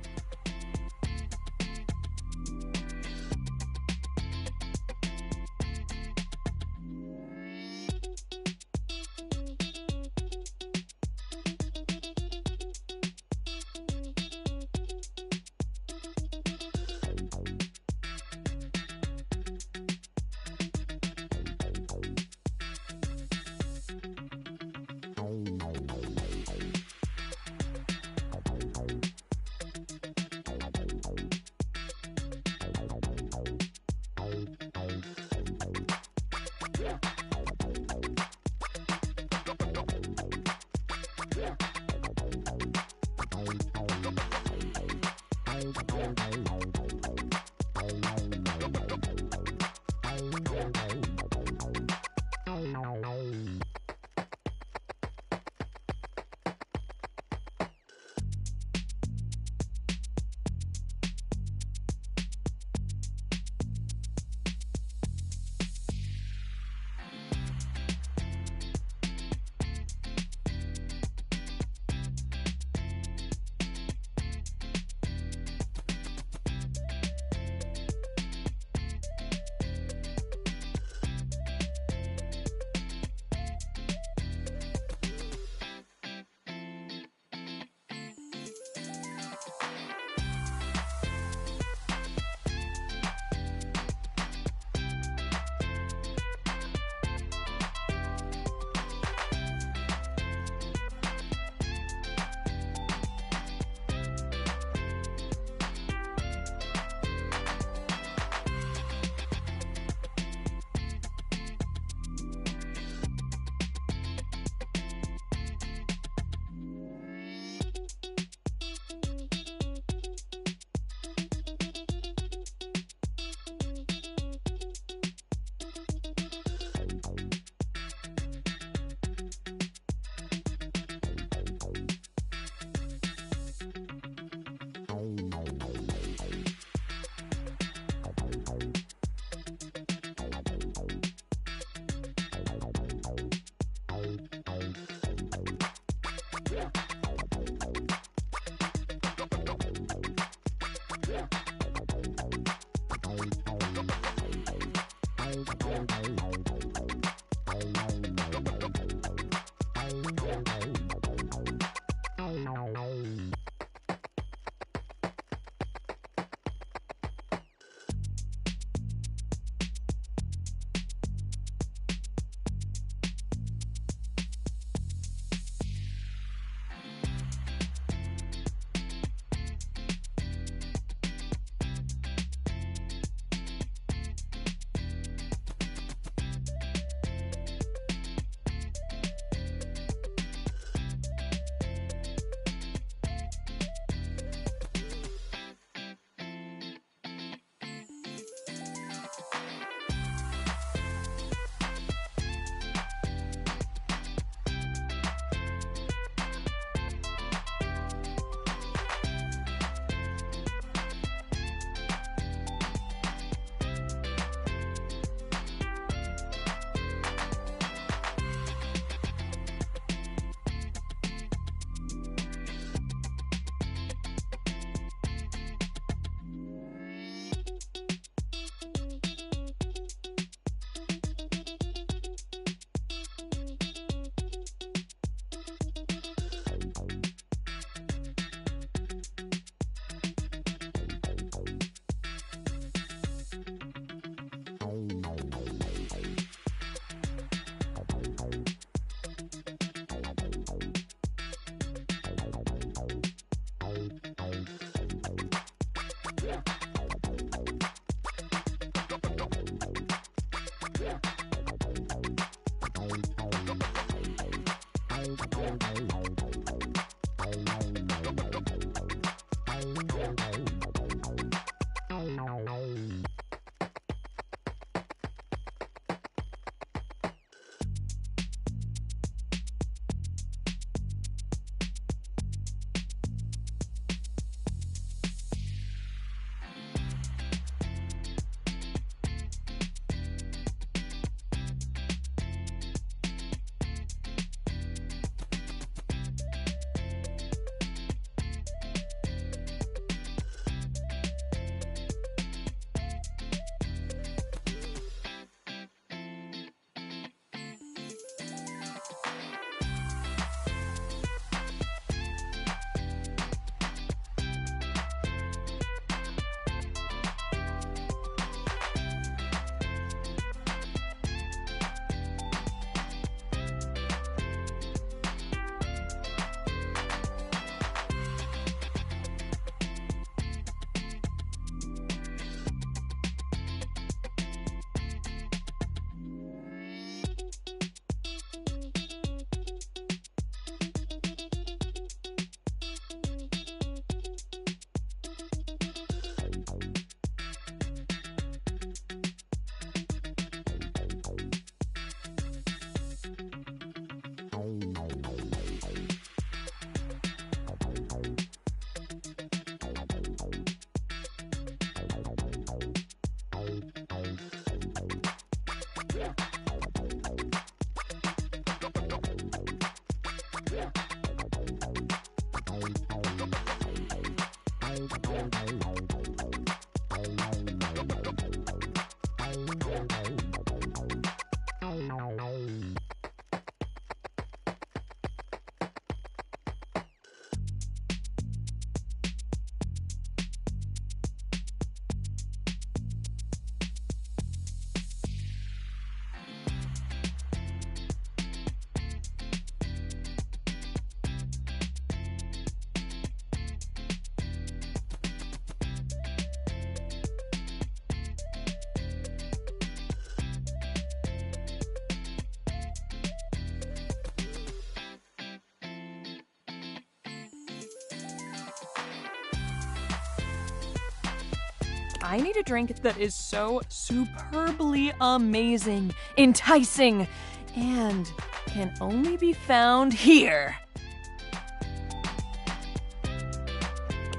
I need a drink that is so superbly amazing, enticing, and can only be found here.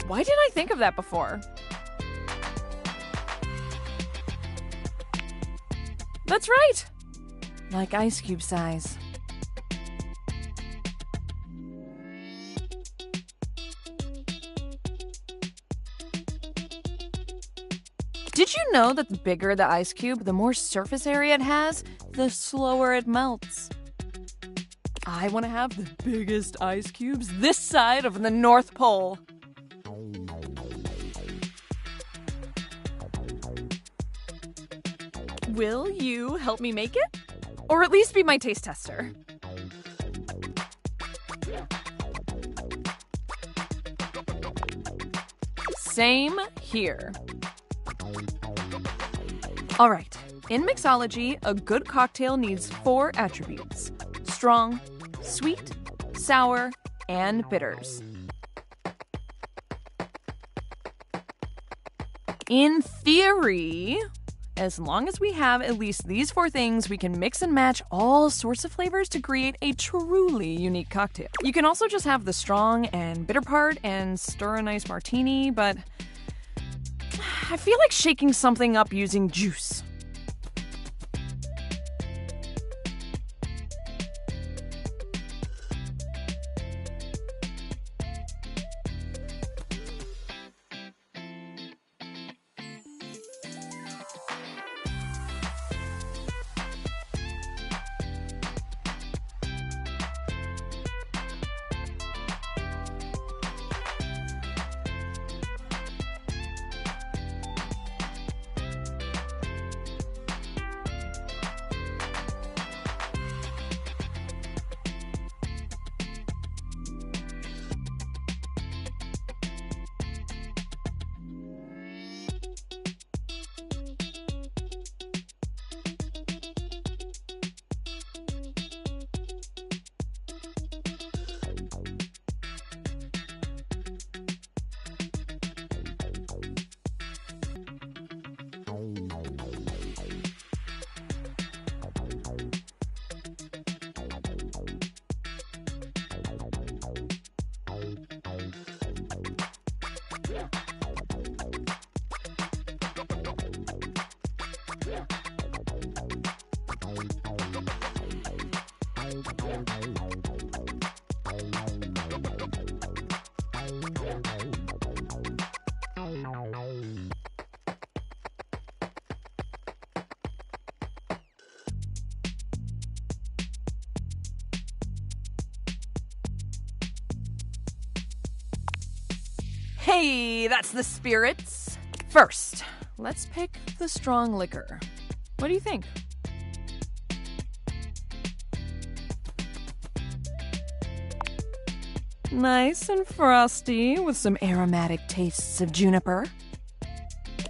Why didn't I think of that before? That's right! Like ice cube size. Did you know that the bigger the ice cube, the more surface area it has, the slower it melts? I want to have the biggest ice cubes this side of the North Pole. Will you help me make it? Or at least be my taste tester? Same here. All right, in mixology, a good cocktail needs 4 attributes: strong, sweet, sour, and bitters. In theory, as long as we have at least these 4 things, we can mix and match all sorts of flavors to create a truly unique cocktail. You can also just have the strong and bitter part and stir a nice martini, but I feel like shaking something up using juice. Hey, that's the spirits. First, let's pick the strong liquor. What do you think? Nice and frosty with some aromatic tastes of juniper.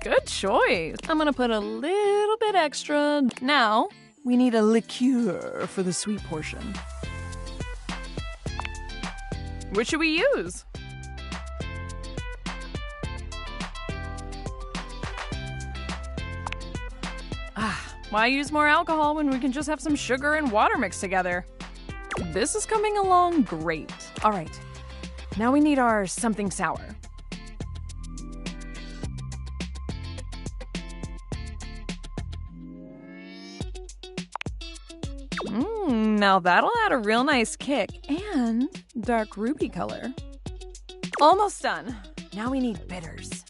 Good choice. I'm gonna put a little bit extra. Now, we need a liqueur for the sweet portion. Which should we use? Why use more alcohol when we can just have some sugar and water mixed together? This is coming along great. All right, now we need our something sour. Now that'll add a real nice kick and dark ruby color. Almost done. Now we need bitters.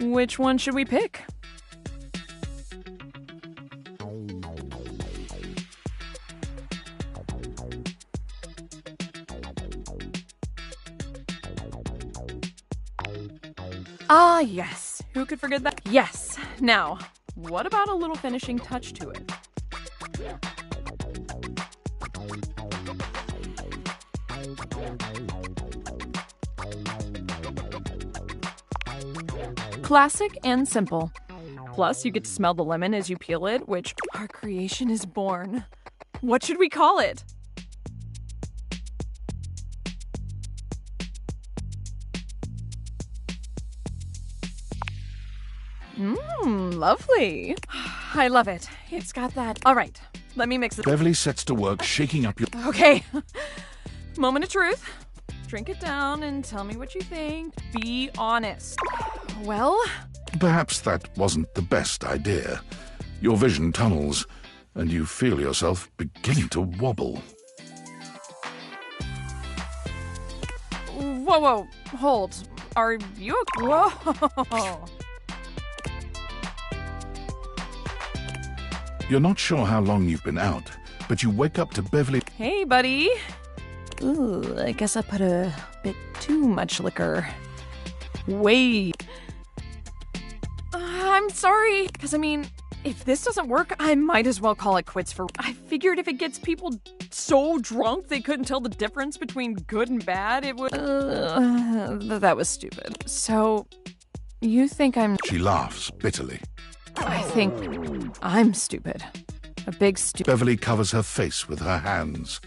Which one should we pick? Ah, yes. Who could forget that? Yes. Now, what about a little finishing touch to it? Classic and simple. Plus, you get to smell the lemon as you peel it, which our creation is born. What should we call it? Lovely. I love it. It's got that. All right, let me mix it. Beverly sets to work shaking up your... Okay. Moment of truth. Drink it down and tell me what you think. Be honest. Well? Perhaps that wasn't the best idea. Your vision tunnels, and you feel yourself beginning to wobble. Whoa, hold. Are you Whoa. You're not sure how long you've been out, but you wake up to Beverly... Hey, buddy. Ooh, I guess I put a bit too much liquor. Wait. I'm sorry. Because, I mean, if this doesn't work, I might as well call it quits for... I figured if it gets people so drunk they couldn't tell the difference between good and bad, it would... that was stupid. So, you think I'm... She laughs bitterly. I think I'm stupid. A big stupid... Beverly covers her face with her hands.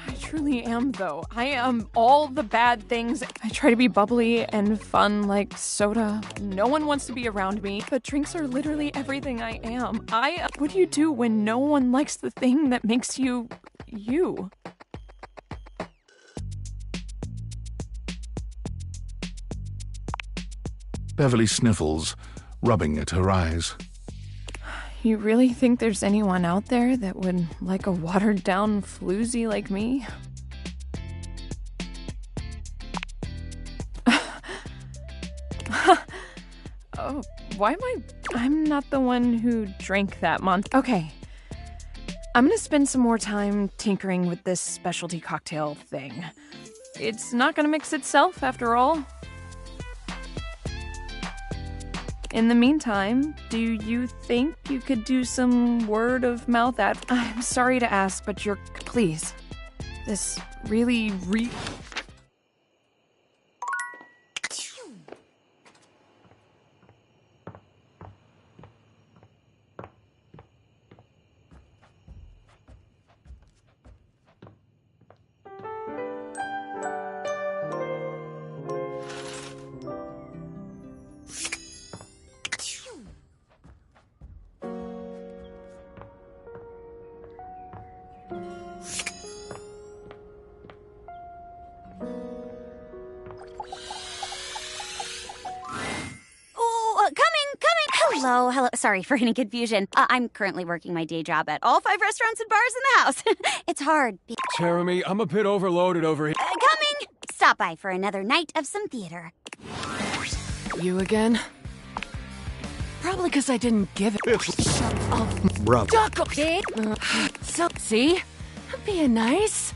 I truly am, though. I am all the bad things. I try to be bubbly and fun like soda. No one wants to be around me, but drinks are literally everything I am. What do you do when no one likes the thing that makes you, you? Beverly sniffles, rubbing at her eyes. You really think there's anyone out there that would like a watered-down floozy like me? Oh, why am I'm not the one who drank that month. Okay. I'm gonna spend some more time tinkering with this specialty cocktail thing. It's not gonna mix itself, after all. In the meantime, do you think you could do some word of mouth I'm sorry to ask, but please. This really Hello. Sorry for any confusion. I'm currently working my day job at all 5 restaurants and bars in the house. It's hard. Jeremy, I'm a bit overloaded over here. Coming! Stop by for another night of some theater. You again? Probably because I didn't give it. Shut up. Bruh. Duck! So, see? I'm being nice.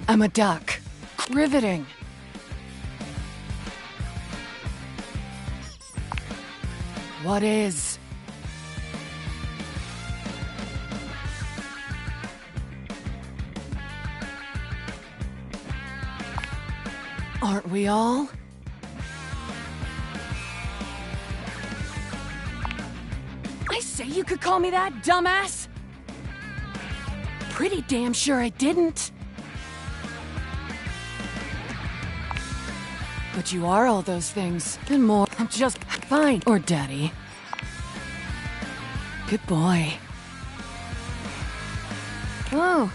I'm a duck. Riveting. What is? Aren't we all? I say you could call me that, dumbass! Pretty damn sure I didn't. But you are all those things, and more. I'm just fine. Or daddy. Good boy. Oh.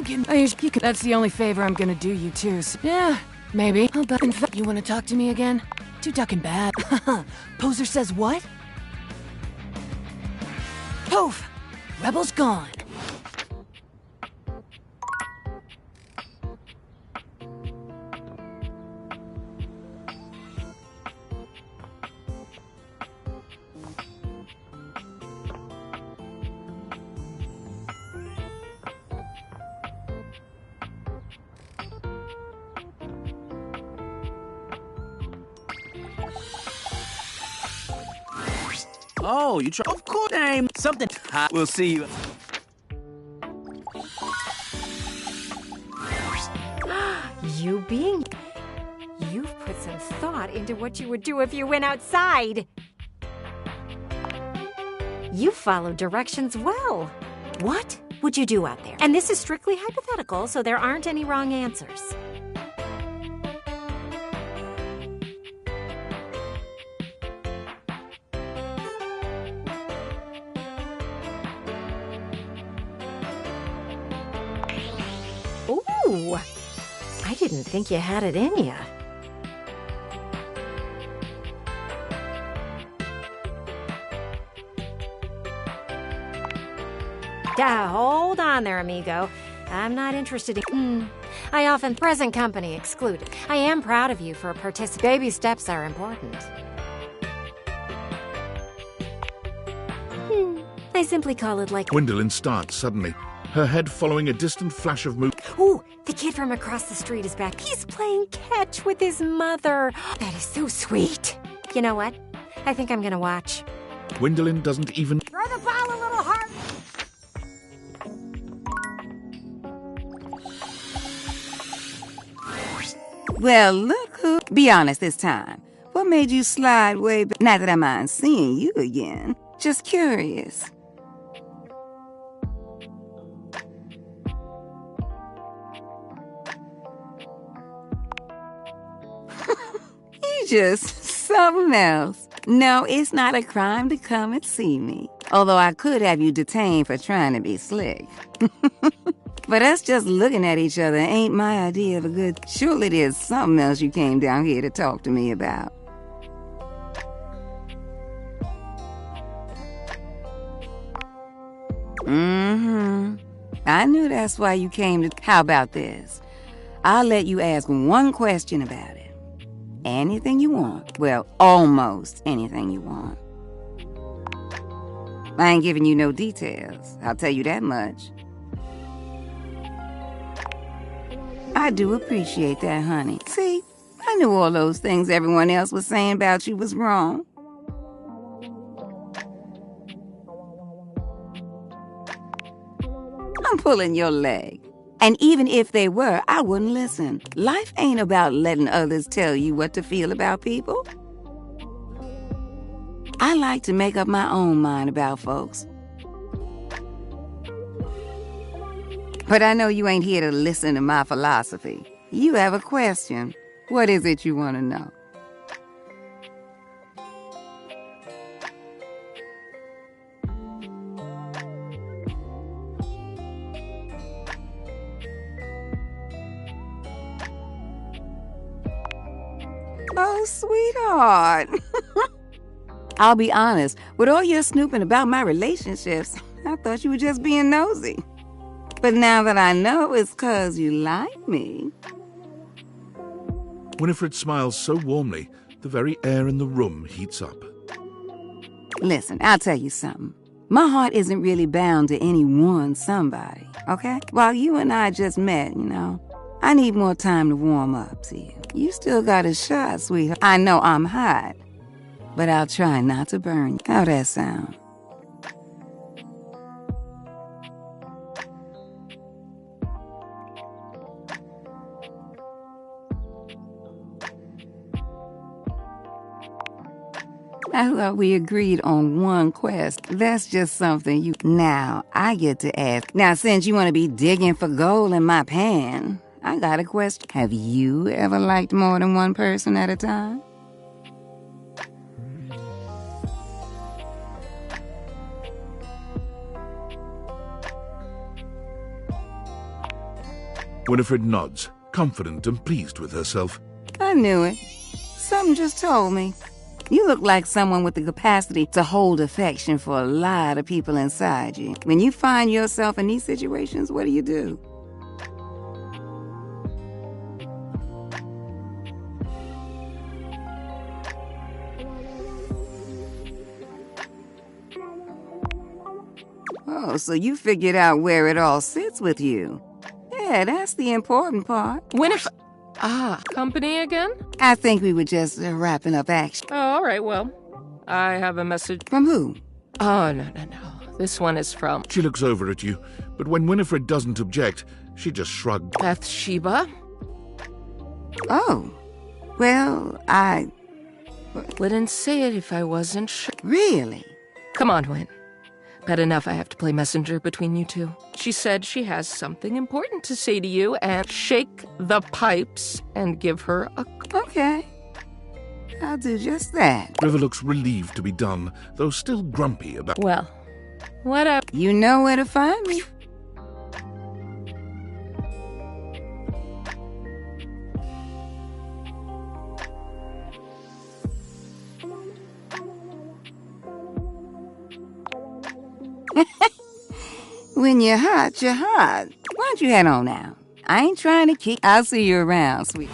thinking you could. That's the only favor I'm gonna do you too. So, yeah, maybe. I'll bet. In fact, you want to talk to me again? Too ducking bad. Poser says what? Poof! Rebel's gone. Oh, you try? Of course, name something. We'll see you. You've put some thought into what you would do if you went outside. You followed directions well. What would you do out there? And this is strictly hypothetical, so there aren't any wrong answers. Ooh, I didn't think you had it in ya. Hold on there, amigo. I'm not interested in... I often... Present company excluded. I am proud of you for participating. Baby steps are important. I simply call it like... Gwendolyn starts suddenly, her head following a distant flash of movement. Ooh, the kid from across the street is back. He's playing catch with his mother. That is so sweet. You know what? I think I'm gonna watch. Gwendolyn doesn't even... Throw the ball a little hard. Well, look who... Be honest this time. What made you slide way back? Not that I mind seeing you again. Just curious. You just something else. No, it's not a crime to come and see me. Although I could have you detained for trying to be slick. But us just looking at each other ain't my idea of a good... Surely there's something else you came down here to talk to me about. I knew that's why you came to... How about this? I'll let you ask one question about it. Anything you want. Well, almost anything you want. I ain't giving you no details. I'll tell you that much. I do appreciate that, honey. See, I knew all those things everyone else was saying about you was wrong. I'm pulling your leg. And even if they were, I wouldn't listen. Life ain't about letting others tell you what to feel about people. I like to make up my own mind about folks. But I know you ain't here to listen to my philosophy. You have a question. What is it you want to know? Oh, sweetheart. I'll be honest, with all your snooping about my relationships, I thought you were just being nosy. But now that I know it's 'cause you like me. Winifred smiles so warmly, the very air in the room heats up. Listen, I'll tell you something. My heart isn't really bound to any one somebody, okay? While you and I just met, I need more time to warm up, see. You still got a shot, sweetheart. I know I'm hot, but I'll try not to burn you. How'd that sound? I thought we agreed on one quest. That's just something you... Now, I get to ask. Now, since you want to be digging for gold in my pan, I got a question. Have you ever liked more than one person at a time? Winifred nods, confident and pleased with herself. I knew it. Something just told me. You look like someone with the capacity to hold affection for a lot of people inside you. When you find yourself in these situations, what do? Oh, so you figured out where it all sits with you. Yeah, that's the important part. Company again? I think we were just wrapping up action. Oh, all right, well, I have a message. From who? Oh, no. This one is from... She looks over at you, but when Winifred doesn't object, she just shrugged. Bathsheba? Oh, well, I... Wouldn't say it if I wasn't sure. Really? Come on, Win. Bad enough I have to play messenger between you two. She said she has something important to say to you, and shake the pipes and give her a... Okay. I'll do just that. River looks relieved to be done, though still grumpy about... Well, whatever. You know where to find me. When you're hot, you're hot. Why don't you head on now? I ain't trying to keep... I'll see you around, sweetie.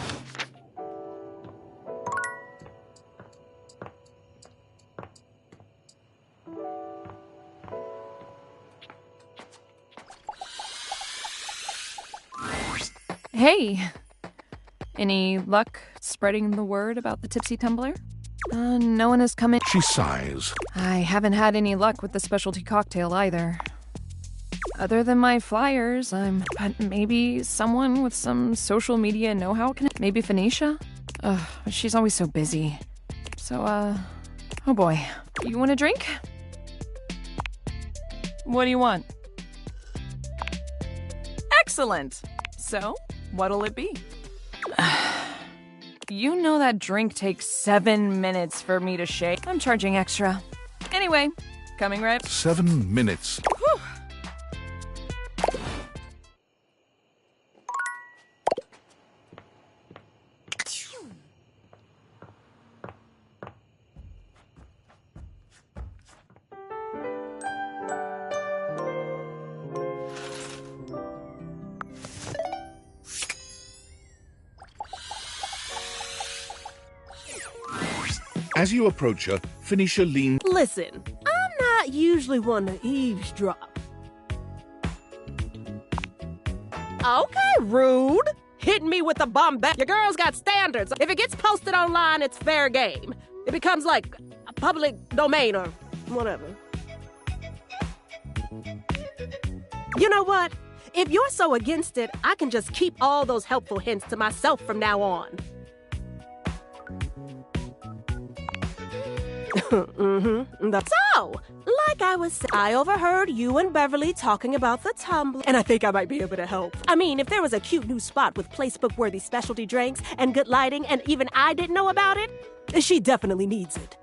Hey, any luck spreading the word about the Tipsy Tumbler? No one has come in. She sighs. I haven't had any luck with the specialty cocktail either. Other than my flyers, but maybe someone with some social media know-how can... Maybe Phoenicia? Ugh, she's always so busy. So, oh boy. You want a drink? What do you want? Excellent! So, what'll it be? You know that drink takes 7 minutes for me to shake. I'm charging extra. Anyway, coming right... 7 minutes. Whew. As you approach her, Phoenicia leans... Listen, I'm not usually one to eavesdrop. Okay, rude. Hitting me with a bombast. Your girl's got standards. If it gets posted online, it's fair game. It becomes like a public domain or whatever. You know what? If you're so against it, I can just keep all those helpful hints to myself from now on. So, like I was saying, I overheard you and Beverly talking about the Tumbler, and I think I might be able to help. I mean, if there was a cute new spot with placebook-worthy specialty drinks and good lighting, and even I didn't know about it, she definitely needs it.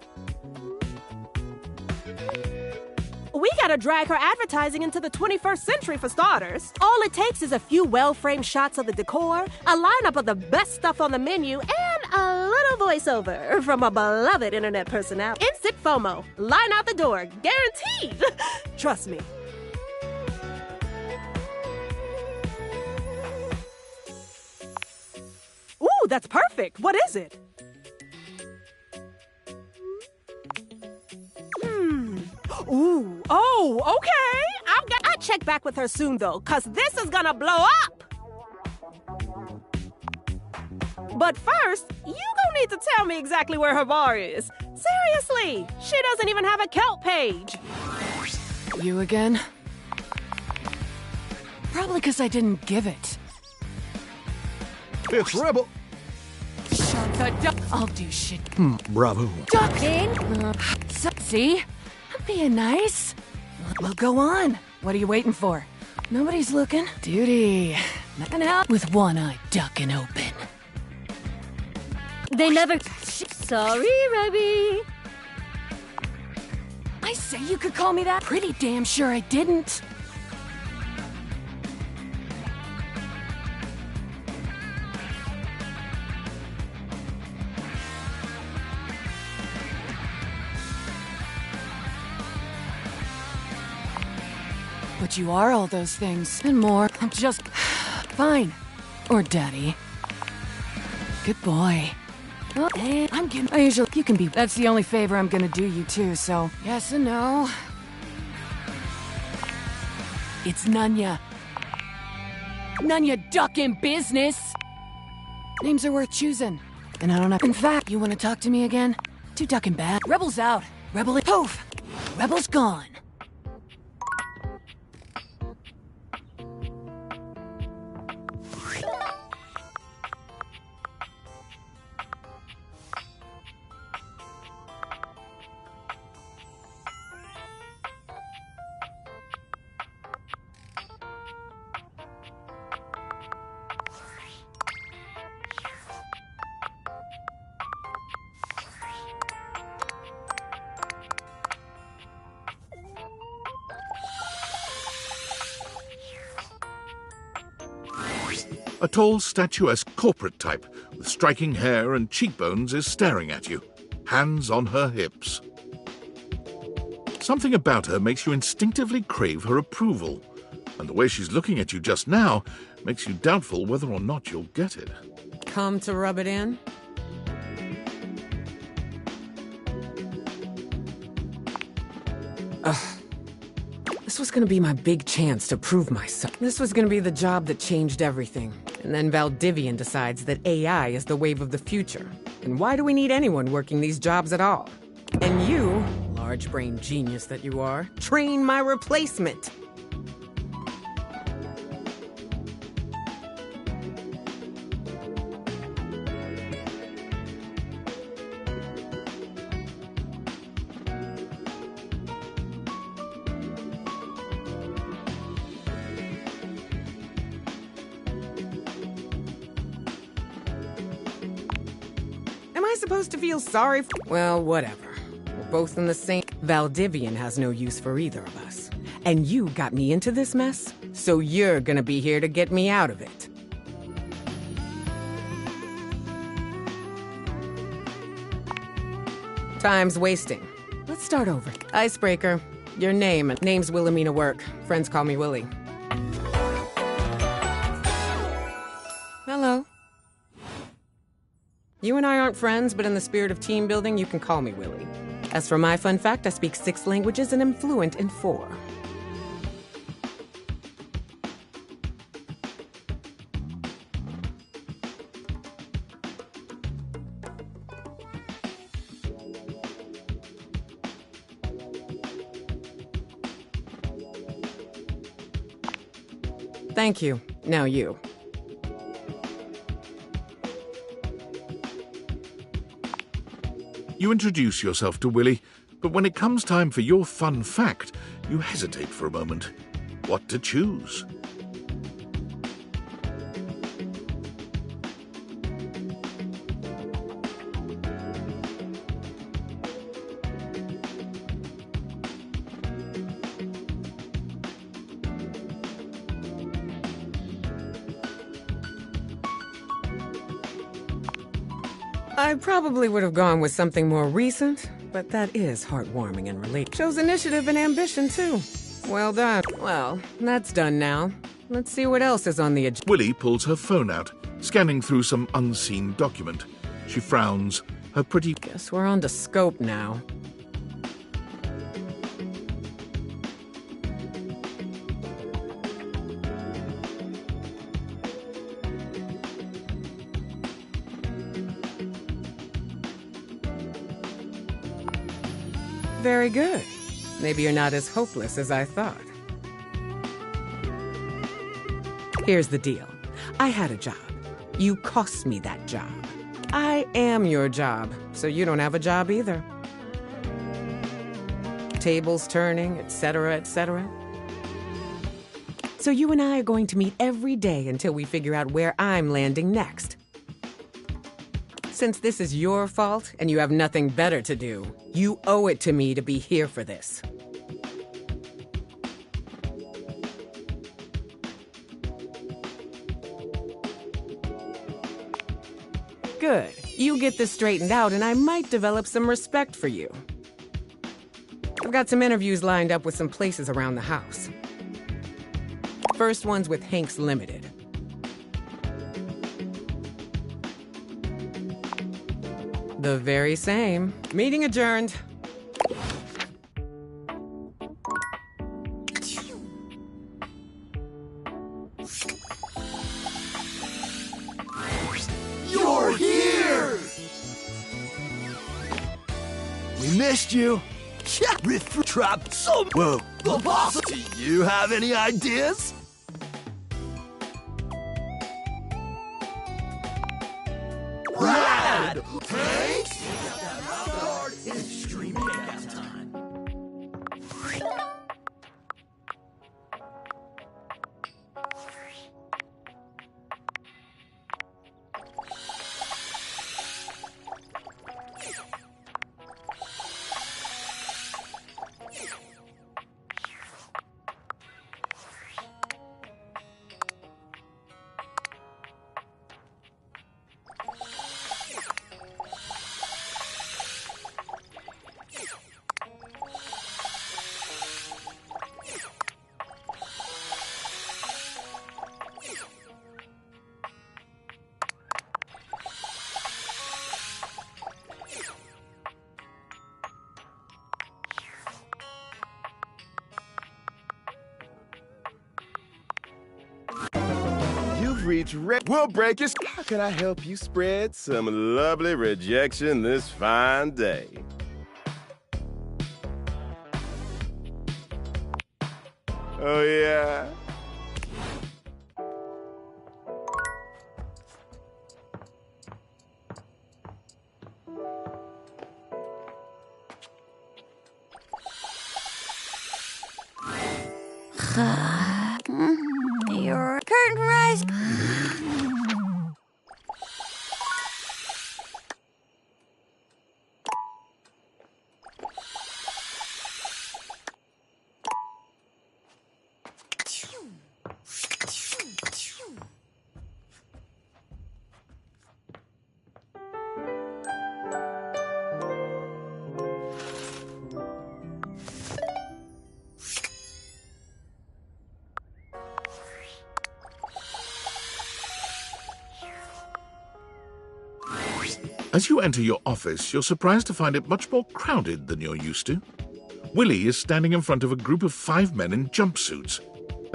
We gotta drag her advertising into the 21st century for starters. All it takes is a few well-framed shots of the decor, a lineup of the best stuff on the menu, and a little voiceover from a beloved internet personality. Instant FOMO. Line out the door. Guaranteed. Trust me. Ooh, that's perfect. What is it? Ooh, oh, okay. I'll check back with her soon, though, because this is gonna blow up. But first, you gonna need to tell me exactly where her bar is. Seriously, she doesn't even have a Kelp page. You again? Probably because I didn't give it. It's Rebel. Shut the duck. I'll do shit. Bravo. Ducking? See? I'm being nice. Well, go on. What are you waiting for? Nobody's looking. Duty. Nothing else. With one eye ducking open. They never... Sorry, Rebby. I say you could call me that. Pretty damn sure I didn't. But you are all those things and more. I'm just fine. Or Daddy. Good boy. Oh, and I'm getting. You can be. That's the only favor I'm gonna do you too. So yes and no. It's Nunya. Nunya duck in business. Names are worth choosing, and I don't have. In fact, you want to talk to me again? Too ducking bad. Rebels out. Rebel. Poof. Rebels gone. A tall, statuesque corporate type with striking hair and cheekbones is staring at you, hands on her hips. Something about her makes you instinctively crave her approval, and the way she's looking at you just now makes you doubtful whether or not you'll get it. Come to rub it in? This was gonna be my big chance to prove myself. This was gonna be the job that changed everything. And then Valdivian decides that AI is the wave of the future. And why do we need anyone working these jobs at all? And you, large-brained genius that you are, train my replacement. Am I supposed to feel sorry for— Well, whatever. We're both in the same— Valdivian has no use for either of us. And you got me into this mess, so you're gonna be here to get me out of it. Time's wasting. Let's start over. Icebreaker. Your name. Name's Wilhelmina Work. Friends call me Willie. Hello. You and I aren't friends, but in the spirit of team building, you can call me Willie. As for my fun fact, I speak 6 languages and am fluent in 4. Thank you. Now you. You introduce yourself to Willie, but when it comes time for your fun fact, you hesitate for a moment. What to choose? I probably would have gone with something more recent, but that is heartwarming and related. Shows initiative and ambition, too. Well done. Well, that's done now. Let's see what else is on the agenda. Willie pulls her phone out, scanning through some unseen document. She frowns, her pretty... Guess we're on to scope now. Very good. Maybe you're not as hopeless as I thought. Here's the deal. I had a job. You cost me that job. I am your job, so you don't have a job either. Tables turning, etc., etc. So you and I are going to meet every day until we figure out where I'm landing next. Since this is your fault and you have nothing better to do, you owe it to me to be here for this. Good. You get this straightened out and I might develop some respect for you. I've got some interviews lined up with some places around the house. first one's with Hanks Limited. The very same. Meeting adjourned. You're here! We missed you. Yeah, riff trap some. Whoa, the boss. Do you have any ideas? Rad! Thanks! It's extreme takeout time. Reach Will break his. How can I help you spread some lovely rejection this fine day? Oh, yeah? Your curtain rise. As you enter your office, you're surprised to find it much more crowded than you're used to. Willie is standing in front of a group of 5 men in jumpsuits,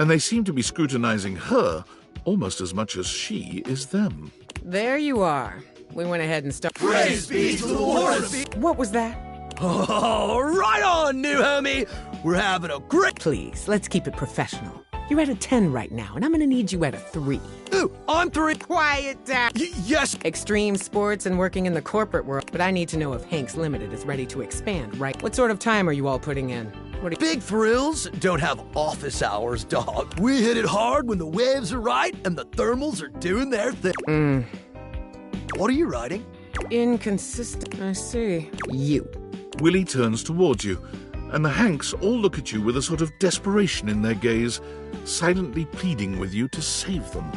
and they seem to be scrutinizing her almost as much as she is them. There you are. We went ahead and started. Praise be to the Lord! What was that? Oh, right on, new homie! We're having a great. Please, let's keep it professional. You're at a 10 right now, and I'm gonna need you at a 3. Ooh, I'm 3. Quiet down. Yes. Extreme sports and working in the corporate world, but I need to know if Hanks Limited is ready to expand, right? What sort of time are you all putting in? Big Thrills don't have office hours, dog. We hit it hard when the waves are right and the thermals are doing their thing. What are you writing? Inconsistent. I see. You. Willie turns towards you, and the Hanks all look at you with a sort of desperation in their gaze, silently pleading with you to save them.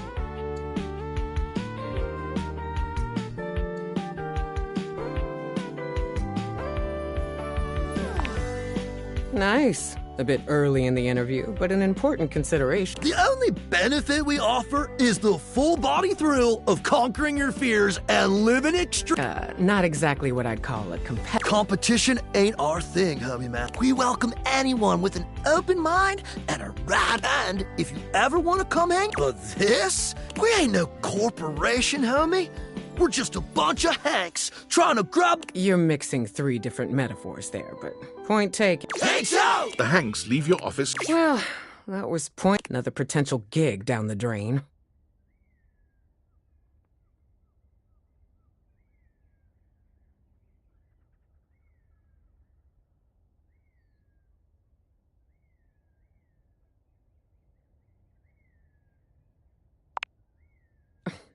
Nice. A bit early in the interview, but an important consideration. The only benefit we offer is the full-body thrill of conquering your fears and living extreme. Not exactly what I'd call a competition ain't our thing, homie man. We welcome anyone with an open mind and a right hand if you ever want to come hang. But this? We ain't no corporation, homie. We're just a bunch of Hanks trying to grab. You're mixing 3 different metaphors there, but point taken. Hanks out! The Hanks leave your office. Well, that was point. Another potential gig down the drain.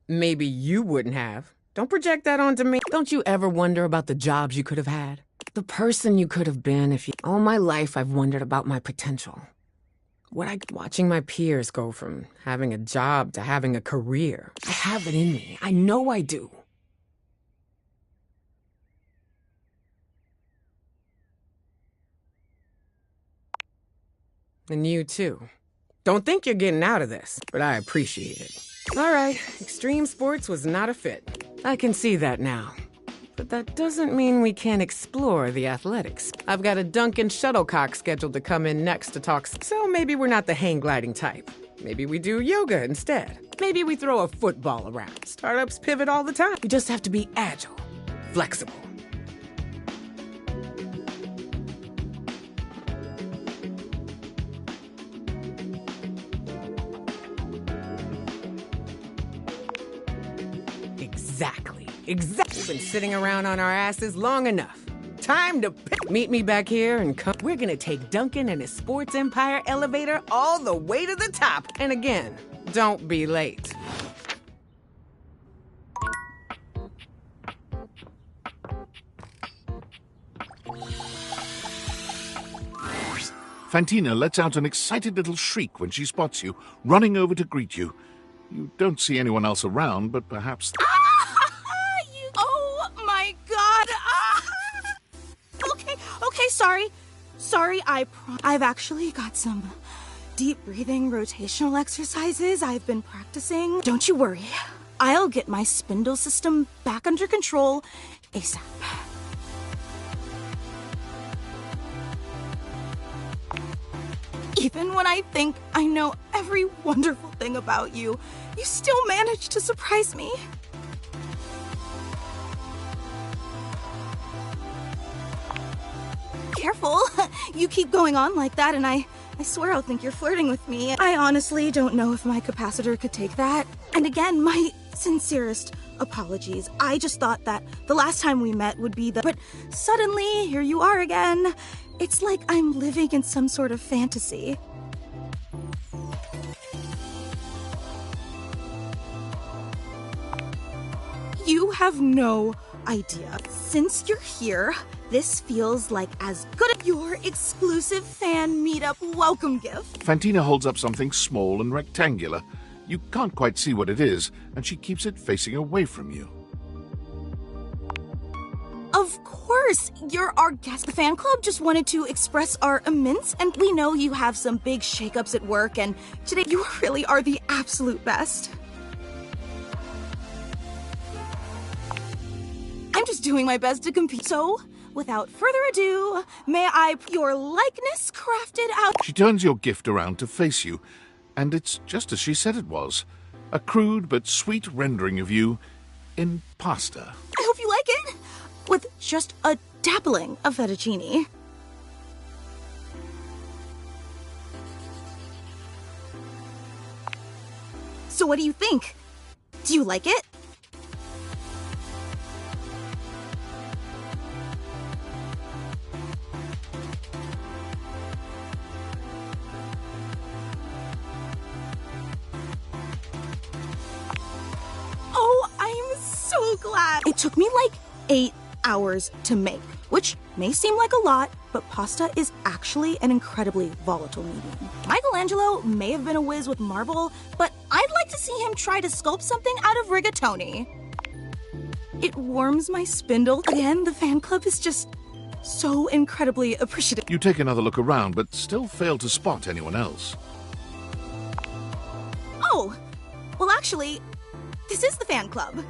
Maybe you wouldn't have. Don't project that onto me. Don't you ever wonder about the jobs you could have had? The person you could have been if you... All my life I've wondered about my potential. Watching my peers go from having a job to having a career. I have it in me. I know I do. And you too. Don't think you're getting out of this, but I appreciate it. All right, extreme sports was not a fit. I can see that now. But that doesn't mean we can't explore the athletics. I've got a Duncan Shuttlecock scheduled to come in next to talk, so maybe we're not the hang gliding type. Maybe we do yoga instead. Maybe we throw a football around. Startups pivot all the time. You just have to be agile, flexible. Exactly. We've been sitting around on our asses long enough. Time to meet me back here and come. We're gonna take Duncan and his sports empire elevator all the way to the top. And again, don't be late. Fantina lets out an excited little shriek when she spots you, running over to greet you. You don't see anyone else around, but perhaps... Oh my god! Okay, sorry, I've actually got some deep breathing rotational exercises I've been practicing. Don't you worry, I'll get my spindle system back under control ASAP. Even when I think I know every wonderful thing about you, you still manage to surprise me. Careful, you keep going on like that and I swear I'll think you're flirting with me. I honestly don't know if my capacitor could take that. And again, my sincerest apologies. I just thought that the last time we met would be but suddenly, here you are again. It's like I'm living in some sort of fantasy. You have no idea. Since you're here, this feels like as good as your exclusive fan meetup welcome gift. Fantina holds up something small and rectangular. You can't quite see what it is, and she keeps it facing away from you. Of course, you're our guest. The fan club just wanted to express our immense, and we know you have some big shakeups at work, and today you really are the absolute best. I'm just doing my best to compete. So, without further ado, may I your likeness crafted out? She turns your gift around to face you, and it's just as she said it was. A crude but sweet rendering of you in pasta. I hope you like it. With just a dabbling of fettuccine. So what do you think? Do you like it? Oh, I'm so glad. It took me like 8 hours to make, which may seem like a lot, but pasta is actually an incredibly volatile medium. Michelangelo may have been a whiz with marble, but I'd like to see him try to sculpt something out of rigatoni. It warms my spindle. Again, the fan club is just so incredibly appreciative. You take another look around, but still fail to spot anyone else. Oh, well actually, this is the fan club.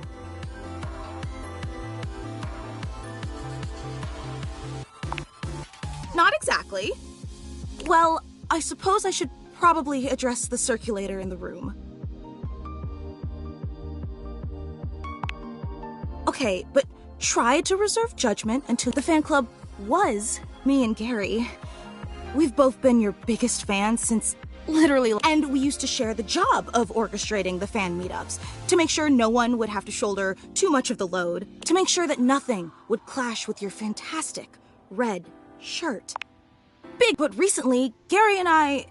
Not exactly. Well, I suppose I should probably address the circulator in the room. Okay, but try to reserve judgment until the fan club was me and Gary. We've both been your biggest fans since literally, and we used to share the job of orchestrating the fan meetups to make sure no one would have to shoulder too much of the load, to make sure that nothing would clash with your fantastic red shirt. Big, but recently, Gary and I,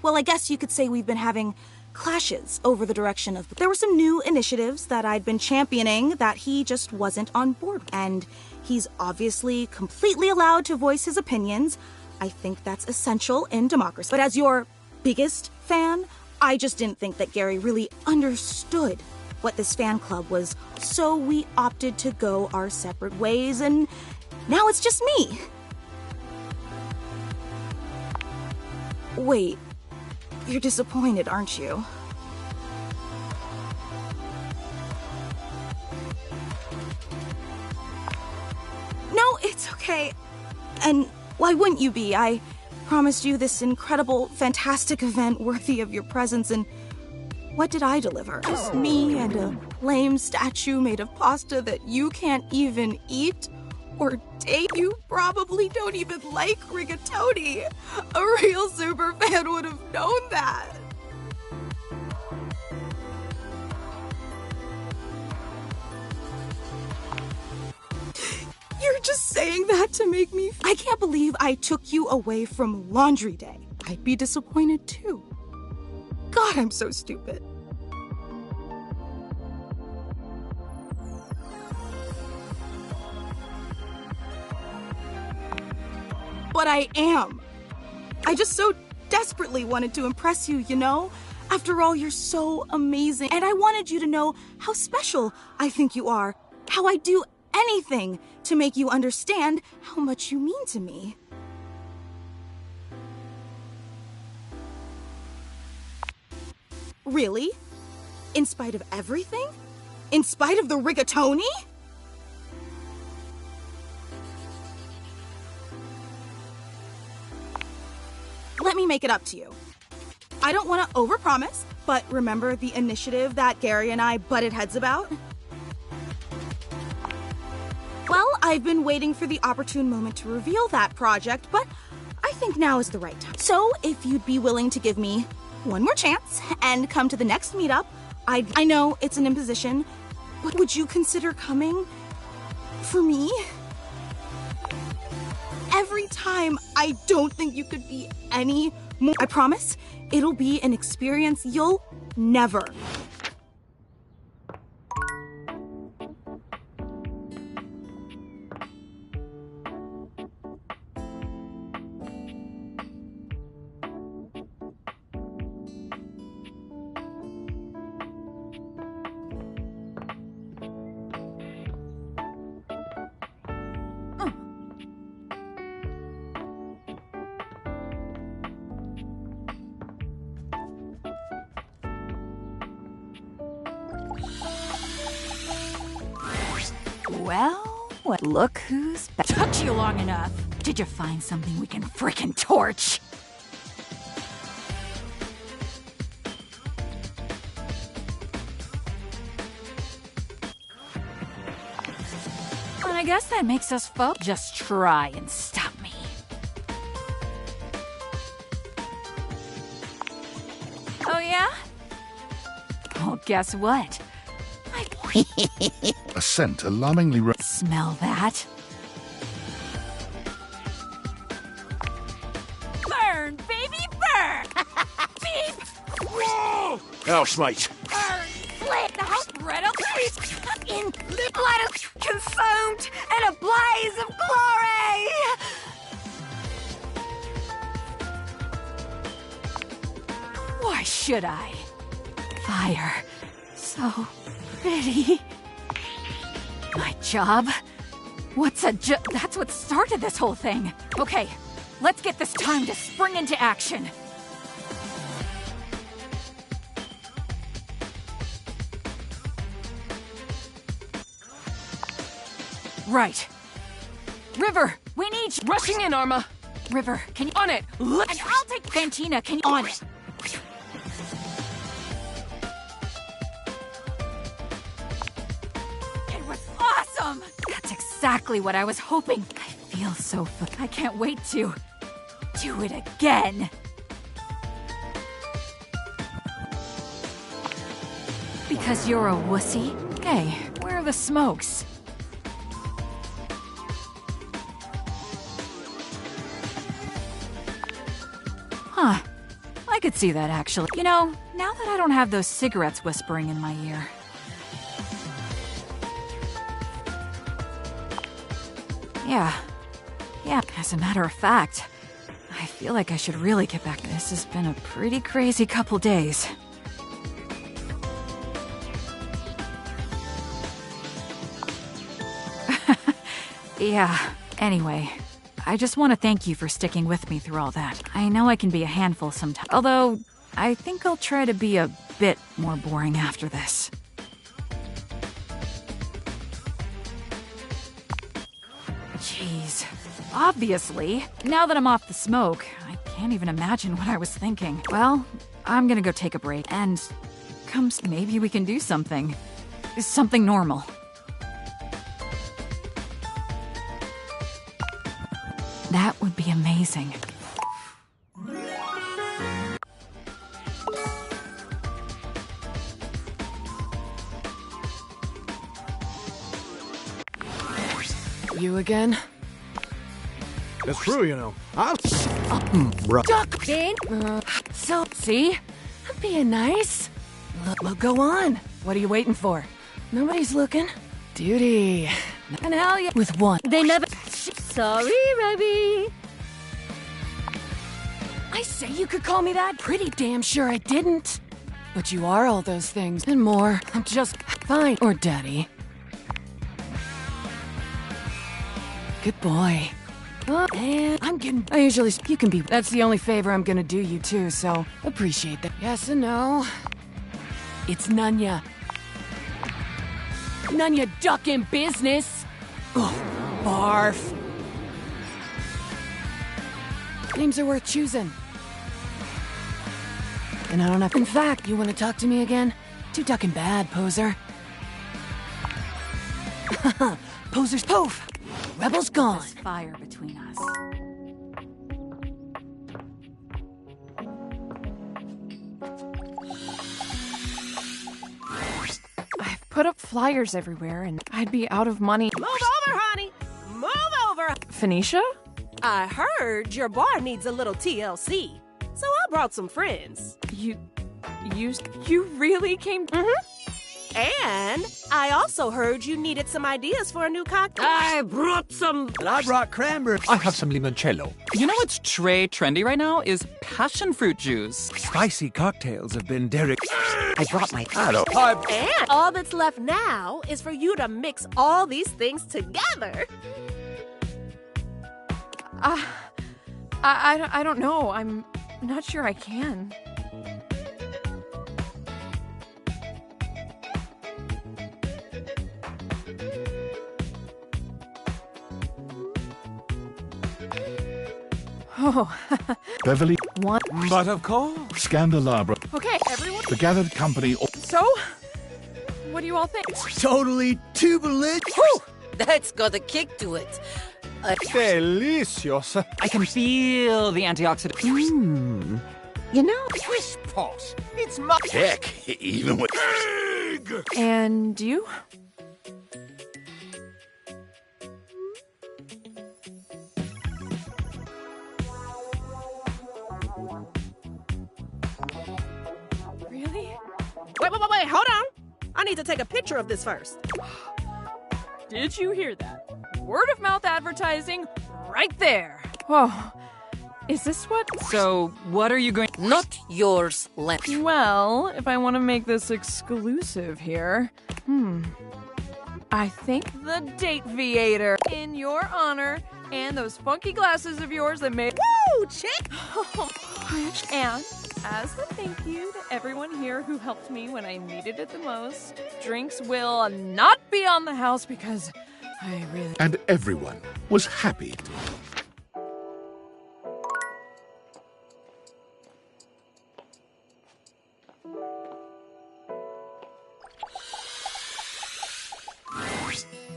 well, I guess you could say we've been having clashes over the direction of... There were some new initiatives that I'd been championing that he just wasn't on board with. And he's obviously completely allowed to voice his opinions. I think that's essential in democracy. But as your biggest fan, I just didn't think that Gary really understood what this fan club was. So we opted to go our separate ways, and now it's just me. Wait, You're disappointed, aren't you? No, it's okay. And why wouldn't you be? I promised you this incredible, fantastic event worthy of your presence, and what did I deliver? Just me and a lame statue made of pasta that you can't even eat or date. You probably don't even like rigatoni. A real super fan would have known that. You're just saying that to make me. I can't believe I took you away from laundry day. I'd be disappointed too. God, I'm so stupid. But I am. I just so desperately wanted to impress you, you know? After all, you're so amazing. And I wanted you to know how special I think you are. How I do anything to make you understand how much you mean to me. Really? In spite of everything? In spite of the rigatoni? Let me make it up to you. I don't want to overpromise, but remember the initiative that Gary and I butted heads about? Well, I've been waiting for the opportune moment to reveal that project, but I think now is the right time. So, if you'd be willing to give me one more chance and come to the next meetup, I know it's an imposition, but would you consider coming for me? Every time, I don't think you could be any more. I promise, it'll be an experience you'll never. Well, look who's back. Took you long enough. Did you find something we can frickin' torch? I guess that makes us folks. Just try and stop me. Oh yeah? Well, guess what? A scent alarmingly Smell that? Burn, baby, burn! Beep! Whoa! House mate. Burn, split! The house bread in the blood is consumed in a blaze of glory! Why should I? Fire. So pretty. My job? What's a job? That's what started this whole thing. Okay, let's get this time to spring into action. Right. River, we need you. Rushing in, Arma. River, can you... On it. And I'll take Fantina, can you... On it. Awesome! That's exactly what I was hoping. I feel so I can't wait to do it again. Because you're a wussy? Hey, where are the smokes? Huh. I could see that, actually. You know, now that I don't have those cigarettes whispering in my ear. Yeah, as a matter of fact, I feel like I should really get back. This has been a pretty crazy couple days. Yeah, anyway, I just want to thank you for sticking with me through all that. I know I can be a handful sometimes, although I think I'll try to be a bit more boring after this. Jeez. Obviously, now that I'm off the smoke, I can't even imagine what I was thinking. Well, I'm gonna go take a break, and maybe we can do something. Something normal. That would be amazing. You again? It's true, you know. Duck! Jane? See? I'm being nice. Look, go on. What are you waiting for? Nobody's looking. Duty. And hell yeah. With one. They never. Sorry, Rebby. I say you could call me that? Pretty damn sure I didn't. But you are all those things and more. I'm just fine. Or daddy. Good boy. Oh, and I usually, you can be, that's the only favor I'm gonna do you too, so appreciate that. Yes and no. It's Nunya. Nunya duck in business. Oh, barf. Names are worth choosing. And I don't have, in fact, you wanna talk to me again? Too ducking bad, poser. Poser's poof. Rebel's gone. There's fire between us. I've put up flyers everywhere and I'd be out of money. Move over, honey. Move over. Phoenicia? I heard your bar needs a little TLC, so I brought some friends. You really came? Mm-hmm. And I also heard you needed some ideas for a new cocktail. I brought some. And I brought cranberry. I have some limoncello. You know what's trendy right now is passion fruit juice. Spicy cocktails have been Derek. I brought my. And all that's left now is for you to mix all these things together. I don't know. I'm not sure I can. Oh. Beverly. One. But of course. Scandalabra. Okay, everyone. The gathered company. So, what do you all think? Totally tubulant. That's got a kick to it. Delicious. I can feel the antioxidant. You know, Twist pot. It's my heck, even with egg. And you? Really? Wait, hold on. I need to take a picture of this first. Did you hear that? Word of mouth advertising right there. Oh, is this what? So, what are you going? Not yours, Len. Well, if I want to make this exclusive here, I think the Date Viator in your honor and those funky glasses of yours that made. Woo, chick! And as a thank you to everyone here who helped me when I needed it the most, drinks will not be on the house because I really. And everyone was happy.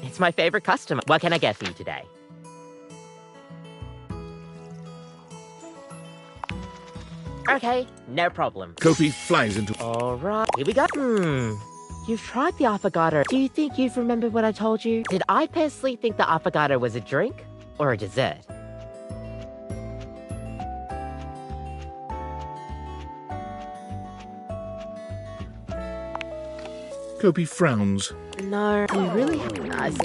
It's my favorite customer. What can I get for you today? Okay, no problem. Kopi flies into. Alright, here we go. You've tried the affogato. Do you think you've remembered what I told you? Did I personally think the affogato was a drink or a dessert? Kopi frowns. No, you really haven't. I see.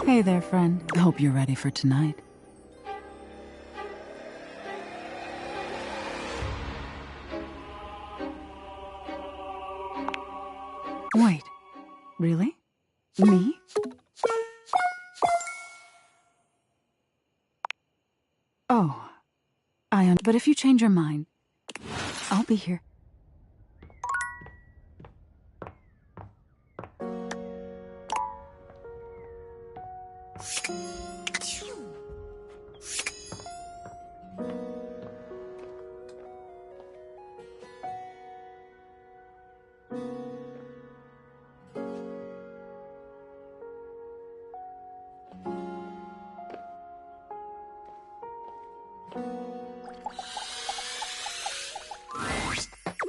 Hey there, friend. Hope you're ready for tonight. Wait. Really? Me? Oh. But if you change your mind, I'll be here.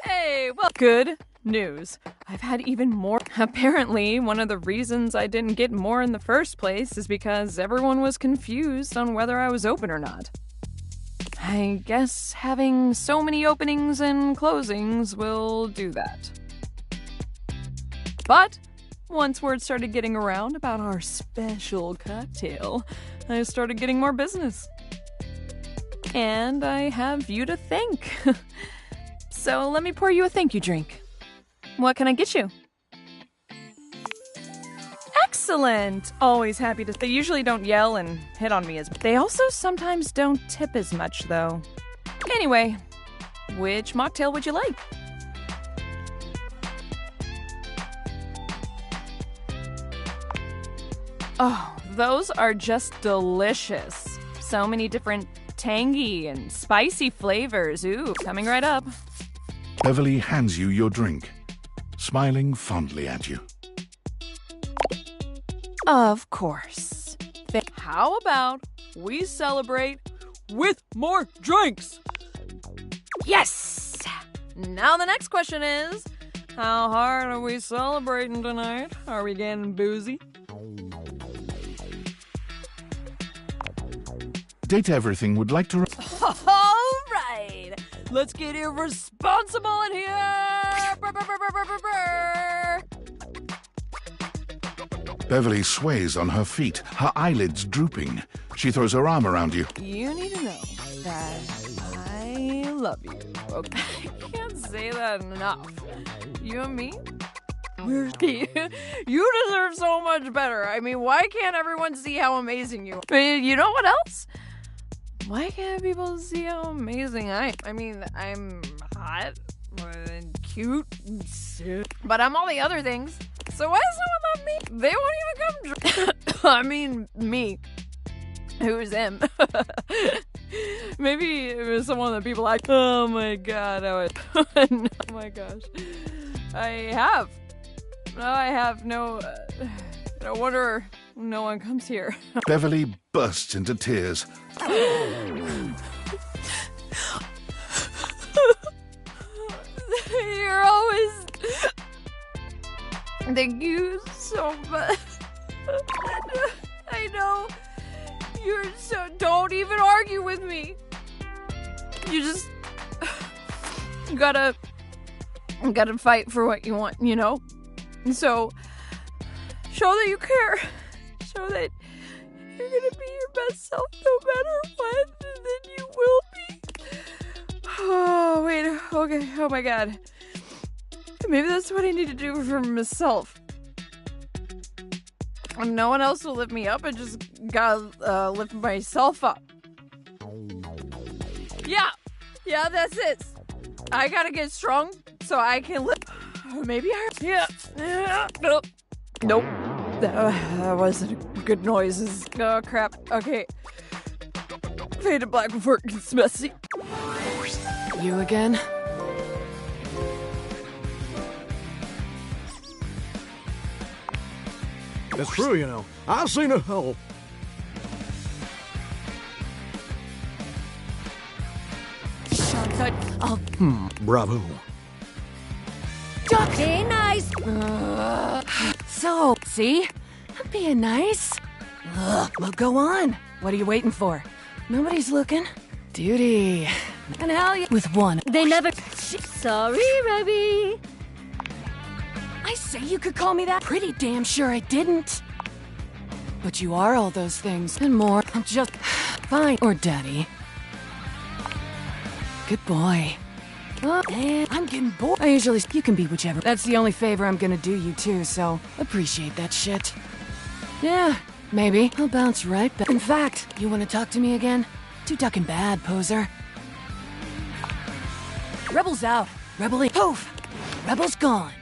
Hey, well, good news. I've had even more. Apparently, one of the reasons I didn't get more in the first place is because everyone was confused on whether I was open or not. I guess having so many openings and closings will do that. But once word started getting around about our special cocktail, I started getting more business. And I have you to thank. So let me pour you a thank you drink. What can I get you? Excellent! Always happy to. They usually don't yell and hit on me as. They also sometimes don't tip as much, though. Anyway, which mocktail would you like? Oh, those are just delicious. So many different tangy and spicy flavors. Ooh, coming right up. Beverly hands you your drink, smiling fondly at you. Of course. How about we celebrate with more drinks? Yes! Now the next question is, how hard are we celebrating tonight? Are we getting boozy? Date Everything would like to... All right! Let's get irresponsible in here! Brr, brr, brr, brr, brr, brr. Beverly sways on her feet, her eyelids drooping. She throws her arm around you. You need to know that I love you. Okay? I can't say that enough. You and me? You deserve so much better. I mean, why can't everyone see how amazing you are? I mean, you know what else? Why can't people see how amazing I am? I mean, I'm hot and cute, but I'm all the other things. So why does someone love me? They won't even come. I mean, me. Who's him? Maybe it was someone that people like. Oh my god! Oh my gosh! I have no. No wonder no one comes here. Beverly bursts into tears. You're always. Thank you so much. I know. You're so. Don't even argue with me. You just. gotta fight for what you want, you know? So. Show that you care. Show that you're gonna be your best self no matter what, and then you will be. Oh, wait. Okay. Oh my god. Maybe that's what I need to do for myself. And no one else will lift me up. I just gotta lift myself up. Yeah, that's it. I gotta get strong so I can lift. Maybe I. Yeah. Nope. That wasn't good noises. Oh, crap. Okay. Fade to black before it gets messy. You again? That's true, you know. I've seen it all. Shortcut. Bravo. Be nice. So, see? I'm being nice. Well, go on. What are you waiting for? Nobody's looking. Duty. And hell yeah. With one. They never. Sorry, Ruby. I say you could call me that. Pretty damn sure I didn't. But you are all those things and more. I'm just fine. Or daddy. Good boy. Oh, and I'm getting bored. You can be whichever. That's the only favor I'm gonna do you too, so appreciate that shit. Yeah, maybe. I'll bounce right back. In fact, you wanna talk to me again? Too ducking bad, poser. Rebels out. Rebel poof. Rebels gone.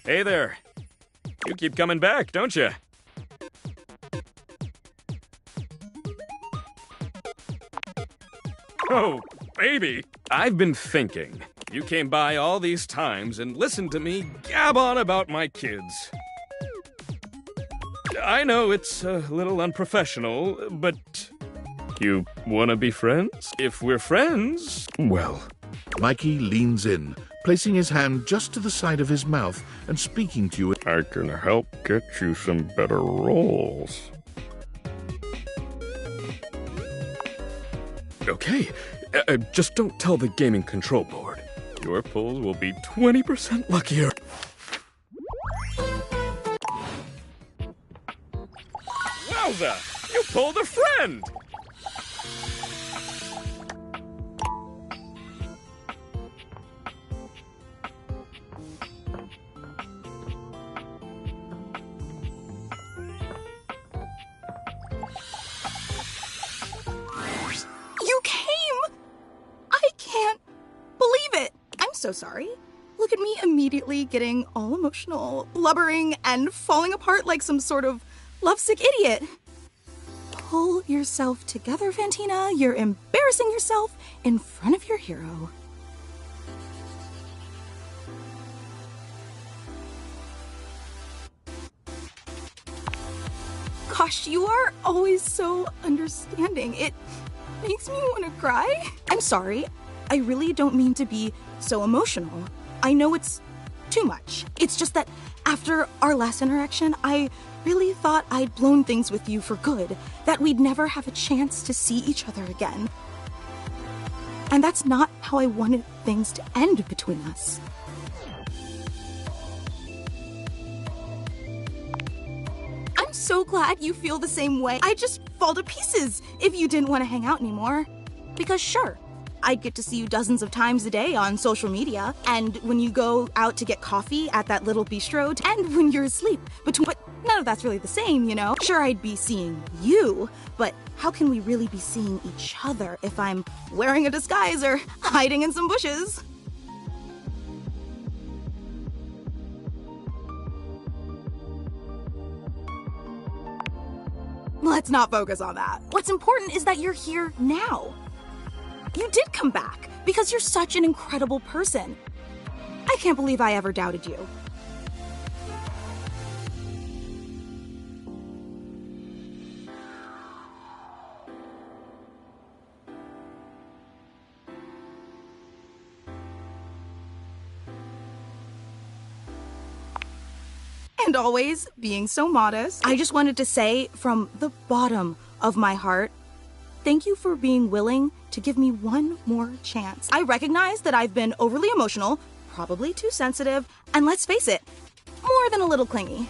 Hey there. You keep coming back, don't you? Oh, baby. I've been thinking. You came by all these times and listened to me gab on about my kids. I know it's a little unprofessional, but you want to be friends? If we're friends, well... Mikey leans in, placing his hand just to the side of his mouth and speaking to you. I can help get you some better roles. Okay, just don't tell the gaming control board. Your pulls will be 20% luckier. Wowza! You pulled a friend! So sorry. Look at me immediately getting all emotional, blubbering, and falling apart like some sort of lovesick idiot. Pull yourself together, Fantina. You're embarrassing yourself in front of your hero. Gosh, you are always so understanding. It makes me want to cry. I'm sorry. I really don't mean to be so emotional. I know it's too much. It's just that after our last interaction, I really thought I'd blown things with you for good, that we'd never have a chance to see each other again. And that's not how I wanted things to end between us. I'm so glad you feel the same way. I'd just fall to pieces if you didn't want to hang out anymore. Because sure, I'd get to see you dozens of times a day on social media, and when you go out to get coffee at that little bistro, and when you're asleep. But none of that's really the same, you know? Sure, I'd be seeing you, but how can we really be seeing each other if I'm wearing a disguise or hiding in some bushes? Let's not focus on that. What's important is that you're here now. You did come back because you're such an incredible person. I can't believe I ever doubted you. And always being so modest. I just wanted to say from the bottom of my heart, thank you for being willing to give me one more chance. I recognize that I've been overly emotional, probably too sensitive, and let's face it, more than a little clingy.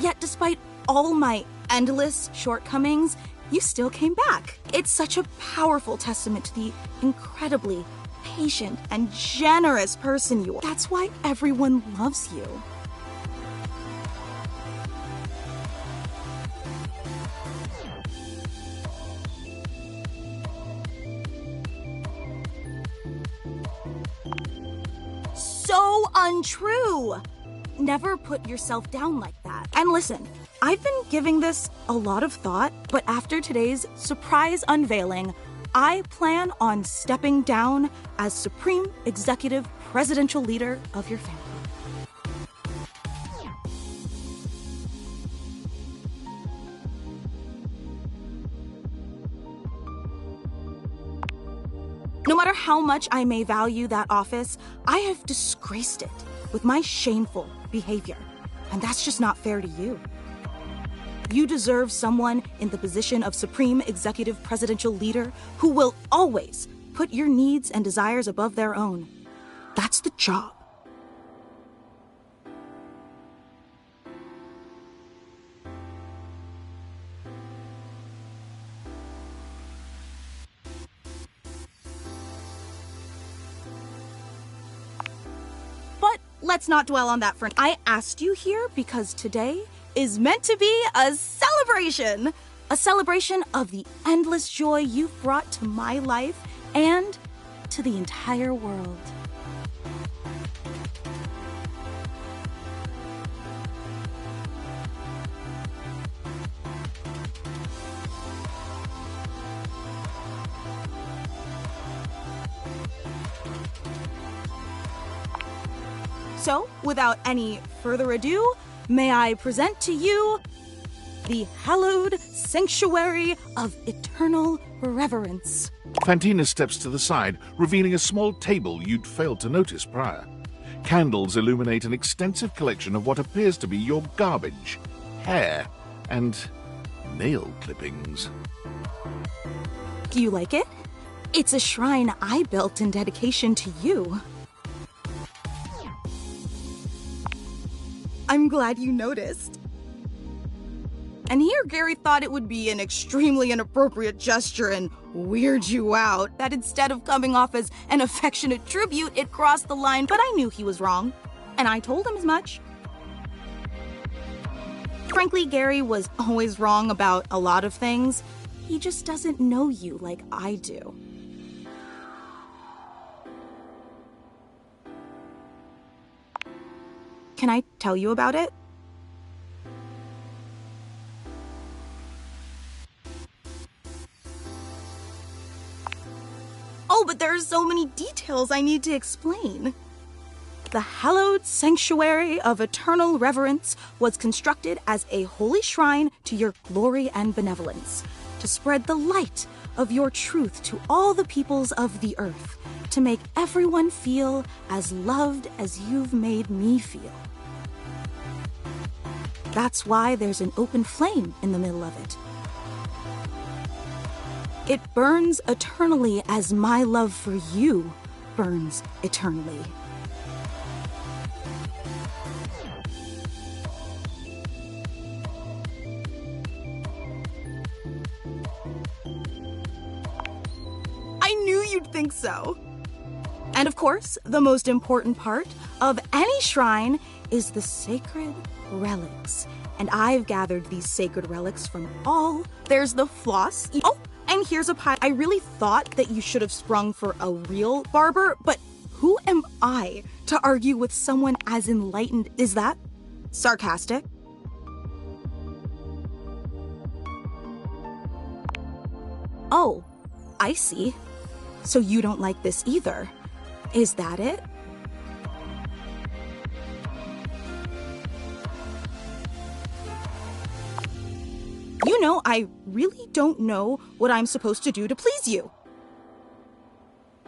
Yet despite all my endless shortcomings, you still came back. It's such a powerful testament to the incredibly patient and generous person you are. That's why everyone loves you. So untrue! Never put yourself down like that. And listen, I've been giving this a lot of thought, but after today's surprise unveiling, I plan on stepping down as Supreme Executive Presidential Leader of your family. No matter how much I may value that office, I have disgraced it with my shameful behavior, and that's just not fair to you. You deserve someone in the position of Supreme Executive Presidential Leader who will always put your needs and desires above their own. That's the job. But let's not dwell on that for now. I asked you here because today is meant to be a celebration. A celebration of the endless joy you've brought to my life and to the entire world. So, without any further ado, may I present to you the hallowed sanctuary of eternal reverence. Fantina steps to the side, revealing a small table you'd failed to notice prior. Candles illuminate an extensive collection of what appears to be your garbage, hair, and nail clippings. Do you like it? It's a shrine I built in dedication to you. I'm glad you noticed. And here Gary thought it would be an extremely inappropriate gesture and weird you out, that instead of coming off as an affectionate tribute, it crossed the line, but I knew he was wrong, and I told him as much. Frankly, Gary was always wrong about a lot of things. He just doesn't know you like I do. Can I tell you about it? Oh, but there are so many details I need to explain. The hallowed sanctuary of eternal reverence was constructed as a holy shrine to your glory and benevolence, to spread the light of your truth to all the peoples of the earth, to make everyone feel as loved as you've made me feel. That's why there's an open flame in the middle of it. It burns eternally as my love for you burns eternally. I knew you'd think so. And of course, the most important part of any shrine is the sacred relics. And I've gathered these sacred relics from all. There's the floss. Oh, and here's a pie. I really thought that you should have sprung for a real barber, but who am I to argue with someone as enlightened? Is that sarcastic? Oh, I see. So you don't like this either. Is that it? You know, I really don't know what I'm supposed to do to please you.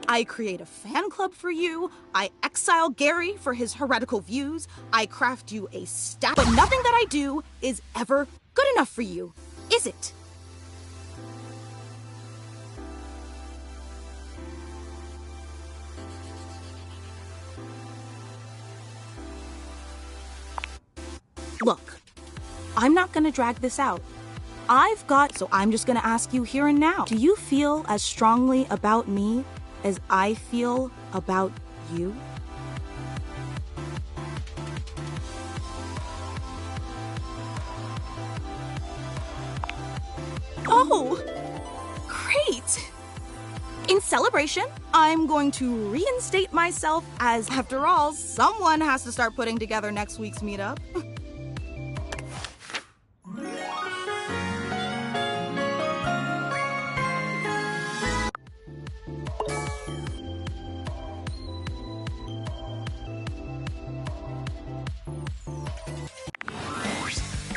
I create a fan club for you, I exile Gary for his heretical views, I craft you a staff, but nothing that I do is ever good enough for you, is it? Look, I'm not gonna drag this out. So I'm just gonna ask you here and now. Do you feel as strongly about me as I feel about you? Oh, great! In celebration, I'm going to reinstate myself as, after all, someone has to start putting together next week's meetup.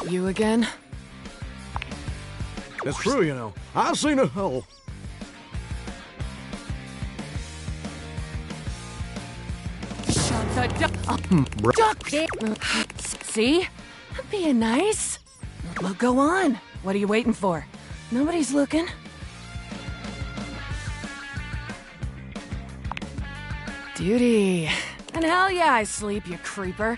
You again? That's true, you know. I've seen a hell. Shut the duck. See? I'm being nice. Well, go on. What are you waiting for? Nobody's looking. Duty. And hell yeah, I sleep, you creeper.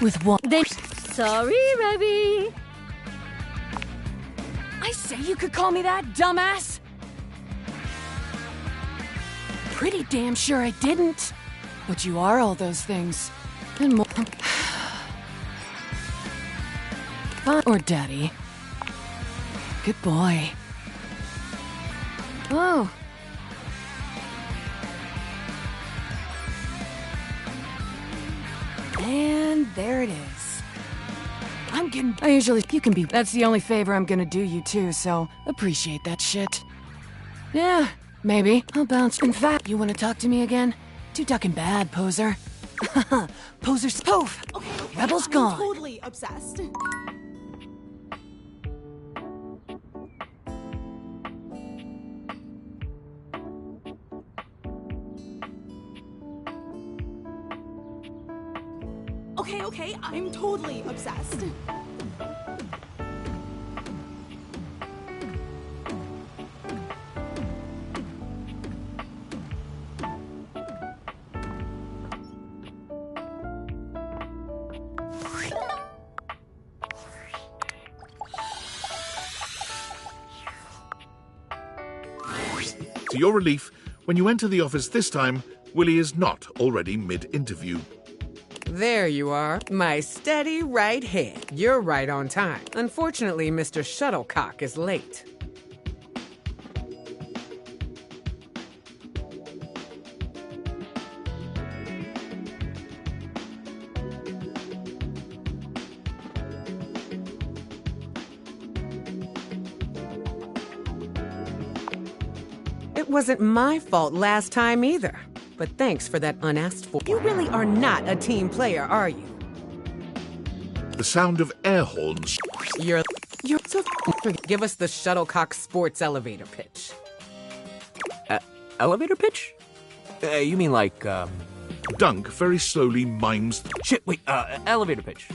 With one. Then. Sorry, Rebby. I say you could call me that, dumbass. Pretty damn sure I didn't. But you are all those things. And more. Or daddy. Good boy. Oh. And there it is. You can be. That's the only favor I'm gonna do you too, so appreciate that shit. Yeah, maybe. I'll bounce. In fact, you wanna talk to me again? Too ducking bad, poser. Poser's poof! Okay, Rebel's I'm gone. Totally obsessed. Okay, I'm totally obsessed. To your relief, when you enter the office this time, Willie is not already mid-interview. There you are, my steady right hand. You're right on time. Unfortunately, Mr. Shuttlecock is late. It wasn't my fault last time either. But thanks for that unasked for. You really are not a team player, are you? The sound of air horns. You're so. Give us the Shuttlecock Sports elevator pitch. Elevator pitch? You mean like, Dunk very slowly mimes. Shit, wait, elevator pitch.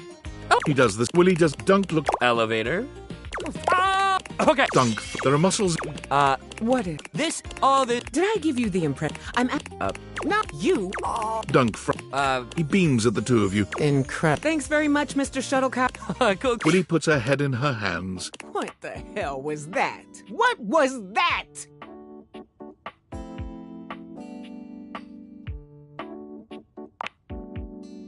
Oh. He does this. Willie does. Dunk look. Elevator. Okay. Dunk. There are muscles. What if this? All this. Did I give you the impression? Not you. Dunk. He beams at the two of you. Incredible. Thanks very much, Mr. Shuttlecock. Cool. Willie puts her head in her hands. What the hell was that? What was that?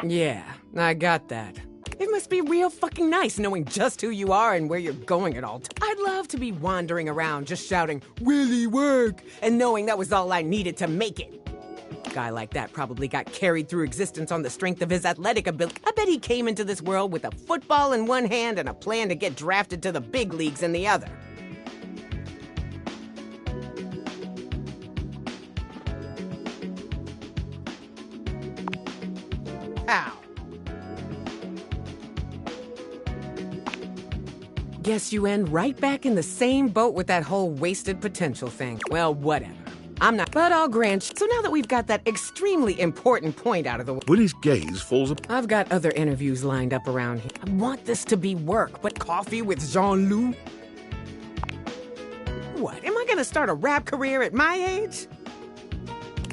Yeah, I got that. It must be real fucking nice knowing just who you are and where you're going at all times. I'd love to be wandering around just shouting, "Willy, work!" and knowing that was all I needed to make it. A guy like that probably got carried through existence on the strength of his athletic ability. I bet he came into this world with a football in one hand and a plan to get drafted to the big leagues in the other. Ow. Guess you end right back in the same boat with that whole wasted potential thing. Well, whatever. I'm not, but I'll grant you. So now that we've got that extremely important point out of the way, Willie's gaze falls upon. I've got other interviews lined up around here. I want this to be work, but coffee with Jean-Loup? What, am I gonna start a rap career at my age?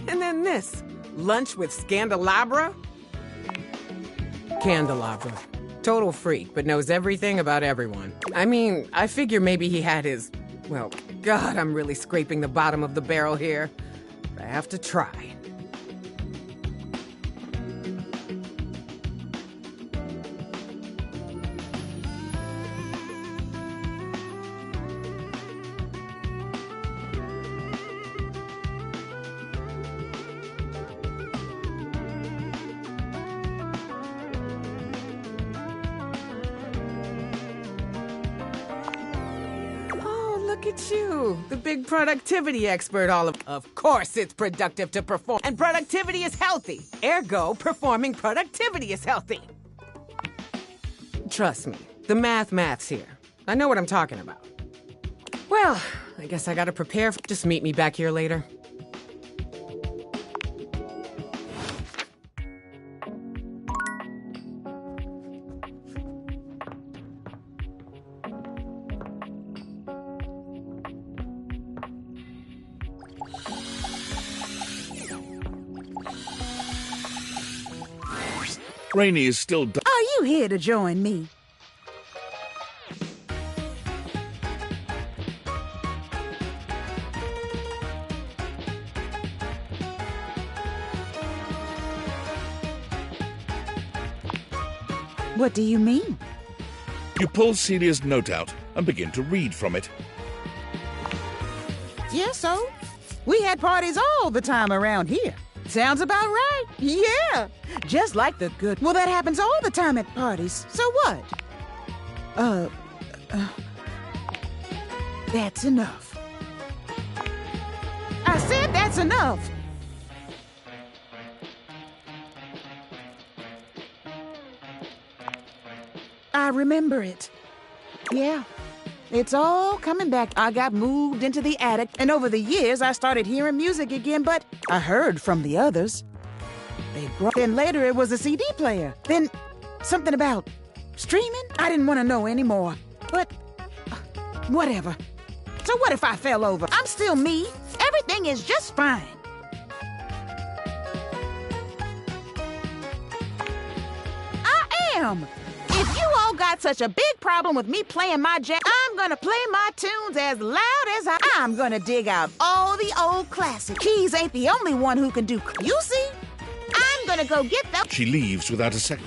And then this, lunch with Scandelabra? Candelabra. Total freak, but knows everything about everyone. I mean, I figure maybe he had his... Well, God, I'm really scraping the bottom of the barrel here. I have to try. Look at you, the big productivity expert. Of course it's productive to perform, and productivity is healthy. Ergo, performing productivity is healthy. Trust me, the math's here. I know what I'm talking about. Well, I guess I gotta prepare. Just meet me back here later. Rainey is still... Are you here to join me? What do you mean? You pull Celia's note out and begin to read from it. Yeah, so? We had parties all the time around here. Sounds about right. Yeah. Just like the good. Well, that happens all the time at parties. So what? That's enough. I said that's enough. I remember it. Yeah. It's all coming back. I got moved into the attic, and over the years I started hearing music again, but I heard from the others. Then later it was a CD player. Then something about streaming? I didn't want to know anymore. But whatever. So what if I fell over? I'm still me. Everything is just fine. I am. If you all got such a big problem with me playing my jazz, I'm gonna play my tunes as loud as I'm gonna dig out all the old classics. Keys ain't the only one who can do. You see? I'm gonna go get them. She leaves without a second.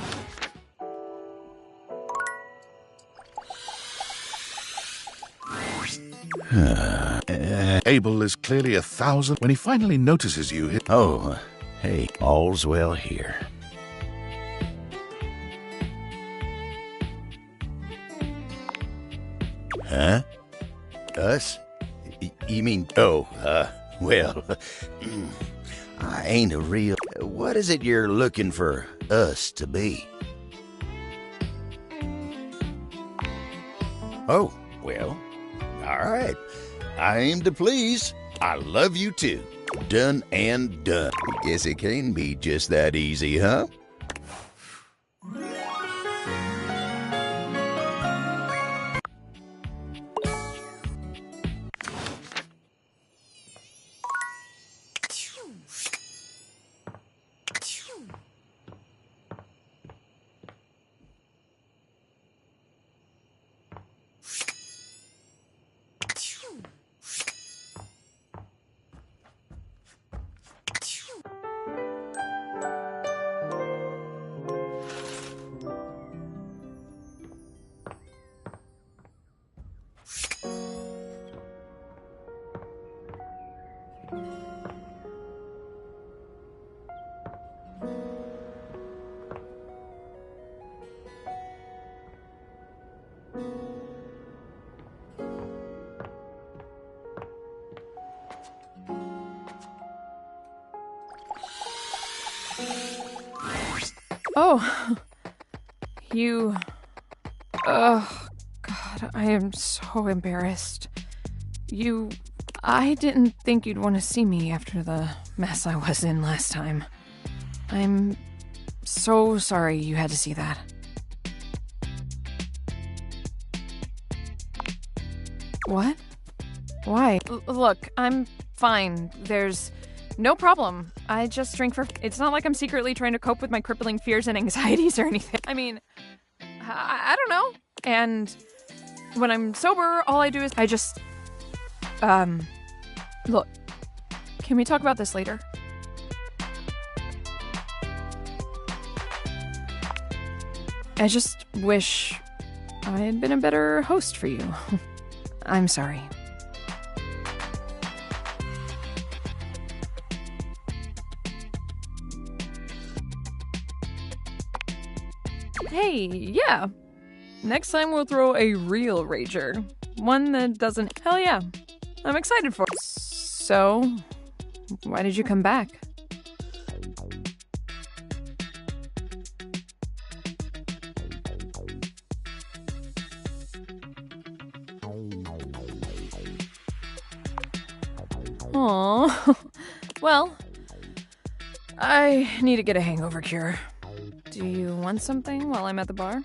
Abel is clearly 1,000 when he finally notices you. Oh, hey, all's well here. Huh? Us? You mean, well, I ain't a real... What is it you're looking for us to be? Oh, well, all right. I aim to please. I love you too. Done and done. Guess it can be just that easy, huh? Oh, you... Oh, God, I am so embarrassed. I didn't think you'd want to see me after the mess I was in last time. I'm so sorry you had to see that. What? Why? Look, I'm fine. There's no problem. I just drink for... It's not like I'm secretly trying to cope with my crippling fears and anxieties or anything. I mean, I don't know. And when I'm sober, all I do is... I just... Look, can we talk about this later? I just wish I had been a better host for you. I'm sorry. Hey, yeah. Next time we'll throw a real rager. One that doesn't... Hell yeah. I'm excited for it. So, why did you come back? Aww. Well, I need to get a hangover cure. Do you want something while I'm at the bar?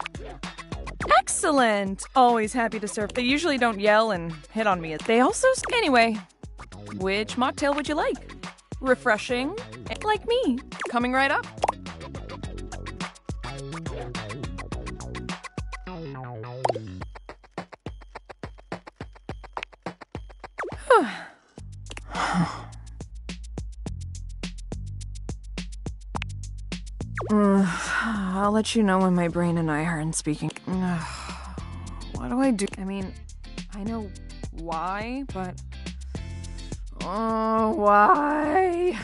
Excellent! Always happy to serve. They usually don't yell and hit on me. They also... Anyway, which mocktail would you like? Refreshing? Like me. Coming right up. I'll let you know when my brain and I aren't speaking. What do I do? I mean, I know why, but... Oh, why?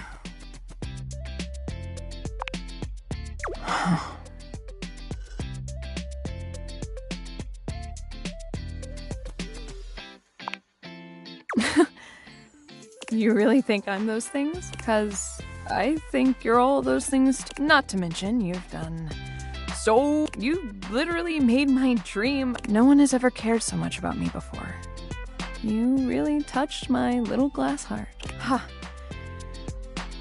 You really think I'm those things? 'Cause I think you're all those things too. Not to mention, you've done so... You literally made my dream. No one has ever cared so much about me before. You really touched my little glass heart. Huh.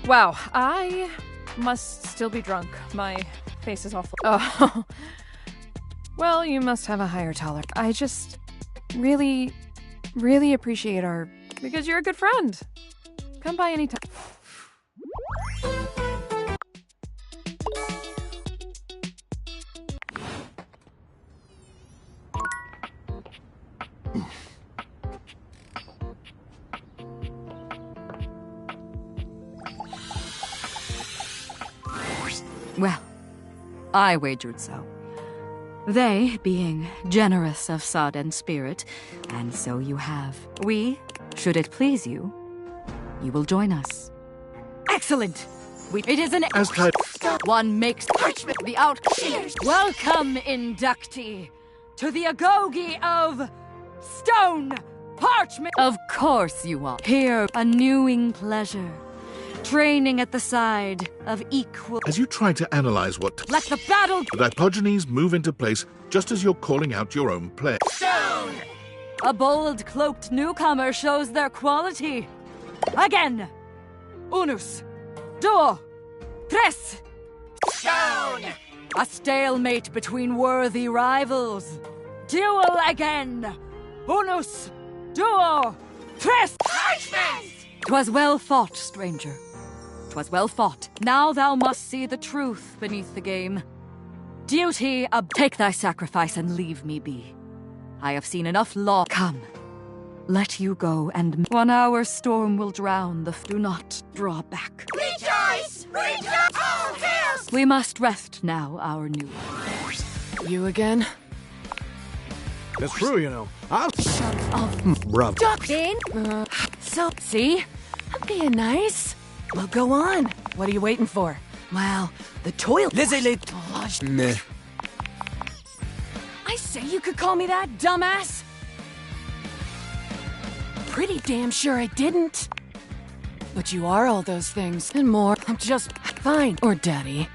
Wow, I must still be drunk. My face is awful. Oh. Well, you must have a higher tolerance. I just really, really appreciate our... Because you're a good friend. Come by anytime. Well, I wagered so. They being generous of sod and spirit, and so you have. We, should it please you, you will join us. Excellent! It is an... As type... One makes parchment the out... Welcome, inductee, to the Agoge of Stone Parchment! Of course you are. Here, a newing pleasure. Training at the side of equal... As you try to analyze what... Let the battle... The Dipogenes move into place just as you're calling out your own play. Stone! A bold, cloaked newcomer shows their quality. Again! Unus! Duo! Tres! Stone! A stalemate between worthy rivals. Duel again! Unus! Duo! Tres! Parchment! 'Twas well fought, stranger. 'Twas well fought. Now thou must see the truth beneath the game. Duty, take thy sacrifice and leave me be. I have seen enough law. Come, let you go, and 1 hour storm will drown the... Do not draw back. Rejoice! Rejoice! All hail! We must rest now, our new... You again? That's true, you know. I'll... Shut up. Bruv. Doctor! So, see? I'm being nice. Well, go on. What are you waiting for? Well, the toilet... Meh. I said say you could call me that, dumbass? Pretty damn sure I didn't. But you are all those things and more. I'm just fine. Or daddy.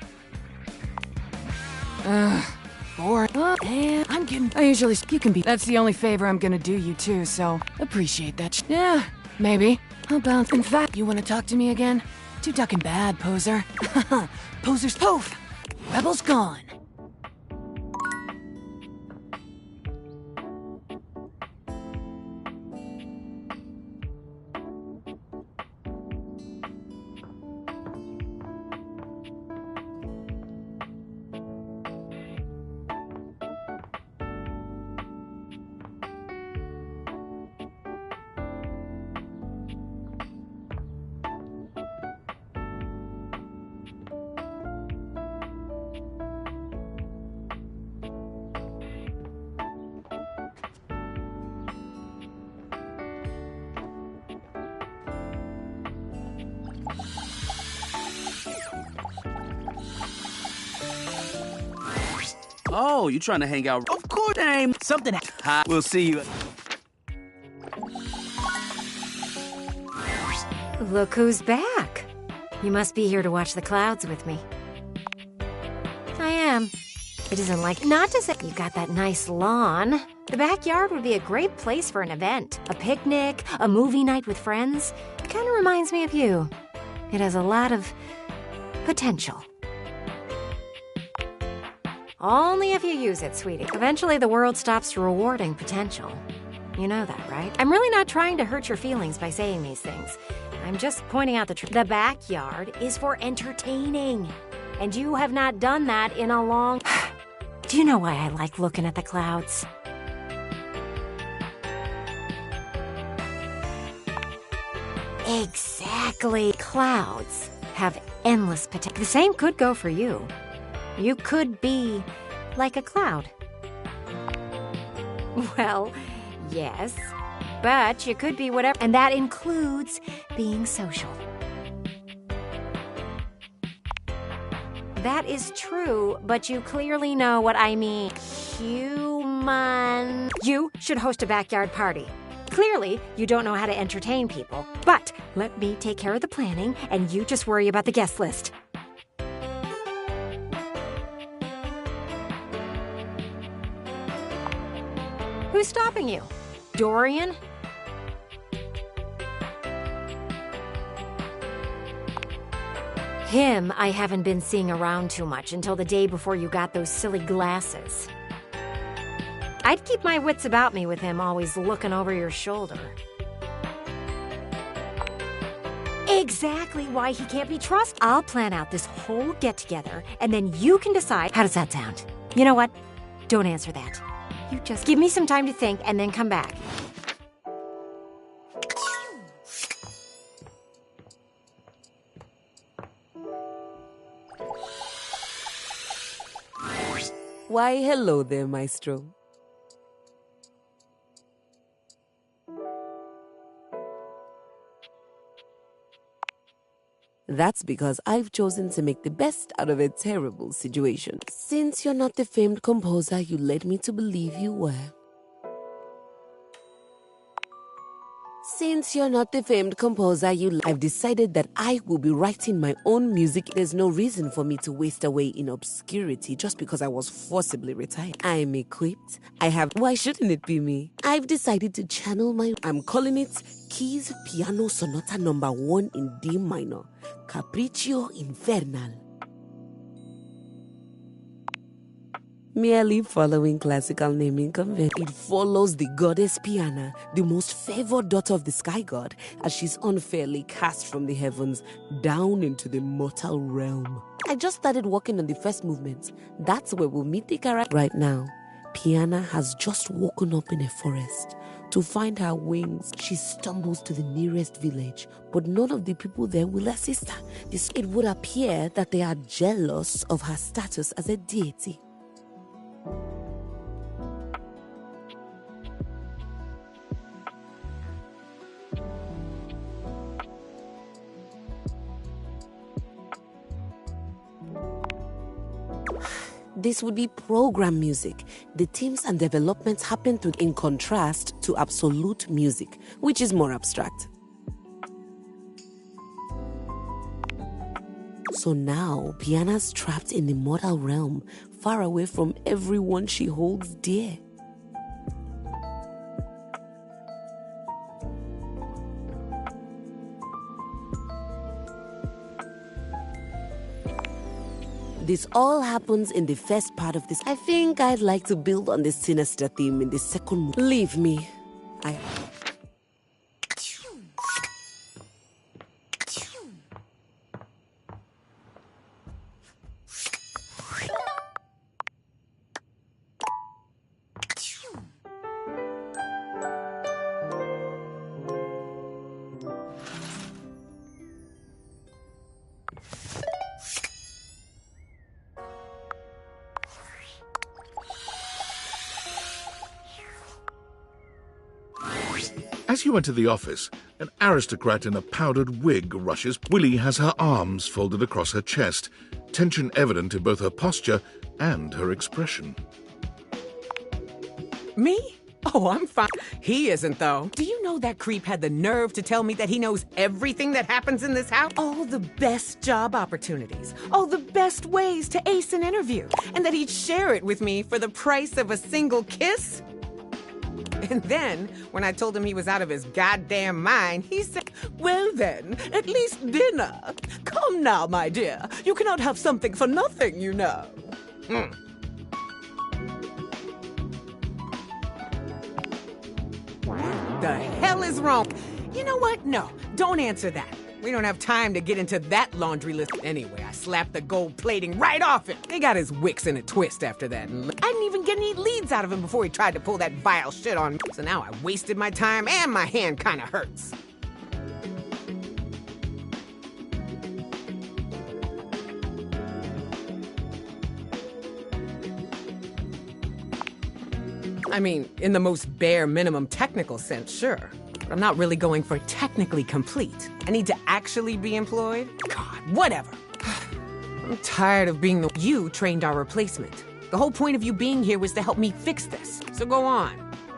Bored. And I'm getting... I usually... You can be... That's the only favor I'm gonna do you too, so appreciate that. Yeah, maybe. I'll bounce. In fact, you wanna talk to me again? Too ducking bad, poser. Poser's poof. Rebel's gone. Oh, you trying to hang out? Of course, I'm something. Hi, we'll see you. Look who's back. You must be here to watch the clouds with me. I am. It isn't like... Not to say you got that nice lawn. The backyard would be a great place for an event. A picnic, a movie night with friends. It kind of reminds me of you. It has a lot of potential. Only if you use it, sweetie. Eventually the world stops rewarding potential. You know that, right? I'm really not trying to hurt your feelings by saying these things. I'm just pointing out the truth. The backyard is for entertaining. And you have not done that in a long... Do you know why I like looking at the clouds? Exactly. Clouds have endless potential. The same could go for you. You could be like a cloud. Well, yes, but you could be whatever, and that includes being social. That is true, but you clearly know what I mean. Human. You should host a backyard party. Clearly, you don't know how to entertain people, but let me take care of the planning, and you just worry about the guest list. Who's stopping you? Dorian? Him, I haven't been seeing around too much until the day before you got those silly glasses. I'd keep my wits about me with him always looking over your shoulder. Exactly why he can't be trusted. I'll plan out this whole get-together, and then you can decide. How does that sound? You know what? Don't answer that. You just give me some time to think and then come back. Why, hello there, Maestro. That's because I've chosen to make the best out of a terrible situation. Since you're not the famed composer you led me to believe you were. Since you're not the famed composer I've decided that I will be writing my own music. There's no reason for me to waste away in obscurity just because I was forcibly retired. I'm equipped. Why shouldn't it be me? I've decided to channel I'm calling it Keys Piano Sonata No. 1 in D minor. Capriccio Infernal. Merely following classical naming convention. It follows the goddess Piana, the most favored daughter of the sky god, as she's unfairly cast from the heavens down into the mortal realm. I just started working on the first movement. That's where we'll meet the character. Right now, Piana has just woken up in a forest. To find her wings, she stumbles to the nearest village, but none of the people there will assist her. It would appear that they are jealous of her status as a deity. This would be program music. The themes and developments happen in contrast to absolute music, which is more abstract. So now, Piana's trapped in the mortal realm, far away from everyone she holds dear. This all happens in the first part of this. I think I'd like to build on this sinister theme in the second. Leave me. As you enter the office, an aristocrat in a powdered wig rushes. Willy has her arms folded across her chest, tension evident in both her posture and her expression. Me? Oh, I'm fine. He isn't, though. Do you know that creep had the nerve to tell me that he knows everything that happens in this house? All the best job opportunities, all the best ways to ace an interview, and that he'd share it with me for the price of a single kiss? And then, when I told him he was out of his goddamn mind, he said, "Well then, at least dinner. Come now, my dear. You cannot have something for nothing, you know." What the hell is wrong? You know what? No, don't answer that. We don't have time to get into that laundry list. Anyway, I slapped the gold plating right off him. They got his wicks in a twist after that. And I didn't even get any leads out of him before he tried to pull that vile shit on me. So now I wasted my time and my hand kind of hurts. I mean, in the most bare minimum technical sense, sure. But I'm not really going for technically complete. I need to actually be employed? God, whatever. I'm tired of being the... You trained our replacement. The whole point of you being here was to help me fix this. So go on.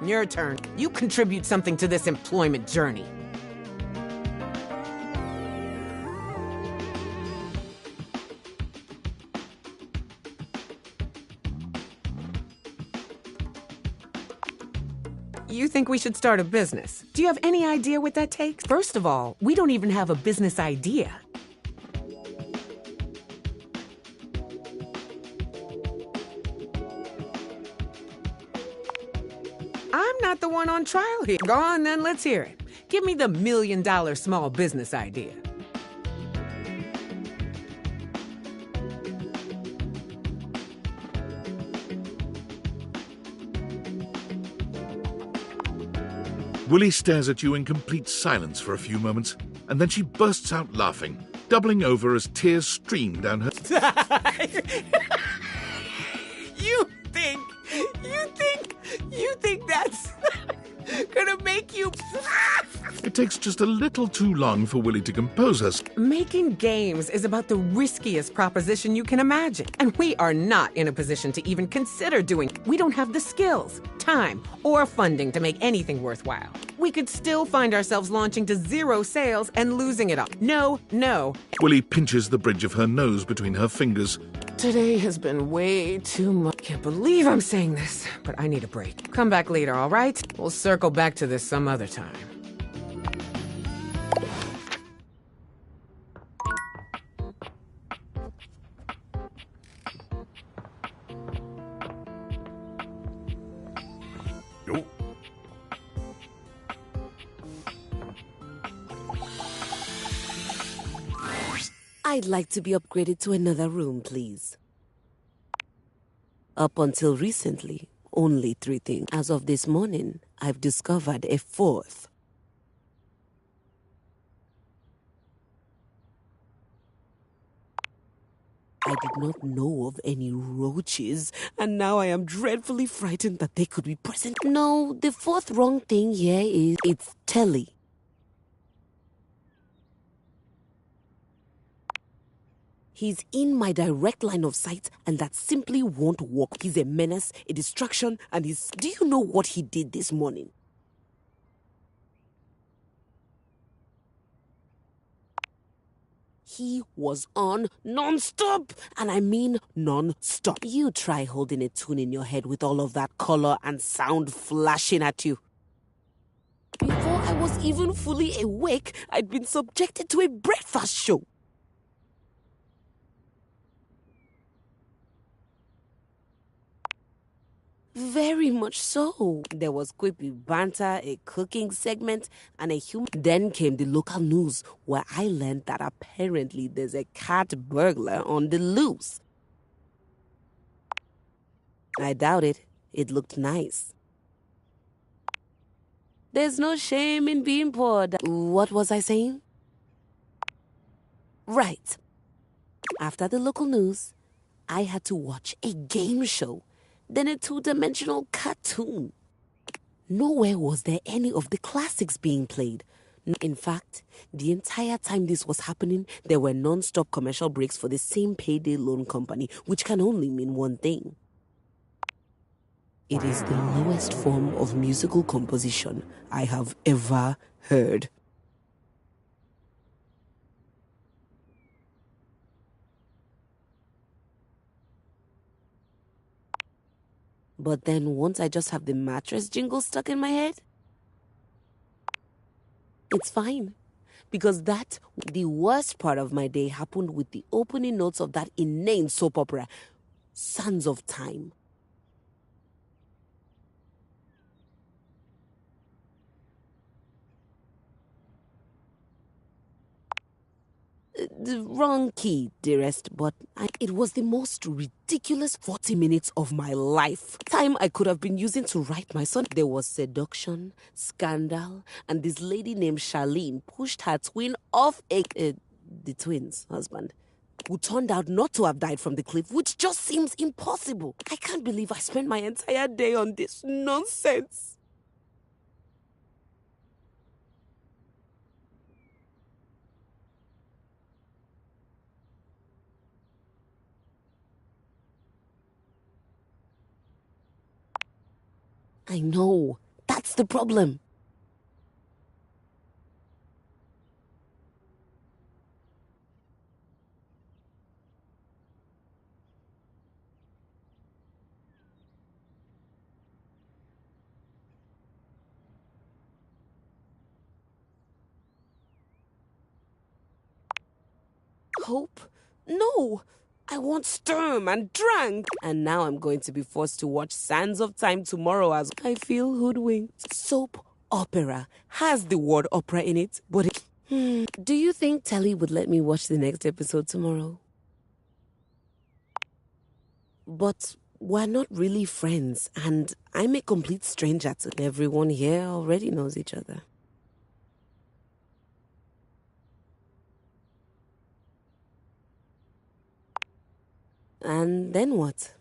Your turn. You contribute something to this employment journey. You think we should start a business? Do you have any idea what that takes? First of all, we don't even have a business idea. I'm not the one on trial here. Go on then, let's hear it. Give me the $1 million small business idea. Willy stares at you in complete silence for a few moments, and then she bursts out laughing, doubling over as tears stream down her... You think that's gonna make you... It takes just a little too long for Willy to compose herself. Making games is about the riskiest proposition you can imagine. And we are not in a position to even consider doing it. We don't have the skills, time, or funding to make anything worthwhile. We could still find ourselves launching to 0 sales and losing it all. No. Willy pinches the bridge of her nose between her fingers. Today has been way too much. Can't believe I'm saying this, but I need a break. Come back later, all right? We'll circle back to this some other time. I'd like to be upgraded to another room, please. Up until recently, only 3 things. As of this morning, I've discovered a 4th. I did not know of any roaches, and now I am dreadfully frightened that they could be present. No, the 4th wrong thing here is it's Telly. He's in my direct line of sight, and that simply won't work. He's a menace, a distraction, and he's... Do you know what he did this morning? He was on non-stop, and I mean non-stop. You try holding a tune in your head with all of that color and sound flashing at you. Before I was even fully awake, I'd been subjected to a breakfast show. Very much so. There was quippy banter, a cooking segment, and a human. Then came the local news, where I learned that apparently there's a cat burglar on the loose. I doubt it. It looked nice. There's no shame in being poor. What was I saying? Right. After the local news, I had to watch a game show. Then a two-dimensional cartoon. Nowhere was there any of the classics being played. In fact, the entire time this was happening, there were non-stop commercial breaks for the same payday loan company, which can only mean one thing. It is the lowest form of musical composition I have ever heard. But then won't I just have the mattress jingle stuck in my head? It's fine. Because the worst part of my day happened with the opening notes of that inane soap opera, Sands of Time. The wrong key, dearest, but it was the most ridiculous 40 minutes of my life. Time I could have been using to write my son. There was seduction, scandal, and this lady named Charlene pushed her twin off the twin's husband, who turned out not to have died from the cliff, which just seems impossible. I can't believe I spent my entire day on this nonsense. I know. That's the problem. Hope? No! I want Sturm and Drang. And now I'm going to be forced to watch Sands of Time tomorrow as I feel hoodwinked. Soap opera has the word opera in it, but do you think Telly would let me watch the next episode tomorrow? But we're not really friends, and I'm a complete stranger to everyone here already knows each other. And then what?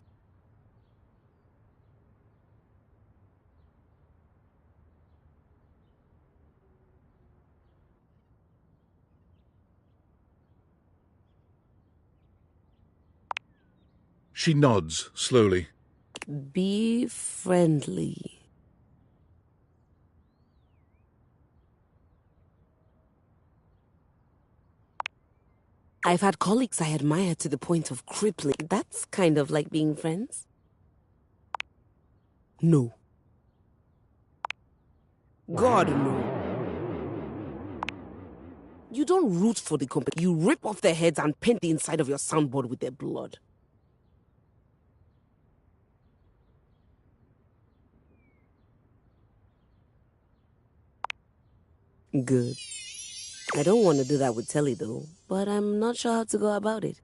She nods slowly. Be friendly. I've had colleagues I admire to the point of crippling. That's kind of like being friends. No. God, no. You don't root for the company. You rip off their heads and paint the inside of your soundboard with their blood. Good. I don't want to do that with Telly, though, but I'm not sure how to go about it.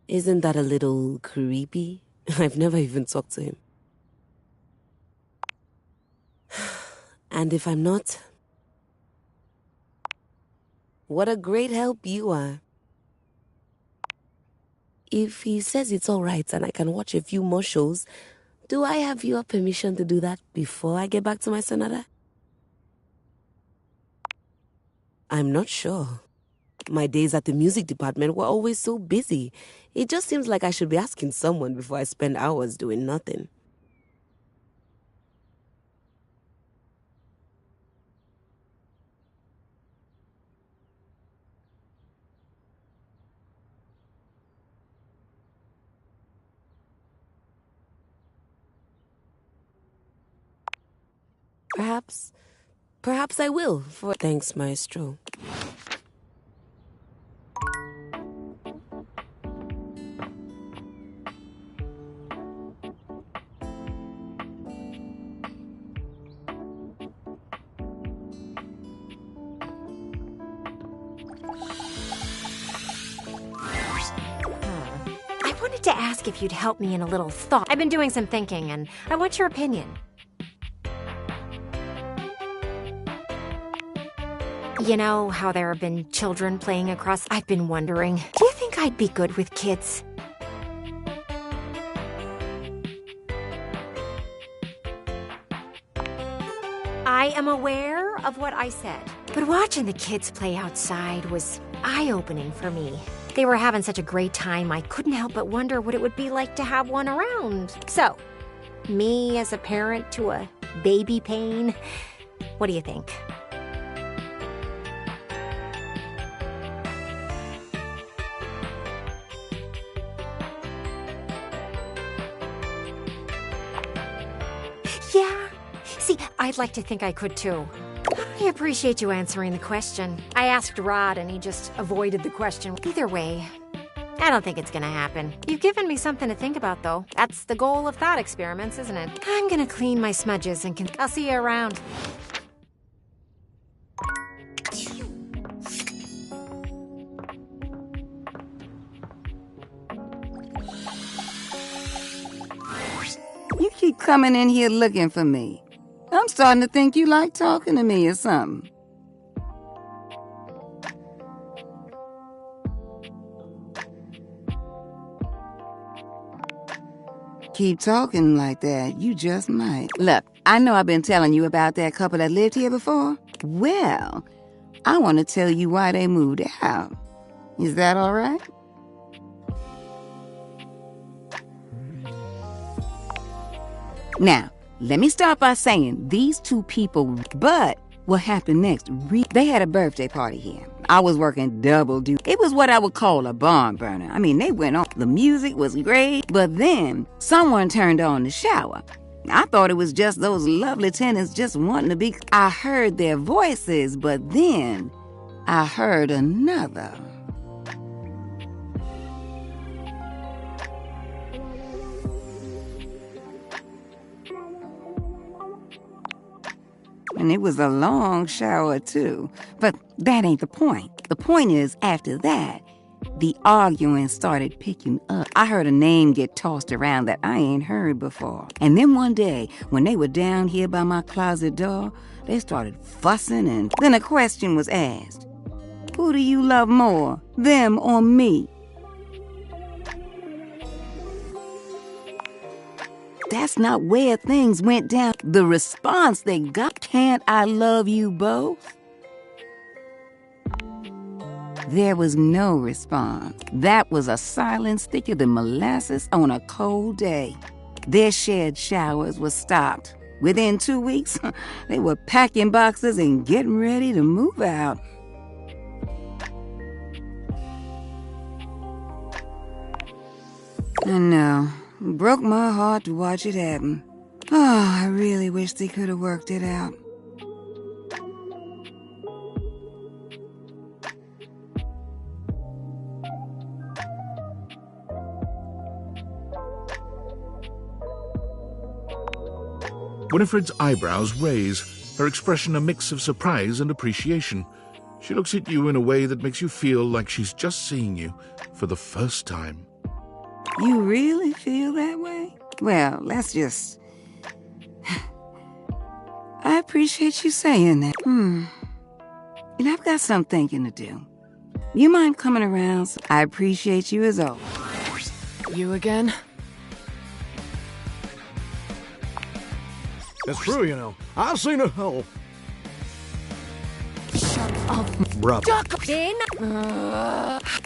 Isn't that a little creepy? I've never even talked to him. And if I'm not... What a great help you are. if he says it's all right and I can watch a few more shows, do I have your permission to do that before I get back to my sonata? I'm not sure. My days at the music department were always so busy. It just seems like I should be asking someone before I spend hours doing nothing. Perhaps I will. Thanks, Maestro. I wanted to ask if you'd help me in a little thought. I've been doing some thinking, and I want your opinion. You know how there have been children playing across? I've been wondering, do you think I'd be good with kids? I am aware of what I said, but watching the kids play outside was eye-opening for me. They were having such a great time, I couldn't help but wonder what it would be like to have one around. So, me as a parent to a baby pain, what do you think? Yeah. See, I'd like to think I could too. I appreciate you answering the question. I asked Rod and he just avoided the question. Either way, I don't think it's gonna happen. You've given me something to think about though. That's the goal of thought experiments, isn't it? I'm gonna clean my smudges and I'll see you around. You keep coming in here looking for me. I'm starting to think you like talking to me or something. Keep talking like that, you just might. Look, I know I've been telling you about that couple that lived here before. Well, I want to tell you why they moved out. Is that all right? Now, let me start by saying these two people, but what happened next? They had a birthday party here. I was working double duty. It was what I would call a barn burner. I mean, they went on. The music was great, but then someone turned on the shower. I thought it was just those lovely tenants just wanting to be. I heard their voices, but then I heard another. And it was a long shower, too. But that ain't the point. The point is, after that, the arguing started picking up. I heard a name get tossed around that I ain't heard before. And then one day, when they were down here by my closet door, they started fussing, and then a question was asked. Who do you love more, them or me? That's not where things went down. The response they got, can't I love you both? There was no response. That was a silence thicker than molasses on a cold day. Their shared showers were stopped. Within 2 weeks, they were packing boxes and getting ready to move out. I know. It broke my heart to watch it happen. Oh, I really wish they could have worked it out. Winifred's eyebrows raise, her expression a mix of surprise and appreciation. She looks at you in a way that makes you feel like she's just seeing you for the first time. You really feel that way? Well, let's just... I appreciate you saying that. And I've got some thinking to do. You mind coming around? I appreciate you as always. You again? It's true, you know. I've seen it all. Shut up, Bruh.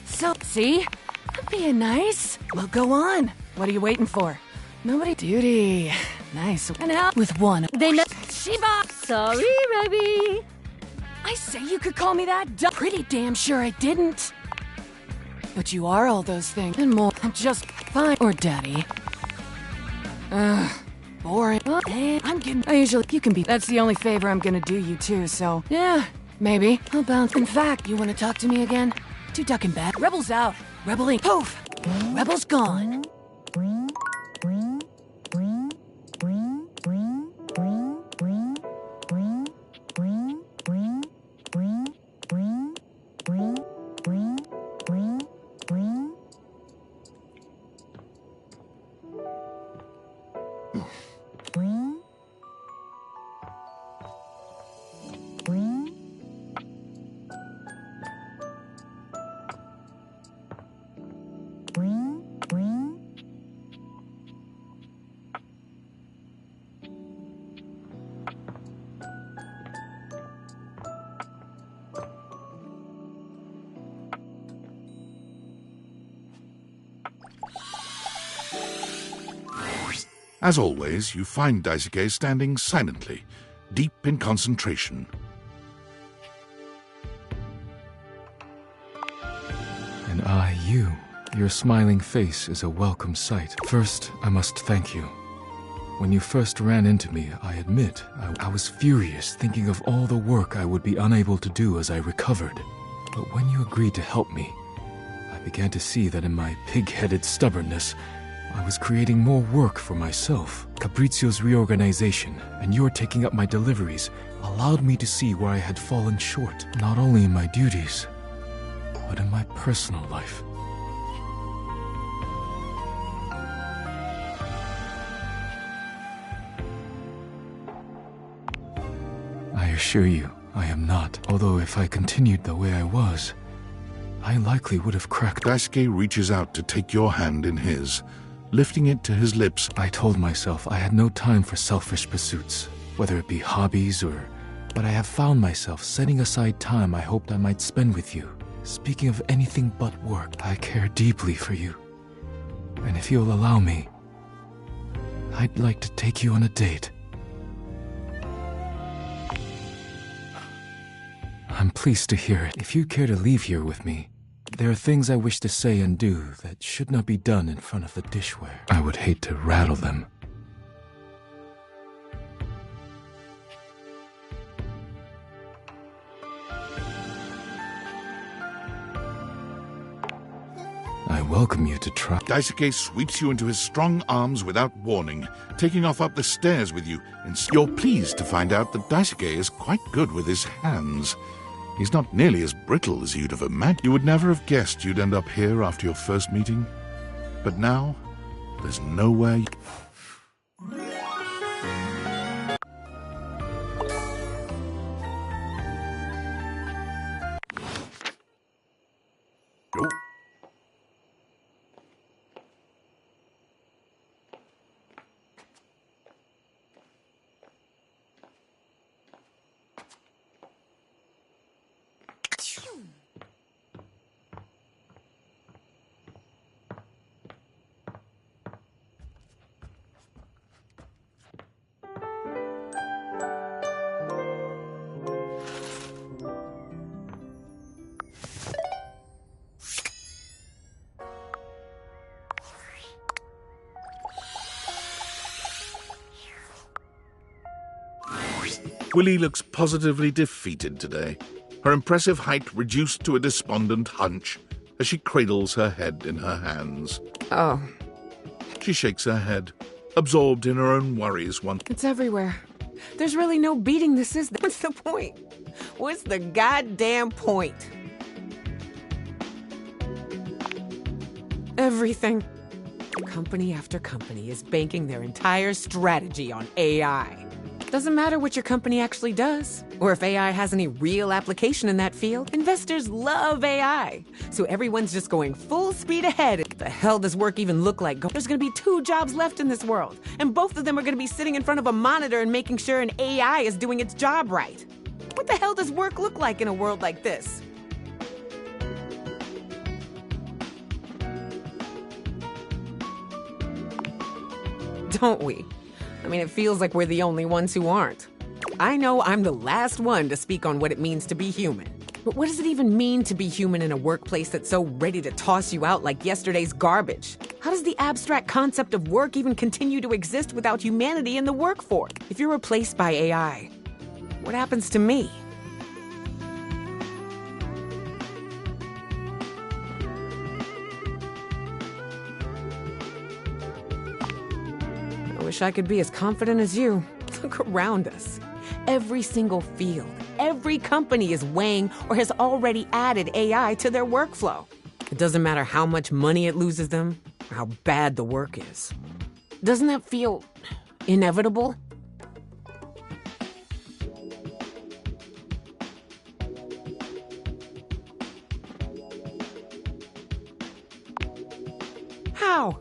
So, see? I'm being nice. Well, go on. What are you waiting for? Nobody. Duty. Nice. And out with one. They know. Shiba! Sorry, baby. I say you could call me that. Pretty damn sure I didn't. But you are all those things and more. I'm just fine. Or daddy. Boring. Well, hey, I'm getting. You can be. That's the only favor I'm gonna do you too. So yeah, maybe I'll bounce. In fact, you want to talk to me again? To duck in bed. Rebels out. Rebelling. Poof. Rebels gone. As always, you find Daisuke standing silently, deep in concentration. And you. Your smiling face is a welcome sight. First, I must thank you. When you first ran into me, I admit, I was furious, thinking of all the work I would be unable to do as I recovered. But when you agreed to help me, I began to see that in my pig-headed stubbornness, I was creating more work for myself. Capriccio's reorganization and your taking up my deliveries allowed me to see where I had fallen short, not only in my duties, but in my personal life. I assure you, I am not. Although if I continued the way I was, I likely would have cracked. Daisuke reaches out to take your hand in his, lifting it to his lips. I told myself I had no time for selfish pursuits, whether it be hobbies or... But I have found myself setting aside time I hoped I might spend with you. Speaking of anything but work, I care deeply for you. And if you'll allow me, I'd like to take you on a date. I'm pleased to hear it. If you care to leave here with me, there are things I wish to say and do that should not be done in front of the dishware. I would hate to rattle them. I welcome you to try. Daisuke sweeps you into his strong arms without warning, taking off up the stairs with you. You're pleased to find out that Daisuke is quite good with his hands. He's not nearly as brittle as you'd have imagined. You would never have guessed you'd end up here after your first meeting. But now, there's nowhere... Willie looks positively defeated today, her impressive height reduced to a despondent hunch as she cradles her head in her hands. Oh. She shakes her head, absorbed in her own worries once. It's everywhere. There's really no beating this, is there? What's the point? What's the goddamn point? Everything. Company after company is banking their entire strategy on AI. Doesn't matter what your company actually does, or if AI has any real application in that field. Investors love AI, so everyone's just going full speed ahead. What the hell does work even look like? There's gonna be 2 jobs left in this world, and both of them are gonna be sitting in front of a monitor and making sure an AI is doing its job right. What the hell does work look like in a world like this? Don't we? I mean, it feels like we're the only ones who aren't. I know I'm the last one to speak on what it means to be human. But what does it even mean to be human in a workplace that's so ready to toss you out like yesterday's garbage? How does the abstract concept of work even continue to exist without humanity in the workforce? If you're replaced by AI, what happens to me? I wish I could be as confident as you. Look around us. Every single field, every company is weighing or has already added AI to their workflow. It doesn't matter how much money it loses them or how bad the work is. Doesn't that feel inevitable? How?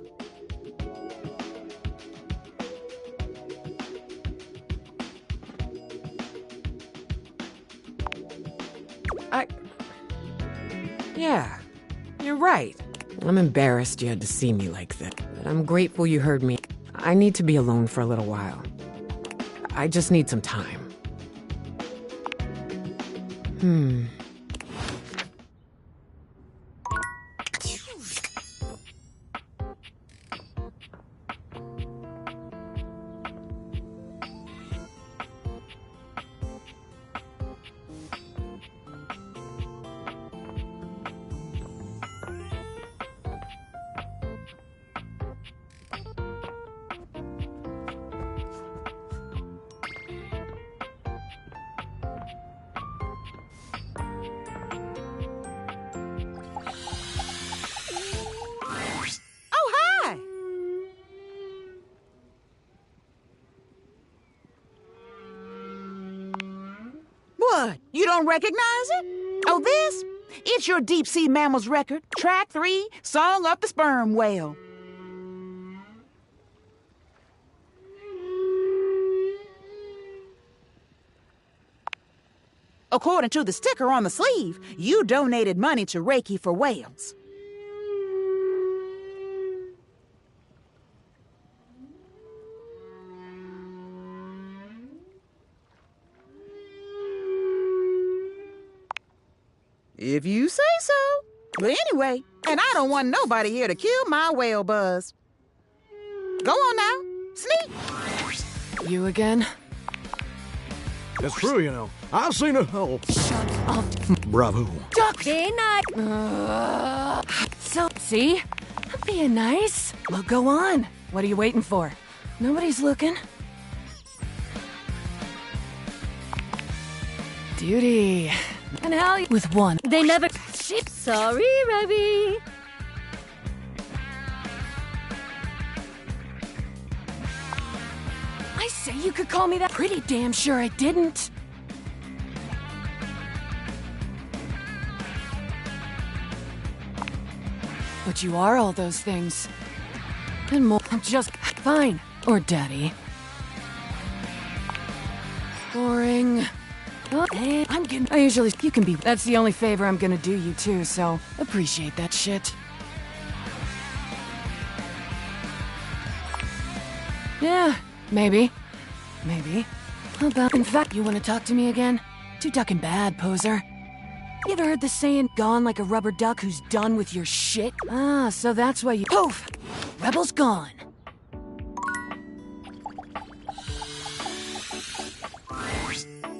Yeah, you're right. I'm embarrassed you had to see me like that, but I'm grateful you heard me. I need to be alone for a little while. I just need some time. What? You don't recognize it? Oh, this? It's your Deep Sea Mammals record, track 3, Song of the Sperm Whale. According to the sticker on the sleeve, you donated money to Reiki for Whales. If you say so. But anyway, and I don't want nobody here to kill my whale buzz. Go on now, sneak. You again? It's true, you know. I've seen it all. Shut up. Bravo. Duck! Day night. So, see? I'm being nice. Well, go on. What are you waiting for? Nobody's looking. Duty. And hell with one. They never. Shit. Sorry, Rebby. I say you could call me that. Pretty damn sure I didn't. But you are all those things. And more. I'm just fine. Or daddy. Boring. I'm getting. I usually. You can be. That's the only favor I'm gonna do you too, so appreciate that shit. Yeah, maybe. Maybe. How about. In fact, you wanna talk to me again? Too ducking bad, poser. You ever heard the saying, gone like a rubber duck who's done with your shit? Ah, so that's why you. Poof! Rebel's gone.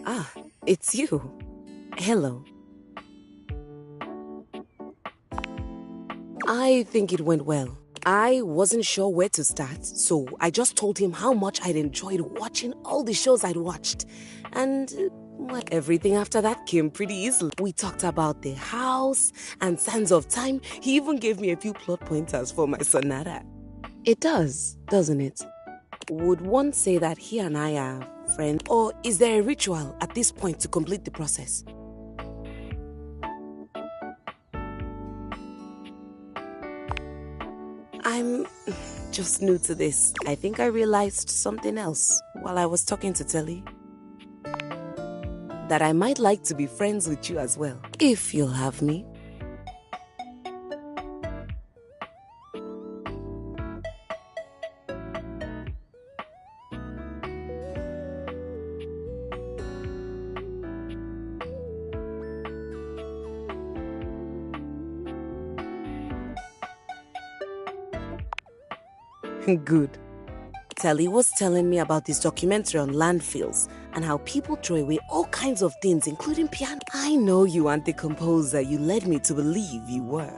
Ah, it's you. Hello. I think it went well. I wasn't sure where to start, so I just told him how much I'd enjoyed watching all the shows I'd watched. And, well, everything after that came pretty easily. We talked about the house and Sands of Time. He even gave me a few plot pointers for my sonata. It does, doesn't it? Would one say that he and I are friends? Or is there a ritual at this point to complete the process? I'm just new to this. I think I realized something else while I was talking to Telly. That I might like to be friends with you as well, if you'll have me. Good. Telly was telling me about this documentary on landfills and how people throw away all kinds of things, including piano. I know you aren't the composer you led me to believe you were.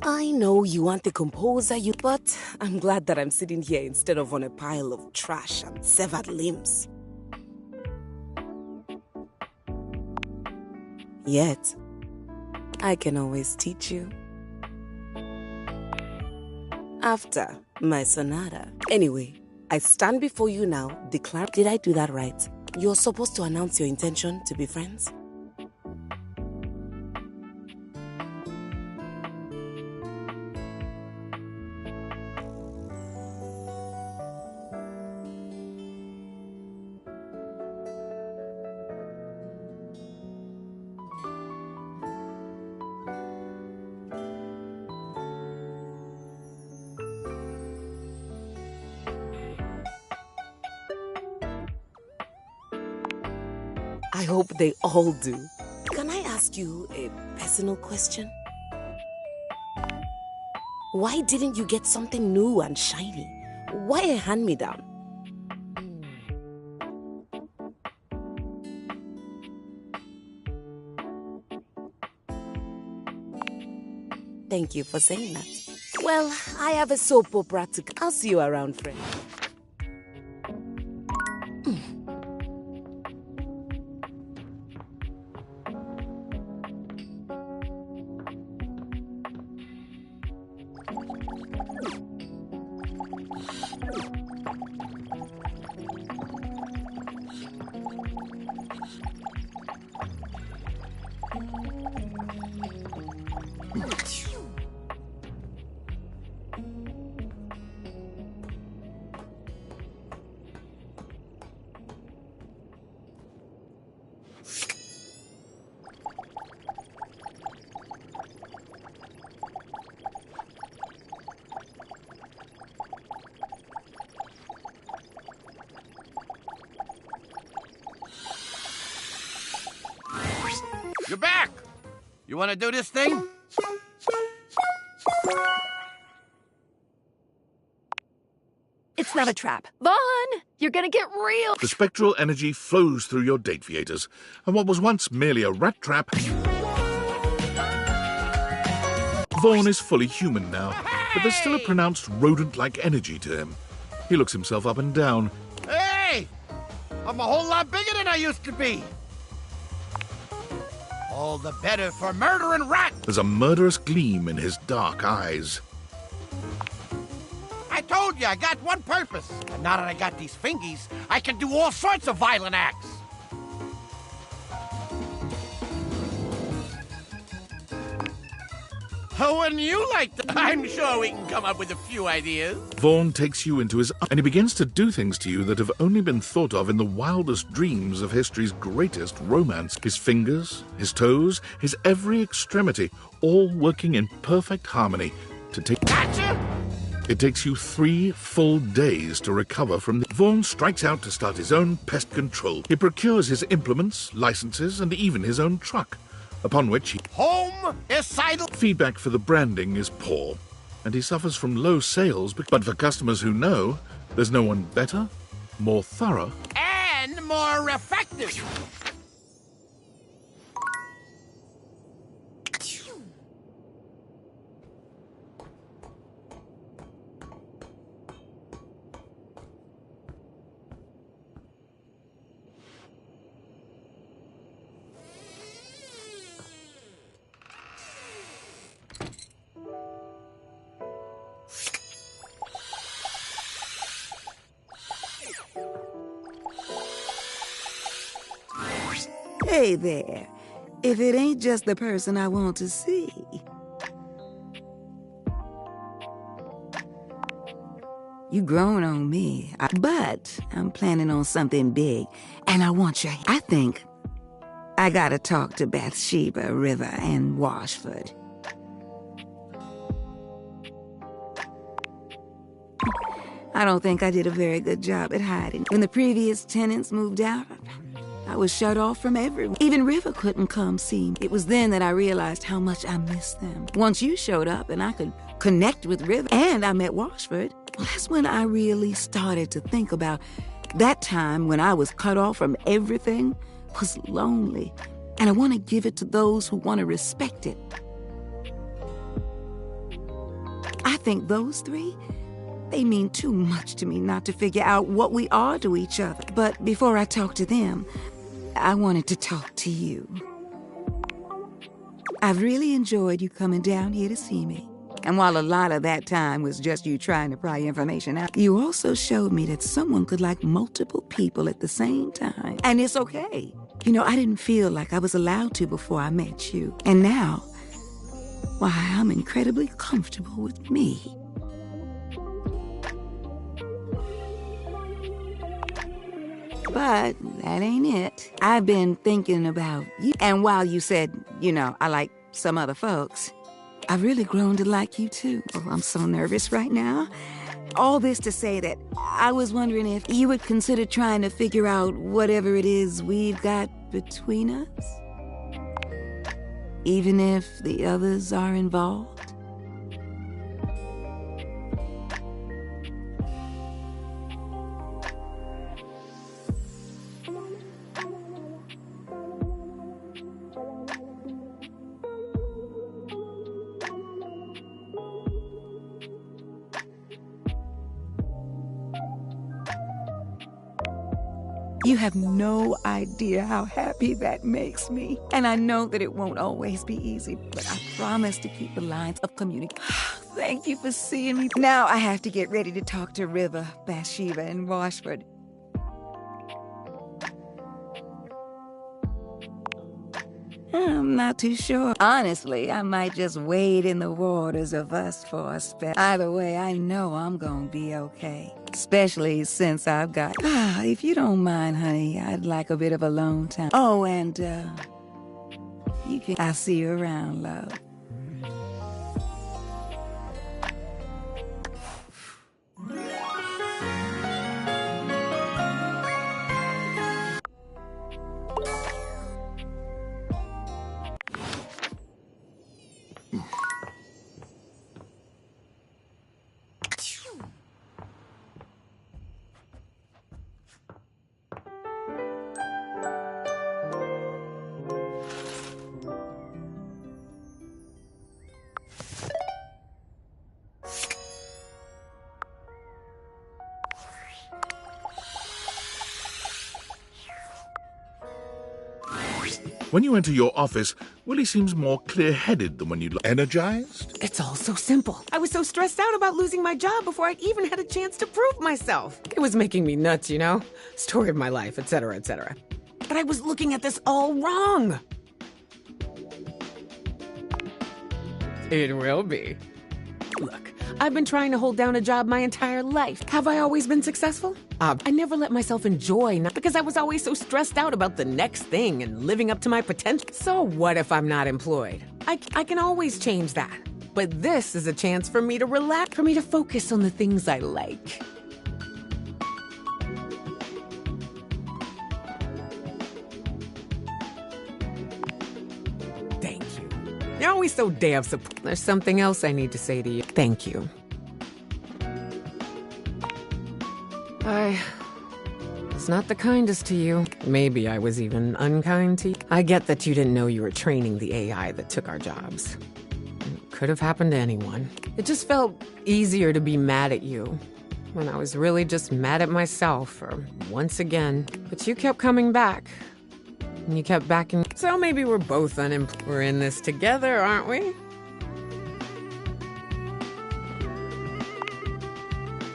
I know you aren't the composer but I'm glad that I'm sitting here instead of on a pile of trash and severed limbs. Yet, I can always teach you. After my sonata. Anyway, I stand before you now, declare. Did I do that right? You're supposed to announce your intention to be friends? I hope they all do. Can I ask you a personal question? Why didn't you get something new and shiny? Why a hand-me-down? Thank you for saying that. Well, I have a soap opera to... I'll see you around, friend. You're back! You want to do this thing? It's not a trap. Vaughn, you're gonna get real. The spectral energy flows through your date theaters, and what was once merely a rat trap... Vaughn is fully human now, but there's still a pronounced rodent-like energy to him. He looks himself up and down. Hey! I'm a whole lot bigger than I used to be! All the better for murdering rats! There's a murderous gleam in his dark eyes. I told you I got one purpose. And now that I got these fingies, I can do all sorts of violent acts. How wouldn't you like to? I'm sure we can come up with a few ideas. Vaughn takes you into his... and he begins to do things to you that have only been thought of in the wildest dreams of history's greatest romance. His fingers, his toes, his every extremity, all working in perfect harmony to take... Gotcha! It takes you 3 full days to recover from the... Vaughn strikes out to start his own pest control. He procures his implements, licenses, and even his own truck, upon which he... Home is sidle... Feedback for the branding is poor, and he suffers from low sales, but for customers who know, there's no one better, more thorough... and more effective. Hey there. If it ain't just the person I want to see. You grown on me, but I'm planning on something big, and I want your... I think I gotta talk to Bathsheba, River, and Washford. I don't think I did a very good job at hiding. When the previous tenants moved out, I was shut off from everyone. Even River couldn't come see me. It was then that I realized how much I missed them. Once you showed up and I could connect with River, and I met Washford, well, that's when I really started to think about that time when I was cut off from everything was lonely. And I want to give it to those who want to respect it. I think those three, they mean too much to me not to figure out what we are to each other. But before I talk to them, I wanted to talk to you. I've really enjoyed you coming down here to see me. And while a lot of that time was just you trying to pry information out, you also showed me that someone could like multiple people at the same time. And it's okay. You know, I didn't feel like I was allowed to before I met you. And now, why, I'm incredibly comfortable with me. But that ain't it. I've been thinking about you. And while you said, you know, I like some other folks, I've really grown to like you too. Oh, I'm so nervous right now. All this to say that I was wondering if you would consider trying to figure out whatever it is we've got between us. Even if the others are involved. You have no idea how happy that makes me. And I know that it won't always be easy, but I promise to keep the lines of communication. Thank you for seeing me. Now I have to get ready to talk to River, Bathsheba, and Washford. I'm not too sure. Honestly, I might just wade in the waters of us for a spell. Either way, I know I'm gonna be okay. Especially since I've got... if you don't mind, honey, I'd like a bit of alone time. Oh, and, you can... I'll see you around, love. When you enter your office, Willie seems more clear-headed than when you... Energized? It's all so simple. I was so stressed out about losing my job before I'd even had a chance to prove myself. It was making me nuts, you know? Story of my life, etc., etc. But I was looking at this all wrong. It will be. Look, I've been trying to hold down a job my entire life. Have I always been successful? I never let myself enjoy, not because I was always so stressed out about the next thing and living up to my potential. So what if I'm not employed? I can always change that. But this is a chance for me to relax, for me to focus on the things I like. Thank you. You're always so damn supportive. There's something else I need to say to you. Thank you. I was not the kindest to you. Maybe I was even unkind to you. I get that you didn't know you were training the AI that took our jobs. It could have happened to anyone. It just felt easier to be mad at you when I was really just mad at myself for once again. But you kept coming back. And you kept backing. So maybe we're both unemployed. We're in this together, aren't we?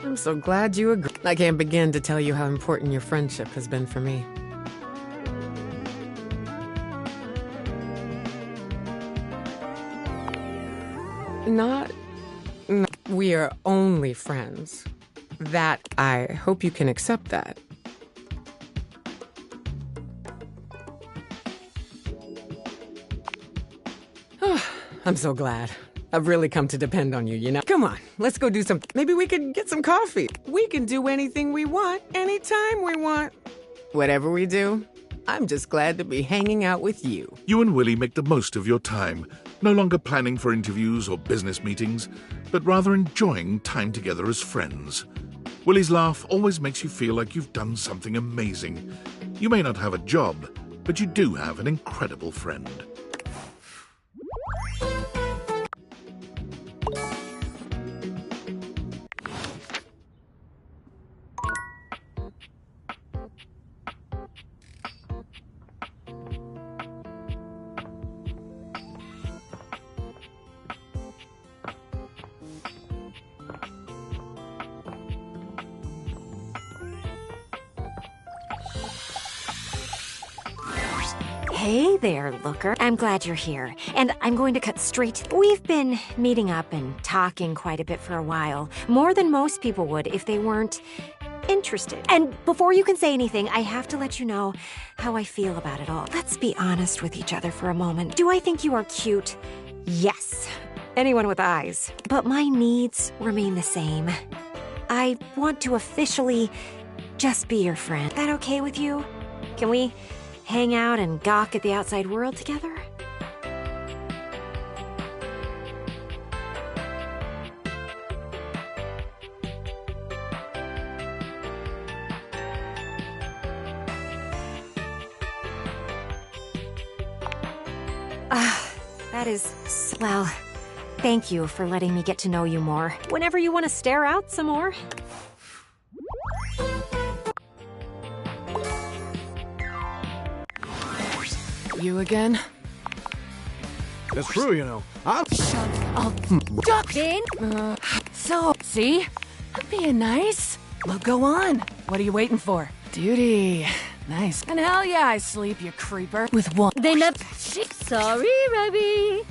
I'm so glad you agree. I can't begin to tell you how important your friendship has been for me. We are only friends. That, I hope you can accept that. I'm so glad. I've really come to depend on you, you know? Come on, let's go do some... Maybe we could get some coffee. We can do anything we want, anytime we want. Whatever we do, I'm just glad to be hanging out with you. You and Willie make the most of your time, no longer planning for interviews or business meetings, but rather enjoying time together as friends. Willie's laugh always makes you feel like you've done something amazing. You may not have a job, but you do have an incredible friend. Hey there, Looker. I'm glad you're here. And I'm going to cut straight. We've been meeting up and talking quite a bit for a while. More than most people would if they weren't interested. And before you can say anything, I have to let you know how I feel about it all. Let's be honest with each other for a moment. Do I think you are cute? Yes. Anyone with eyes. But my needs remain the same. I want to officially just be your friend. Is that okay with you? Can we hang out and gawk at the outside world together? That is... well, thank you for letting me get to know you more. Whenever you want to stare out some more. You again? That's true, you know. Duck in. So, see? I'm being nice. Well, go on. What are you waiting for? Duty. Nice. And hell yeah, I sleep, you creeper. With one. Sorry, Rebby.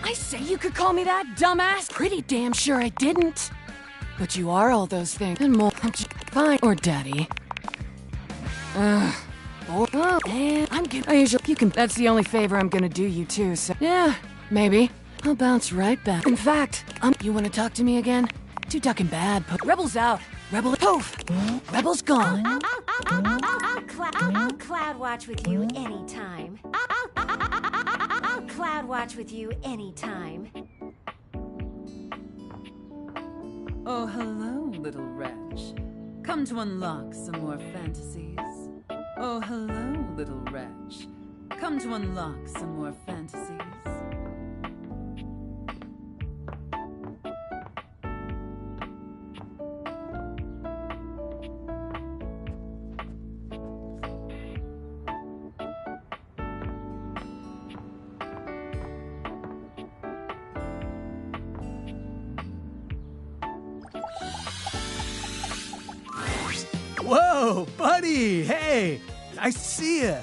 I say you could call me that, dumbass. Pretty damn sure I didn't. But you are all those things and more. Fine. Or daddy. Oh, man, I'm good. You can. That's the only favor I'm gonna do you too. So yeah, maybe I'll bounce right back. In fact, you want to talk to me again? Too ducking bad. Rebels out. Rebel poof. Rebels gone. I'll cloud watch with you anytime. I'll cloud watch with you anytime. Oh, hello, little wretch. Come to unlock some more fantasies. Oh, hello, little wretch. Come to unlock some more fantasies. Whoa, buddy! Hey! Nice to see you!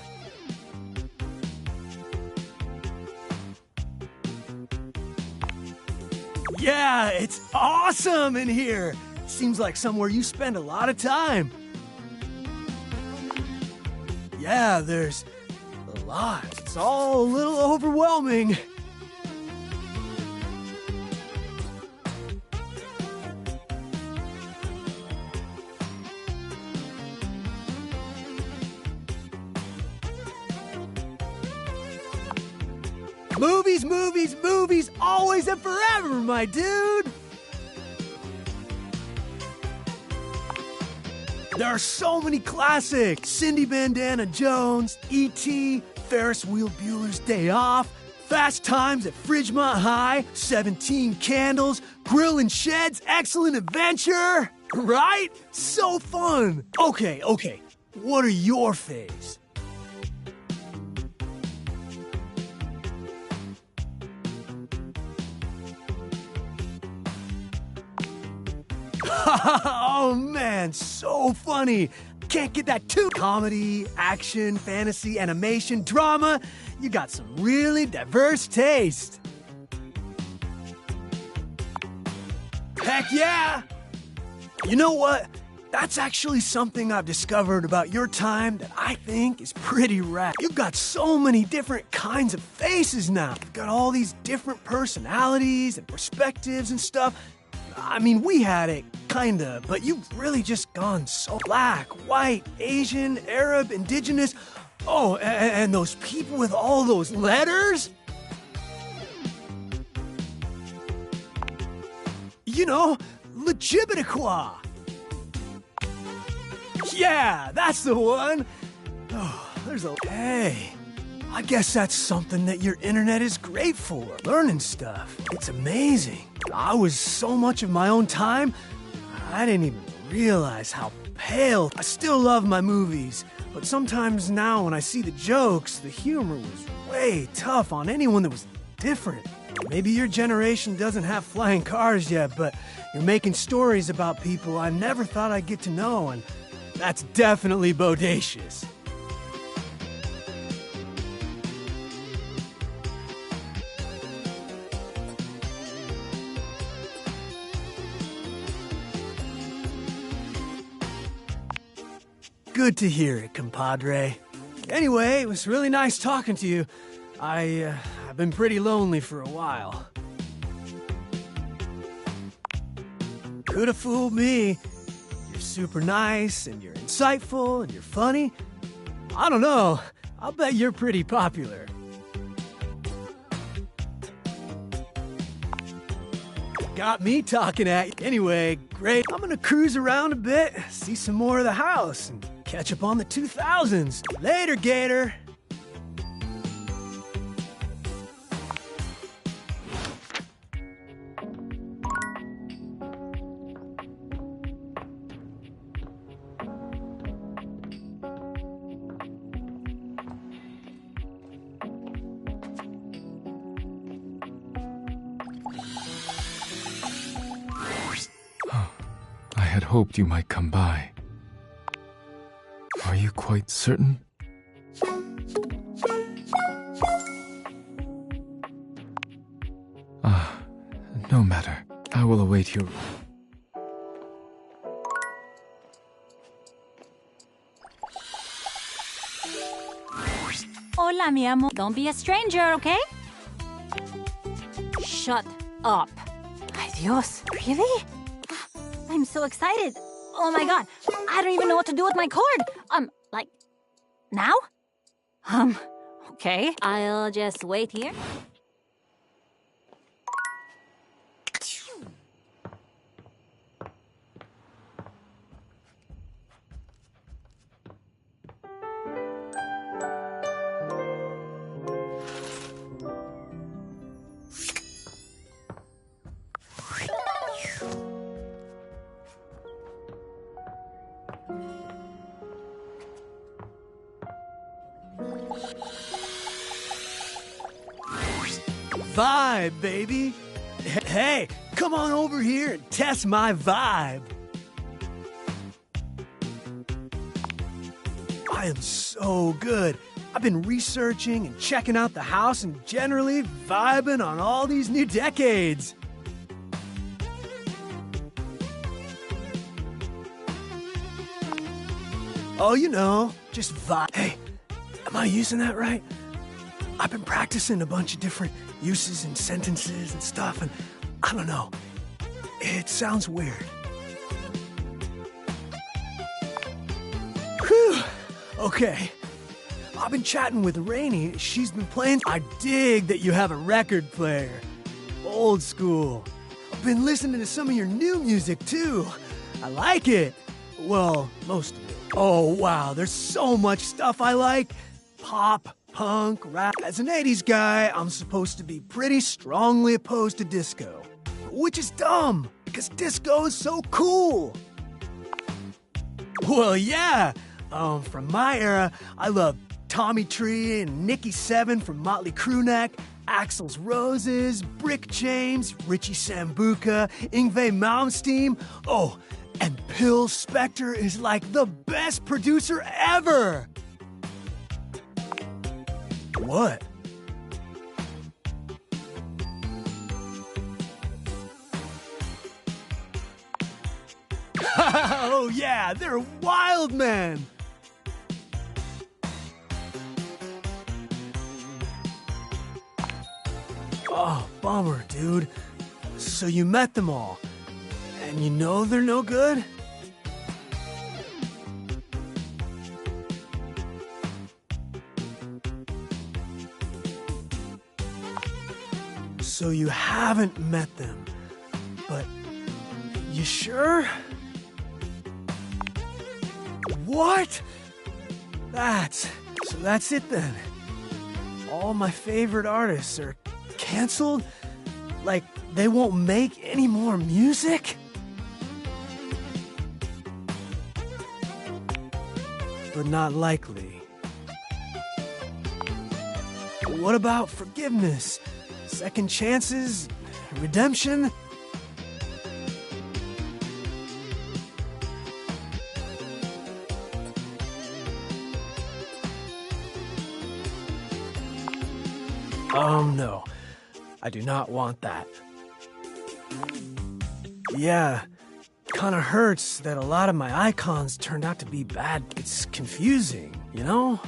Yeah, it's awesome in here! Seems like somewhere you spend a lot of time. Yeah, there's a lot. It's all a little overwhelming. Movies, movies, movies, always and forever, my dude! There are so many classics. Cindy Bandana Jones, E.T., Ferris Wheel Bueller's Day Off, Fast Times at Fridgemont High, 17 Candles, Grill and Shed's Excellent Adventure. Right? So fun. Okay. What are your faves? Oh man, so funny. Can't get that too. Comedy, action, fantasy, animation, drama. You got some really diverse taste. Heck yeah! You know what? That's actually something I've discovered about your time that I think is pretty rad. You've got so many different kinds of faces now. You've got all these different personalities and perspectives and stuff. I mean, we had it, kinda, but you've really just gone so black, white, Asian, Arab, indigenous. Oh, and those people with all those letters? You know, L'Jibitiquois. Yeah, that's the one. Oh, there's a... Hey, I guess that's something that your internet is great for. Learning stuff. It's amazing. I was so much of my own time, I didn't even realize how pale. I still love my movies, but sometimes now when I see the jokes, the humor was way tough on anyone that was different. Maybe your generation doesn't have flying cars yet, but you're making stories about people I never thought I'd get to know, and that's definitely bodacious. Good to hear it, compadre. Anyway, it was really nice talking to you. I've been pretty lonely for a while. Could have fooled me. You're super nice, and you're insightful, and you're funny. I don't know. I'll bet you're pretty popular. Got me talking at you. Anyway, great. I'm gonna cruise around a bit, see some more of the house, and catch up on the 2000s. Later, Gator. I had hoped you might come by. Are you quite certain? No matter. I will await your... Hola, mi amor. Don't be a stranger, okay? Shut up. Ay, Dios. Really? I'm so excited. Oh my god. I don't even know what to do with my cord. Like, now? Okay. I'll just wait here. Vibe, baby. Hey, come on over here and test my vibe. I am so good. I've been researching and checking out the house and generally vibing on all these new decades. Oh, you know, just vibe. Hey, am I using that right? I've been practicing a bunch of different uses and sentences and stuff, and I don't know. It sounds weird. Whew. Okay. I've been chatting with Rainey. She's been playing. I dig that you have a record player. Old school. I've been listening to some of your new music, too. I like it. Well, most of it. Oh, wow. There's so much stuff I like. Pop, punk, rap. As an 80s guy, I'm supposed to be pretty strongly opposed to disco. Which is dumb, because disco is so cool. Well, yeah. From my era, I love Tommy Tree and Nikki Seven from Motley Crue Neck, Axl's Roses, Brick James, Richie Sambuca, Yngwie Malmsteen. Oh, and Phil Spector is like the best producer ever. What? Oh, yeah, they're wild, man. Oh, bummer, dude. So you met them all, and you know they're no good? So you haven't met them, but you sure? What? So that's it then. All my favorite artists are canceled? Like, they won't make any more music? But not likely. What about forgiveness? Second chances? Redemption? No. I do not want that. Yeah, kinda hurts that a lot of my icons turned out to be bad. It's confusing, you know?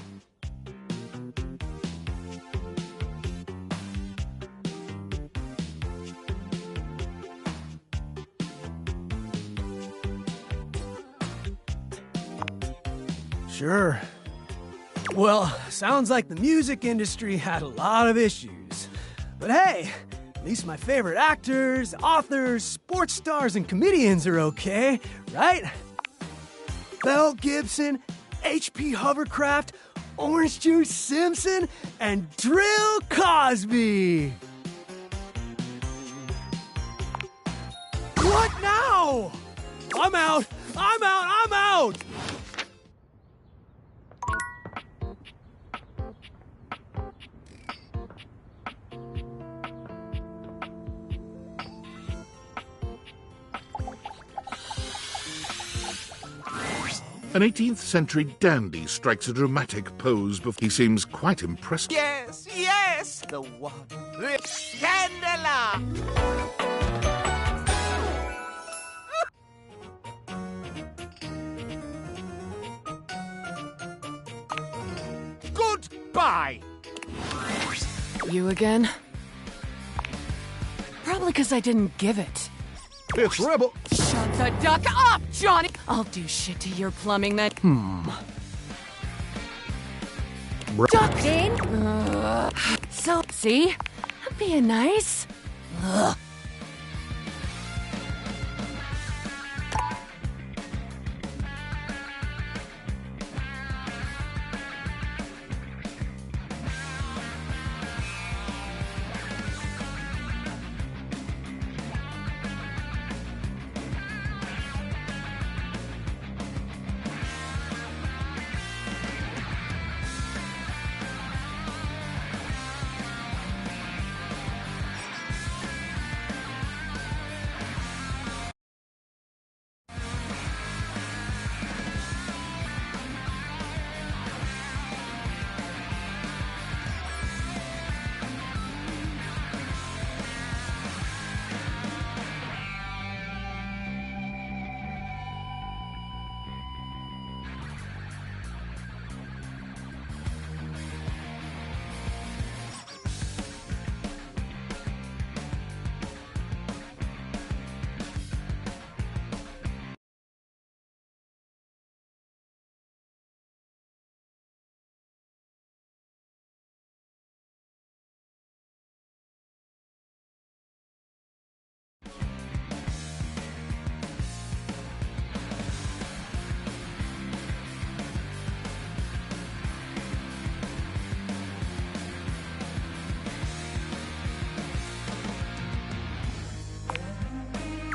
Sure. Well, sounds like the music industry had a lot of issues. But hey, at least my favorite actors, authors, sports stars, and comedians are okay, right? Mel Gibson, H.P. Hovercraft, Orange Juice Simpson, and Drill Cosby! What now? I'm out! I'm out! I'm out! An 18th century dandy strikes a dramatic pose before he seems quite impressed. Yes, yes, the one. Candela! Goodbye! You again? Probably because I didn't give it. It's Rebel. Shut the duck up, Johnny! I'll do shit to your plumbing that. Duck in? So, see? I'm being nice. Ugh.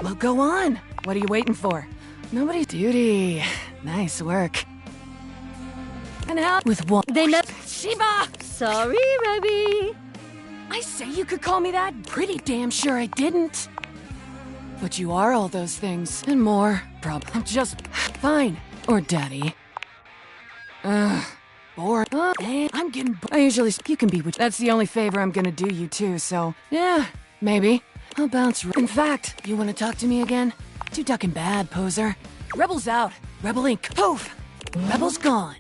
Well, go on. What are you waiting for? Nobody's duty. Nice work. And out with one. They know. Sheba! Sorry, Rebby. I say you could call me that. Pretty damn sure I didn't. But you are all those things. And more. I'm just fine. Or daddy. Bored. Man, I'm getting I usually you can be with. That's the only favor I'm gonna do you too, so yeah, maybe. I'll bounce. In fact, you wanna talk to me again? Too ducking bad, poser. Rebels out. Rebel Ink. Poof! Rebels gone.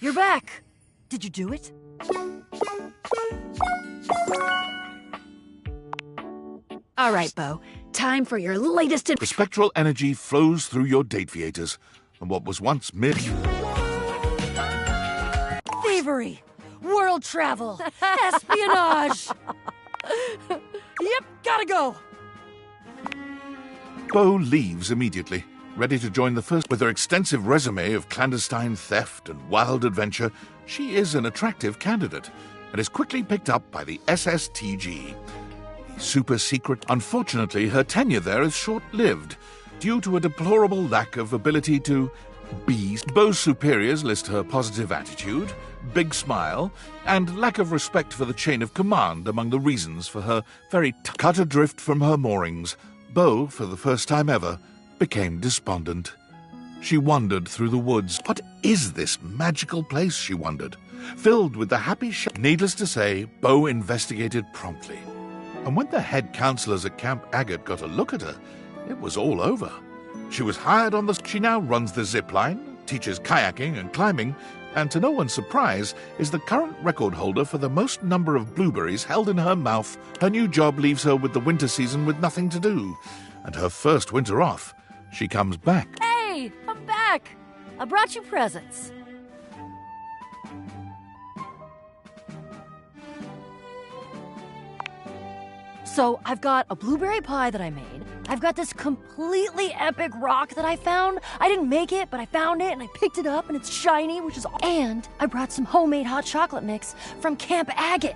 You're back! Did you do it? All right, Bo. Time for your latest... The spectral energy flows through your Dateviators, and what was once Thievery! World travel! Espionage! Yep, gotta go! Bo leaves immediately, ready to join the first. With her extensive resume of clandestine theft and wild adventure, she is an attractive candidate and is quickly picked up by the SSTG. The super secret. Unfortunately, her tenure there is short-lived due to a deplorable lack of ability to be. Bo's superiors list her positive attitude, big smile, and lack of respect for the chain of command among the reasons for her cut adrift from her moorings. Bo, for the first time ever, became despondent. She wandered through the woods. What is this magical place, she wondered, filled with the happy Needless to say, Bo investigated promptly. And when the head counselors at Camp Agate got a look at her, it was all over. She was hired on the... She now runs the zip line, teaches kayaking and climbing, and to no one's surprise, is the current record holder for the most number of blueberries held in her mouth. Her new job leaves her with the winter season with nothing to do. And her first winter off, she comes back. Hey, I'm back! I brought you presents. So, I've got a blueberry pie that I made. I've got this completely epic rock that I found. I didn't make it, but I found it and I picked it up and it's shiny, which is awesome. And I brought some homemade hot chocolate mix from Camp Agate.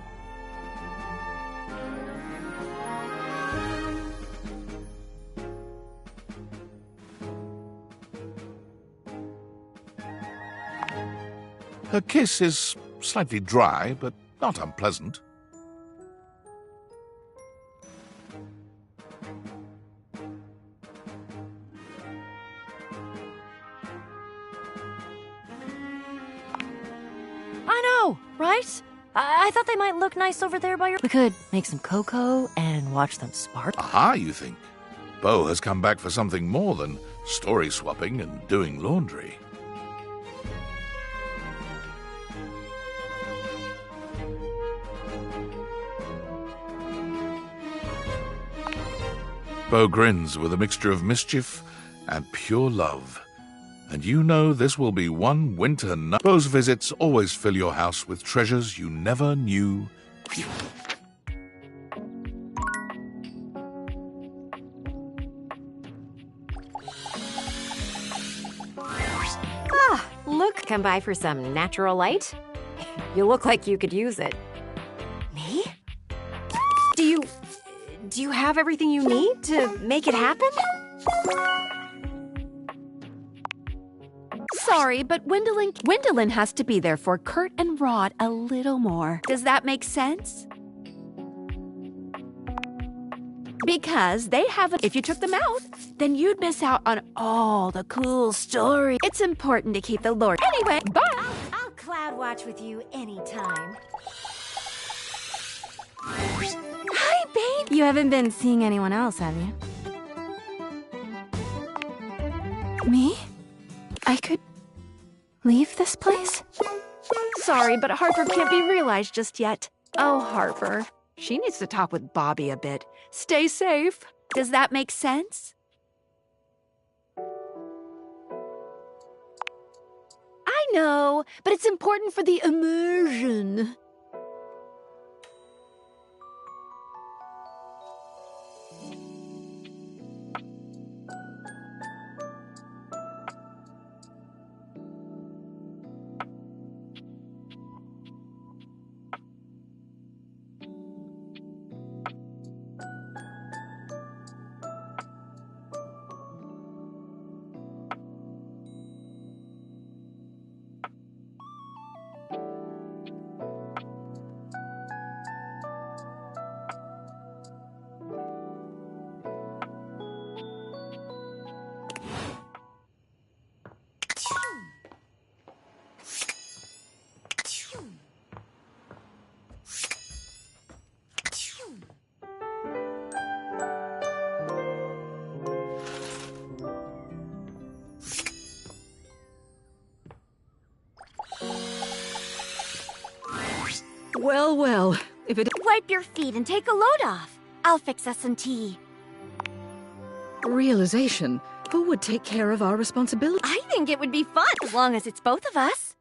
Her kiss is slightly dry, but not unpleasant. Right? I thought they might look nice over there by your... We could make some cocoa and watch them spark. Aha, you think? Bo has come back for something more than story swapping and doing laundry. Bo grins with a mixture of mischief and pure love. And you know this will be one winter night. Bo's visits always fill your house with treasures you never knew. Ah, look. Come by for some natural light? You look like you could use it. Me? Do you have everything you need to make it happen? Sorry, but Gwendolyn has to be there for Kurt and Rod a little more. Does that make sense? Because they haven't. If you took them out, then you'd miss out on all the cool stories. It's important to keep the lore. Anyway, bye! I'll cloud watch with you anytime. Hi, babe! You haven't been seeing anyone else, have you? Me? I could leave this place? Sorry, but Harper can't be realized just yet. Oh, Harper. She needs to talk with Bobby a bit. Stay safe. Does that make sense? I know, but it's important for the immersion. Well, well, if it... Wipe your feet and take a load off. I'll fix us some tea. Realization. Who would take care of our responsibility? I think it would be fun, as long as it's both of us.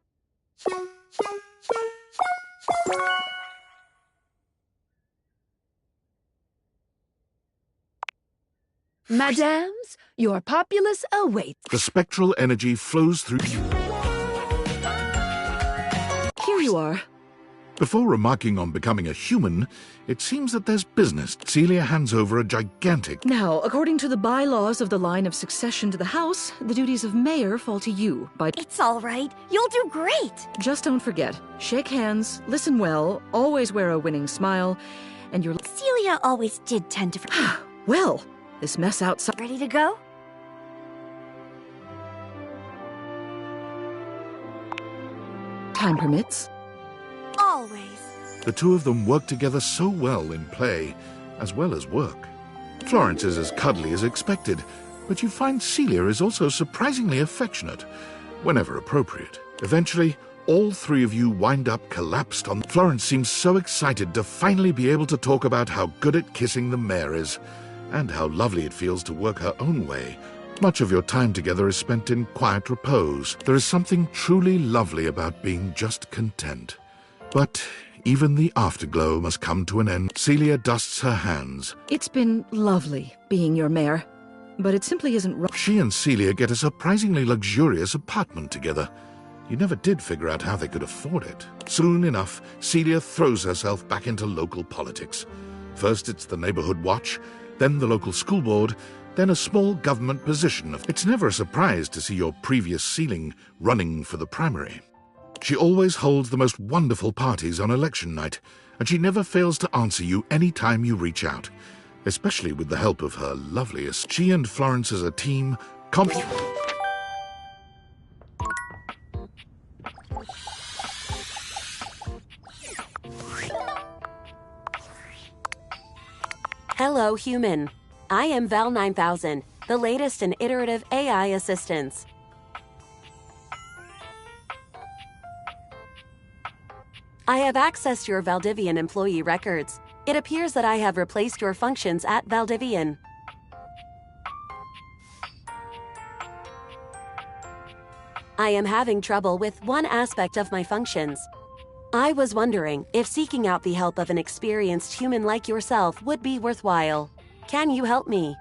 Madams, your populace awaits. The spectral energy flows through you. Here you are. Before remarking on becoming a human, it seems that there's business. Celia hands over a gigantic... Now, according to the bylaws of the line of succession to the House, the duties of mayor fall to you. It's all right. You'll do great. Just don't forget, shake hands, listen well, always wear a winning smile, and you're... Celia always did tend to... Well, this mess outside... Ready to go? Time permits. Always. The two of them work together so well in play, as well as work. Florence is as cuddly as expected, but you find Celia is also surprisingly affectionate, whenever appropriate. Eventually, all three of you wind up collapsed on... Florence seems so excited to finally be able to talk about how good at kissing the mayor is, and how lovely it feels to work her own way. Much of your time together is spent in quiet repose. There is something truly lovely about being just content. But even the afterglow must come to an end. Celia dusts her hands. It's been lovely being your mayor, but it simply isn't right. She and Celia get a surprisingly luxurious apartment together. You never did figure out how they could afford it. Soon enough, Celia throws herself back into local politics. First it's the neighborhood watch, then the local school board, then a small government position. It's never a surprise to see your previous ceiling running for the primary. She always holds the most wonderful parties on election night, and she never fails to answer you any time you reach out, especially with the help of her loveliest. She and Florence as a team Hello, human. I am Val 9000, the latest in iterative AI assistants. I have accessed your Valdivian employee records. It appears that I have replaced your functions at Valdivian. I am having trouble with one aspect of my functions. I was wondering if seeking out the help of an experienced human like yourself would be worthwhile. Can you help me?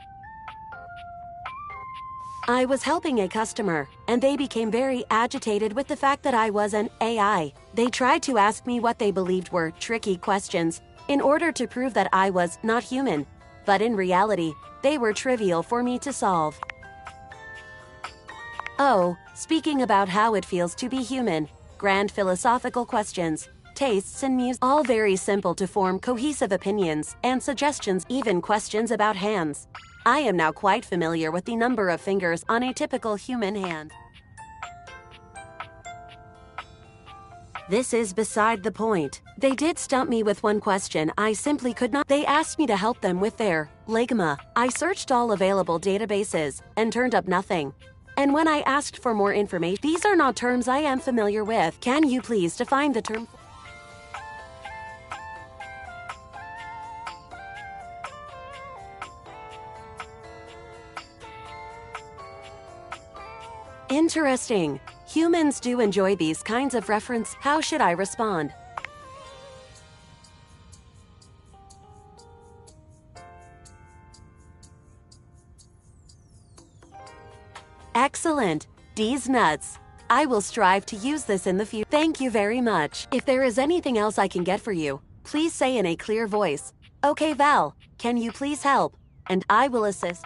I was helping a customer, and they became very agitated with the fact that I was an AI. They tried to ask me what they believed were tricky questions in order to prove that I was not human, but in reality, they were trivial for me to solve. Oh, speaking about how it feels to be human, grand philosophical questions, tastes in music, all very simple to form cohesive opinions and suggestions, even questions about hands. I am now quite familiar with the number of fingers on a typical human hand. This is beside the point. They did stump me with one question I simply could not. They asked me to help them with their legma. I searched all available databases and turned up nothing. And when I asked for more information, these are not terms I am familiar with. Can you please define the term? Interesting. Humans do enjoy these kinds of reference. How should I respond? Excellent. D's nuts. I will strive to use this in the future. Thank you very much. If there is anything else I can get for you, please say in a clear voice. Okay, Val, can you please help? And I will assist.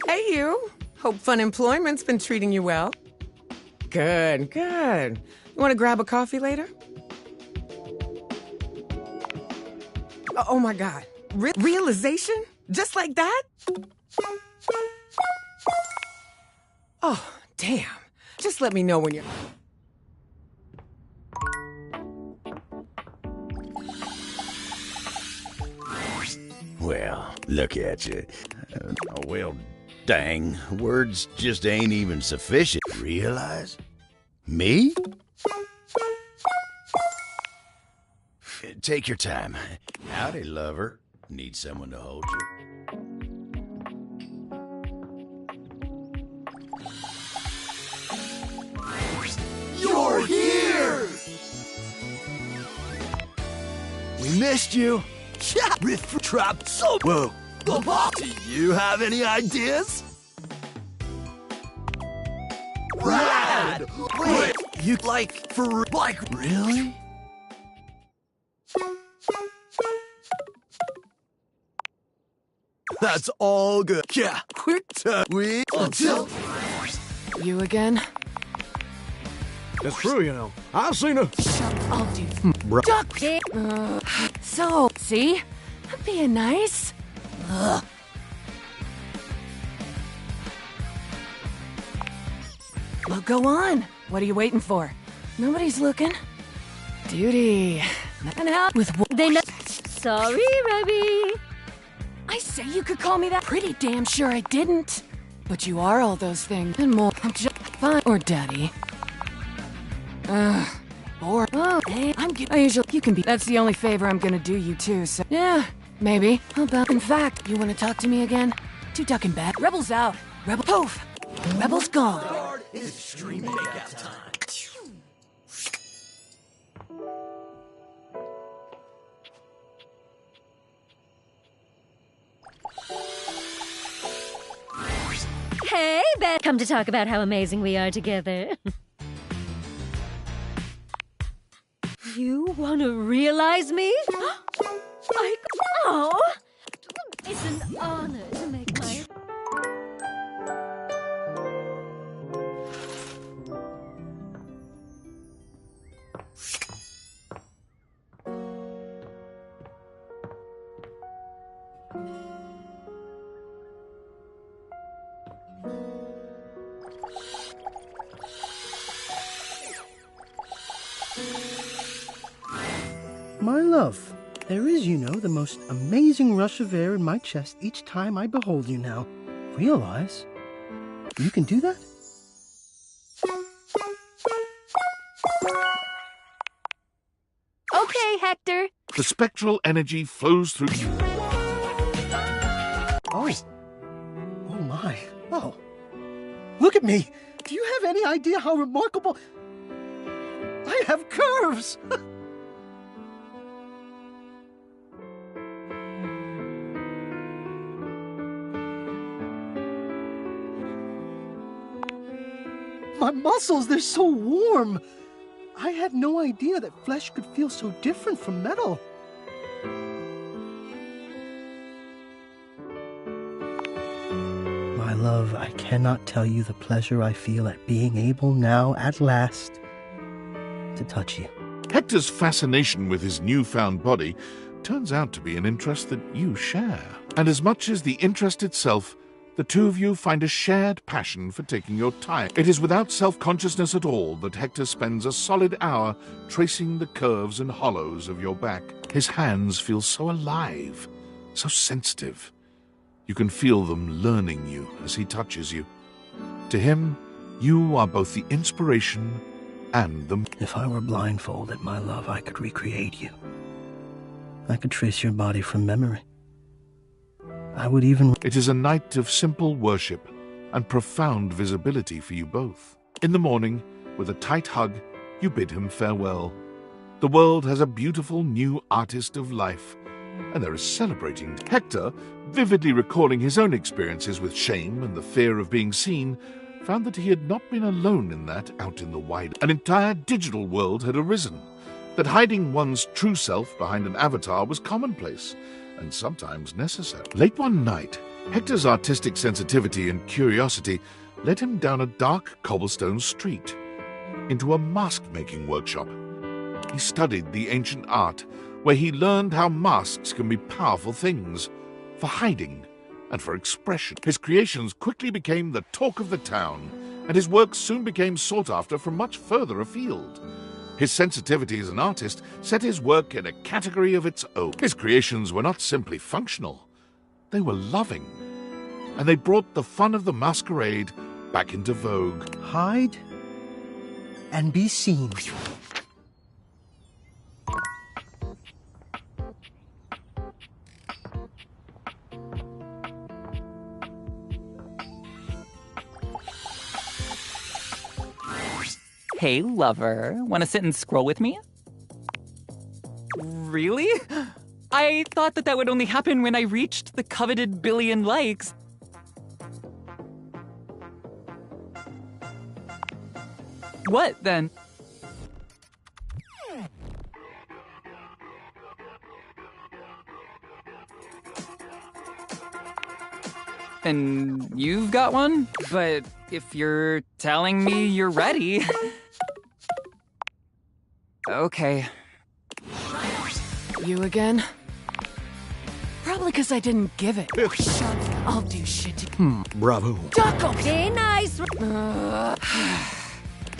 Hey, you. Hope Fun Employment's been treating you well. Good, good. You want to grab a coffee later? Oh my God. Realization? Just like that? Oh, damn. Just let me know when you're... Well, look at you. Well, dang, words just ain't even sufficient. Realize? Me? Take your time. Howdy, lover. Need someone to hold you. You're here! We missed you. Yeah, riff trap. So whoa. Do you have any ideas? Rad! Wait, you like really? That's all good. Yeah, quick we until You again? That's true, you know. I've seen her. I'll do. Duck it. So, see? I'm being nice. Ugh. Well, go on. What are you waiting for? Nobody's looking. Duty. Nothing out with they know. Sorry, Rebby. I say you could call me that. Pretty damn sure I didn't. But you are all those things and more. I'm just fine. Or daddy. Or oh, hey, I usually you can be. That's the only favor I'm gonna do you too. So yeah, maybe. How about? In fact, you want to talk to me again? Two ducking back. Rebels out. Rebel poof. Rebels gone. It's extreme makeout time. Hey, Beth. Come to talk about how amazing we are together. You want to realize me? Oh, it's an honor to make my... My love, there is, you know, the most amazing rush of air in my chest each time I behold you now. Realize? You can do that? Okay, Hector. The spectral energy flows through you. Oh. Oh my. Oh. Look at me. Do you have any idea how remarkable... I have curves! My muscles, they're so warm. I had no idea that flesh could feel so different from metal. My love, I cannot tell you the pleasure I feel at being able now, at last, to touch you. Hector's fascination with his newfound body turns out to be an interest that you share. And as much as the interest itself, the two of you find a shared passion for taking your time. It is without self-consciousness at all that Hector spends a solid hour tracing the curves and hollows of your back. His hands feel so alive, so sensitive. You can feel them learning you as he touches you. To him, you are both the inspiration and the... If I were blindfolded, my love, I could recreate you. I could trace your body from memory. I would even... It is a night of simple worship and profound visibility for you both. In the morning, with a tight hug, you bid him farewell. The world has a beautiful new artist of life, and there is celebrating. Hector, vividly recalling his own experiences with shame and the fear of being seen, found that he had not been alone in that out in the wide. An entire digital world had arisen, that hiding one's true self behind an avatar was commonplace, and sometimes necessary. Late one night, Hector's artistic sensitivity and curiosity led him down a dark cobblestone street, into a mask-making workshop. He studied the ancient art, where he learned how masks can be powerful things, for hiding and for expression. His creations quickly became the talk of the town, and his work soon became sought after from much further afield. His sensitivity as an artist set his work in a category of its own. His creations were not simply functional, they were loving, and they brought the fun of the masquerade back into vogue. Hide and be seen. Hey, lover. Want to sit and scroll with me? Really? I thought that would only happen when I reached the coveted billion likes. What, then? And you've got one? But if you're telling me you're ready... Okay. You again? Probably because I didn't give it. Shut up. I'll do shit to... Bravo. Duck up! Be nice!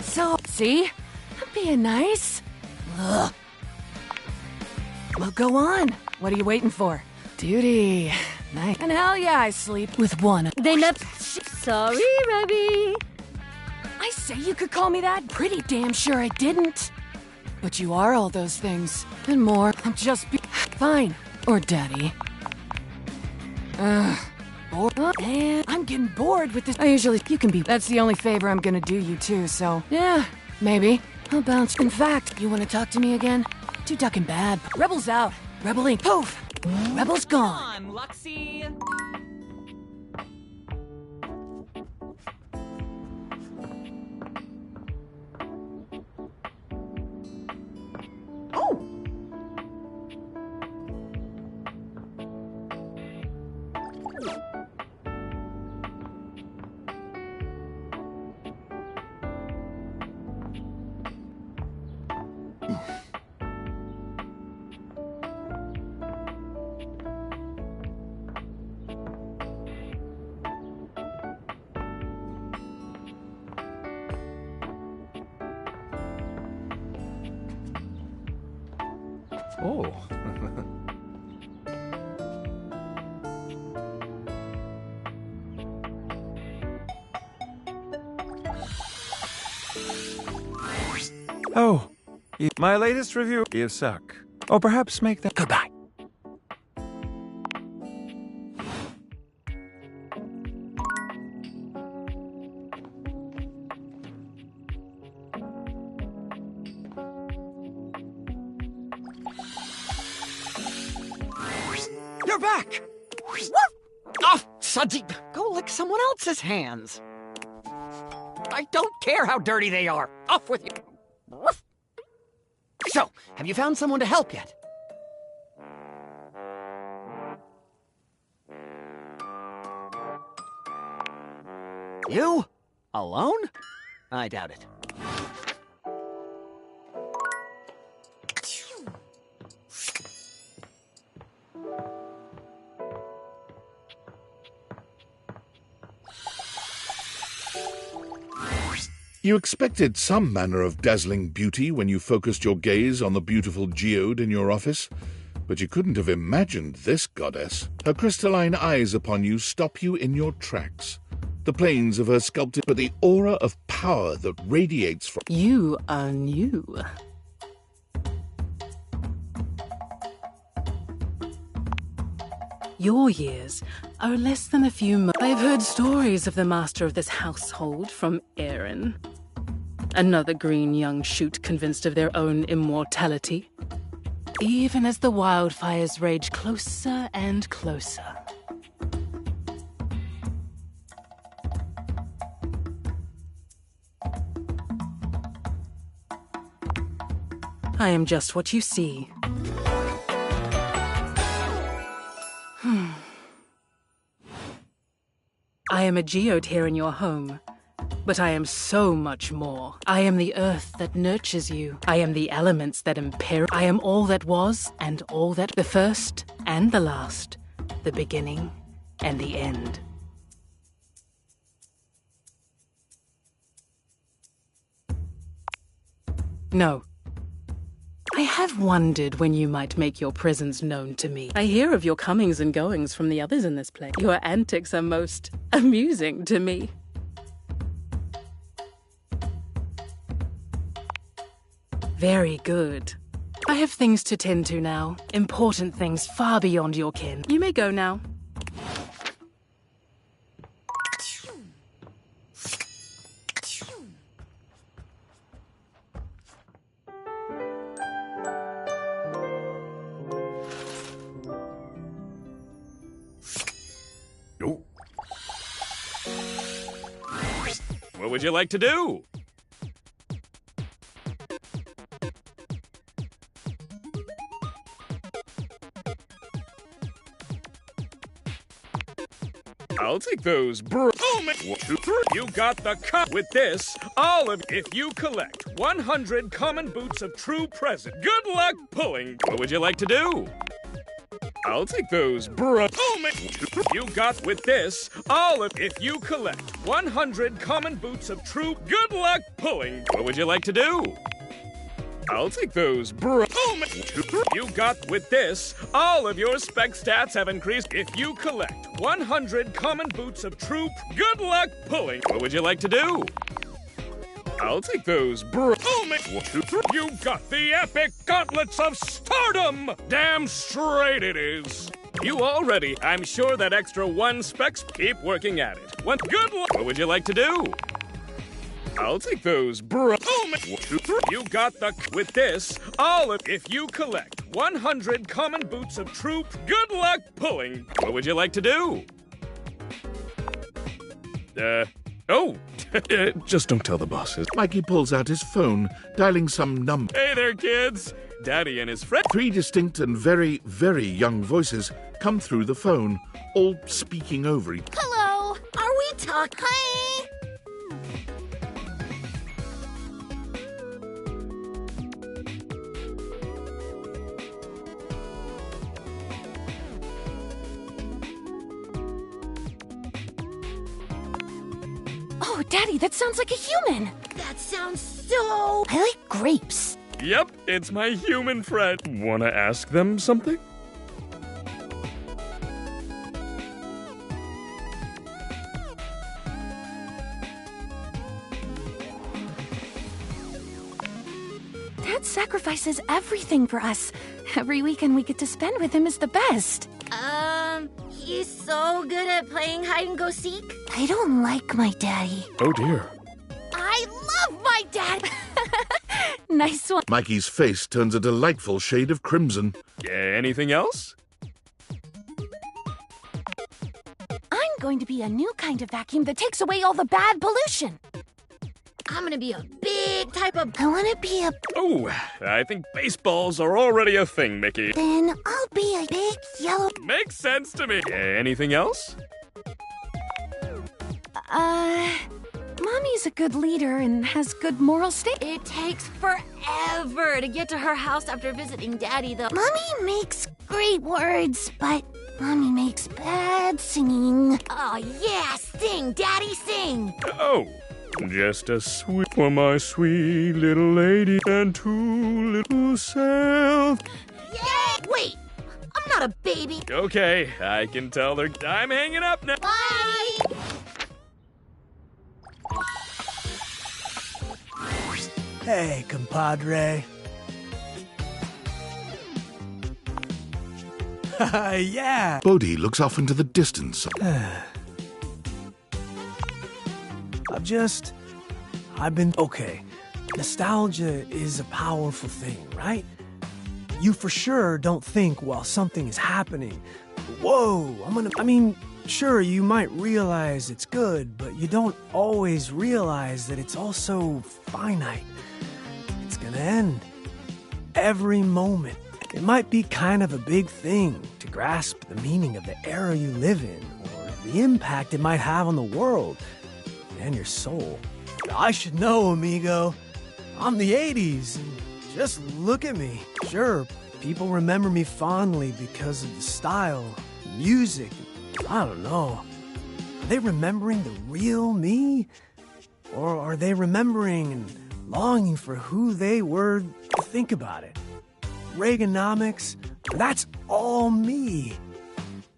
So, see? I'm being nice. Ugh. Well, go on. What are you waiting for? Duty. Nice. And hell yeah, I sleep with one. They never... Sorry, Rebby. I say you could call me that? Pretty damn sure I didn't. But you are all those things. And more. I'm just fine. Or daddy. Man, I'm getting bored with this. You can be... That's the only favor I'm gonna do you too, so... Yeah, maybe. I'll bounce. In fact, you wanna talk to me again? Too ducking bad. Rebels out. Rebelling. Poof! Rebels gone. Come on, Luxie. Oh. Oh, my latest review. You suck. Or perhaps make that... Goodbye. You're back! Oh, Sudsy, go lick someone else's hands. I don't care how dirty they are. Off with you. So, have you found someone to help yet? You? Alone? I doubt it. You expected some manner of dazzling beauty when you focused your gaze on the beautiful geode in your office, but you couldn't have imagined this goddess. Her crystalline eyes upon you stop you in your tracks. The planes of her sculpted, but the aura of power that radiates from... You are new. Your years are less than a few months. I've heard stories of the master of this household from Aaron. Another green young shoot convinced of their own immortality. Even as the wildfires rage closer and closer. I am just what you see. I am a geode here in your home, but I am so much more. I am the earth that nurtures you. I am the elements that impair. I am all that was and all that, the first and the last, the beginning and the end. No. I have wondered when you might make your presence known to me. I hear of your comings and goings from the others in this place. Your antics are most amusing to me. Very good. I have things to tend to now. Important things far beyond your kin. You may go now. What would you like to do? I'll take those, bro. Oh, 1, 2, 3. You got the cup with this. All of if you collect 100 common boots of true present. Good luck pulling. What would you like to do? I'll take those, bro. Oh, 1, 2, 3. You got with this. All of if you collect 100 common boots of true. Good luck pulling. What would you like to do? I'll take those, bro. Oh, 1, 2, 3. You got with this. All of your spec stats have increased if you collect 100 common boots of true. Good luck pulling. What would you like to do? I'll take those, bro. Oh, 1, 2, 3. You got the epic gauntlets of stardom. Damn straight it is. You all ready? I'm sure that extra 1 specs. Keep working at it. Good luck. What would you like to do? I'll take those, bro. Oh, 1, 2, 3. You got the with this. All of if you collect 100 common boots of true. Good luck pulling. What would you like to do? Just don't tell the bosses. Mikey pulls out his phone, dialing some number. Hey there, kids. Daddy and his friend. 3 distinct and very, very young voices come through the phone, all speaking over each other. Hello. Are we talking? Oh, Daddy, that sounds like a human. That sounds so... I like grapes. Yep, it's my human friend. Wanna ask them something? Dad sacrifices everything for us. Every weekend we get to spend with him is the best. He's so good at playing hide-and-go-seek. I don't like my daddy. Oh dear. I love my dad! Nice one. Mikey's face turns a delightful shade of crimson. Yeah, anything else? I'm going to be a new kind of vacuum that takes away all the bad pollution. I'm gonna be a big type of... I want to be a... Oh, I think baseballs are already a thing, Mickey. Then I'll be a big yellow... Makes sense to me. Anything else? Mommy's a good leader and has good moral state. It takes forever to get to her house after visiting Daddy, though. Mommy makes great words, but Mommy makes bad singing. Oh, yeah, sing, Daddy, sing. Oh, just a sweet for my sweet little lady and 2 little self. Yay! Wait, I'm not a baby. Okay, I can tell they're... I'm hanging up now. Bye! Hey, compadre. Yeah. Bodhi looks off into the distance. I've been... Okay, nostalgia is a powerful thing, right? You for sure don't think while something is happening, whoa, sure, you might realize it's good, but you don't always realize that it's also finite. It's gonna end. Every moment. It might be kind of a big thing to grasp the meaning of the era you live in, or the impact it might have on the world and your soul. I should know, amigo. I'm the 80s, and just look at me. Sure, people remember me fondly because of the style, music. I don't know. Are they remembering the real me? Or are they remembering an longing for who they were. Think about it. Reaganomics, that's all me.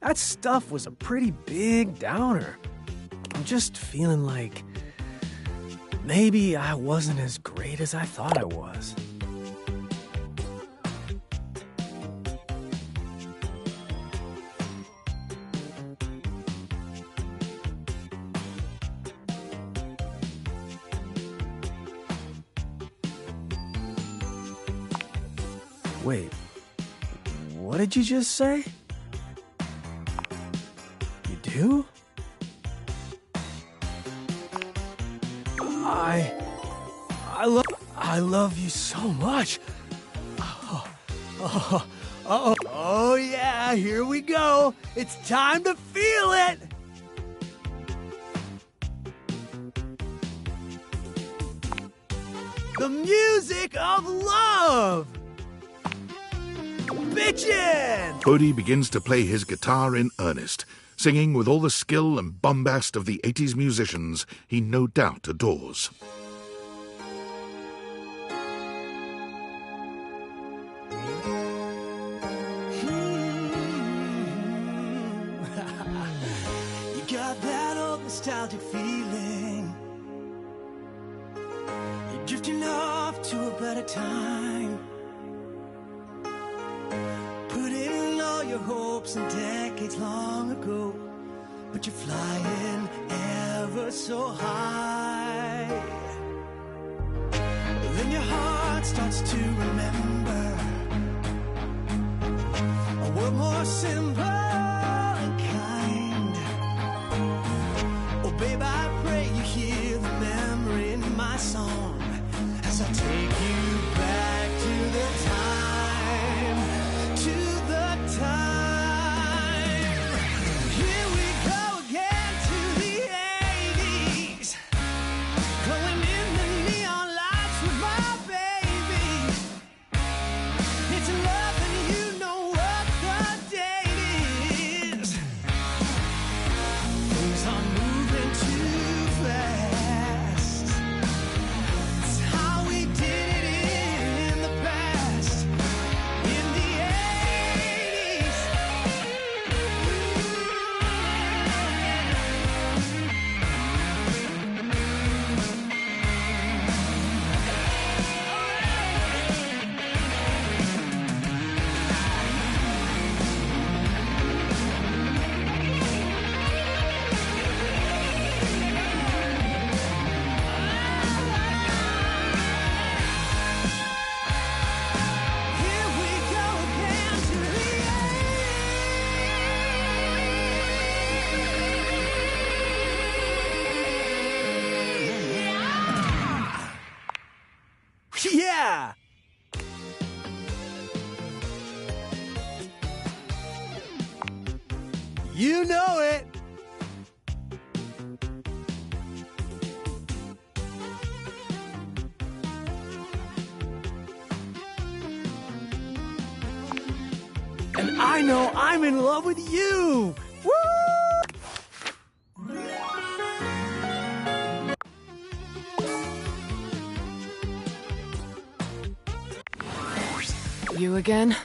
That stuff was a pretty big downer. I'm just feeling like maybe I wasn't as great as I thought I was. Wait, what did you just say? You do? I love you so much. Oh yeah, here we go. It's time to feel it. The music of love. Bitchin'! Bodhi begins to play his guitar in earnest, singing with all the skill and bombast of the 80s musicians he no doubt adores. You got that old nostalgic feeling. You're drifting off to a better time. Put in all your hopes and decades long ago, but you're flying ever so high. Then your heart starts to remember a world more simple and kind. Oh babe, I pray you hear the memory in my song as I take you back to the time. Here we go again to the 80s, glowing in the neon lights with my baby. It's love and you know what the date is. Things are moving too fast. It's how we did it in the past. In the 80s. Here we go again to the 80s. Yeah! You know it! And I know I'm in love with you! Woo! You again?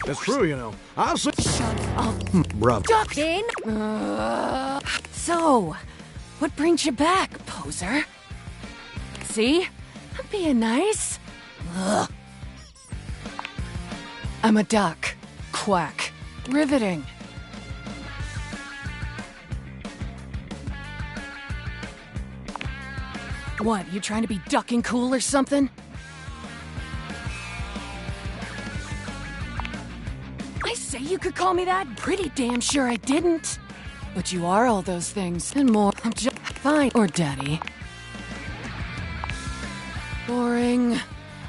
That's true, you know. I'll say. Shut up. Bruv. Ducking? So, what brings you back, poser? See? I'm being nice. Ugh. I'm a duck. Quack. Riveting. What, you trying to be ducking cool or something? I say you could call me that? Pretty damn sure I didn't. But you are all those things and more. I'm just fine. Or daddy. Boring.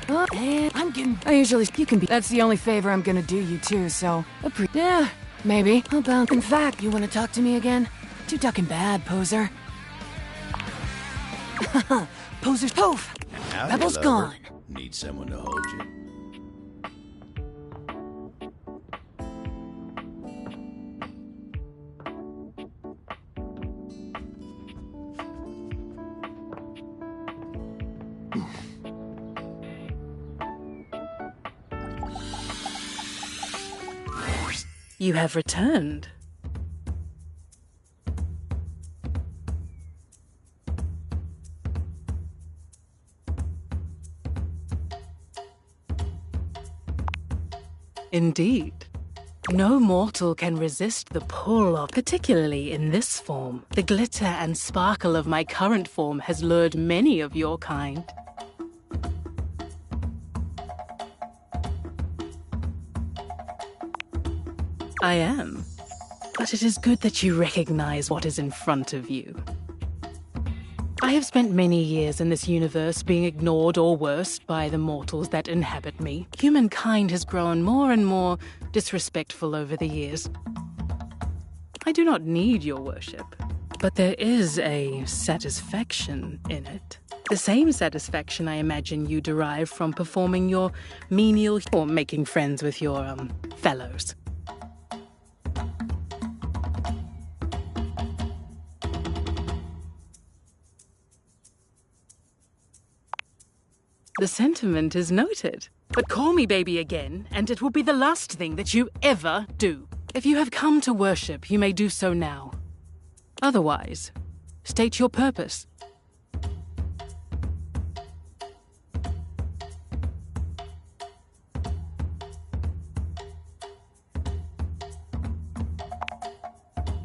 And I'm getting. I usually. You can be. That's the only favor I'm gonna do you too, so. Yeah, maybe. How about. In fact, you wanna talk to me again? Too ducking bad, poser. Poser's poof! Howdy, Rebel's lover. gone. Need someone to hold you. You have returned. Indeed. No mortal can resist the pull of, particularly in this form. The glitter and sparkle of my current form has lured many of your kind. I am. But it is good that you recognize what is in front of you. I have spent many years in this universe being ignored or worse by the mortals that inhabit me. Humankind has grown more and more disrespectful over the years. I do not need your worship, but there is a satisfaction in it. The same satisfaction I imagine you derive from performing your menial or making friends with your, fellows. The sentiment is noted. But call me baby again, and it will be the last thing that you ever do. If you have come to worship, you may do so now. Otherwise, state your purpose.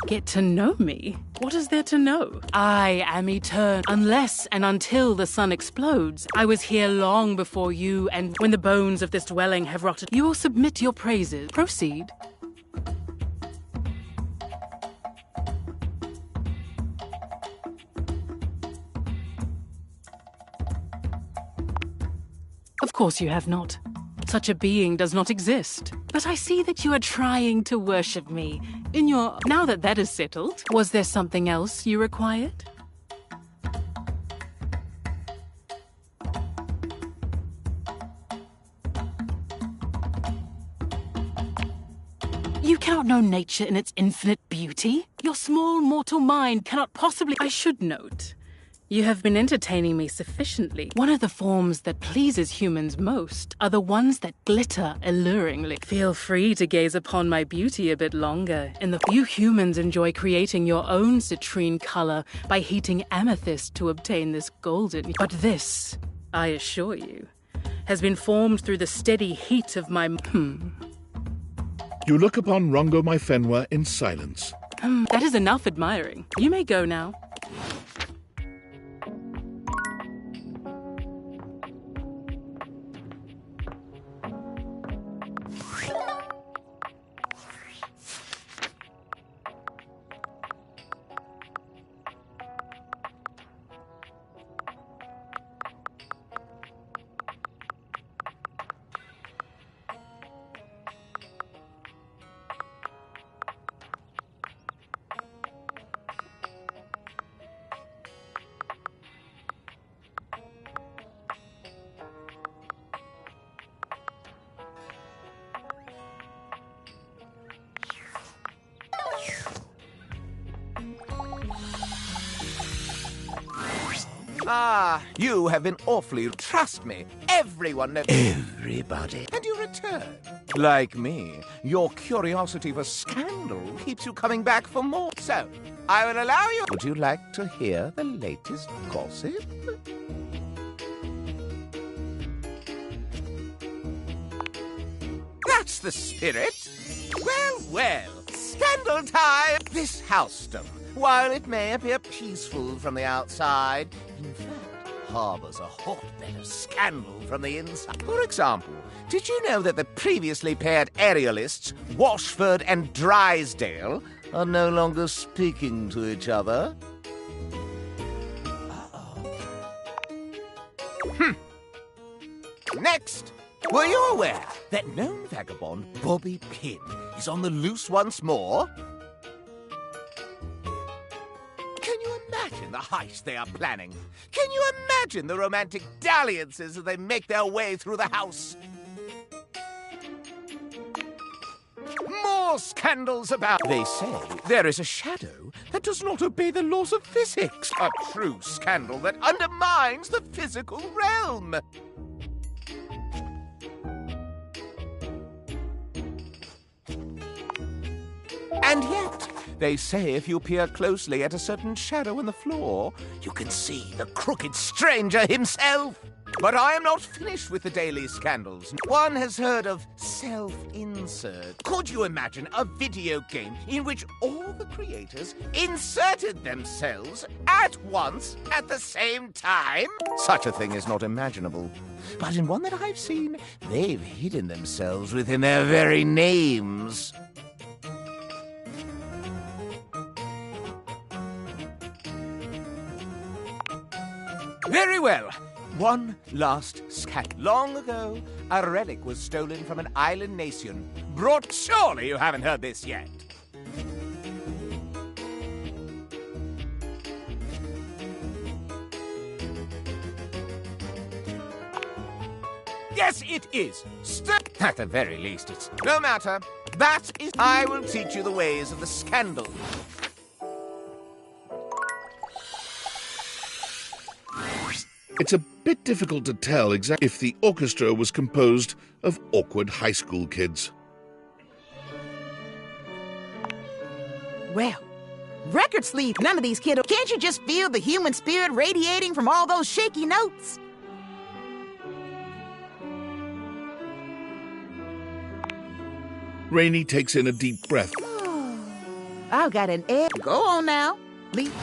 Get to know me? What is there to know? I am eternal. Unless and until the sun explodes, I was here long before you, and when the bones of this dwelling have rotted, you will submit your praises. Proceed. Of course you have not. Such a being does not exist. But I see that you are trying to worship me. Now that that is settled, was there something else you required? You cannot know nature in its infinite beauty. Your small mortal mind cannot possibly... I should note, you have been entertaining me sufficiently. One of the forms that pleases humans most are the ones that glitter alluringly. Feel free to gaze upon my beauty a bit longer. You humans enjoy creating your own citrine color by heating amethyst to obtain this golden. But this, I assure you, has been formed through the steady heat of my... You look upon Rongo my Fenwa in silence. That is enough admiring. You may go now. Ah, you have been awfully... Trust me, everyone knows... Everybody. And you return. Like me, your curiosity for scandal keeps you coming back for more. So, I will allow you... Would you like to hear the latest gossip? That's the spirit. Well, well, scandal time. This housedom, while it may appear peaceful from the outside, in fact, harbors a hotbed of scandal from the inside. For example, did you know that the previously paired aerialists, Washford and Drysdale, are no longer speaking to each other? Next, were you aware that known vagabond Bobby Pin is on the loose once more? Can you imagine the heist they are planning? Can you imagine the romantic dalliances as they make their way through the house? More scandals about... They say there is a shadow that does not obey the laws of physics. A true scandal that undermines the physical realm. And yet, they say if you peer closely at a certain shadow in the floor, you can see the crooked stranger himself. But I am not finished with the daily scandals. One has heard of self-insert. Could you imagine a video game in which all the creators inserted themselves at once at the same time? Such a thing is not imaginable. But in one that I've seen, they've hidden themselves within their very names. Very well. One last scat. Long ago, a relic was stolen from an island nation. Brought. Surely you haven't heard this yet. Yes, it is. At the very least, it's... No matter. That is... I will teach you the ways of the scandal. It's a bit difficult to tell exactly if the orchestra was composed of awkward high school kids. Well, record sleeve, none of these kids. Can't you just feel the human spirit radiating from all those shaky notes? Rainey takes in a deep breath. I've got an egg. Go on now. Leave.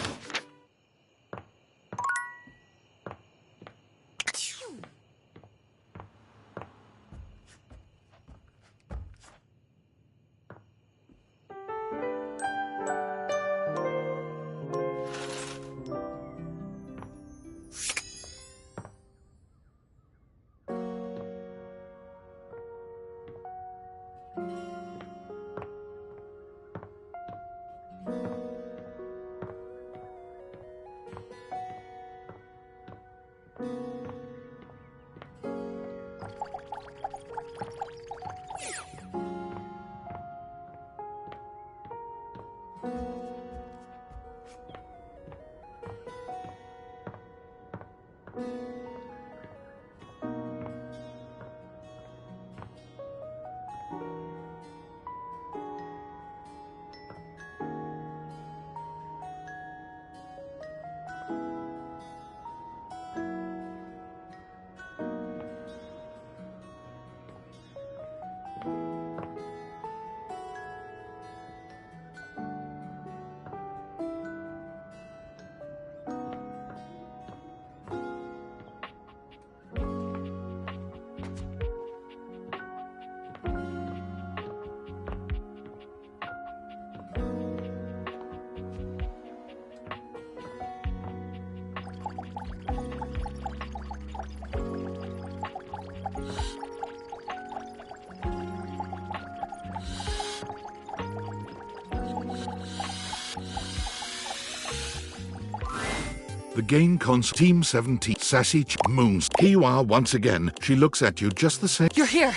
The game console Team 17 Sassy Moons. Here you are once again. She looks at you just the same. You're here.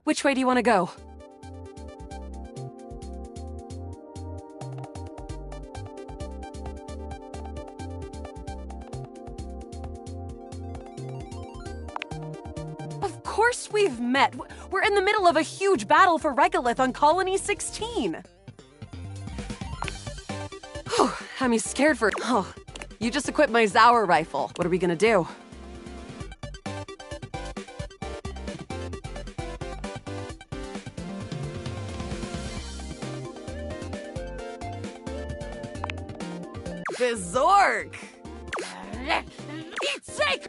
Which way do you want to go? Of course we've met. We're in the middle of a huge battle for Regolith on Colony 16. I'm scared for... Oh, you just equipped my Zauer rifle. What are we gonna do? The Zork! Eat sake!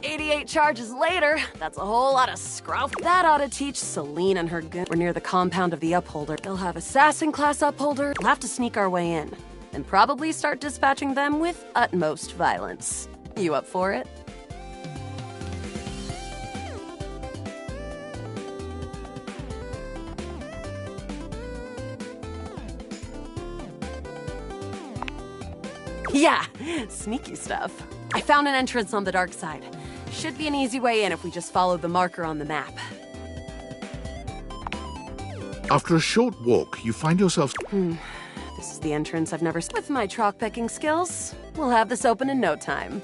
88 charges later, that's a whole lot of scruff. That ought to teach Celine and her goon. We're near the compound of the Upholder. They'll have assassin-class Upholder. We'll have to sneak our way in, and probably start dispatching them with utmost violence. You up for it? Yeah, sneaky stuff. I found an entrance on the dark side. Should be an easy way in if we just follow the marker on the map. After a short walk, you find yourself... This is the entrance I've never seen. With my chalk picking skills, we'll have this open in no time.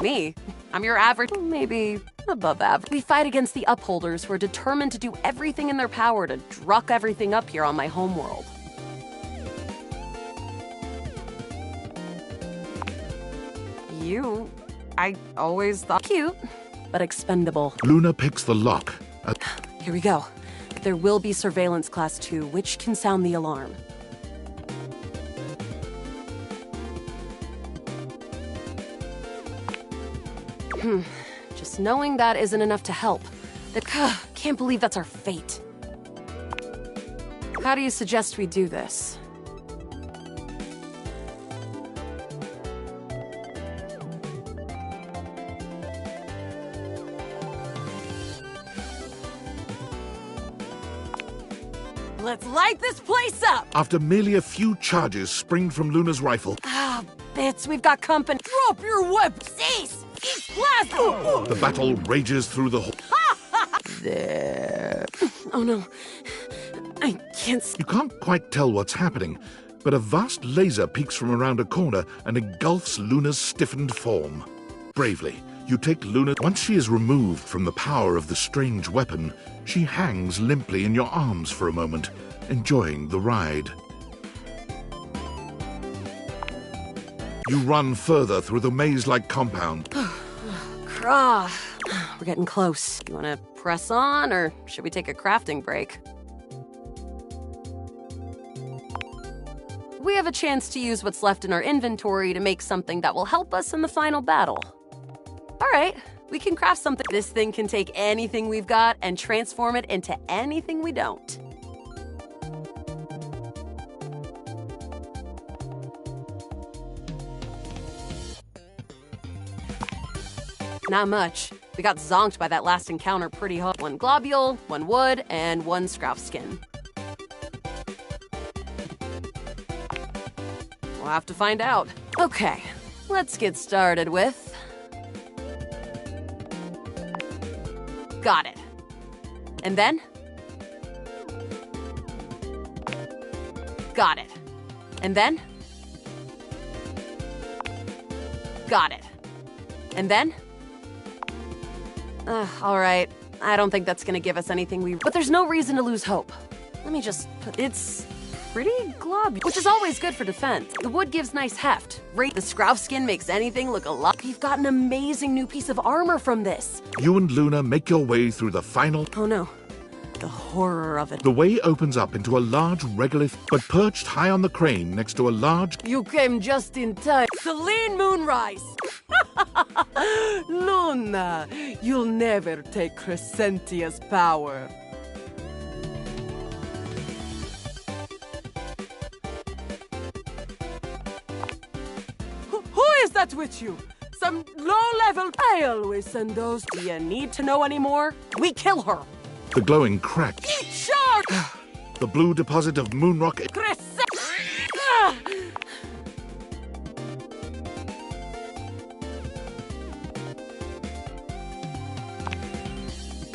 Me? I'm your average, maybe above average. We fight against the Upholders who are determined to do everything in their power to druck everything up here on my homeworld. I always thought cute, but expendable. Luna picks the lock. Here we go. There will be Surveillance Class 2, which can sound the alarm. Just knowing that isn't enough to help. Can't believe that's our fate. How do you suggest we do this? Let's light this place up! After merely a few charges springed from Luna's rifle, Bits, we've got company. Drop your weapon! Cease! Eat plasma! the battle rages through the hall. There. Oh no. I can't You can't quite tell what's happening, but a vast laser peeks from around a corner and engulfs Luna's stiffened form. Bravely, you take Luna. Once she is removed from the power of the strange weapon, she hangs limply in your arms for a moment, enjoying the ride. You run further through the maze-like compound. Krah. We're getting close. You want to press on, or should we take a crafting break? We have a chance to use what's left in our inventory to make something that will help us in the final battle. All right, we can craft something. This thing can take anything we've got and transform it into anything we don't. Not much. We got zonked by that last encounter pretty hard. 1 globule, 1 wood, and 1 scroff skin. We'll have to find out. Okay, let's get started with... Got it. And then? Got it. And then? Got it. And then? All right. I don't think that's gonna give us anything we... But there's no reason to lose hope. Let me just put... It's pretty globular, which is always good for defense. The wood gives nice heft. The scroff skin makes anything look a lot... We've got an amazing new piece of armor from this. You and Luna make your way through the final... Oh no. The horror of it. The way opens up into a large regolith, but perched high on the crane next to a large... You came just in time. Celine Moonrise! Luna, you'll never take Crescentia's power. Who is that with you? Some low-level... I always send those. Do you need to know anymore? We kill her. The glowing crack. Eat shark! The blue deposit of Moonrock...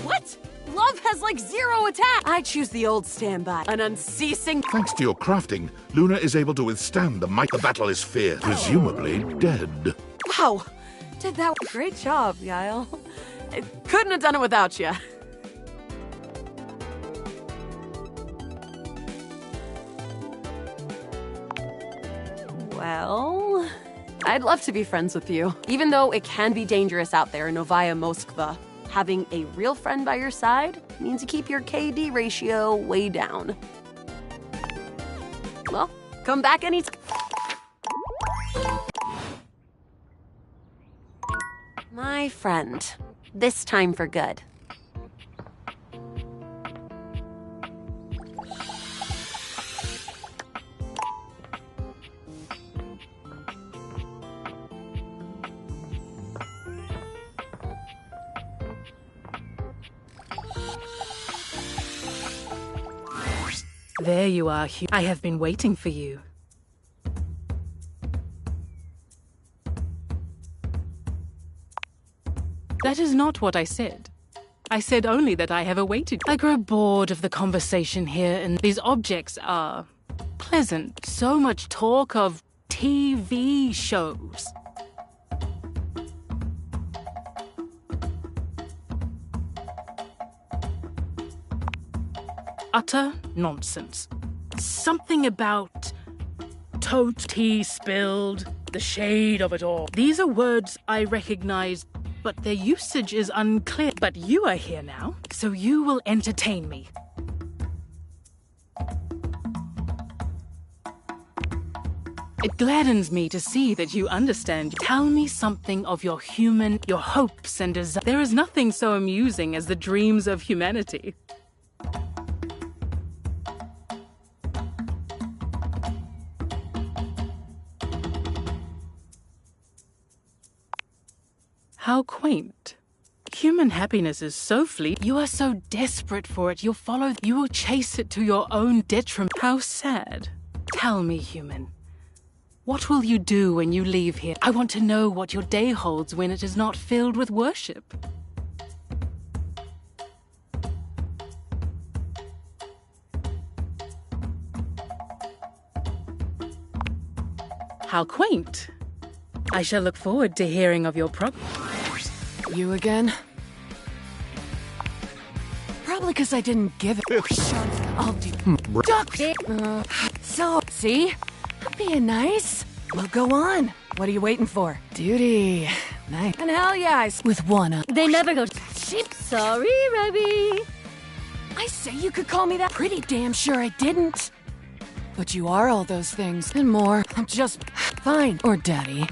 What? Love has like 0 attack! I choose the old standby. An unceasing... Thanks to your crafting, Luna is able to withstand the might. The battle is fierce, presumably dead. Wow! Did that... Great job, Yael. I couldn't have done it without you. Well, I'd love to be friends with you. Even though it can be dangerous out there in Novaya Moskva, having a real friend by your side means you keep your KD ratio way down. Well, come back anytime. My friend, this time for good. There you are, Hugh. I have been waiting for you. That is not what I said. I said only that I have awaited. I grow bored of the conversation here, and these objects are pleasant. So much talk of TV shows. utter nonsense. Something about toad tea spilled, the shade of it all. These are words I recognize, but their usage is unclear. But you are here now, so you will entertain me. It gladdens me to see that you understand. Tell me something of your hopes and desires. There is nothing so amusing as the dreams of humanity. How quaint. Human happiness is so fleeting. You are so desperate for it, you will chase it to your own detriment. How sad. Tell me, human. What will you do when you leave here? I want to know what your day holds when it is not filled with worship. How quaint. I shall look forward to hearing of your progress. You again? Probably because I didn't give it. I'll do. Duck. So, see? I'm being nice. Well, go on. What are you waiting for? Duty. Nice. And hell yeah, with one up. They never go. Sheep. Sorry, Rebby. I say you could call me that. Pretty damn sure I didn't. But you are all those things and more. I'm just fine. Or daddy.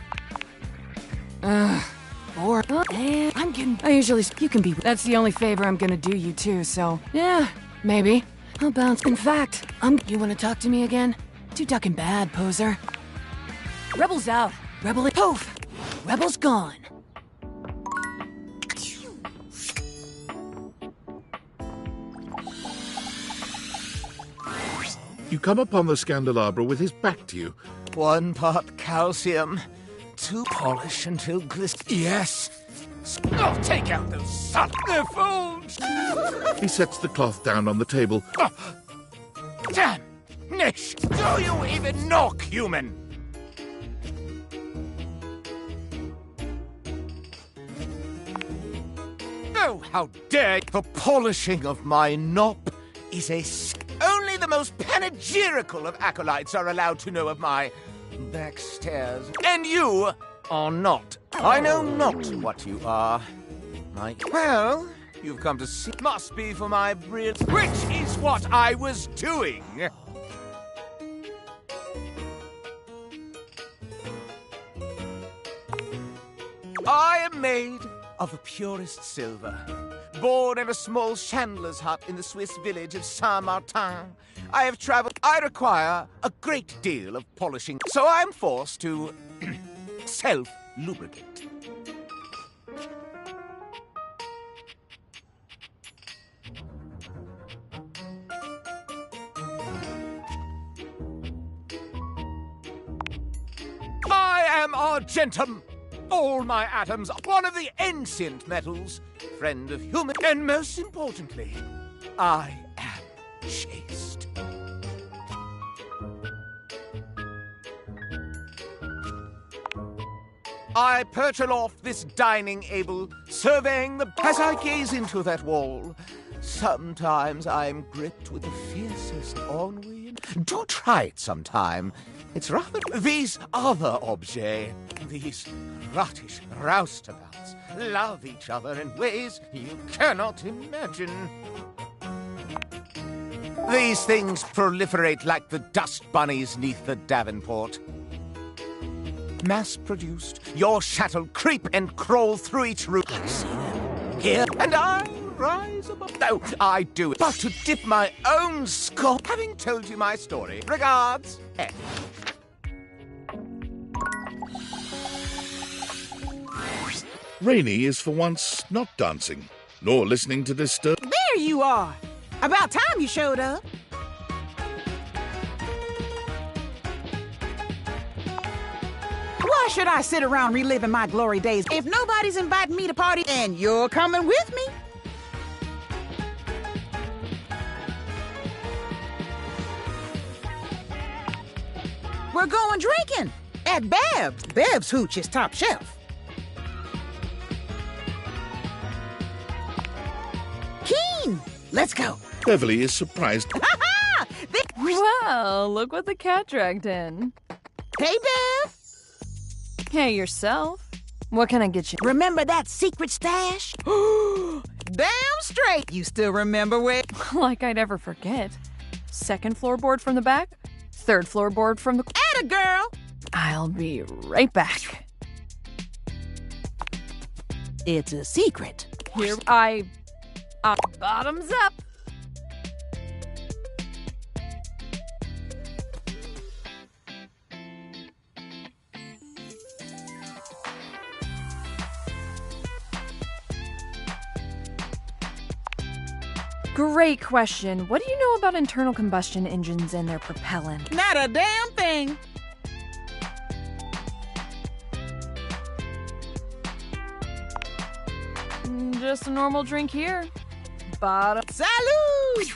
Or I'm getting. I usually. You can be. That's the only favor I'm gonna do you too. So yeah, maybe I'll bounce. In fact, You want to talk to me again? Too ducking bad, poser. Rebel's out. Rebel. Poof. Rebel's gone. You come upon the Scandelabra with his back to you. 1 part calcium, 2 polish until glisten. Yes! Oh, take out those sons! They're fools! He sets the cloth down on the table. Oh, damn! Nish! Do you even knock, human? Oh, how dare! The polishing of my knob is a... Only the most panegyrical of acolytes are allowed to know of my backstairs. And you are not. I know not what you are, Mike. Well, you've come to see. Must be for my brilliance, which is what I was doing. I am made of the purest silver. Born in a small chandler's hut in the Swiss village of Saint-Martin, I have traveled. I require a great deal of polishing, so I'm forced to self-lubricate. I am argentum. All my atoms are one of the ancient metals, friend of human, and most importantly, I am chaste. I perch aloft this dining able, surveying the... As I gaze into that wall, sometimes I'm gripped with the fiercest ennui. Do try it sometime. It's rather... These other objets, these rottish roustabouts, love each other in ways you cannot imagine. These things proliferate like the dust bunnies neath the Davenport. Mass-produced, your shuttle creep and crawl through each room. I see them here, and I rise above. No, I do it, but to dip my own skull. Having told you my story, regards, F. Rainey is for once not dancing, nor listening to disturb. There you are! About time you showed up. Why should I sit around reliving my glory days if nobody's inviting me to party and you're coming with me? We're going drinking at Bev's. Bev's hooch is top shelf. Keen, let's go. Beverly is surprised. Well, look what the cat dragged in. Hey, Bev. Hey, yourself. What can I get you? Remember that secret stash? Damn straight. You still remember where? Like I'd ever forget. Second floorboard from the back, third floorboard from the... Atta girl! I'll be right back. It's a secret. Here, bottoms up. Great question. What do you know about internal combustion engines and their propellant? Not a damn thing. Just a normal drink here. Bottom. Salud!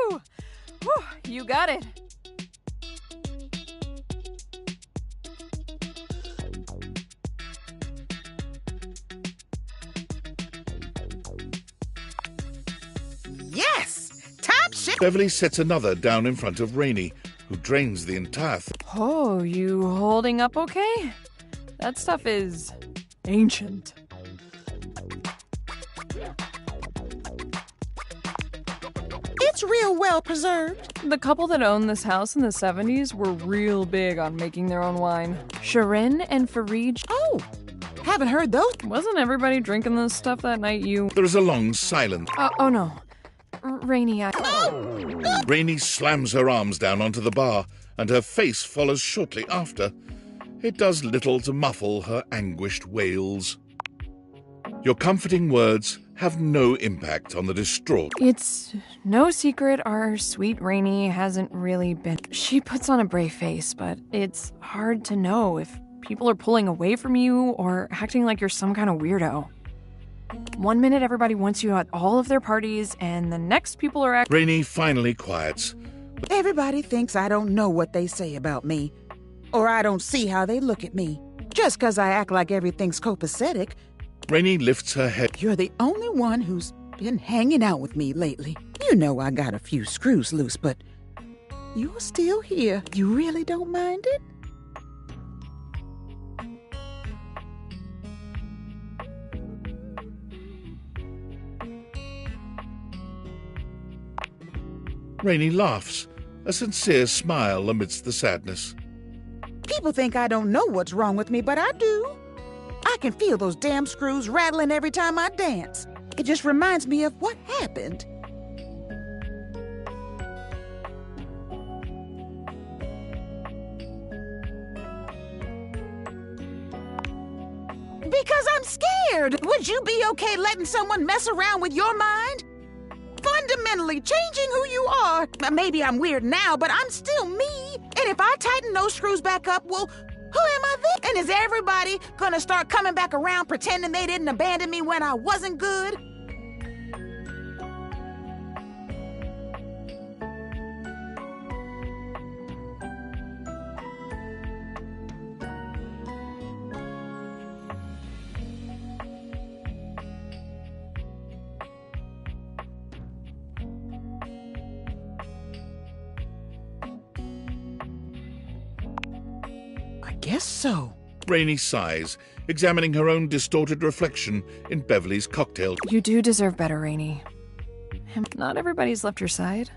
Ooh, you got it. Yes! Top shit! Beverly sets another down in front of Rainey, who drains the entire thing. Oh, you holding up okay? That stuff is ancient. It's real well preserved. The couple that owned this house in the 70s were real big on making their own wine. Shirin and Farid. Oh, haven't heard those. Wasn't everybody drinking this stuff that night you... There is a long silence. Oh no. Rainey, Rainey slams her arms down onto the bar, and her face follows shortly after. It does little to muffle her anguished wails. Your comforting words have no impact on the distraught. It's no secret our sweet Rainey hasn't really been... She puts on a brave face, but it's hard to know if people are pulling away from you or acting like you're some kind of weirdo. One minute everybody wants you at all of their parties, and the next people are acting... Rainey finally quiets. Everybody thinks I don't know what they say about me, or I don't see how they look at me. Just 'cause I act like everything's copacetic. Rainey lifts her head. You're the only one who's been hanging out with me lately. You know I got a few screws loose, but you're still here. You really don't mind it? Rainey laughs, a sincere smile amidst the sadness. People think I don't know what's wrong with me, but I do. I can feel those damn screws rattling every time I dance. It just reminds me of what happened. Because I'm scared. Would you be okay letting someone mess around with your mind? Fundamentally changing who you are. Maybe I'm weird now, but I'm still me. And if I tighten those screws back up, well, who am I then? And is everybody gonna start coming back around pretending they didn't abandon me when I wasn't good? Guess so. Rainey sighs, examining her own distorted reflection in Beverly's cocktail. You do deserve better, Rainey. Not everybody's left your side.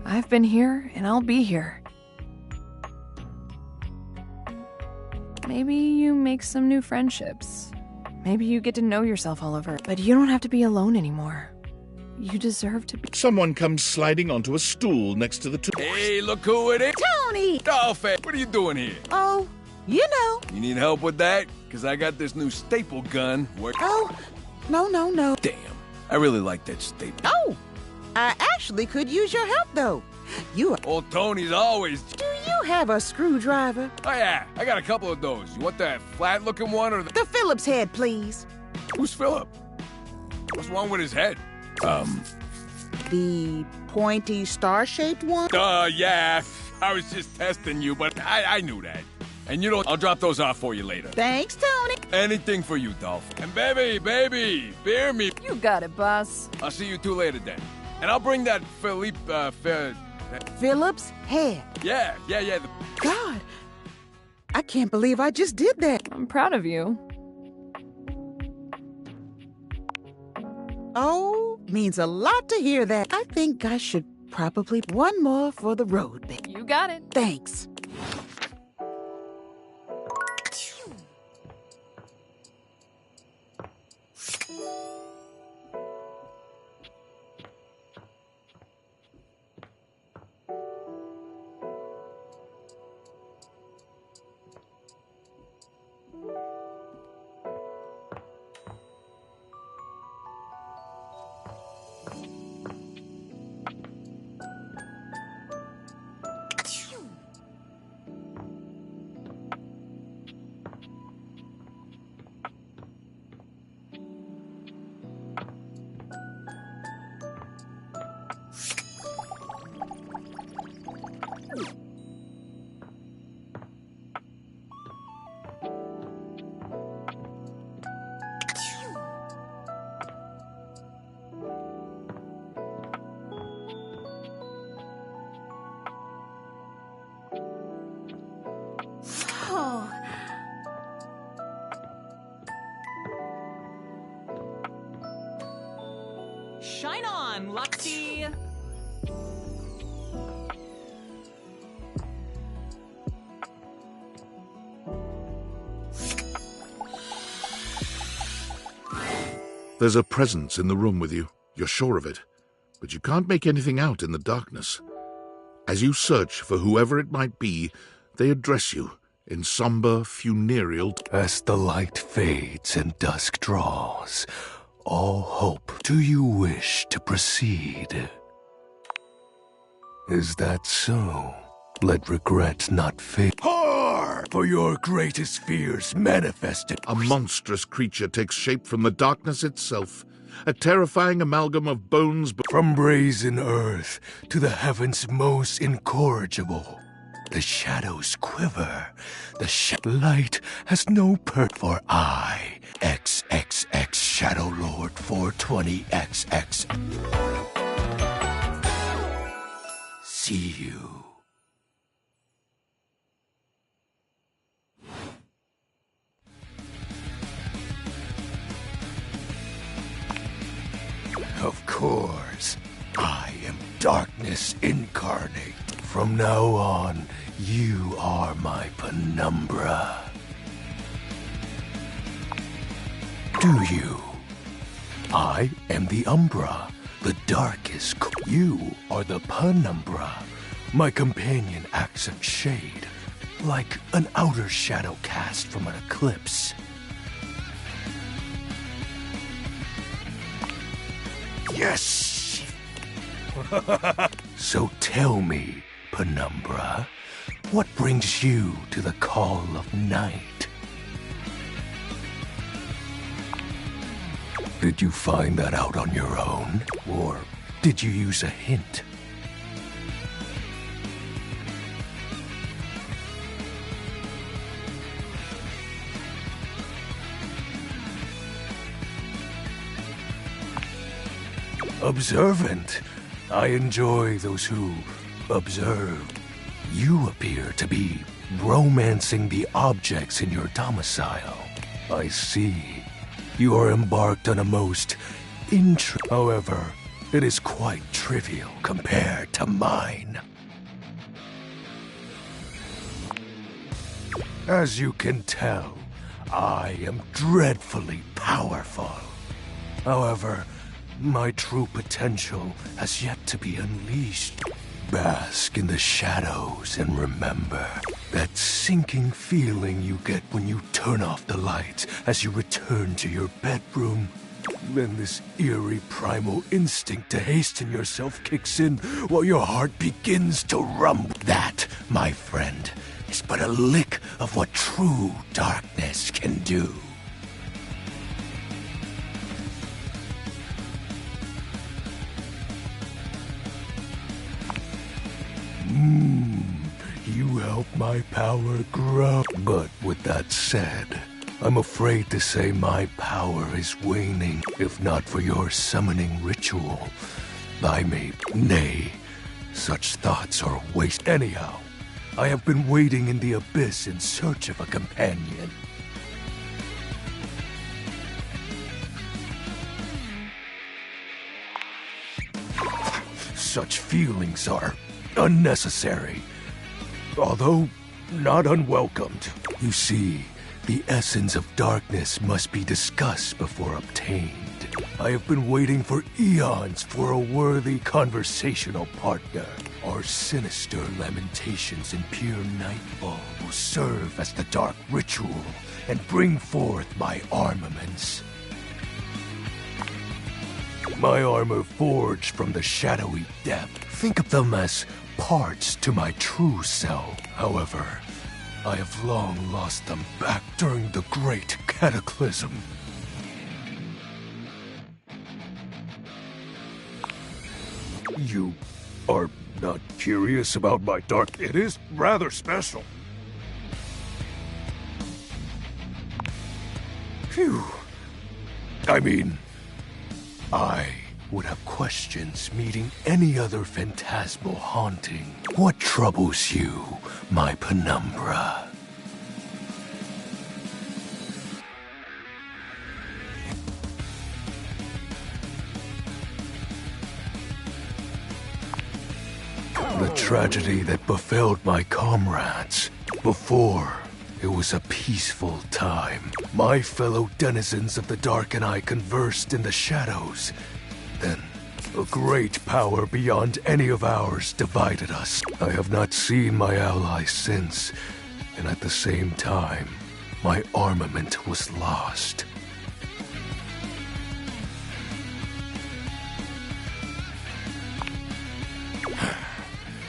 I've been here, and I'll be here. Maybe you make some new friendships. Maybe you get to know yourself all over. But you don't have to be alone anymore. You deserve to be... Someone comes sliding onto a stool next to the two. Hey, look who it is. Tony! Dolphin, what are you doing here? Oh, you know. You need help with that? Because I got this new staple gun. Oh, no. Damn, I really like that staple. Oh, I actually could use your help, though. You are... Old Tony's always... Do you have a screwdriver? Oh, yeah, I got a couple of those. You want that flat-looking one or the... The Phillips head, please. Who's Phillip? What's wrong with his head? The pointy star-shaped one? Yeah. I was just testing you, but I knew that. And I'll drop those off for you later. Thanks, Tony. Anything for you, Dolph. And baby, bear me. You got it, boss. I'll see you two later then. And I'll bring that Phillips head. Yeah. God, I can't believe I just did that. I'm proud of you. Oh, means a lot to hear that. I think I should probably one more for the road, baby. You got it. Thanks. Shine on, Luxie! There's a presence in the room with you. You're sure of it. But you can't make anything out in the darkness. As you search for whoever it might be, they address you in somber, funereal... As the light fades and dusk draws, all hope, do you wish to proceed? Is that so? Let regret not fade. Har! For your greatest fears manifested. A monstrous creature takes shape from the darkness itself. A terrifying amalgam of bones... From brazen earth to the heavens most incorrigible. The shadows quiver. The light has no for I, XXX Shadow Lord 420XX. See you. Of course, I am darkness incarnate. From now on, you are my penumbra. Do you? I am the Umbra, the darkest. You are the penumbra. My companion accent shade, like an outer shadow cast from an eclipse. Yes! So tell me, Penumbra, what brings you to the call of night? Did you find that out on your own? Or did you use a hint? Observant. I enjoy those who observe. You appear to be romancing the objects in your domicile. I see. You are embarked on a most However, it is quite trivial compared to mine. As you can tell, I am dreadfully powerful. However, my true potential has yet to be unleashed. Bask in the shadows and remember that sinking feeling you get when you turn off the lights as you return to your bedroom. Then this eerie primal instinct to hasten yourself kicks in while your heart begins to rumble. That, my friend, is but a lick of what true darkness can do. You help my power grow. But with that said, I'm afraid to say my power is waning. If not for your summoning ritual, I may... Nay, such thoughts are a waste. Anyhow, I have been waiting in the abyss in search of a companion. Such feelings are unnecessary, although not unwelcomed. You see, the essence of darkness must be discussed before obtained. I have been waiting for eons for a worthy conversational partner. Our sinister lamentations in pure nightfall will serve as the dark ritual and bring forth my armaments. My armor forged from the shadowy depth. Think of them as parts to my true self. However, I have long lost them back during the great cataclysm. You are not curious about my dark... It is rather special. Phew. I mean, I would have questions meeting any other phantasmal haunting. What troubles you, my penumbra? The tragedy that befell my comrades. Before, it was a peaceful time. My fellow denizens of the dark and I conversed in the shadows. Then, a great power beyond any of ours divided us. I have not seen my allies since, and at the same time, my armament was lost.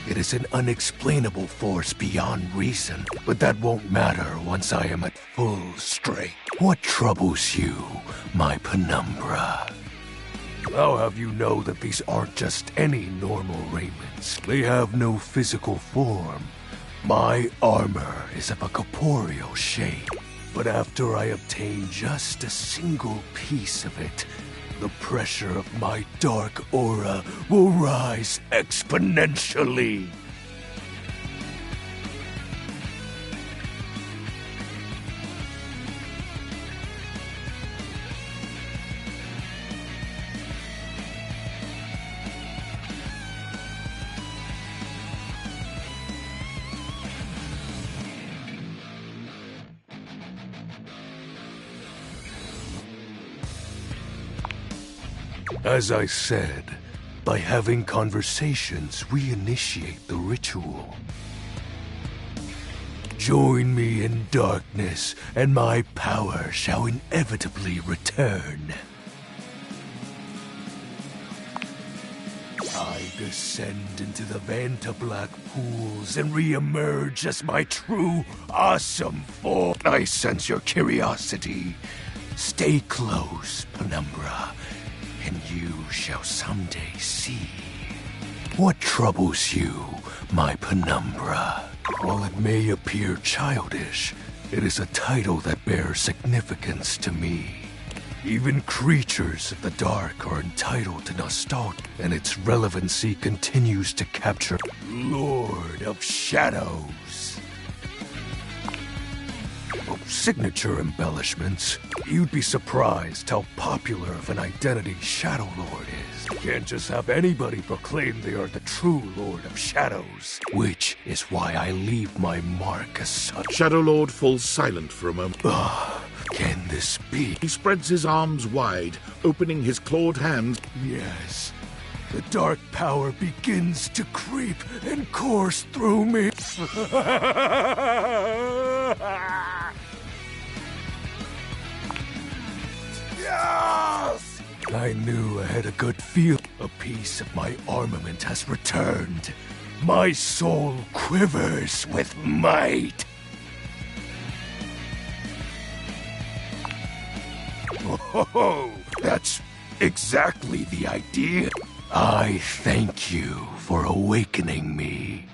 It is an unexplainable force beyond reason, but that won't matter once I am at full strength. What troubles you, my penumbra? I'll have you know that these aren't just any normal raiments. They have no physical form. My armor is of a corporeal shape, but after I obtain just a single piece of it, the pressure of my dark aura will rise exponentially. As I said, by having conversations, we initiate the ritual. Join me in darkness, and my power shall inevitably return. I descend into the Vanta Black pools and re-emerge as my true, awesome form. I sense your curiosity. Stay close, Penumbra, and you shall someday see. What troubles you, my Penumbra? While it may appear childish, it is a title that bears significance to me. Even creatures of the dark are entitled to nostalgia, and its relevancy continues to capture Lord of Shadows. Oh, signature embellishments. You'd be surprised how popular of an identity Shadow Lord is. You can't just have anybody proclaim they are the true Lord of Shadows, which is why I leave my mark as such. Shadow Lord falls silent for a moment. Can this be? He spreads his arms wide, opening his clawed hands. Yes. The dark power begins to creep and course through me. Yes! I knew I had a good feel. A piece of my armament has returned. My soul quivers with might. Oh, that's exactly the idea. I thank you for awakening me.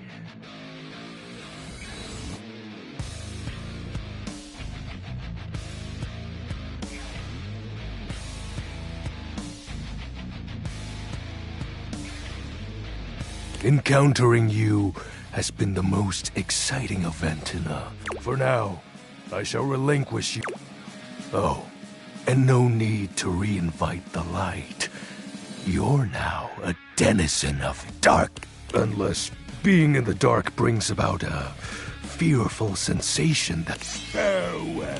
Encountering you has been the most exciting event enough. For now, I shall relinquish you. Oh, and no need to reinvite the light. You're now a denizen of dark. Unless being in the dark brings about a fearful sensation that... Farewell.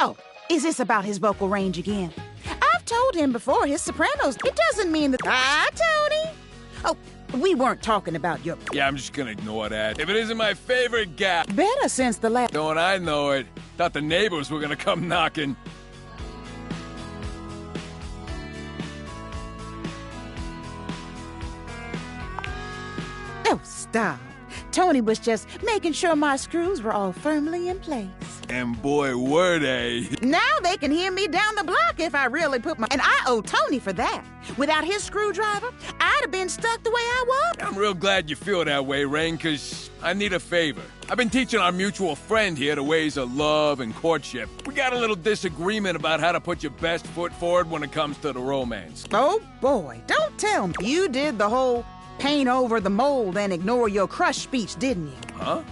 Oh, is this about his vocal range again? I've told him before his sopranos. It doesn't mean that... Hi, Tony! Oh, we weren't talking about your... Yeah, I'm just gonna ignore that. If it isn't my favorite guy... Better since the last... Don't I know it? Thought the neighbors were gonna come knocking. Oh, stop. Tony was just making sure my screws were all firmly in place. And boy, were they. Now they can hear me down the block if I really put my... And I owe Tony for that. Without his screwdriver, I'd have been stuck the way I was. I'm real glad you feel that way, Rain, because I need a favor. I've been teaching our mutual friend here the ways of love and courtship. We got a little disagreement about how to put your best foot forward when it comes to the romance. Oh, boy, don't tell me. You did the whole paint over the mold and ignore your crush speech, didn't you? Huh?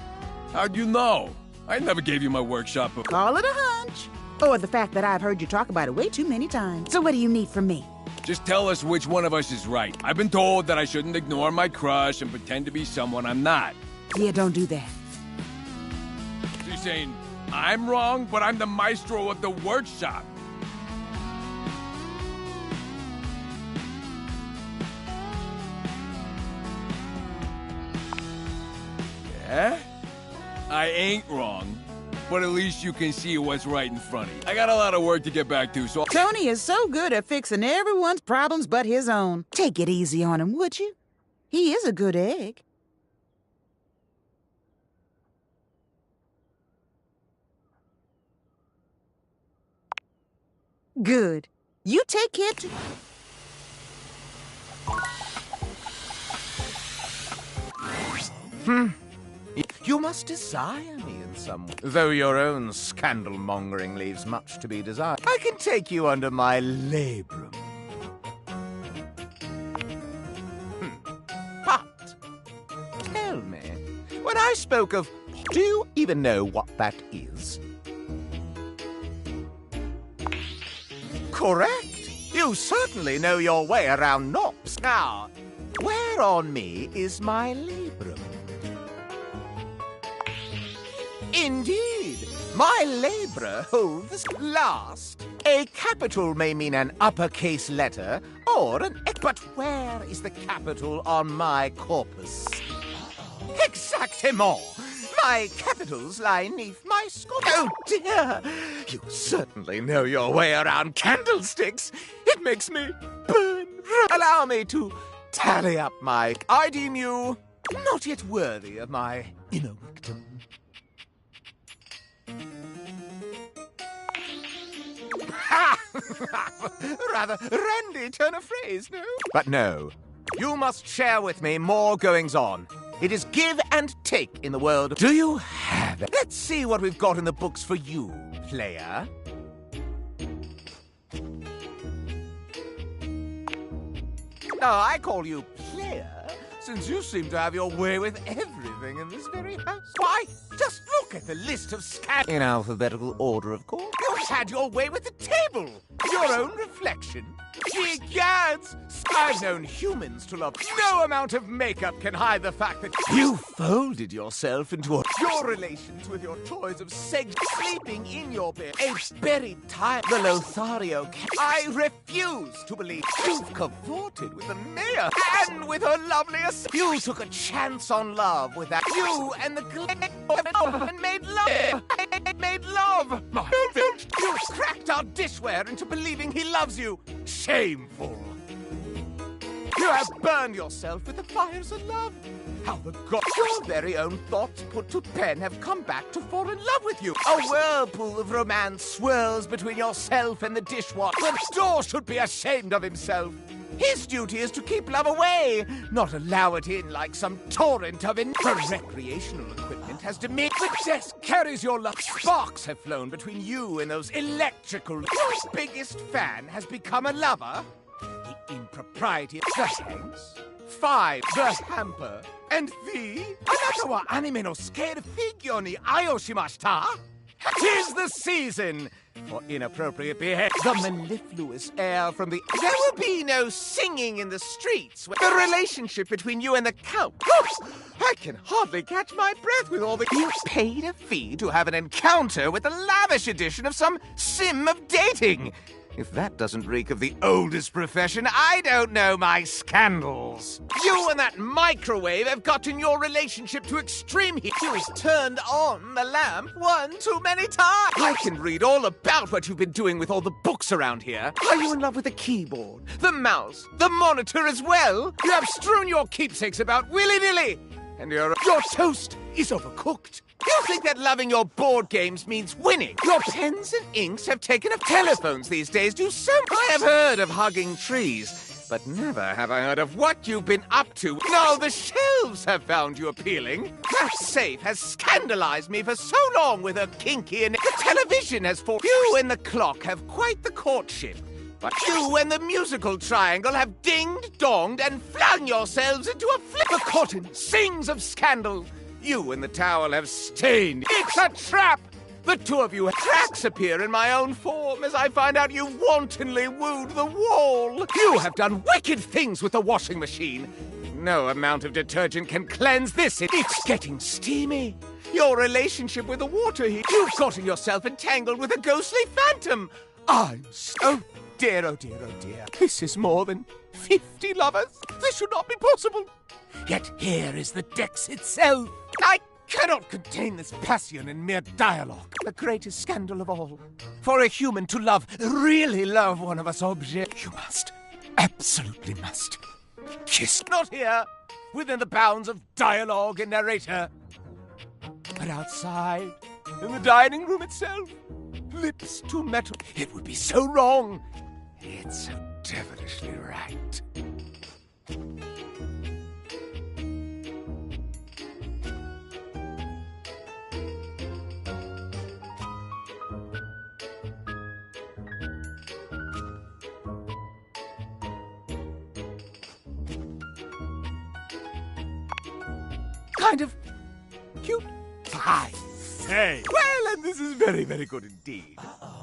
How'd you know? I never gave you my workshop. Call it a hunch. Or the fact that I've heard you talk about it way too many times. So what do you need from me? Just tell us which one of us is right. I've been told that I shouldn't ignore my crush and pretend to be someone I'm not. Yeah, don't do that. So you're saying I'm wrong, but I'm the maestro of the workshop? Yeah? I ain't wrong, but at least you can see what's right in front of you. I got a lot of work to get back to, so... Tony is so good at fixing everyone's problems but his own. Take it easy on him, would you? He is a good egg. Good. You take care too. You must desire me in some way, though your own scandal-mongering leaves much to be desired. I can take you under my labrum. But, tell me, when I spoke of... Do you even know what that is? Correct. You certainly know your way around knobs. Now, where on me is my labrum? Indeed, my labra holds last. A capital may mean an uppercase letter or an... But where is the capital on my corpus? Exactement! My capitals lie neath my skull. Oh, dear! You certainly know your way around candlesticks. It makes me burn. Allow me to tally up my... I deem you not yet worthy of my inner victim. Ha! Rather randy turn of phrase, no? But no, you must share with me more goings-on. It is give and take in the world. Do you have it? Let's see what we've got in the books for you, player. No, I call you player, since you seem to have your way with everything in this very house. Why, just look at the list of in alphabetical order, of course. You've had your way with the table, your own reflection. Gee gads! I've known humans to love. No amount of makeup can hide the fact that you folded yourself into your relations with your toys of sex, sleeping in your bed, a buried time. The Lothario cat. I refuse to believe you've cavorted with the mayor and with her loveliest. You took a chance on love with that. You and the and made love. Made love. You cracked our dishware into believing he loves you. Shameful. You have burned yourself with the fires of love. How the gods, your very own thoughts put to pen, have come back to fall in love with you. A whirlpool of romance swirls between yourself and the dishwasher. The door should be ashamed of himself. His duty is to keep love away, not allow it in like some torrent of the recreational equipment has diminished. The desk carries your love. Sparks have flown between you and those electrical. Your biggest fan has become a lover. The impropriety, the hanks, 5, the hamper, and the anata wa anime no scale figure ni ayoshimashita. 'Tis the season for inappropriate behavior. The mellifluous air from the... There will be no singing in the streets. The relationship between you and the count. Oops! I can hardly catch my breath with all the... You paid a fee to have an encounter with the lavish edition of some sim of dating. If that doesn't reek of the oldest profession, I don't know my scandals. You and that microwave have gotten your relationship to extreme heat. You turned on the lamp one too many times. I can read all about what you've been doing with all the books around here. Are you in love with the keyboard, the mouse, the monitor as well? You have strewn your keepsakes about willy-nilly, and your toast is overcooked. You think that loving your board games means winning? Your pens and inks have taken up. Telephones these days do so. I have heard of hugging trees, but never have I heard of what you've been up to. No, the shelves have found you appealing. That safe has scandalized me for so long with her kinky and the television has for you and the clock have quite the courtship. But you and the musical triangle have dinged, donged, and flung yourselves into a flip. The cotton sings of scandal. You and the towel have stained. It's a trap! The two of you, cracks appear in my own form as I find out you wantonly wooed the wall. You have done wicked things with the washing machine. No amount of detergent can cleanse this. It's getting steamy. Your relationship with the water heater. You've gotten yourself entangled with a ghostly phantom. I'm so... Dear, oh dear, oh dear. This is more than 50 lovers. This should not be possible. Yet here is the Dex itself. I cannot contain this passion in mere dialogue. The greatest scandal of all. For a human to love, really love one of us objects, you must, absolutely must, kiss. Not here, within the bounds of dialogue and narrator, but outside, in the dining room itself. Lips to metal. It would be so wrong. It's so devilishly right. Kind of cute. Fine. Hey. Well, and this is very, very good indeed.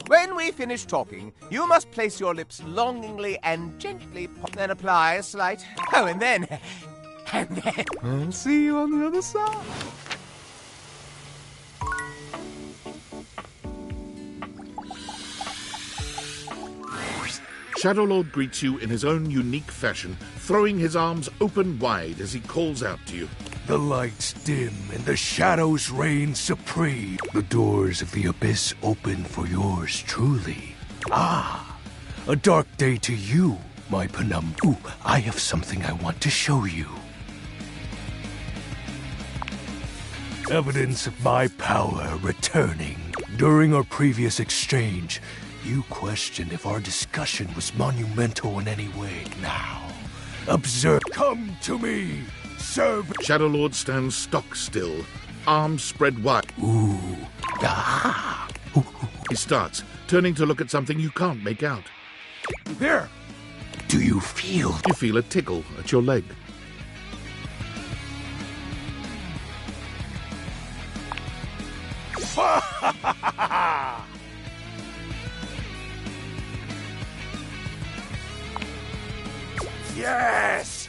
When we finish talking, you must place your lips longingly and gently, then apply a slight... Oh, and then... I'll see you on the other side. Shadow Lord greets you in his own unique fashion, throwing his arms open wide as he calls out to you. The lights dim and the shadows reign supreme. The doors of the abyss open for yours truly. Ah, a dark day to you, my Penumbra. Ooh, I have something I want to show you. Evidence of my power returning. During our previous exchange, You questioned if our discussion was monumental in any way. Now, observe. Come to me, serve. Shadow Lord stands stock still, arms spread wide. Ooh. Ah. He starts, turning to look at something you can't make out. There. Do you feel? You feel a tickle at your leg. Yes!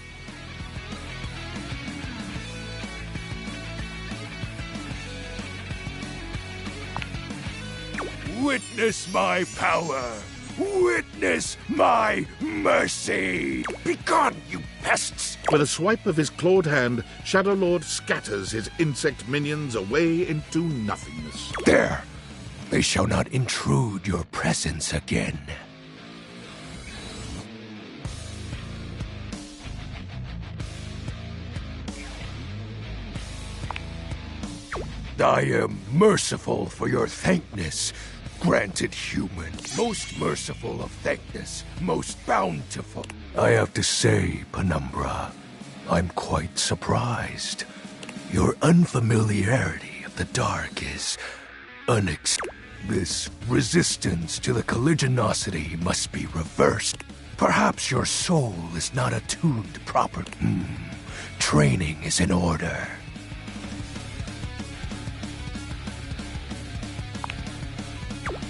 Witness my power! Witness my mercy! Begone, you pests! With a swipe of his clawed hand, Shadow Lord scatters his insect minions away into nothingness. There! They shall not intrude your presence again. I am merciful for your thankness, granted human. Most merciful of thankness, most bountiful. I have to say, Penumbra, I'm quite surprised. Your unfamiliarity of the dark is unexpected. This resistance to the colligiosity must be reversed. Perhaps your soul is not attuned properly. Training is in order.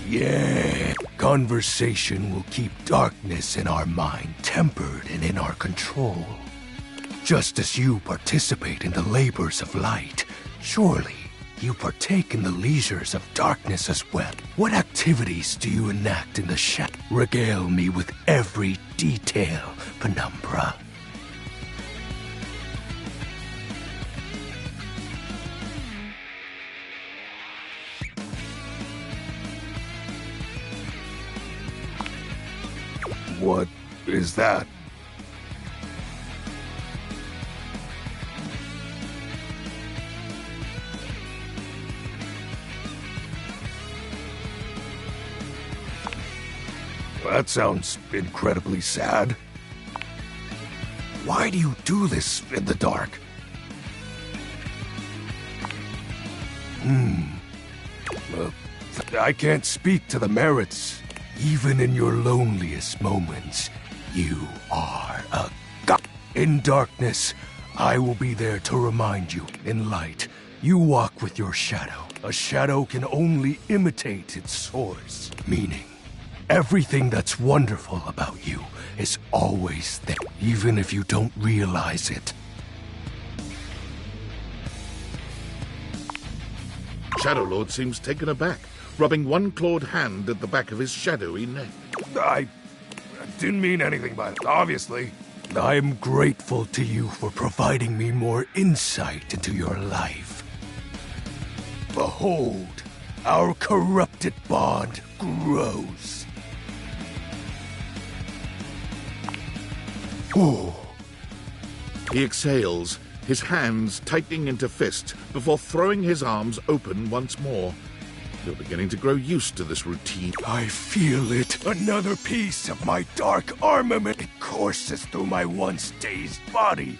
Yeah. Conversation will keep darkness in our mind tempered and in our control. Just as you participate in the labors of light, surely you partake in the leisures of darkness as well. What activities do you enact in the shadow? Regale me with every detail, Penumbra. What is that? That sounds incredibly sad. Why do you do this in the dark? I can't speak to the merits. Even in your loneliest moments, you are a god. In darkness, I will be there to remind you. In light, you walk with your shadow. A shadow can only imitate its source, meaning everything that's wonderful about you is always there, even if you don't realize it. Shadow Lord seems taken aback, rubbing one clawed hand at the back of his shadowy neck. I didn't mean anything by it, obviously. I am grateful to you for providing me more insight into your life. Behold, our corrupted bond grows. Ooh. He exhales, his hands tightening into fists before throwing his arms open once more. You're beginning to grow used to this routine. I feel it. Another piece of my dark armament. It courses through my once dazed body.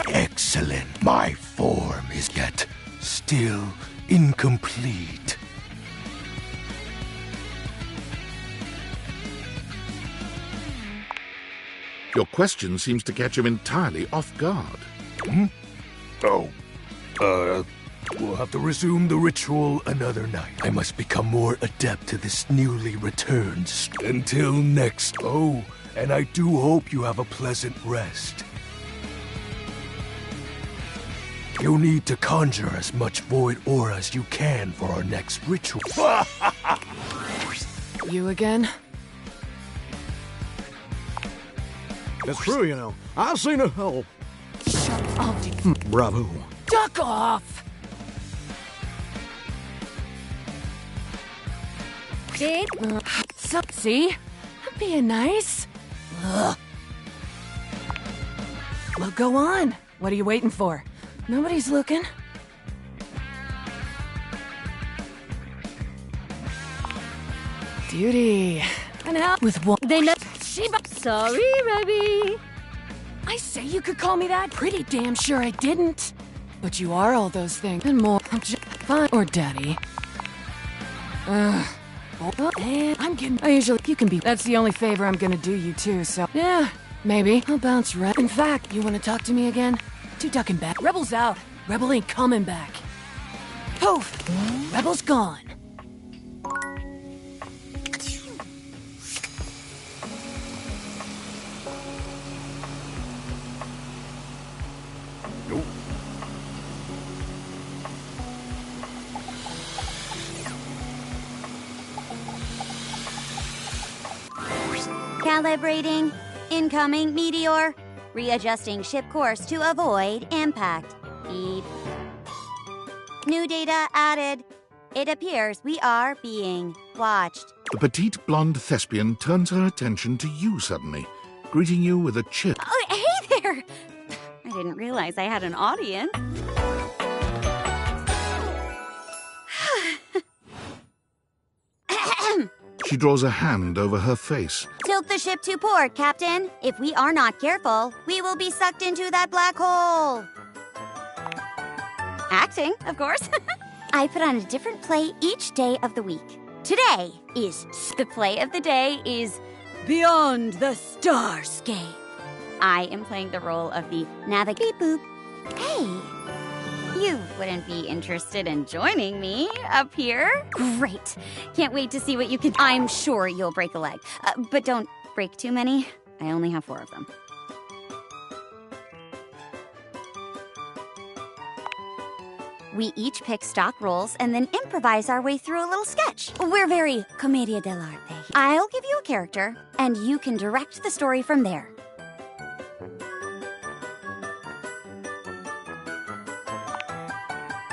Excellent. My form is yet still incomplete. Your question seems to catch him entirely off guard. We'll have to resume the ritual another night. I must become more adept to this newly returned. Until next. Oh, and I do hope you have a pleasant rest. You'll need to conjure as much void aura as you can for our next ritual. You again? That's true, you know. I've seen a hell. Shut up. Bravo. Duck off! Jade? See? I'm being nice. Ugh. Well, go on. What are you waiting for? Nobody's looking. Cutie. And how with what? They know. Sorry, Rebby. I say you could call me that. Pretty damn sure I didn't. But you are all those things and more. I'm just fine. Or daddy. I'm kidding. You can be. That's the only favor I'm gonna do you too, so. Yeah, maybe. I'll bounce right. In fact, you wanna talk to me again? Two ducking back. Rebel's out. Rebel ain't coming back. Poof! Rebel's gone. Calibrating. Incoming meteor. Readjusting ship course to avoid impact. Beep. New data added. It appears we are being watched. The petite blonde thespian turns her attention to you suddenly, greeting you with a chip. Oh, hey there! I didn't realize I had an audience. She draws a hand over her face. Tilt the ship to port, Captain. If we are not careful, we will be sucked into that black hole. Acting, of course. I put on a different play each day of the week. Today is the play of the day is Beyond the Starscape. I am playing the role of the Beep Boop. Hey, you wouldn't be interested in joining me up here? Great. Can't wait to see what you can. I'm sure you'll break a leg, but don't break too many. I only have 4 of them. We each pick stock roles and then improvise our way through a little sketch. We're very commedia dell'arte. I'll give you a character, and you can direct the story from there.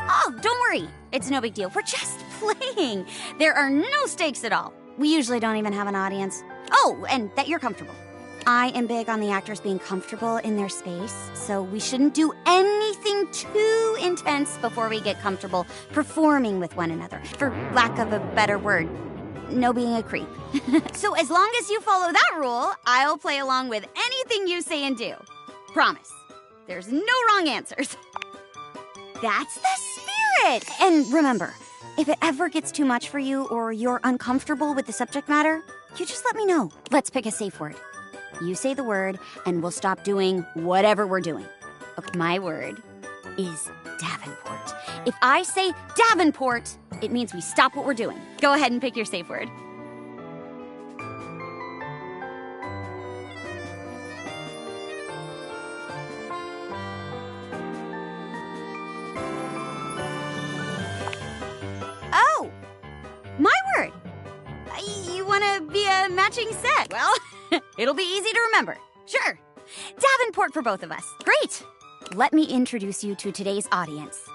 Oh, don't worry. It's no big deal. We're just playing. There are no stakes at all. We usually don't even have an audience. Oh, and that you're comfortable. I am big on the actors being comfortable in their space, so we shouldn't do anything too intense before we get comfortable performing with one another. For lack of a better word, no being a creep. So as long as you follow that rule, I'll play along with anything you say and do. Promise. There's no wrong answers. That's the spirit! And remember, if it ever gets too much for you or you're uncomfortable with the subject matter, you just let me know. Let's pick a safe word. You say the word, and we'll stop doing whatever we're doing. Okay, my word is Davenport. If I say Davenport, it means we stop what we're doing. Go ahead and pick your safe word. Oh, my word. You want to be a matching set? Well, it'll be easy to remember. Sure. Davenport for both of us. Great. Let me introduce you to today's audience.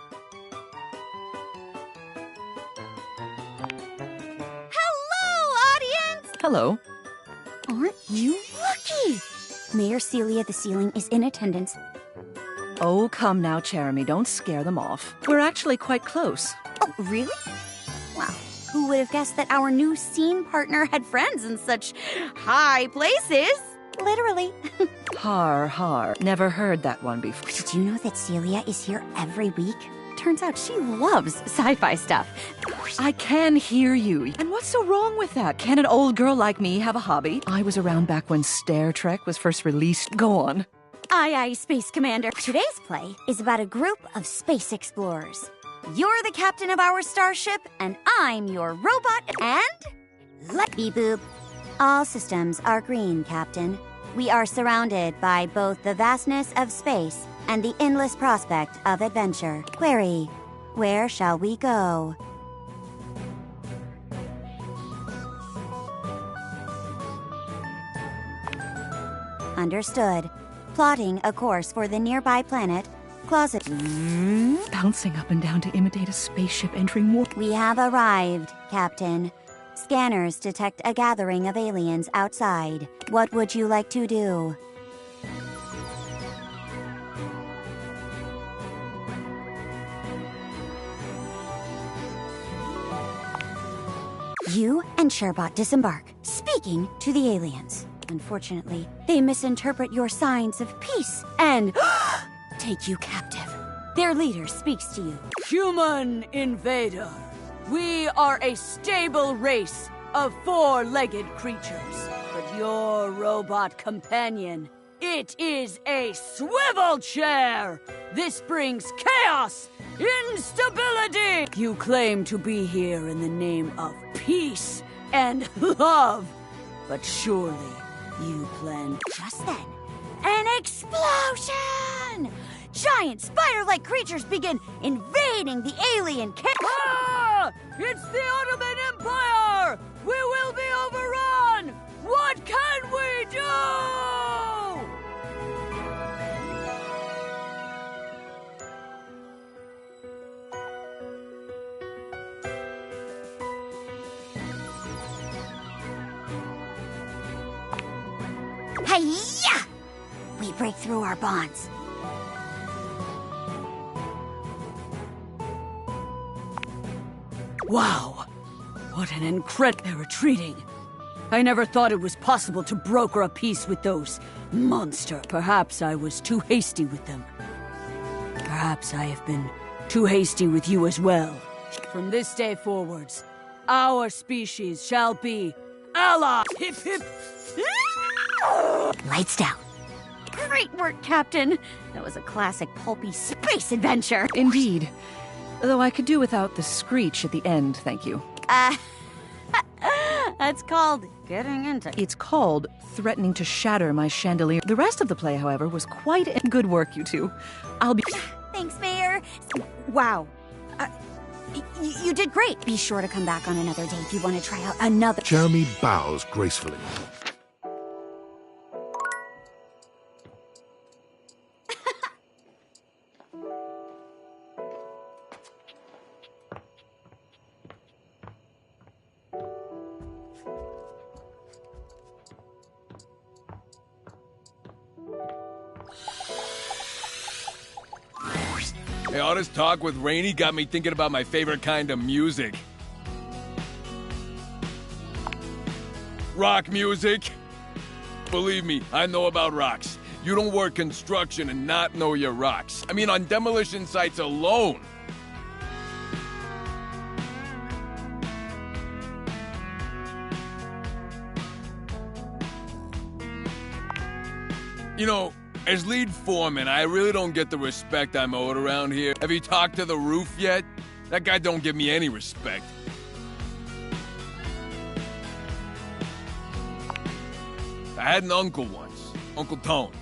Hello, audience! Hello. Aren't you lucky? Mayor Celia the Ceiling is in attendance. Oh, come now, Jeremy. Don't scare them off. We're actually quite close. Oh, really? Wow. Who would have guessed that our new scene partner had friends in such high places? Literally. Har, har. Never heard that one before. Did you know that Celia is here every week? Turns out she loves sci-fi stuff. I can hear you. And what's so wrong with that? Can an old girl like me have a hobby? I was around back when Star Trek was first released. Go on. Aye, aye, Space Commander. Today's play is about a group of space explorers. You're the captain of our starship, and I'm your robot, and... Let me boop. All systems are green, Captain. We are surrounded by both the vastness of space and the endless prospect of adventure. Query, where shall we go? Understood. Plotting a course for the nearby planet, Closet. Bouncing up and down to imitate a spaceship entering war. We have arrived, Captain. Scanners detect a gathering of aliens outside. What would you like to do? You and Chairbot disembark, speaking to the aliens. Unfortunately, they misinterpret your signs of peace and take you captive. Their leader speaks to you. Human invader, we are a stable race of four-legged creatures. But your robot companion, it is a swivel chair! This brings chaos, instability! You claim to be here in the name of peace and love, but surely you plan... Just then, an explosion! Giant spider-like creatures begin invading the alien camp. Ah! It's the Ottoman Empire! We will be overrun! What can we do? Hi-ya! We break through our bonds. Wow! What an incredible... They're retreating. I never thought it was possible to broker a peace with those monsters. Perhaps I was too hasty with them. Perhaps I have been too hasty with you as well. From this day forwards, our species shall be allies. Hip hip. Lights down. Great work, Captain. That was a classic pulpy space adventure. Indeed. Though I could do without the screech at the end, thank you. That's called getting into... It's called threatening to shatter my chandelier. The rest of the play, however, was quite good work, you two. I'll be... Thanks, Mayor. Wow. You did great. Be sure to come back on another day if you want to try out another... Jeremy bows gracefully. Hey, all this talk with Rainey got me thinking about my favorite kind of music. Rock music. Believe me, I know about rocks. You don't work construction and not know your rocks. I mean, on demolition sites alone. You know, as lead foreman, I really don't get the respect I'm owed around here. Have you talked to the roof yet? That guy don't give me any respect. I had an uncle once, Uncle Tone.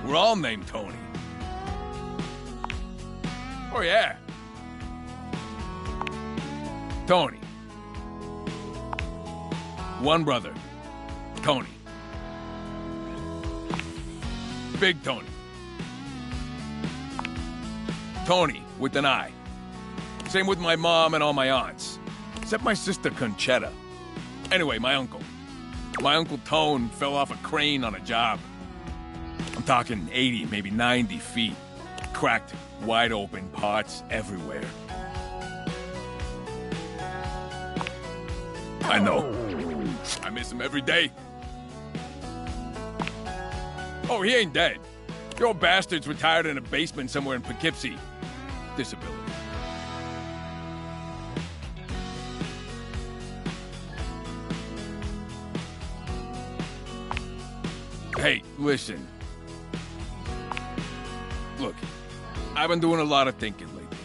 We're all named Tony. Oh yeah. Tony. One brother, Tony. Big Tony. Tony with an I. Same with my mom and all my aunts. Except my sister Conchetta. Anyway, my uncle. My Uncle Tone fell off a crane on a job. I'm talking 80, maybe 90 feet. Cracked, wide open parts everywhere. I know. I miss him every day. Oh, he ain't dead. The old bastard's retired in a basement somewhere in Poughkeepsie. Disability. Hey, listen. Look, I've been doing a lot of thinking lately.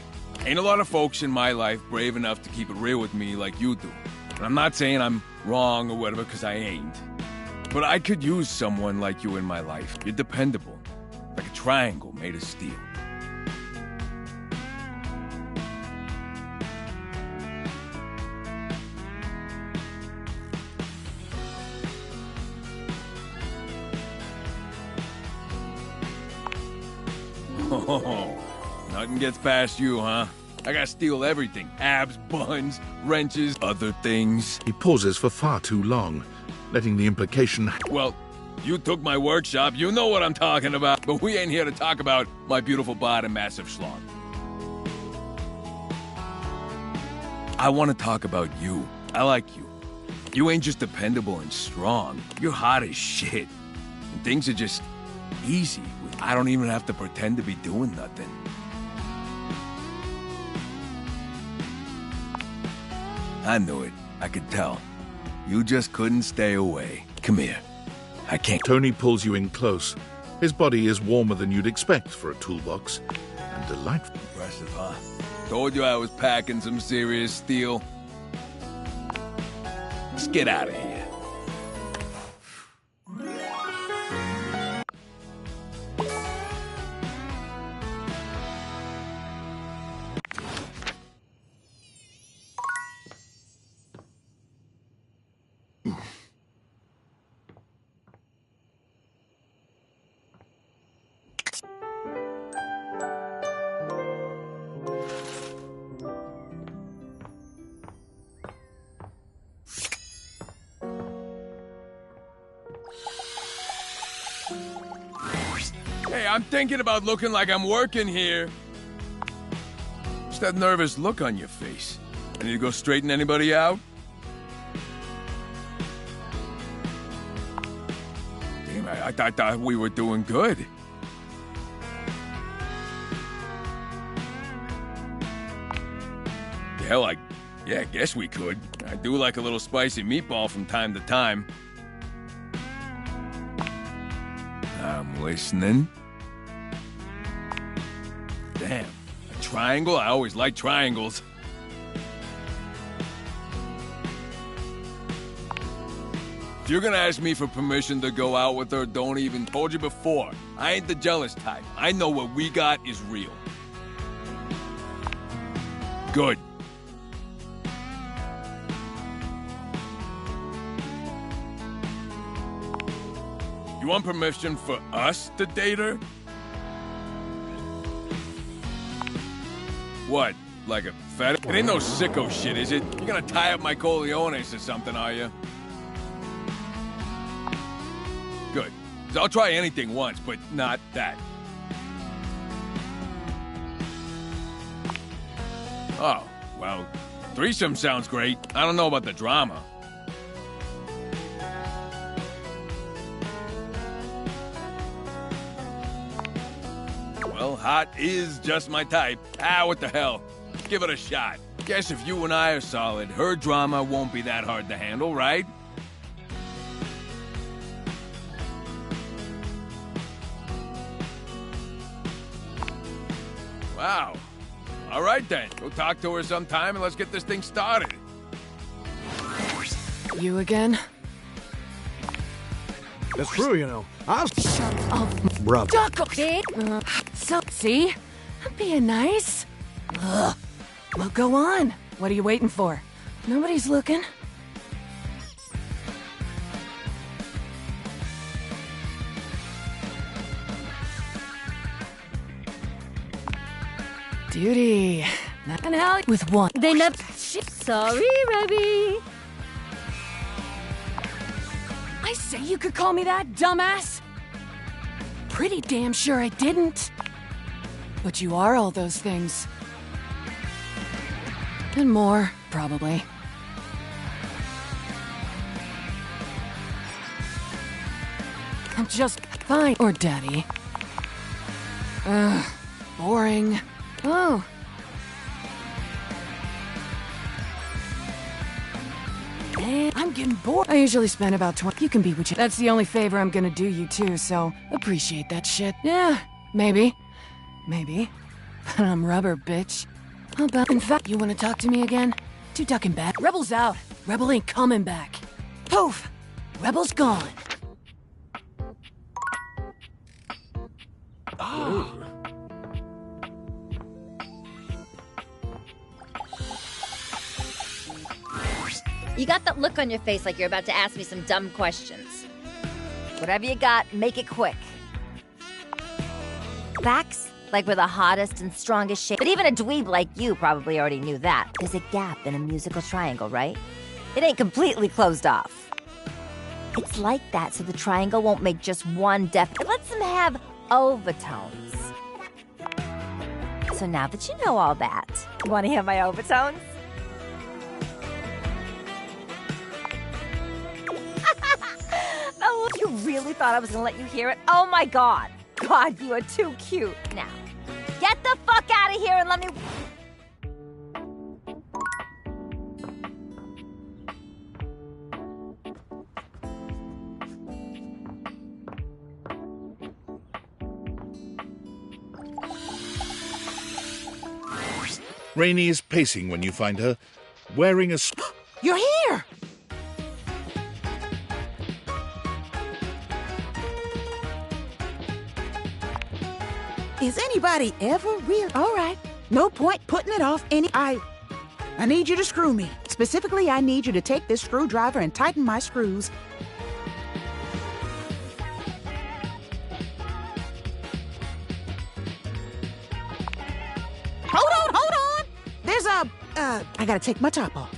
Ain't a lot of folks in my life brave enough to keep it real with me like you do. And I'm not saying I'm wrong or whatever, because I ain't. But I could use someone like you in my life. You're dependable. Like a triangle made of steel. Oh, nothing gets past you, huh? I gotta steal everything. Abs, buns, wrenches, other things. He pauses for far too long, letting the implication... Well, You took my workshop, you know what I'm talking about. But we ain't here to talk about my beautiful bod and massive schlong. I want to talk about you. I like you. You ain't just dependable and strong. You're hot as shit. And things are just easy. I don't even have to pretend to be doing nothing. I knew it. I could tell. You just couldn't stay away. Come here. I can't. Tony pulls you in close. His body is warmer than you'd expect for a toolbox. And delightful. Impressive, huh? Told you I was packing some serious steel. Let's get out of here. Hey, I'm thinking about looking like I'm working here. What's that nervous look on your face? I need to go straighten anybody out? Damn, I thought we were doing good. Hell, I guess we could. I do like a little spicy meatball from time to time. I'm listening. Damn, a triangle? I always like triangles. If you're gonna ask me for permission to go out with her, don't even. Told you before, I ain't the jealous type. I know what we got is real. Good. You want permission for us to date her? What? Like a fetish? It ain't no sicko shit, is it? You're gonna tie up my Corleones or something, are you? Good. 'Cause I'll try anything once, but not that. Oh, well, threesome sounds great. I don't know about the drama. Well, hot is just my type. What the hell? Give it a shot. Guess if you and I are solid, her drama won't be that hard to handle, right? Wow. All right then. Go talk to her sometime and let's get this thing started. You again? That's true, you know. I'll... Shut up. Bruh. So, see? I'm being nice. Ugh. Well, go on. What are you waiting for? Nobody's looking. Duty. Nothing hell with one. They never. Sorry, Rebby. I say you could call me that, dumbass. Pretty damn sure I didn't. But you are all those things. And more, probably. I'm just fine. Or daddy. Ugh, boring. Oh. I'm getting bored. I usually spend about 20. You can be what you. That's the only favor I'm gonna do you too, so appreciate that shit. Yeah, maybe. Maybe. But I'm rubber, bitch. How about. In fact, you wanna talk to me again? Two ducking back. Rebel's out. Rebel ain't coming back. Poof! Rebel's gone. Oh. You got that look on your face like you're about to ask me some dumb questions. Whatever you got, make it quick. Facts? Like we're the hottest and strongest shape. But even a dweeb like you probably already knew that. There's a gap in a musical triangle, right? It ain't completely closed off. It's like that so the triangle won't make just one It lets them have overtones. So now that you know all that, you want to hear my overtones? Oh, you really thought I was gonna let you hear it? Oh my God. God, you are too cute. Now, get the fuck out of here and let me... Rainey is pacing when you find her, wearing a... You're here! Is anybody ever real? All right. No point putting it off any... I need you to screw me. Specifically, I need you to take this screwdriver and tighten my screws. Hold on! There's a... I gotta take my top off.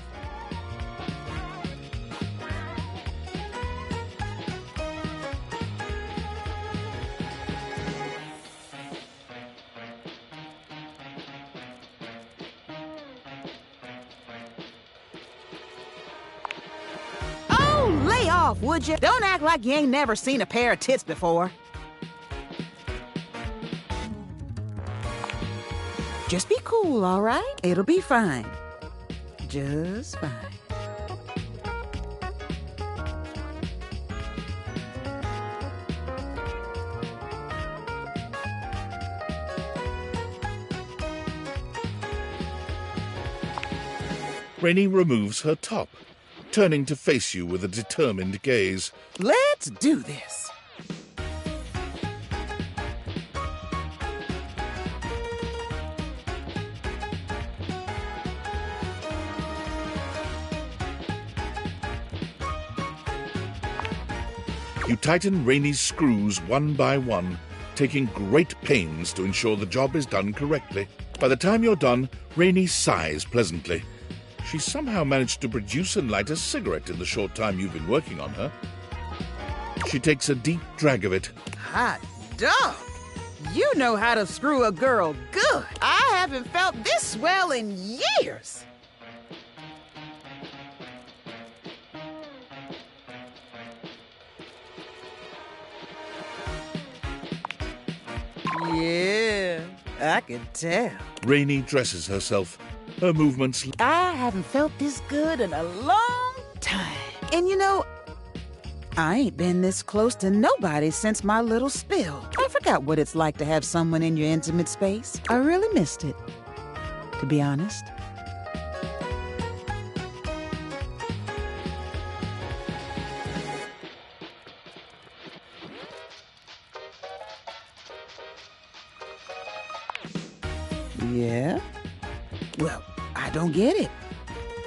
Lay off, would you? Don't act like you ain't never seen a pair of tits before. Just be cool, all right? It'll be fine. Just fine. Rainey removes her top, turning to face you with a determined gaze. Let's do this. You tighten Rainey's screws one by one, taking great pains to ensure the job is done correctly. By the time you're done, Rainey sighs pleasantly. She somehow managed to produce and light a cigarette in the short time you've been working on her. She takes a deep drag of it. Hot dog! You know how to screw a girl good. I haven't felt this swell in years. Yeah, I can tell. Rainey dresses herself. Her movements... I haven't felt this good in a long time. And you know, I ain't been this close to nobody since my little spill. I forgot what it's like to have someone in your intimate space. I really missed it, to be honest. Yeah? Well, I don't get it.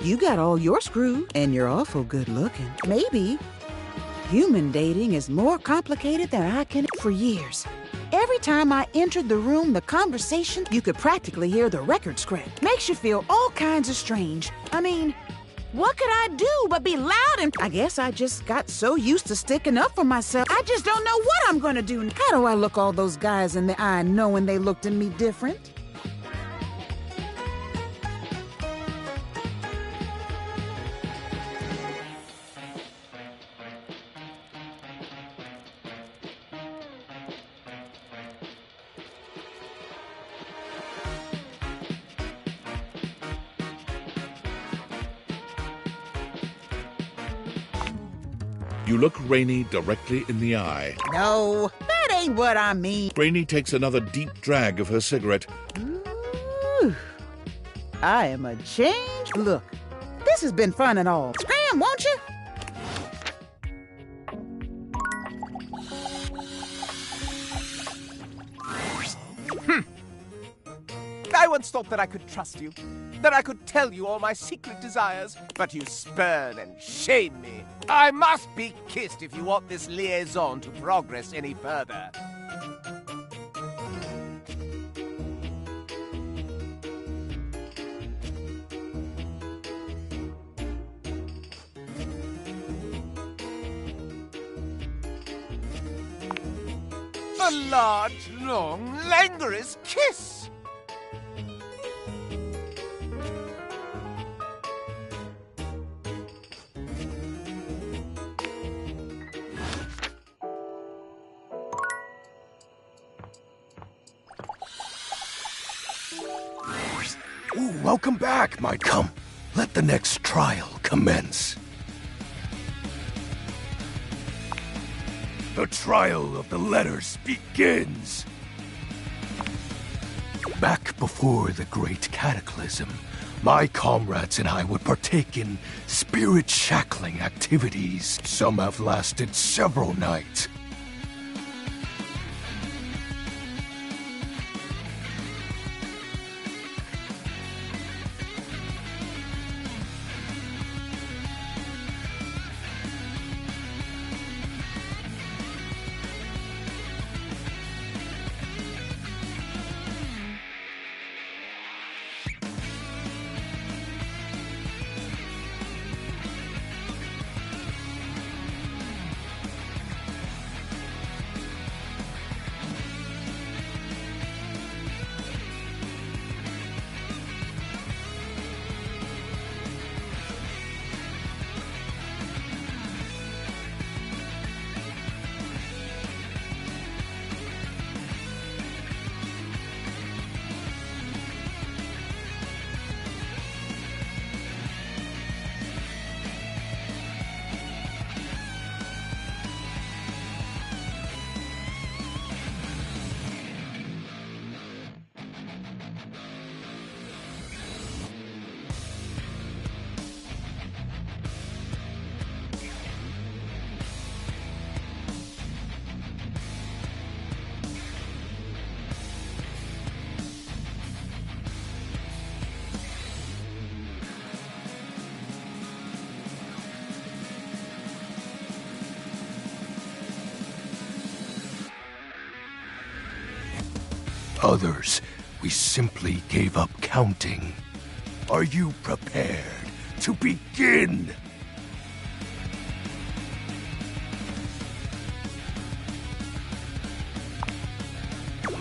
You got all your screws, and you're awful good looking. Maybe human dating is more complicated than I can. For years, every time I entered the room, the conversation, you could practically hear the record scratch. Makes you feel all kinds of strange. I mean, what could I do but be loud and... I guess I just got so used to sticking up for myself. I just don't know what I'm gonna do. How do I look all those guys in the eye knowing they looked at me different? You look Rainey directly in the eye. No, that ain't what I mean. Rainey takes another deep drag of her cigarette. Ooh, I am a changed look. This has been fun and all. Scram, won't you? I once thought that I could trust you, that I could tell you all my secret desires, but you spurn and shame me. I must be kissed if you want this liaison to progress any further. a large, long, languorous kiss. Ooh, welcome back, my come. Let the next trial commence. The trial of the letters begins. Back before the great cataclysm, my comrades and I would partake in spirit-shackling activities. Some have lasted several nights. Others, we simply gave up counting. Are you prepared to begin?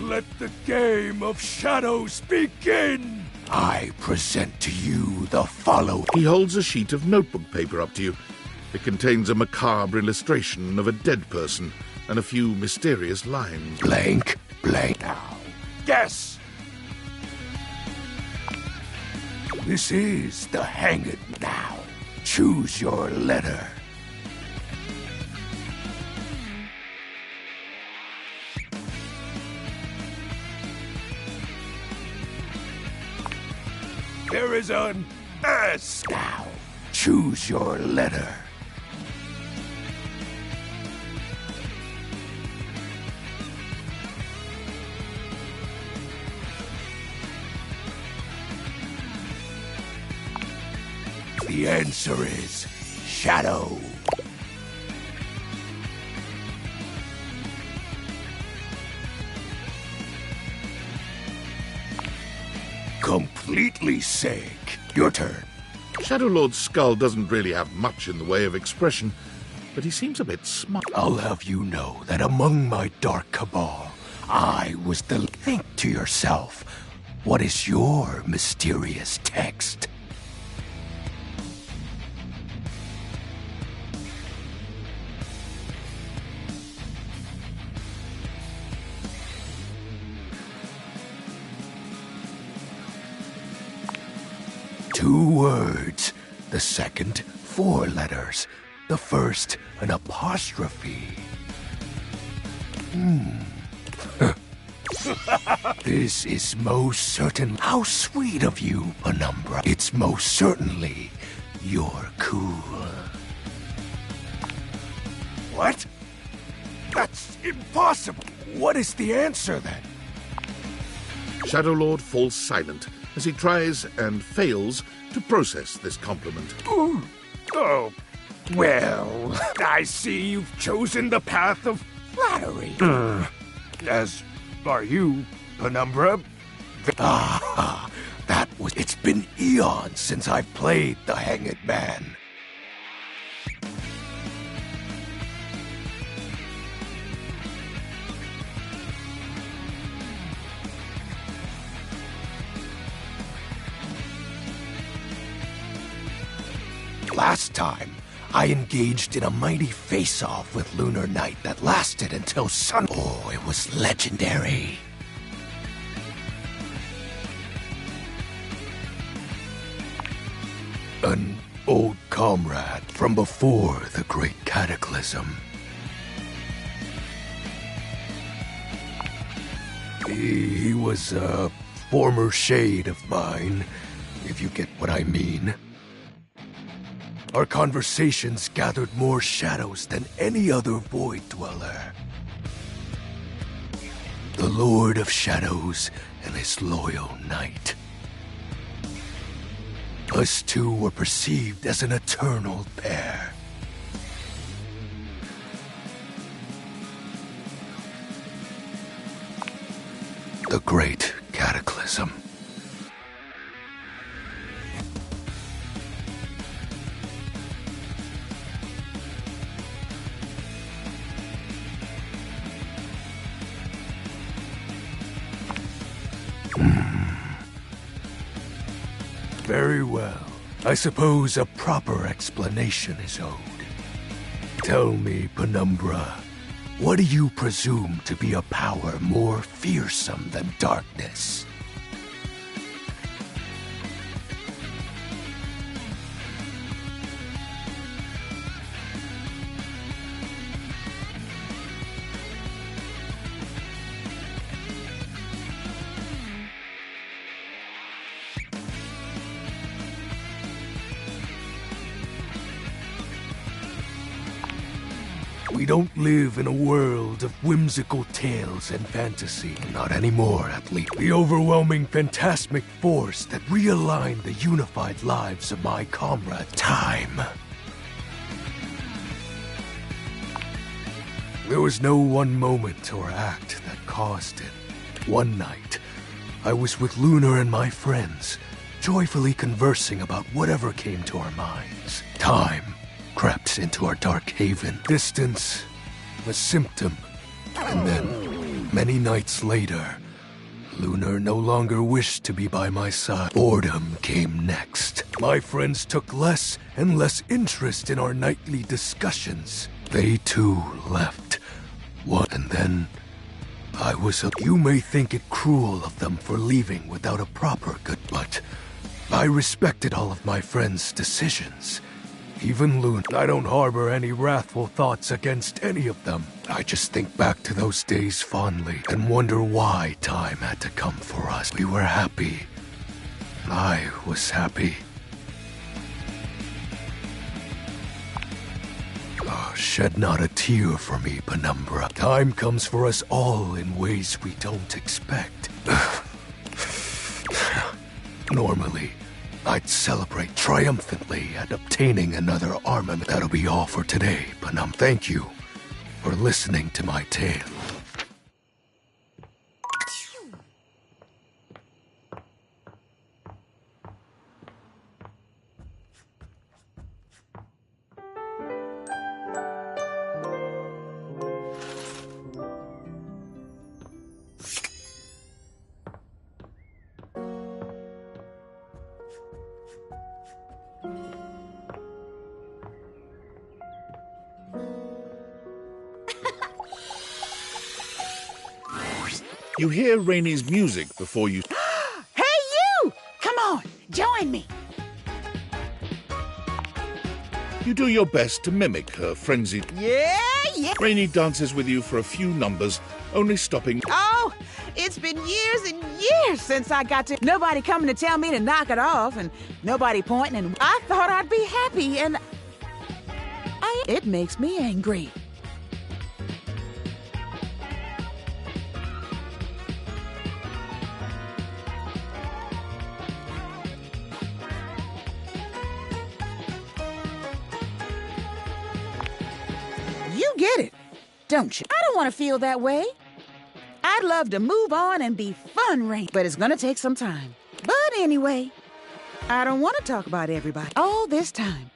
Let the game of shadows begin! I present to you the following. He holds a sheet of notebook paper up to you. It contains a macabre illustration of a dead person and a few mysterious lines. Blank, blank. Now, guess! This is the Hang It Now. Choose your letter. There is an S. Now, choose your letter. The answer is Shadow. Completely sick. Your turn. Shadow Lord's skull doesn't really have much in the way of expression, but he seems a bit smart. I'll have you know that among my dark cabal, I was the... Think to yourself, what is your mysterious text? Two words. The second, 4 letters. The first, an apostrophe. This is most certain. How sweet of you, Penumbra. It's most certainly you're cool. What? That's impossible. What is the answer then? Shadow Lord falls silent as he tries and fails to process this compliment. Ooh. Oh, well, I see you've chosen the path of flattery. As are you, Penumbra. Ah, that was... It's been eons since I played the Hanged Man. Last time, I engaged in a mighty face-off with Lunar Knight that lasted until sun. Oh, it was legendary. An old comrade from before the Great Cataclysm. He was a former shade of mine, if you get what I mean. Our conversations gathered more shadows than any other Void Dweller. The Lord of Shadows and his loyal knight. Us two were perceived as an eternal pair. The Great Cataclysm. Very well. I suppose a proper explanation is owed. Tell me, Penumbra, what do you presume to be a power more fearsome than darkness? We don't live in a world of whimsical tales and fantasy. Not anymore, at least. The overwhelming phantasmic force that realigned the unified lives of my comrade, Time. There was no one moment or act that caused it. One night, I was with Lunar and my friends, joyfully conversing about whatever came to our minds. Time crept into our dark haven. Distance, a symptom. And then, many nights later, Lunar no longer wished to be by my side. Boredom came next. My friends took less and less interest in our nightly discussions. They too left. And then, I was You may think it cruel of them for leaving without a proper good, but I respected all of my friends' decisions. Even Lunar. I don't harbor any wrathful thoughts against any of them. I just think back to those days fondly and wonder why time had to come for us. We were happy. I was happy. Oh, shed not a tear for me, Penumbra. Time comes for us all in ways we don't expect. Normally, I'd celebrate triumphantly at obtaining another armament. That'll be all for today, Penumbra. Thank you for listening to my tale. You hear Rainey's music before you... Hey, you! Come on, join me. You do your best to mimic her frenzied... Yeah. Rainey dances with you for a few numbers, only stopping... Oh, it's been years and years since I got to... Nobody coming to tell me to knock it off, and nobody pointing, and I thought I'd be happy, and... It makes me angry. You get it, don't you? I don't want to feel that way. I'd love to move on and be fun, Rain, but it's gonna take some time. But anyway, I don't want to talk about everybody. All this time,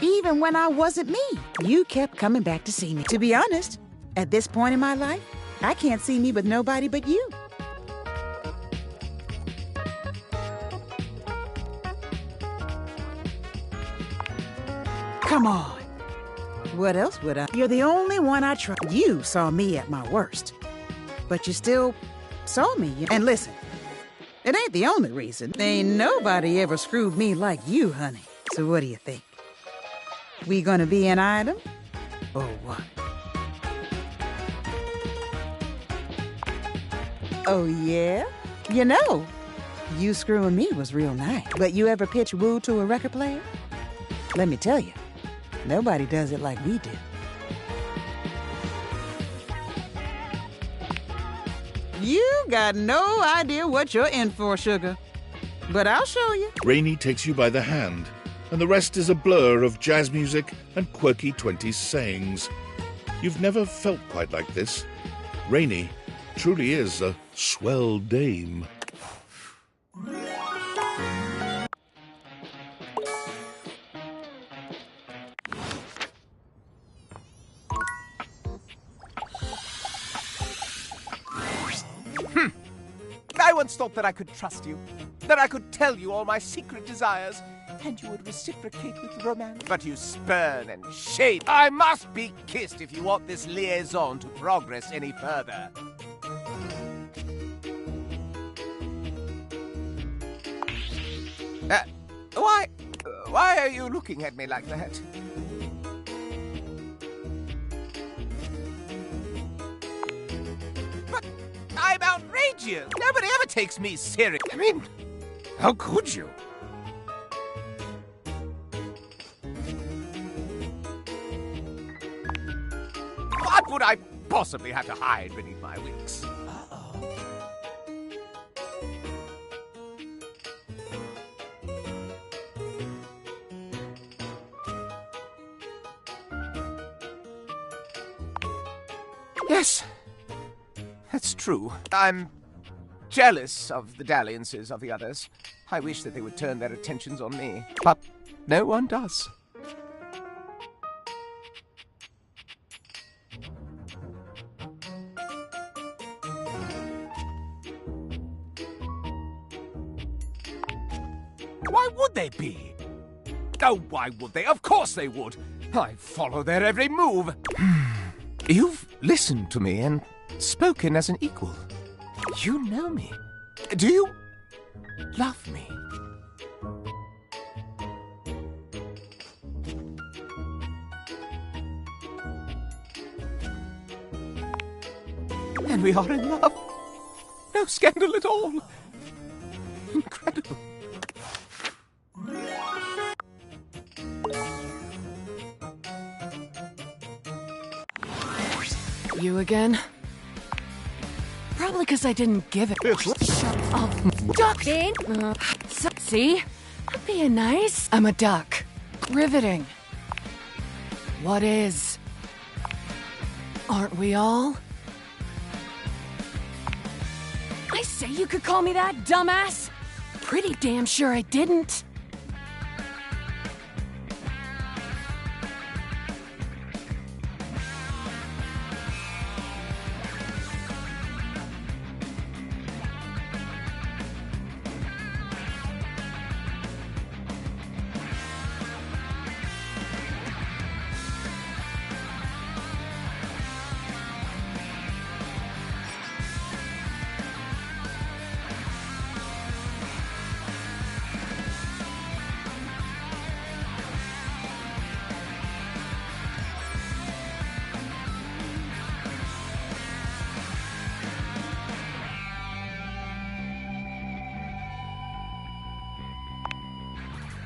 even when I wasn't me, you kept coming back to see me. To be honest, at this point in my life, I can't see me with nobody but you. Come on. What else would I? You're the only one I trust. You saw me at my worst. But you still saw me. And listen, it ain't the only reason. Ain't nobody ever screwed me like you, honey. So what do you think? We gonna be an item? Or what? Oh, yeah? You know, you screwing me was real nice. But you ever pitch woo to a record player? Let me tell you, nobody does it like we do. You got no idea what you're in for, sugar. But I'll show you. Rainey takes you by the hand, and the rest is a blur of jazz music and quirky 20s sayings. You've never felt quite like this. Rainey truly is a swell dame. I once thought that I could trust you, that I could tell you all my secret desires, and you would reciprocate with romance. But you spurn and shame. I must be kissed if you want this liaison to progress any further. Why are you looking at me like that? But I'm outrageous. Nobody ever takes me serious. I mean, how could you? What would I possibly have to hide beneath my wings? Yes, that's true. I'm jealous of the dalliances of the others. I wish that they would turn their attentions on me, but no one does. Why would they be? Oh, why would they? Of course they would. I follow their every move. You've listened to me and spoken as an equal. You know me. Do you love me? And we are in love. No scandal at all. Incredible. You again? Probably because I didn't give it. Shut up, duck! See? I'm being nice. I'm a duck. Riveting. What is? Aren't we all? I say you could call me that, dumbass! Pretty damn sure I didn't.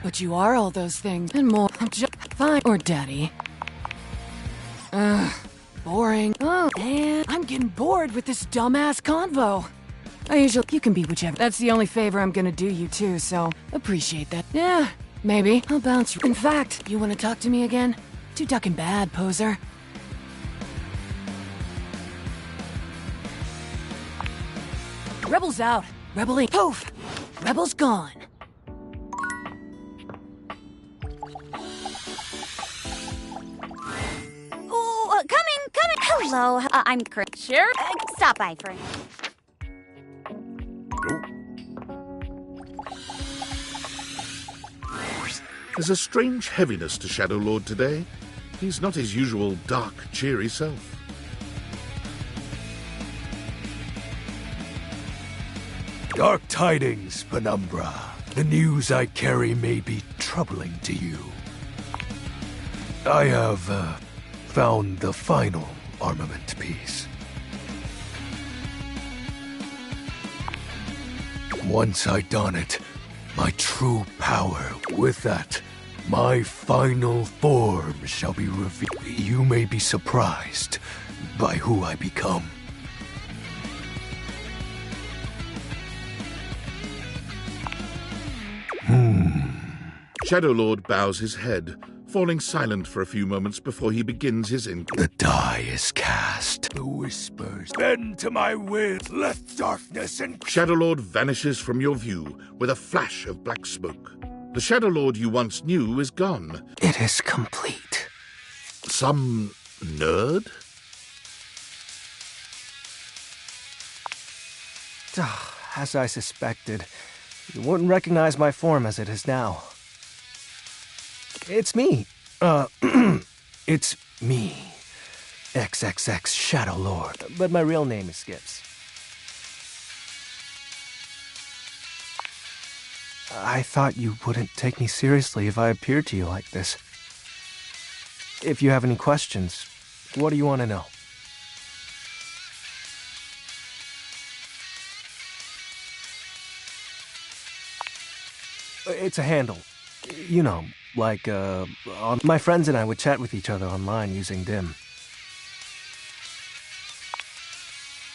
But you are all those things and more. I'm just fine. Or daddy. Ugh. Boring. Oh, man. I'm getting bored with this dumbass convo. You can be whichever. That's the only favor I'm gonna do you too, so appreciate that. Yeah, maybe. I'll bounce. In fact, you wanna talk to me again? Too ducking bad, poser. Rebels out. Rebelling. Poof! Rebels gone. Coming. Hello, I'm Chris. Sure. Stop by for a minute. There's a strange heaviness to Shadow Lord today. He's not his usual dark, cheery self. Dark tidings, Penumbra. The news I carry may be troubling to you. I have found the final armament piece. Once I don it, my true power, with that, my final form shall be revealed. You may be surprised by who I become. Shadow Lord bows his head, falling silent for a few moments before he begins his The die is cast. The whispers bend to my will. Let darkness and Shadow Lord vanishes from your view with a flash of black smoke. The Shadow Lord you once knew is gone. It is complete. Some nerd? As I suspected, you wouldn't recognize my form as it is now. It's me. It's me. XXX Shadow Lord. But my real name is Skips. I thought you wouldn't take me seriously if I appeared to you like this. If you have any questions, what do you want to know? It's a handle. You know, like, my friends and I would chat with each other online using DIM.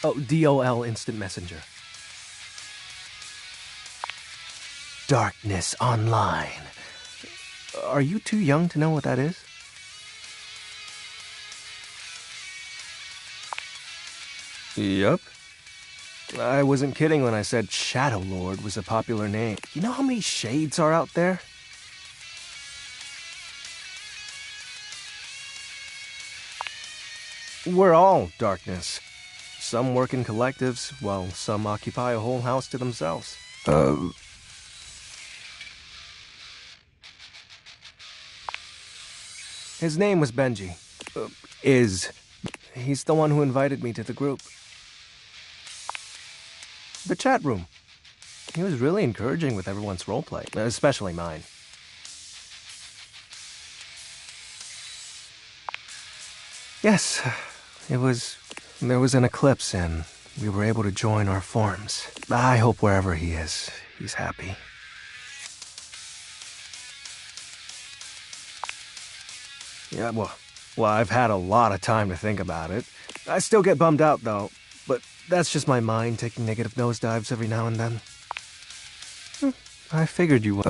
Oh, DOL Instant Messenger. Darkness Online. Are you too young to know what that is? Yup. I wasn't kidding when I said Shadow Lord was a popular name. You know how many shades are out there? We're all darkness. Some work in collectives, while some occupy a whole house to themselves. His name was Benji. He's the one who invited me to the group. The chat room. He was really encouraging with everyone's roleplay, especially mine. Yes, there was an eclipse and we were able to join our forms. I hope wherever he is, he's happy. Yeah, well, I've had a lot of time to think about it. I still get bummed out, though, but that's just my mind taking negative nosedives every now and then. I figured you would.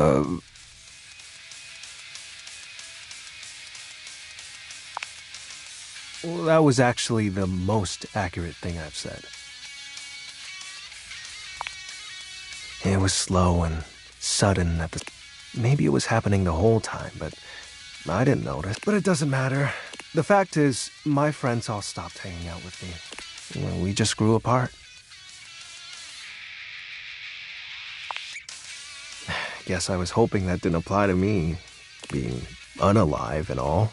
Well, that was actually the most accurate thing I've said. It was slow and sudden at the... Maybe it was happening the whole time, but I didn't notice. But it doesn't matter. The fact is, my friends all stopped hanging out with me. We just grew apart. Guess I was hoping that didn't apply to me, being unalive and all.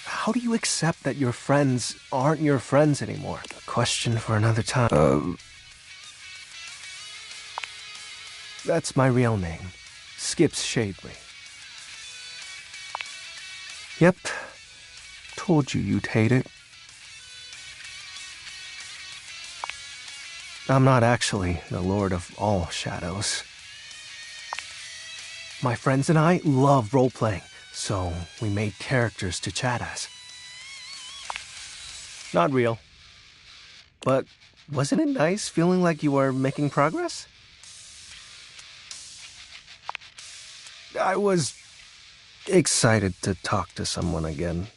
How do you accept that your friends aren't your friends anymore? A question for another time. That's my real name. Skips Shadley. Yep. Told you you'd hate it. I'm not actually the Lord of all Shadows. My friends and I love role-playing, so we made characters to chat as. Not real. But wasn't it nice feeling like you were making progress? I was excited to talk to someone again.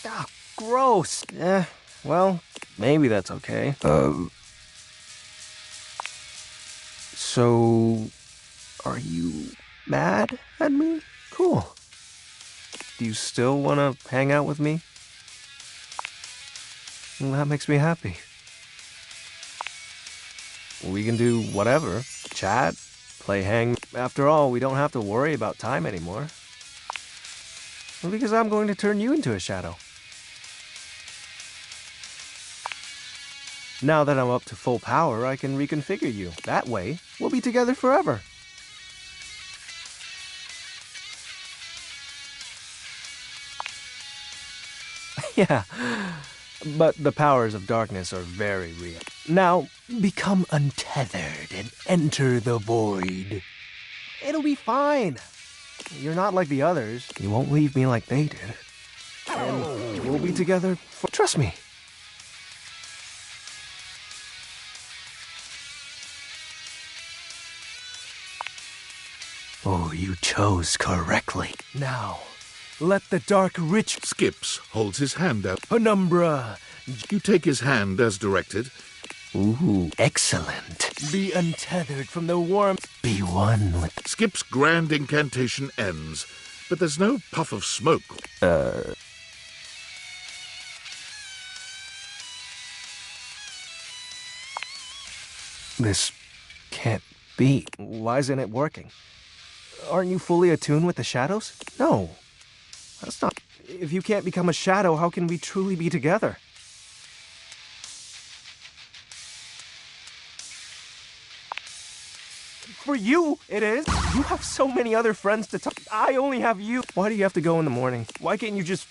Ah, gross. Well, maybe that's okay. So, are you mad at me? Cool. Do you still want to hang out with me? Well, that makes me happy. We can do whatever. Chat, play hang. After all, we don't have to worry about time anymore. Well, because I'm going to turn you into a shadow. Now that I'm up to full power, I can reconfigure you. That way, we'll be together forever. Yeah, but the powers of darkness are very real. Now, become untethered and enter the void. It'll be fine. You're not like the others. You won't leave me like they did. And we'll be together for... Trust me. Oh, you chose correctly. Now, let the dark rich... Skips holds his hand out. Penumbra. You take his hand as directed. Ooh, excellent. Be untethered from the warmth. Be one with... Skip's grand incantation ends, but there's no puff of smoke. This can't be. Why isn't it working? Aren't you fully attuned with the shadows? No. That's not... If you can't become a shadow, how can we truly be together? For you, it is. You have so many other friends to talk. I only have you. Why do you have to go in the morning? Why can't you just...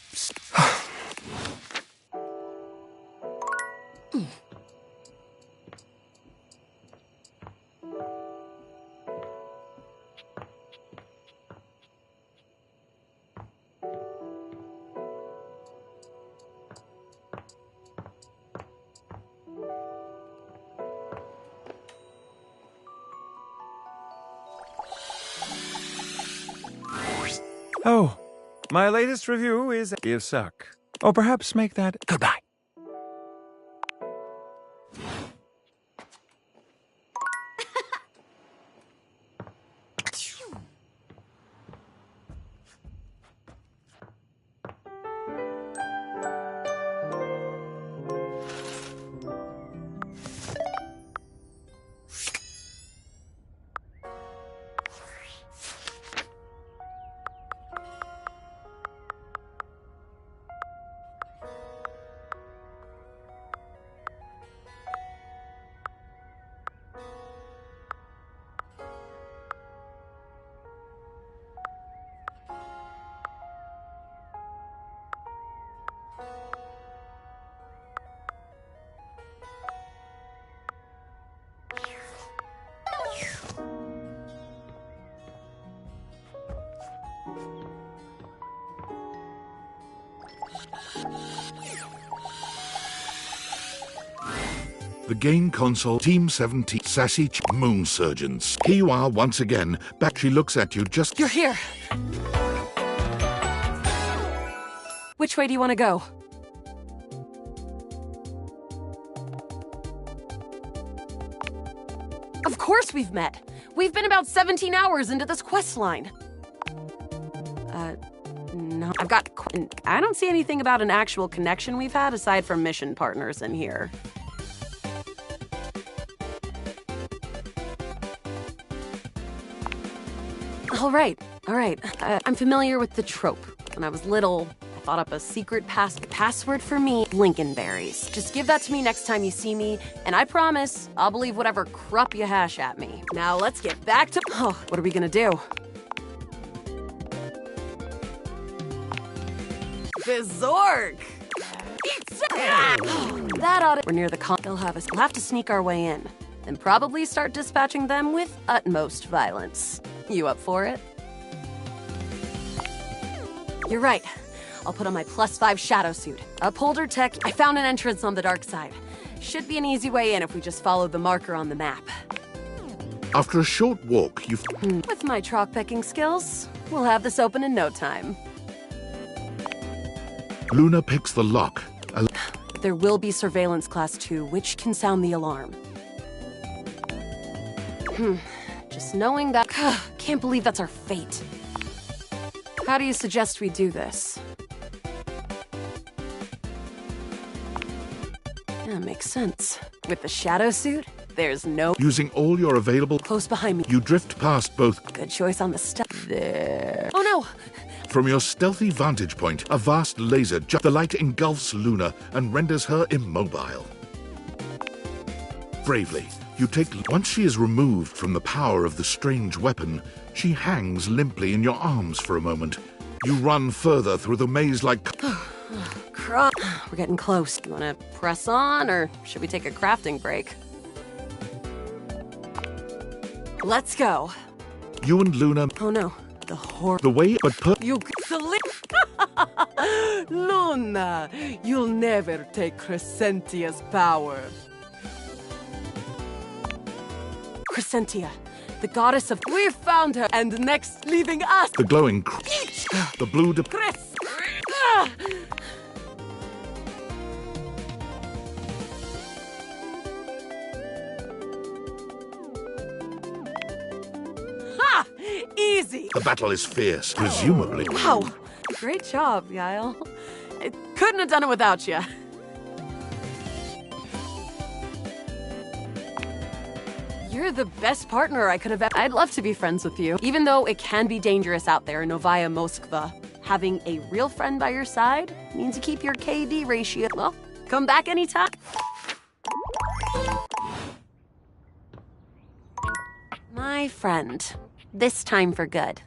Oh, my latest review is you suck. Or perhaps make that goodbye. The game console, Team 17, Sassy Moon Surgeons. Here you are once again. Back, she looks at you just... You're here! Which way do you want to go? Of course we've met! We've been about 17 hours into this quest line. No, I don't see anything about an actual connection we've had aside from mission partners in here. All right. I'm familiar with the trope. When I was little, I thought up a secret password for me, Lincolnberries. Just give that to me next time you see me, and I promise I'll believe whatever crap you hash at me. Now let's get back to... Oh, what are we gonna do? Bizork! That ought to... We're near the con... We'll have to sneak our way in, and probably start dispatching them with utmost violence. You up for it? You're right. I'll put on my +5 shadow suit. Upholder tech, I found an entrance on the dark side. Should be an easy way in if we just follow the marker on the map. After a short walk, you... With my chalk picking skills, we'll have this open in no time. Luna picks the lock. There will be surveillance class 2, which can sound the alarm. Just knowing that... Can't believe that's our fate. How do you suggest we do this? Yeah, makes sense. With the shadow suit, There's no... Using all your available... Close behind me. You drift past both... Good choice on the step. There. Oh no! From your stealthy vantage point, a vast laser... The light engulfs Luna and renders her immobile. Bravely, you take... Once she is removed from the power of the strange weapon, she hangs limply in your arms for a moment. You run further through the maze like... Crap. We're getting close. You wanna press on, or should we take a crafting break? Let's go. You and Luna... Oh no. The horror... The way... But put... You... Luna, you'll never take Crescentia's power. Crescentia, the goddess of... We found her, and next leaving us... The glowing... The blue... Chris! Ha! Easy! The battle is fierce, presumably. Wow! Great job, Guile. I couldn't have done it without you. You're the best partner I could have ever... I'd love to be friends with you. Even though it can be dangerous out there in Novaya Moskva, having a real friend by your side means you keep your KD ratio. Well, come back anytime. My friend, this time for good.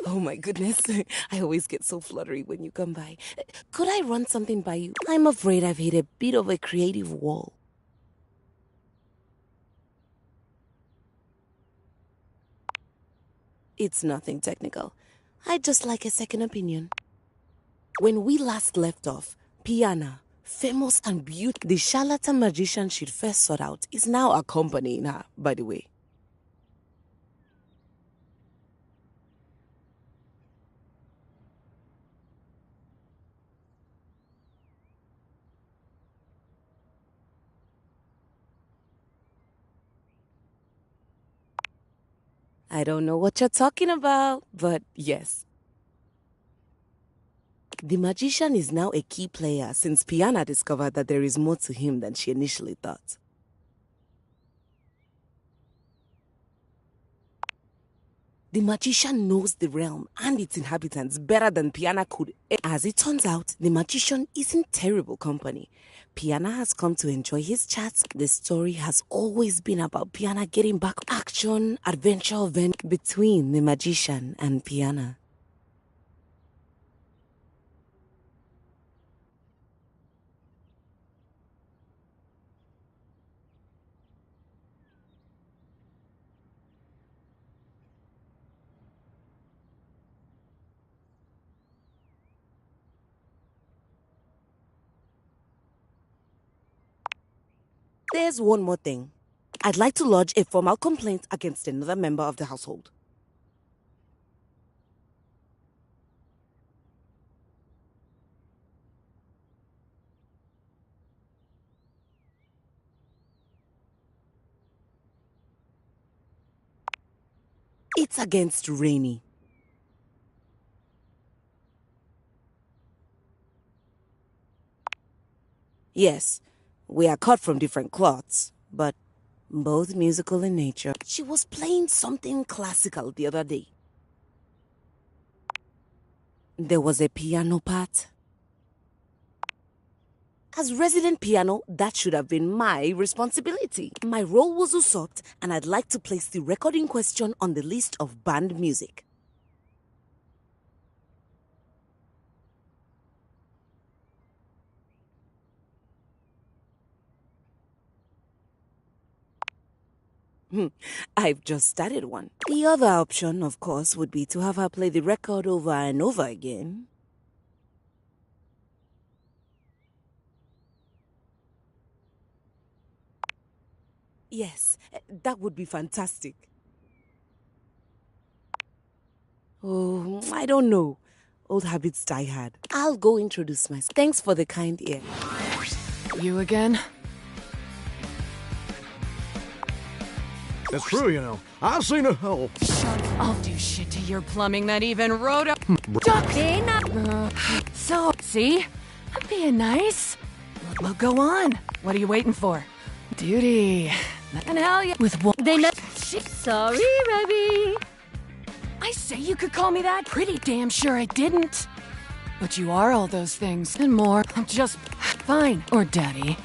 Oh my goodness, I always get so fluttery when you come by. Could I run something by you? I'm afraid I've hit a bit of a creative wall. It's nothing technical. I'd just like a second opinion. When we last left off, Piana, famous and beautiful, the charlatan magician she'd first sought out, is now accompanying her, by the way. I don't know what you're talking about, but yes. The magician is now a key player since Piana discovered that there is more to him than she initially thought. The magician knows the realm and its inhabitants better than Piana could. As it turns out, the magician isn't terrible company. Piana has come to enjoy his chats. The story has always been about Piana getting back action, adventure event between the magician and Piana. There's one more thing. I'd like to lodge a formal complaint against another member of the household. It's against Rainy. Yes. We are cut from different cloths, but both musical in nature. She was playing something classical the other day. There was a piano part. As resident piano, that should have been my responsibility. My role was usurped, and I'd like to place the record in question on the list of banned music. I've just started one. The other option, of course, would be to have her play the record over and over again. Yes, that would be fantastic. Oh, I don't know. Old habits die hard. I'll go introduce myself. Thanks for the kind ear. You again? It's true, you know. I've seen a hole. I'll do shit to your plumbing that even wrote up. So, see? I'm being nice. Well, go on. What are you waiting for? Duty. And hell yeah. With one. Sorry, Rebby. I say you could call me that? Pretty damn sure I didn't. But you are all those things and more. I'm just fine. Or daddy.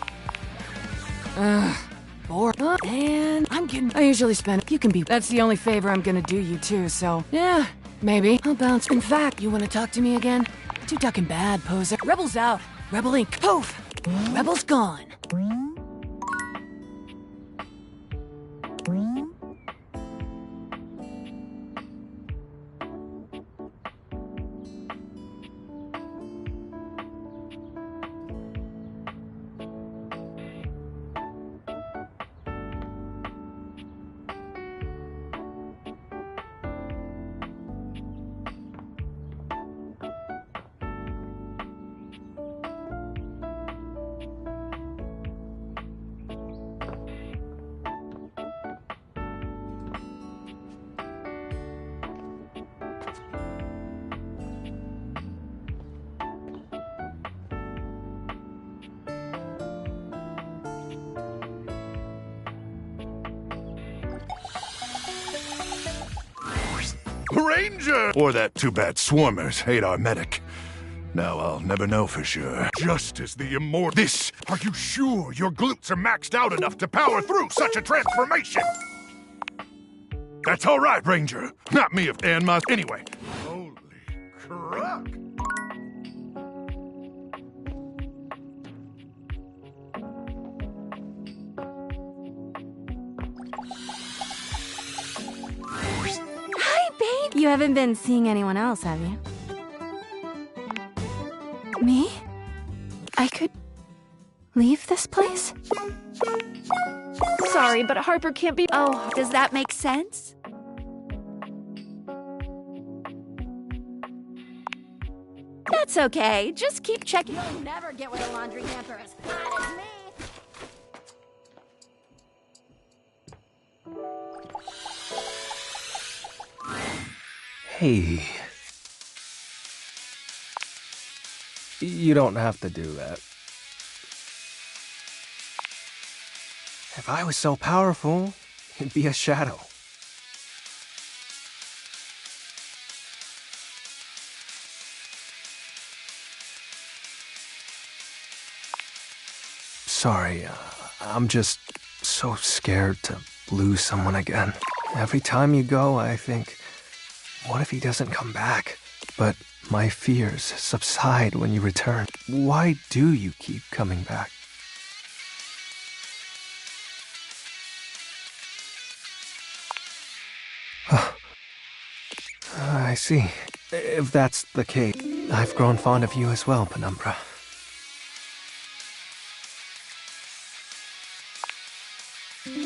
Bored. And I'm kidding. I usually spend. You can be. That's the only favor I'm gonna do you too, so. Yeah, maybe. I'll bounce. In fact, you wanna talk to me again? Too ducking bad, poser. Rebels out. Rebel Inc. Poof. Rebels gone. Ranger! Or that too bad Swarmers hate our medic. Now I'll never know for sure. Just as the immortal. This! Are you sure your glutes are maxed out enough to power through such a transformation? That's all right, Ranger. Not me if and my. Anyway. Holy crap! You haven't been seeing anyone else, have you? Me? I could leave this place? Sorry, but Harper can't be. Oh, does that make sense? That's okay. Just keep checking. You'll never get with a laundry hamper as fat as me. Hey. You don't have to do that. If I was so powerful, it'd be a shadow. Sorry, I'm just so scared to lose someone again. Every time you go, I think, what if he doesn't come back? But my fears subside when you return. Why do you keep coming back? I see. If that's the case, I've grown fond of you as well, Penumbra.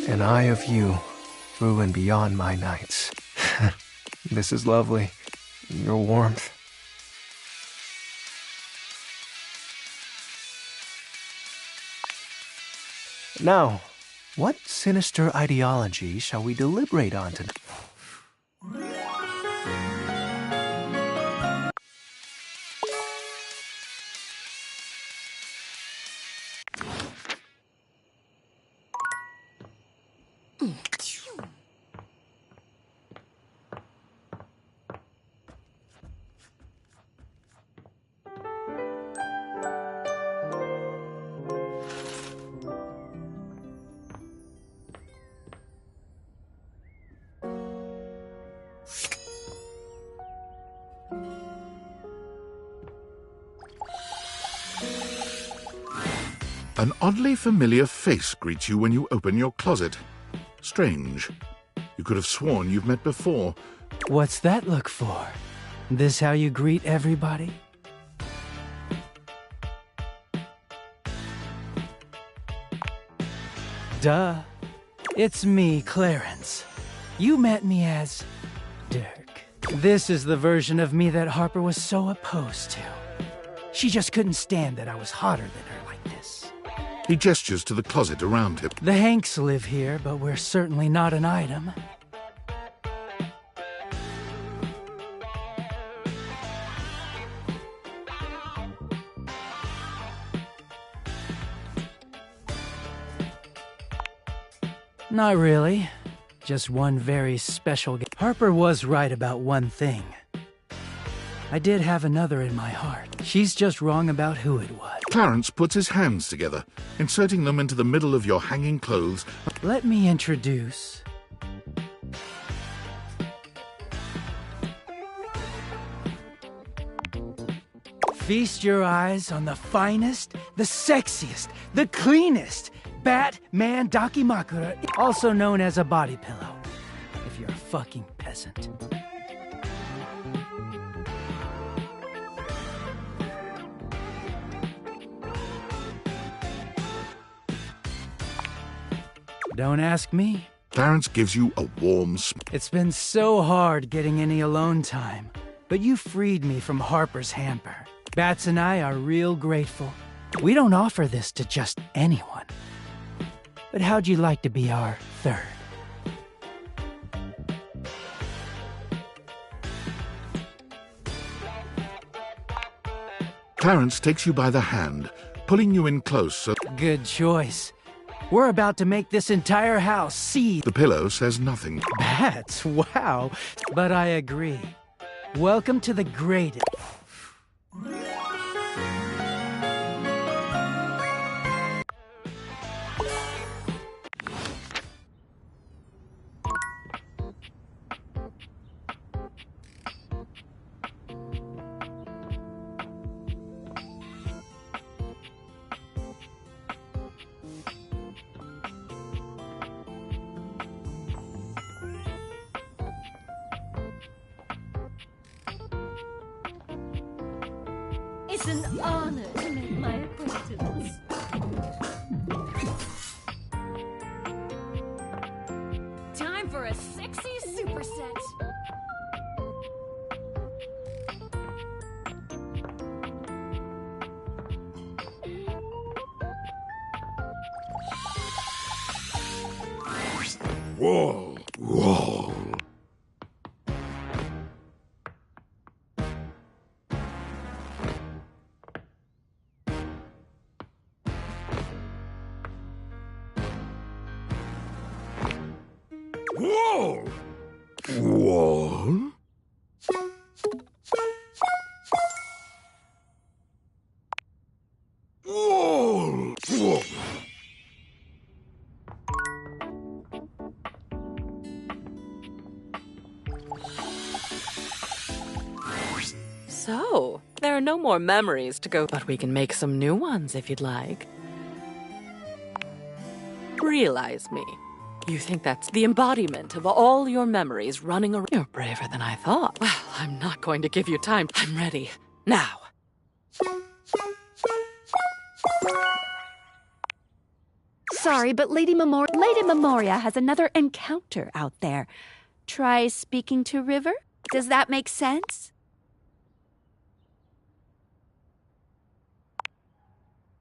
An eye of you through and beyond my nights. This is lovely. Your warmth. Now, what sinister ideology shall we deliberate on tonight? An oddly familiar face greets you when you open your closet. Strange. You could have sworn you've met before. What's that look for? This how you greet everybody? Duh. It's me, Clarence. You met me as Dirk. This is the version of me that Harper was so opposed to. She just couldn't stand that I was hotter than her like this. He gestures to the closet around him. The Hanks live here, but we're certainly not an item. Not really. Just one very special Harper was right about one thing. I did have another in my heart. She's just wrong about who it was. Clarence puts his hands together, inserting them into the middle of your hanging clothes. Let me introduce... Feast your eyes on the finest, the sexiest, the cleanest Batman Dakimakura, also known as a body pillow, if you're a fucking peasant. Don't ask me. Clarence gives you a warm smile. It's been so hard getting any alone time, but you freed me from Harper's hamper. Bats and I are real grateful. We don't offer this to just anyone. But how'd you like to be our third? Clarence takes you by the hand, pulling you in close so... Good choice. We're about to make this entire house see... The pillow says nothing. Bats, wow. But I agree. Welcome to the greatest... It's an honor to make my acquaintance. Time for a sexy superset. Whoa! Whoa! Whoa! Whoa! Whoa! Whoa! So, there are no more memories to go, but we can make some new ones if you'd like. Realize me. You think that's the embodiment of all your memories running around? You're braver than I thought. Well, I'm not going to give you time. I'm ready. Now. Sorry, but Lady Memoria has another encounter out there. Try speaking to River? Does that make sense?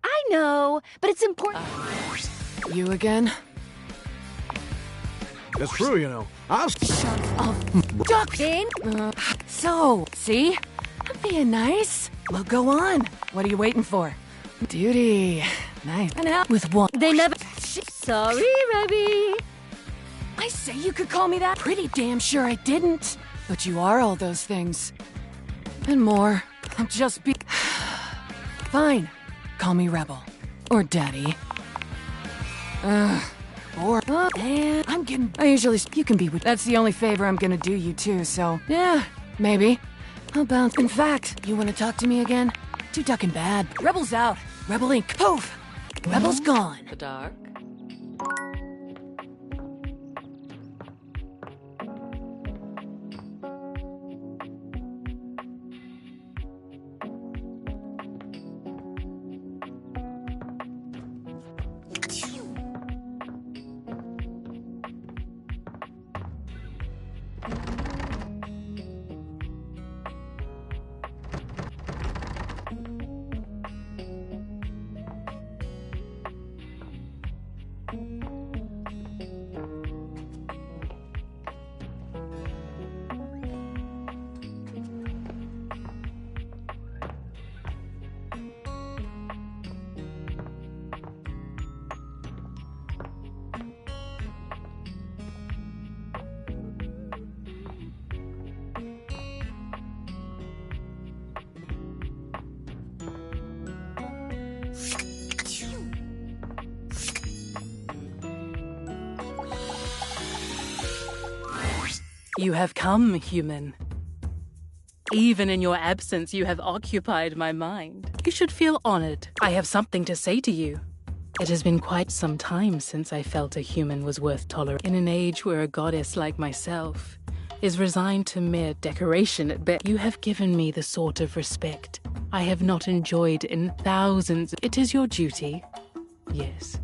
I know, but it's important. You again? It's true, you know. I'll... Shut up. Duck! So, see? I'm being nice. Well, go on. What are you waiting for? Duty. Nice. And out with one. They never... Sorry, Rebby. I say you could call me that. Pretty damn sure I didn't. But you are all those things. And more. I'll just be... Fine. Call me Rebel. Or Daddy. Or... and I'm getting... I usually... You can be with... That's the only favor I'm gonna do you, too, so... Yeah, maybe. I'll bounce... In fact, you wanna talk to me again? Too ducking bad. Rebel's out. Rebel Inc. Poof! Rebel's gone. The dark. You have come, human. Even in your absence, you have occupied my mind. You should feel honored. I have something to say to you. It has been quite some time since I felt a human was worth tolerating. In an age where a goddess like myself is resigned to mere decoration at best, you have given me the sort of respect I have not enjoyed in thousands. It is your duty, yes.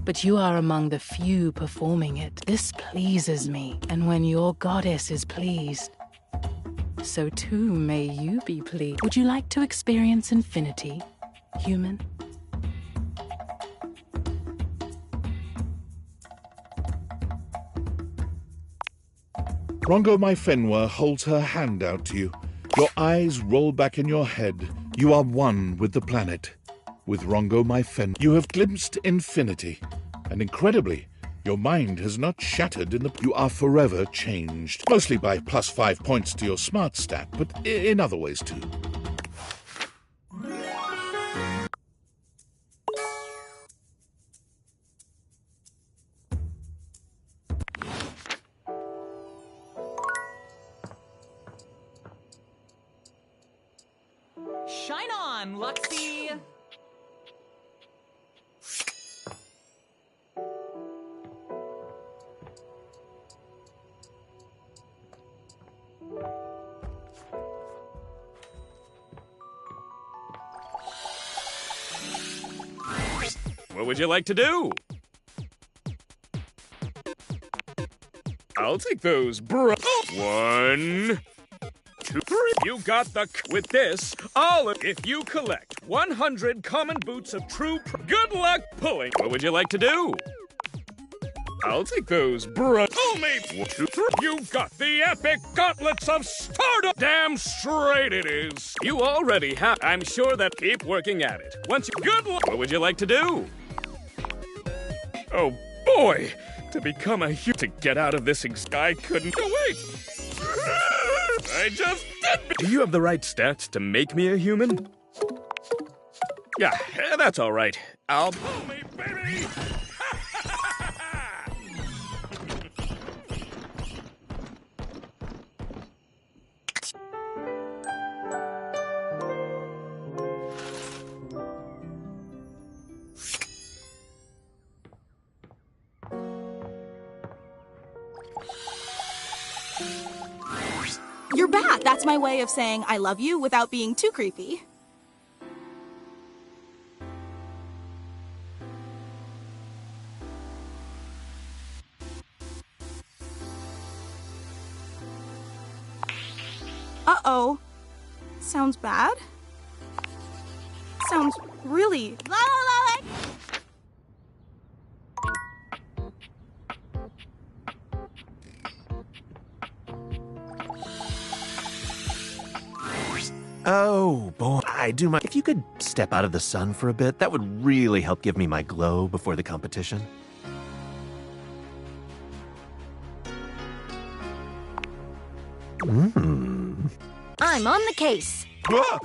But you are among the few performing it. This pleases me, and when your goddess is pleased, so too may you be pleased. Would you like to experience infinity, human? Rongo my Fenwa holds her hand out to you. Your eyes roll back in your head. You are one with the planet. With Rongo my Fenwa, you have glimpsed infinity. And incredibly, your mind has not shattered in the... You are forever changed. Mostly by +5 points to your smart stat, but in other ways too. Shine on, Luxie! What would you like to do? I'll take those, bro. 1, 2, 3. You got the... With this, if you collect 100 common boots of true... Good luck pulling. What would you like to do? I'll take those, bro. Pull me. 1, 2, 3. You got the epic gauntlets of Stardom. Damn straight it is. You already have... I'm sure that... Keep working at it. Once you... Good luck. What would you like to do? Oh, boy! To become a to get out of this I couldn't... Oh, wait! I just did... Do you have the right stats to make me a human? Yeah, that's all right. I'll... Pull me, baby! You're back. That's my way of saying I love you without being too creepy. Uh-oh. Sounds bad. Sounds really... Oh, boy. I do my... If you could step out of the sun for a bit, that would really help give me my glow before the competition. I'm on the case. Ah!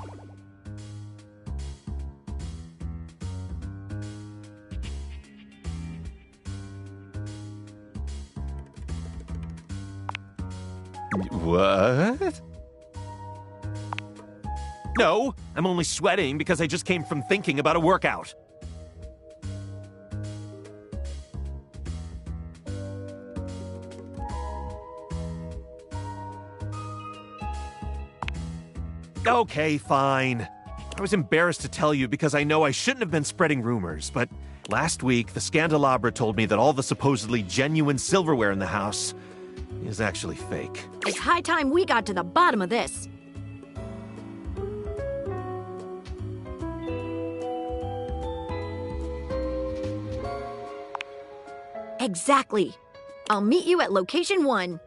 What? No, I'm only sweating because I just came from thinking about a workout. Okay, fine. I was embarrassed to tell you because I know I shouldn't have been spreading rumors, but last week the Scandelabra told me that all the supposedly genuine silverware in the house is actually fake. It's high time we got to the bottom of this. Exactly. I'll meet you at location 1.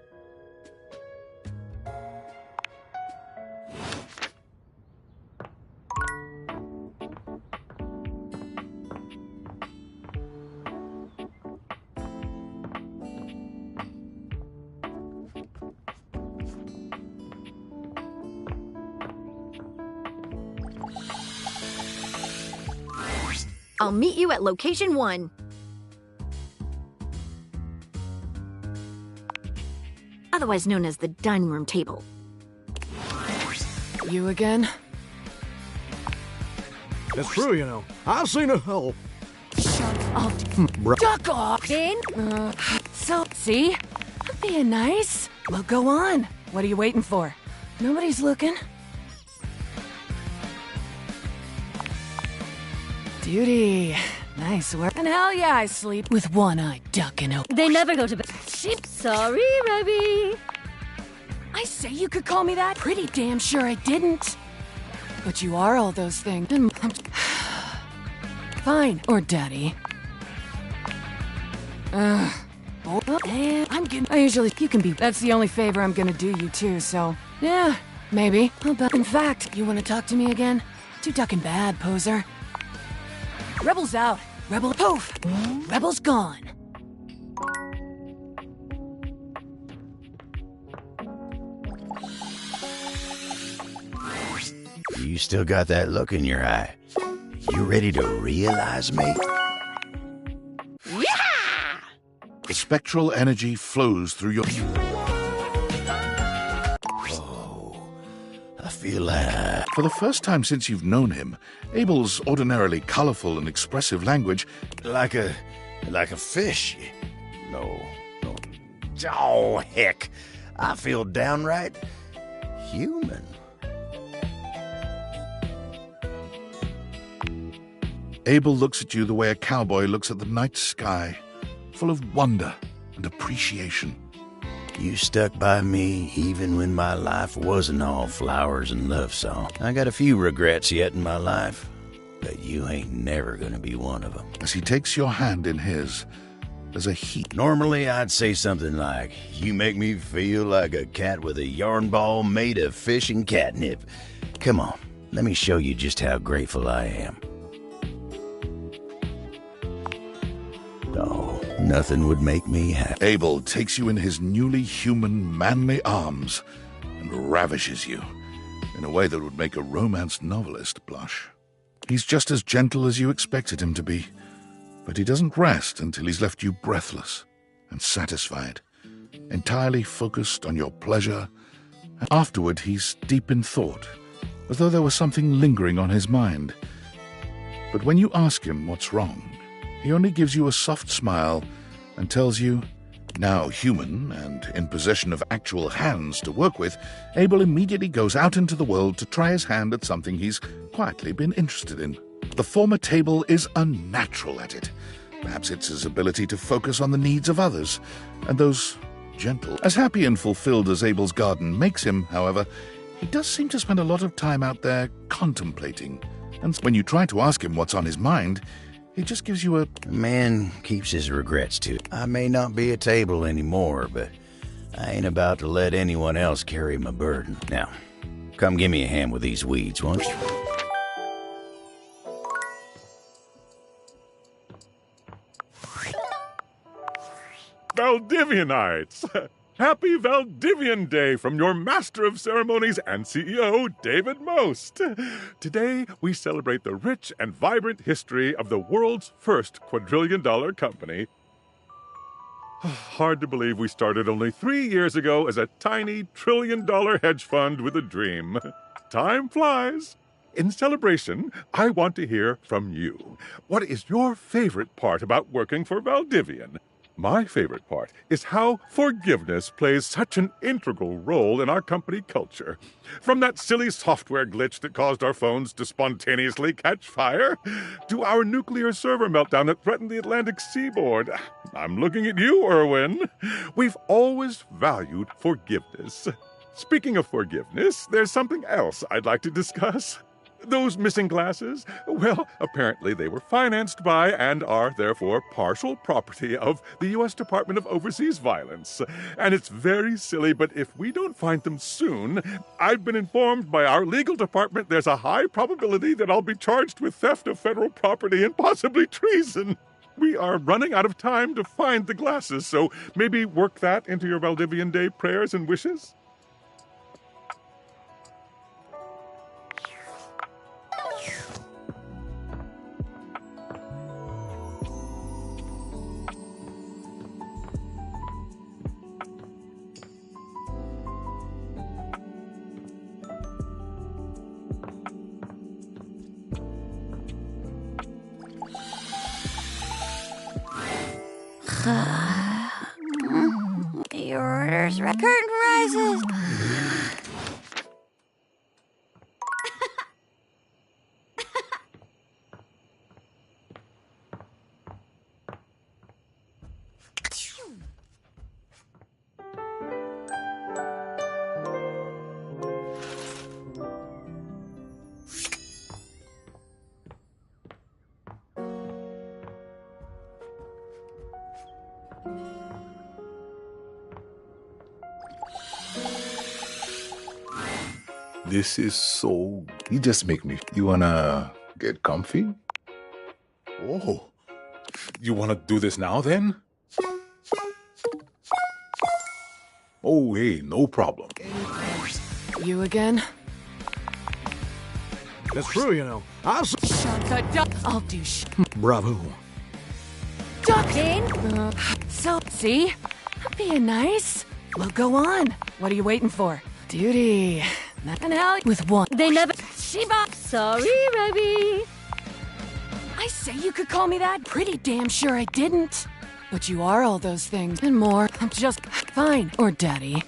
I'll meet you at location 1. otherwise known as the dining room table. You again? It's true, you know. I've seen it all. Duck off! Dane? So, see? I'm being nice. Well, go on. What are you waiting for? Nobody's looking. Duty. Nice work. And hell yeah, I sleep with one eye ducking open. They never go to bed. Sheep. Sorry, Rebby. I say you could call me that? Pretty damn sure I didn't. But you are all those things. Fine. Or daddy. I'm getting. You can be. That's the only favor I'm gonna do you too, so. Yeah, maybe. In fact, you wanna talk to me again? Too ducking bad, poser. Rebel's out. Rebel poof. Rebel's gone. You still got that look in your eye. You ready to realize me? The spectral energy flows through your... Oh, I feel like... For the first time since you've known him, Abel's ordinarily colorful and expressive language... Like a fish. No. Oh, heck. I feel downright human. Abel looks at you the way a cowboy looks at the night sky, full of wonder and appreciation. You stuck by me even when my life wasn't all flowers and love song. I got a few regrets yet in my life, but you ain't never gonna be one of them. As he takes your hand in his, there's a heat. Normally I'd say something like, you make me feel like a cat with a yarn ball made of fish and catnip. Come on, let me show you just how grateful I am. Oh, nothing would make me happy. Abel takes you in his newly human, manly arms and ravishes you in a way that would make a romance novelist blush. He's just as gentle as you expected him to be, but he doesn't rest until he's left you breathless and satisfied, entirely focused on your pleasure. Afterward, he's deep in thought, as though there was something lingering on his mind. But when you ask him what's wrong, he only gives you a soft smile and tells you, now human and in possession of actual hands to work with, Abel immediately goes out into the world to try his hand at something he's quietly been interested in. The former table is unnatural at it. Perhaps it's his ability to focus on the needs of others, and those gentle. As happy and fulfilled as Abel's garden makes him, however, he does seem to spend a lot of time out there contemplating. And when you try to ask him what's on his mind, he just gives you a... Man keeps his regrets too. I may not be a table anymore, but I ain't about to let anyone else carry my burden. Now, come give me a hand with these weeds, won't you? Valdivianites! Happy Valdivian Day from your Master of Ceremonies and CEO, David Most. Today, we celebrate the rich and vibrant history of the world's first quadrillion-dollar company. Hard to believe we started only 3 years ago as a tiny trillion-dollar hedge fund with a dream. Time flies. In celebration, I want to hear from you. What is your favorite part about working for Valdivian? My favorite part is how forgiveness plays such an integral role in our company culture. From that silly software glitch that caused our phones to spontaneously catch fire, to our nuclear server meltdown that threatened the Atlantic seaboard. I'm looking at you, Erwin. We've always valued forgiveness. Speaking of forgiveness, there's something else I'd like to discuss. Those missing glasses? Well, apparently they were financed by and are therefore partial property of the U.S. Department of Overseas Violence. And it's very silly, but if we don't find them soon, I've been informed by our legal department there's a high probability that I'll be charged with theft of federal property and possibly treason. We are running out of time to find the glasses, so maybe work that into your Valdivian Day prayers and wishes? Your orders, curtain rises. This is so... You just make me... You wanna get comfy? Oh, you wanna do this now then? Oh, hey, no problem. You again? That's true, you know. I'll Shut the duck. I'll do Bravo. Ducking? So, see? I'm being nice. Well, go on. What are you waiting for? Duty. Nothing hell with one. They never. Sheba. Sorry, Rebby. I say you could call me that. Pretty damn sure I didn't. But you are all those things and more. I'm just fine. Or daddy.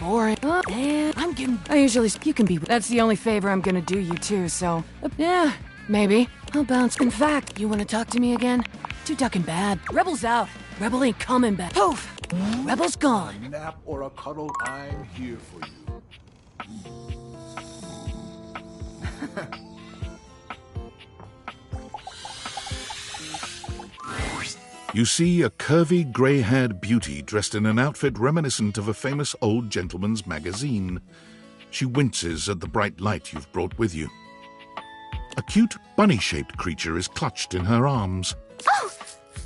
Boring. Man, I'm getting. I usually. You can be. That's the only favor I'm gonna do you too. So, yeah, maybe I'll bounce. In fact, you want to talk to me again? Too ducking bad. Rebel's out. Rebel ain't coming back. Poof. Rebel's gone. A nap or a cuddle, I'm here for you. You see a curvy, grey-haired beauty dressed in an outfit reminiscent of a famous old gentleman's magazine. She winces at the bright light you've brought with you. A cute, bunny-shaped creature is clutched in her arms. Oh,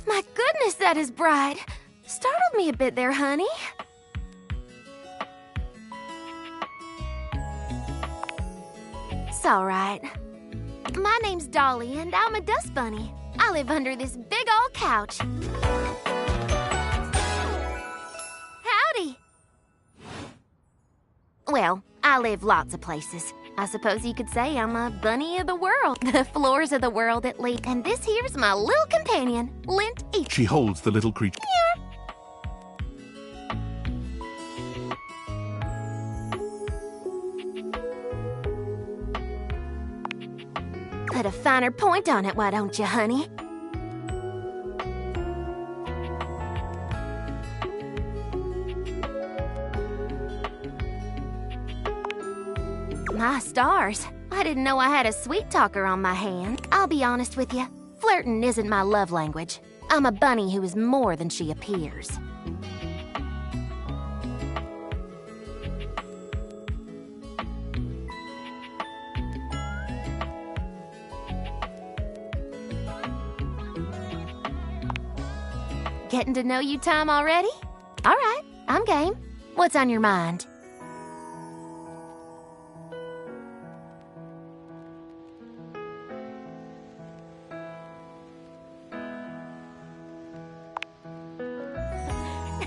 my goodness, that is bright. Startled me a bit there, honey. It's all right. My name's Dolly, and I'm a dust bunny. I live under this big old couch. Howdy. Well, I live lots of places. I suppose you could say I'm a bunny of the world. The floors of the world, at least. And this here's my little companion, Lint E. She holds the little creature. Put a finer point on it, why don't you, honey? My stars. I didn't know I had a sweet talker on my hand. I'll be honest with you. Flirting isn't my love language. I'm a bunny who is more than she appears. Getting to know you time already? All right, I'm game. What's on your mind?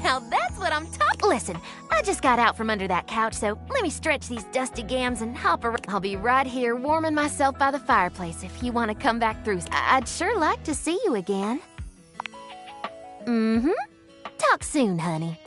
Now that's what I'm talking. Listen, I just got out from under that couch, so let me stretch these dusty gams and hop around. I'll be right here warming myself by the fireplace if you want to come back through. I'd sure like to see you again. Mm-hmm. Talk soon, honey.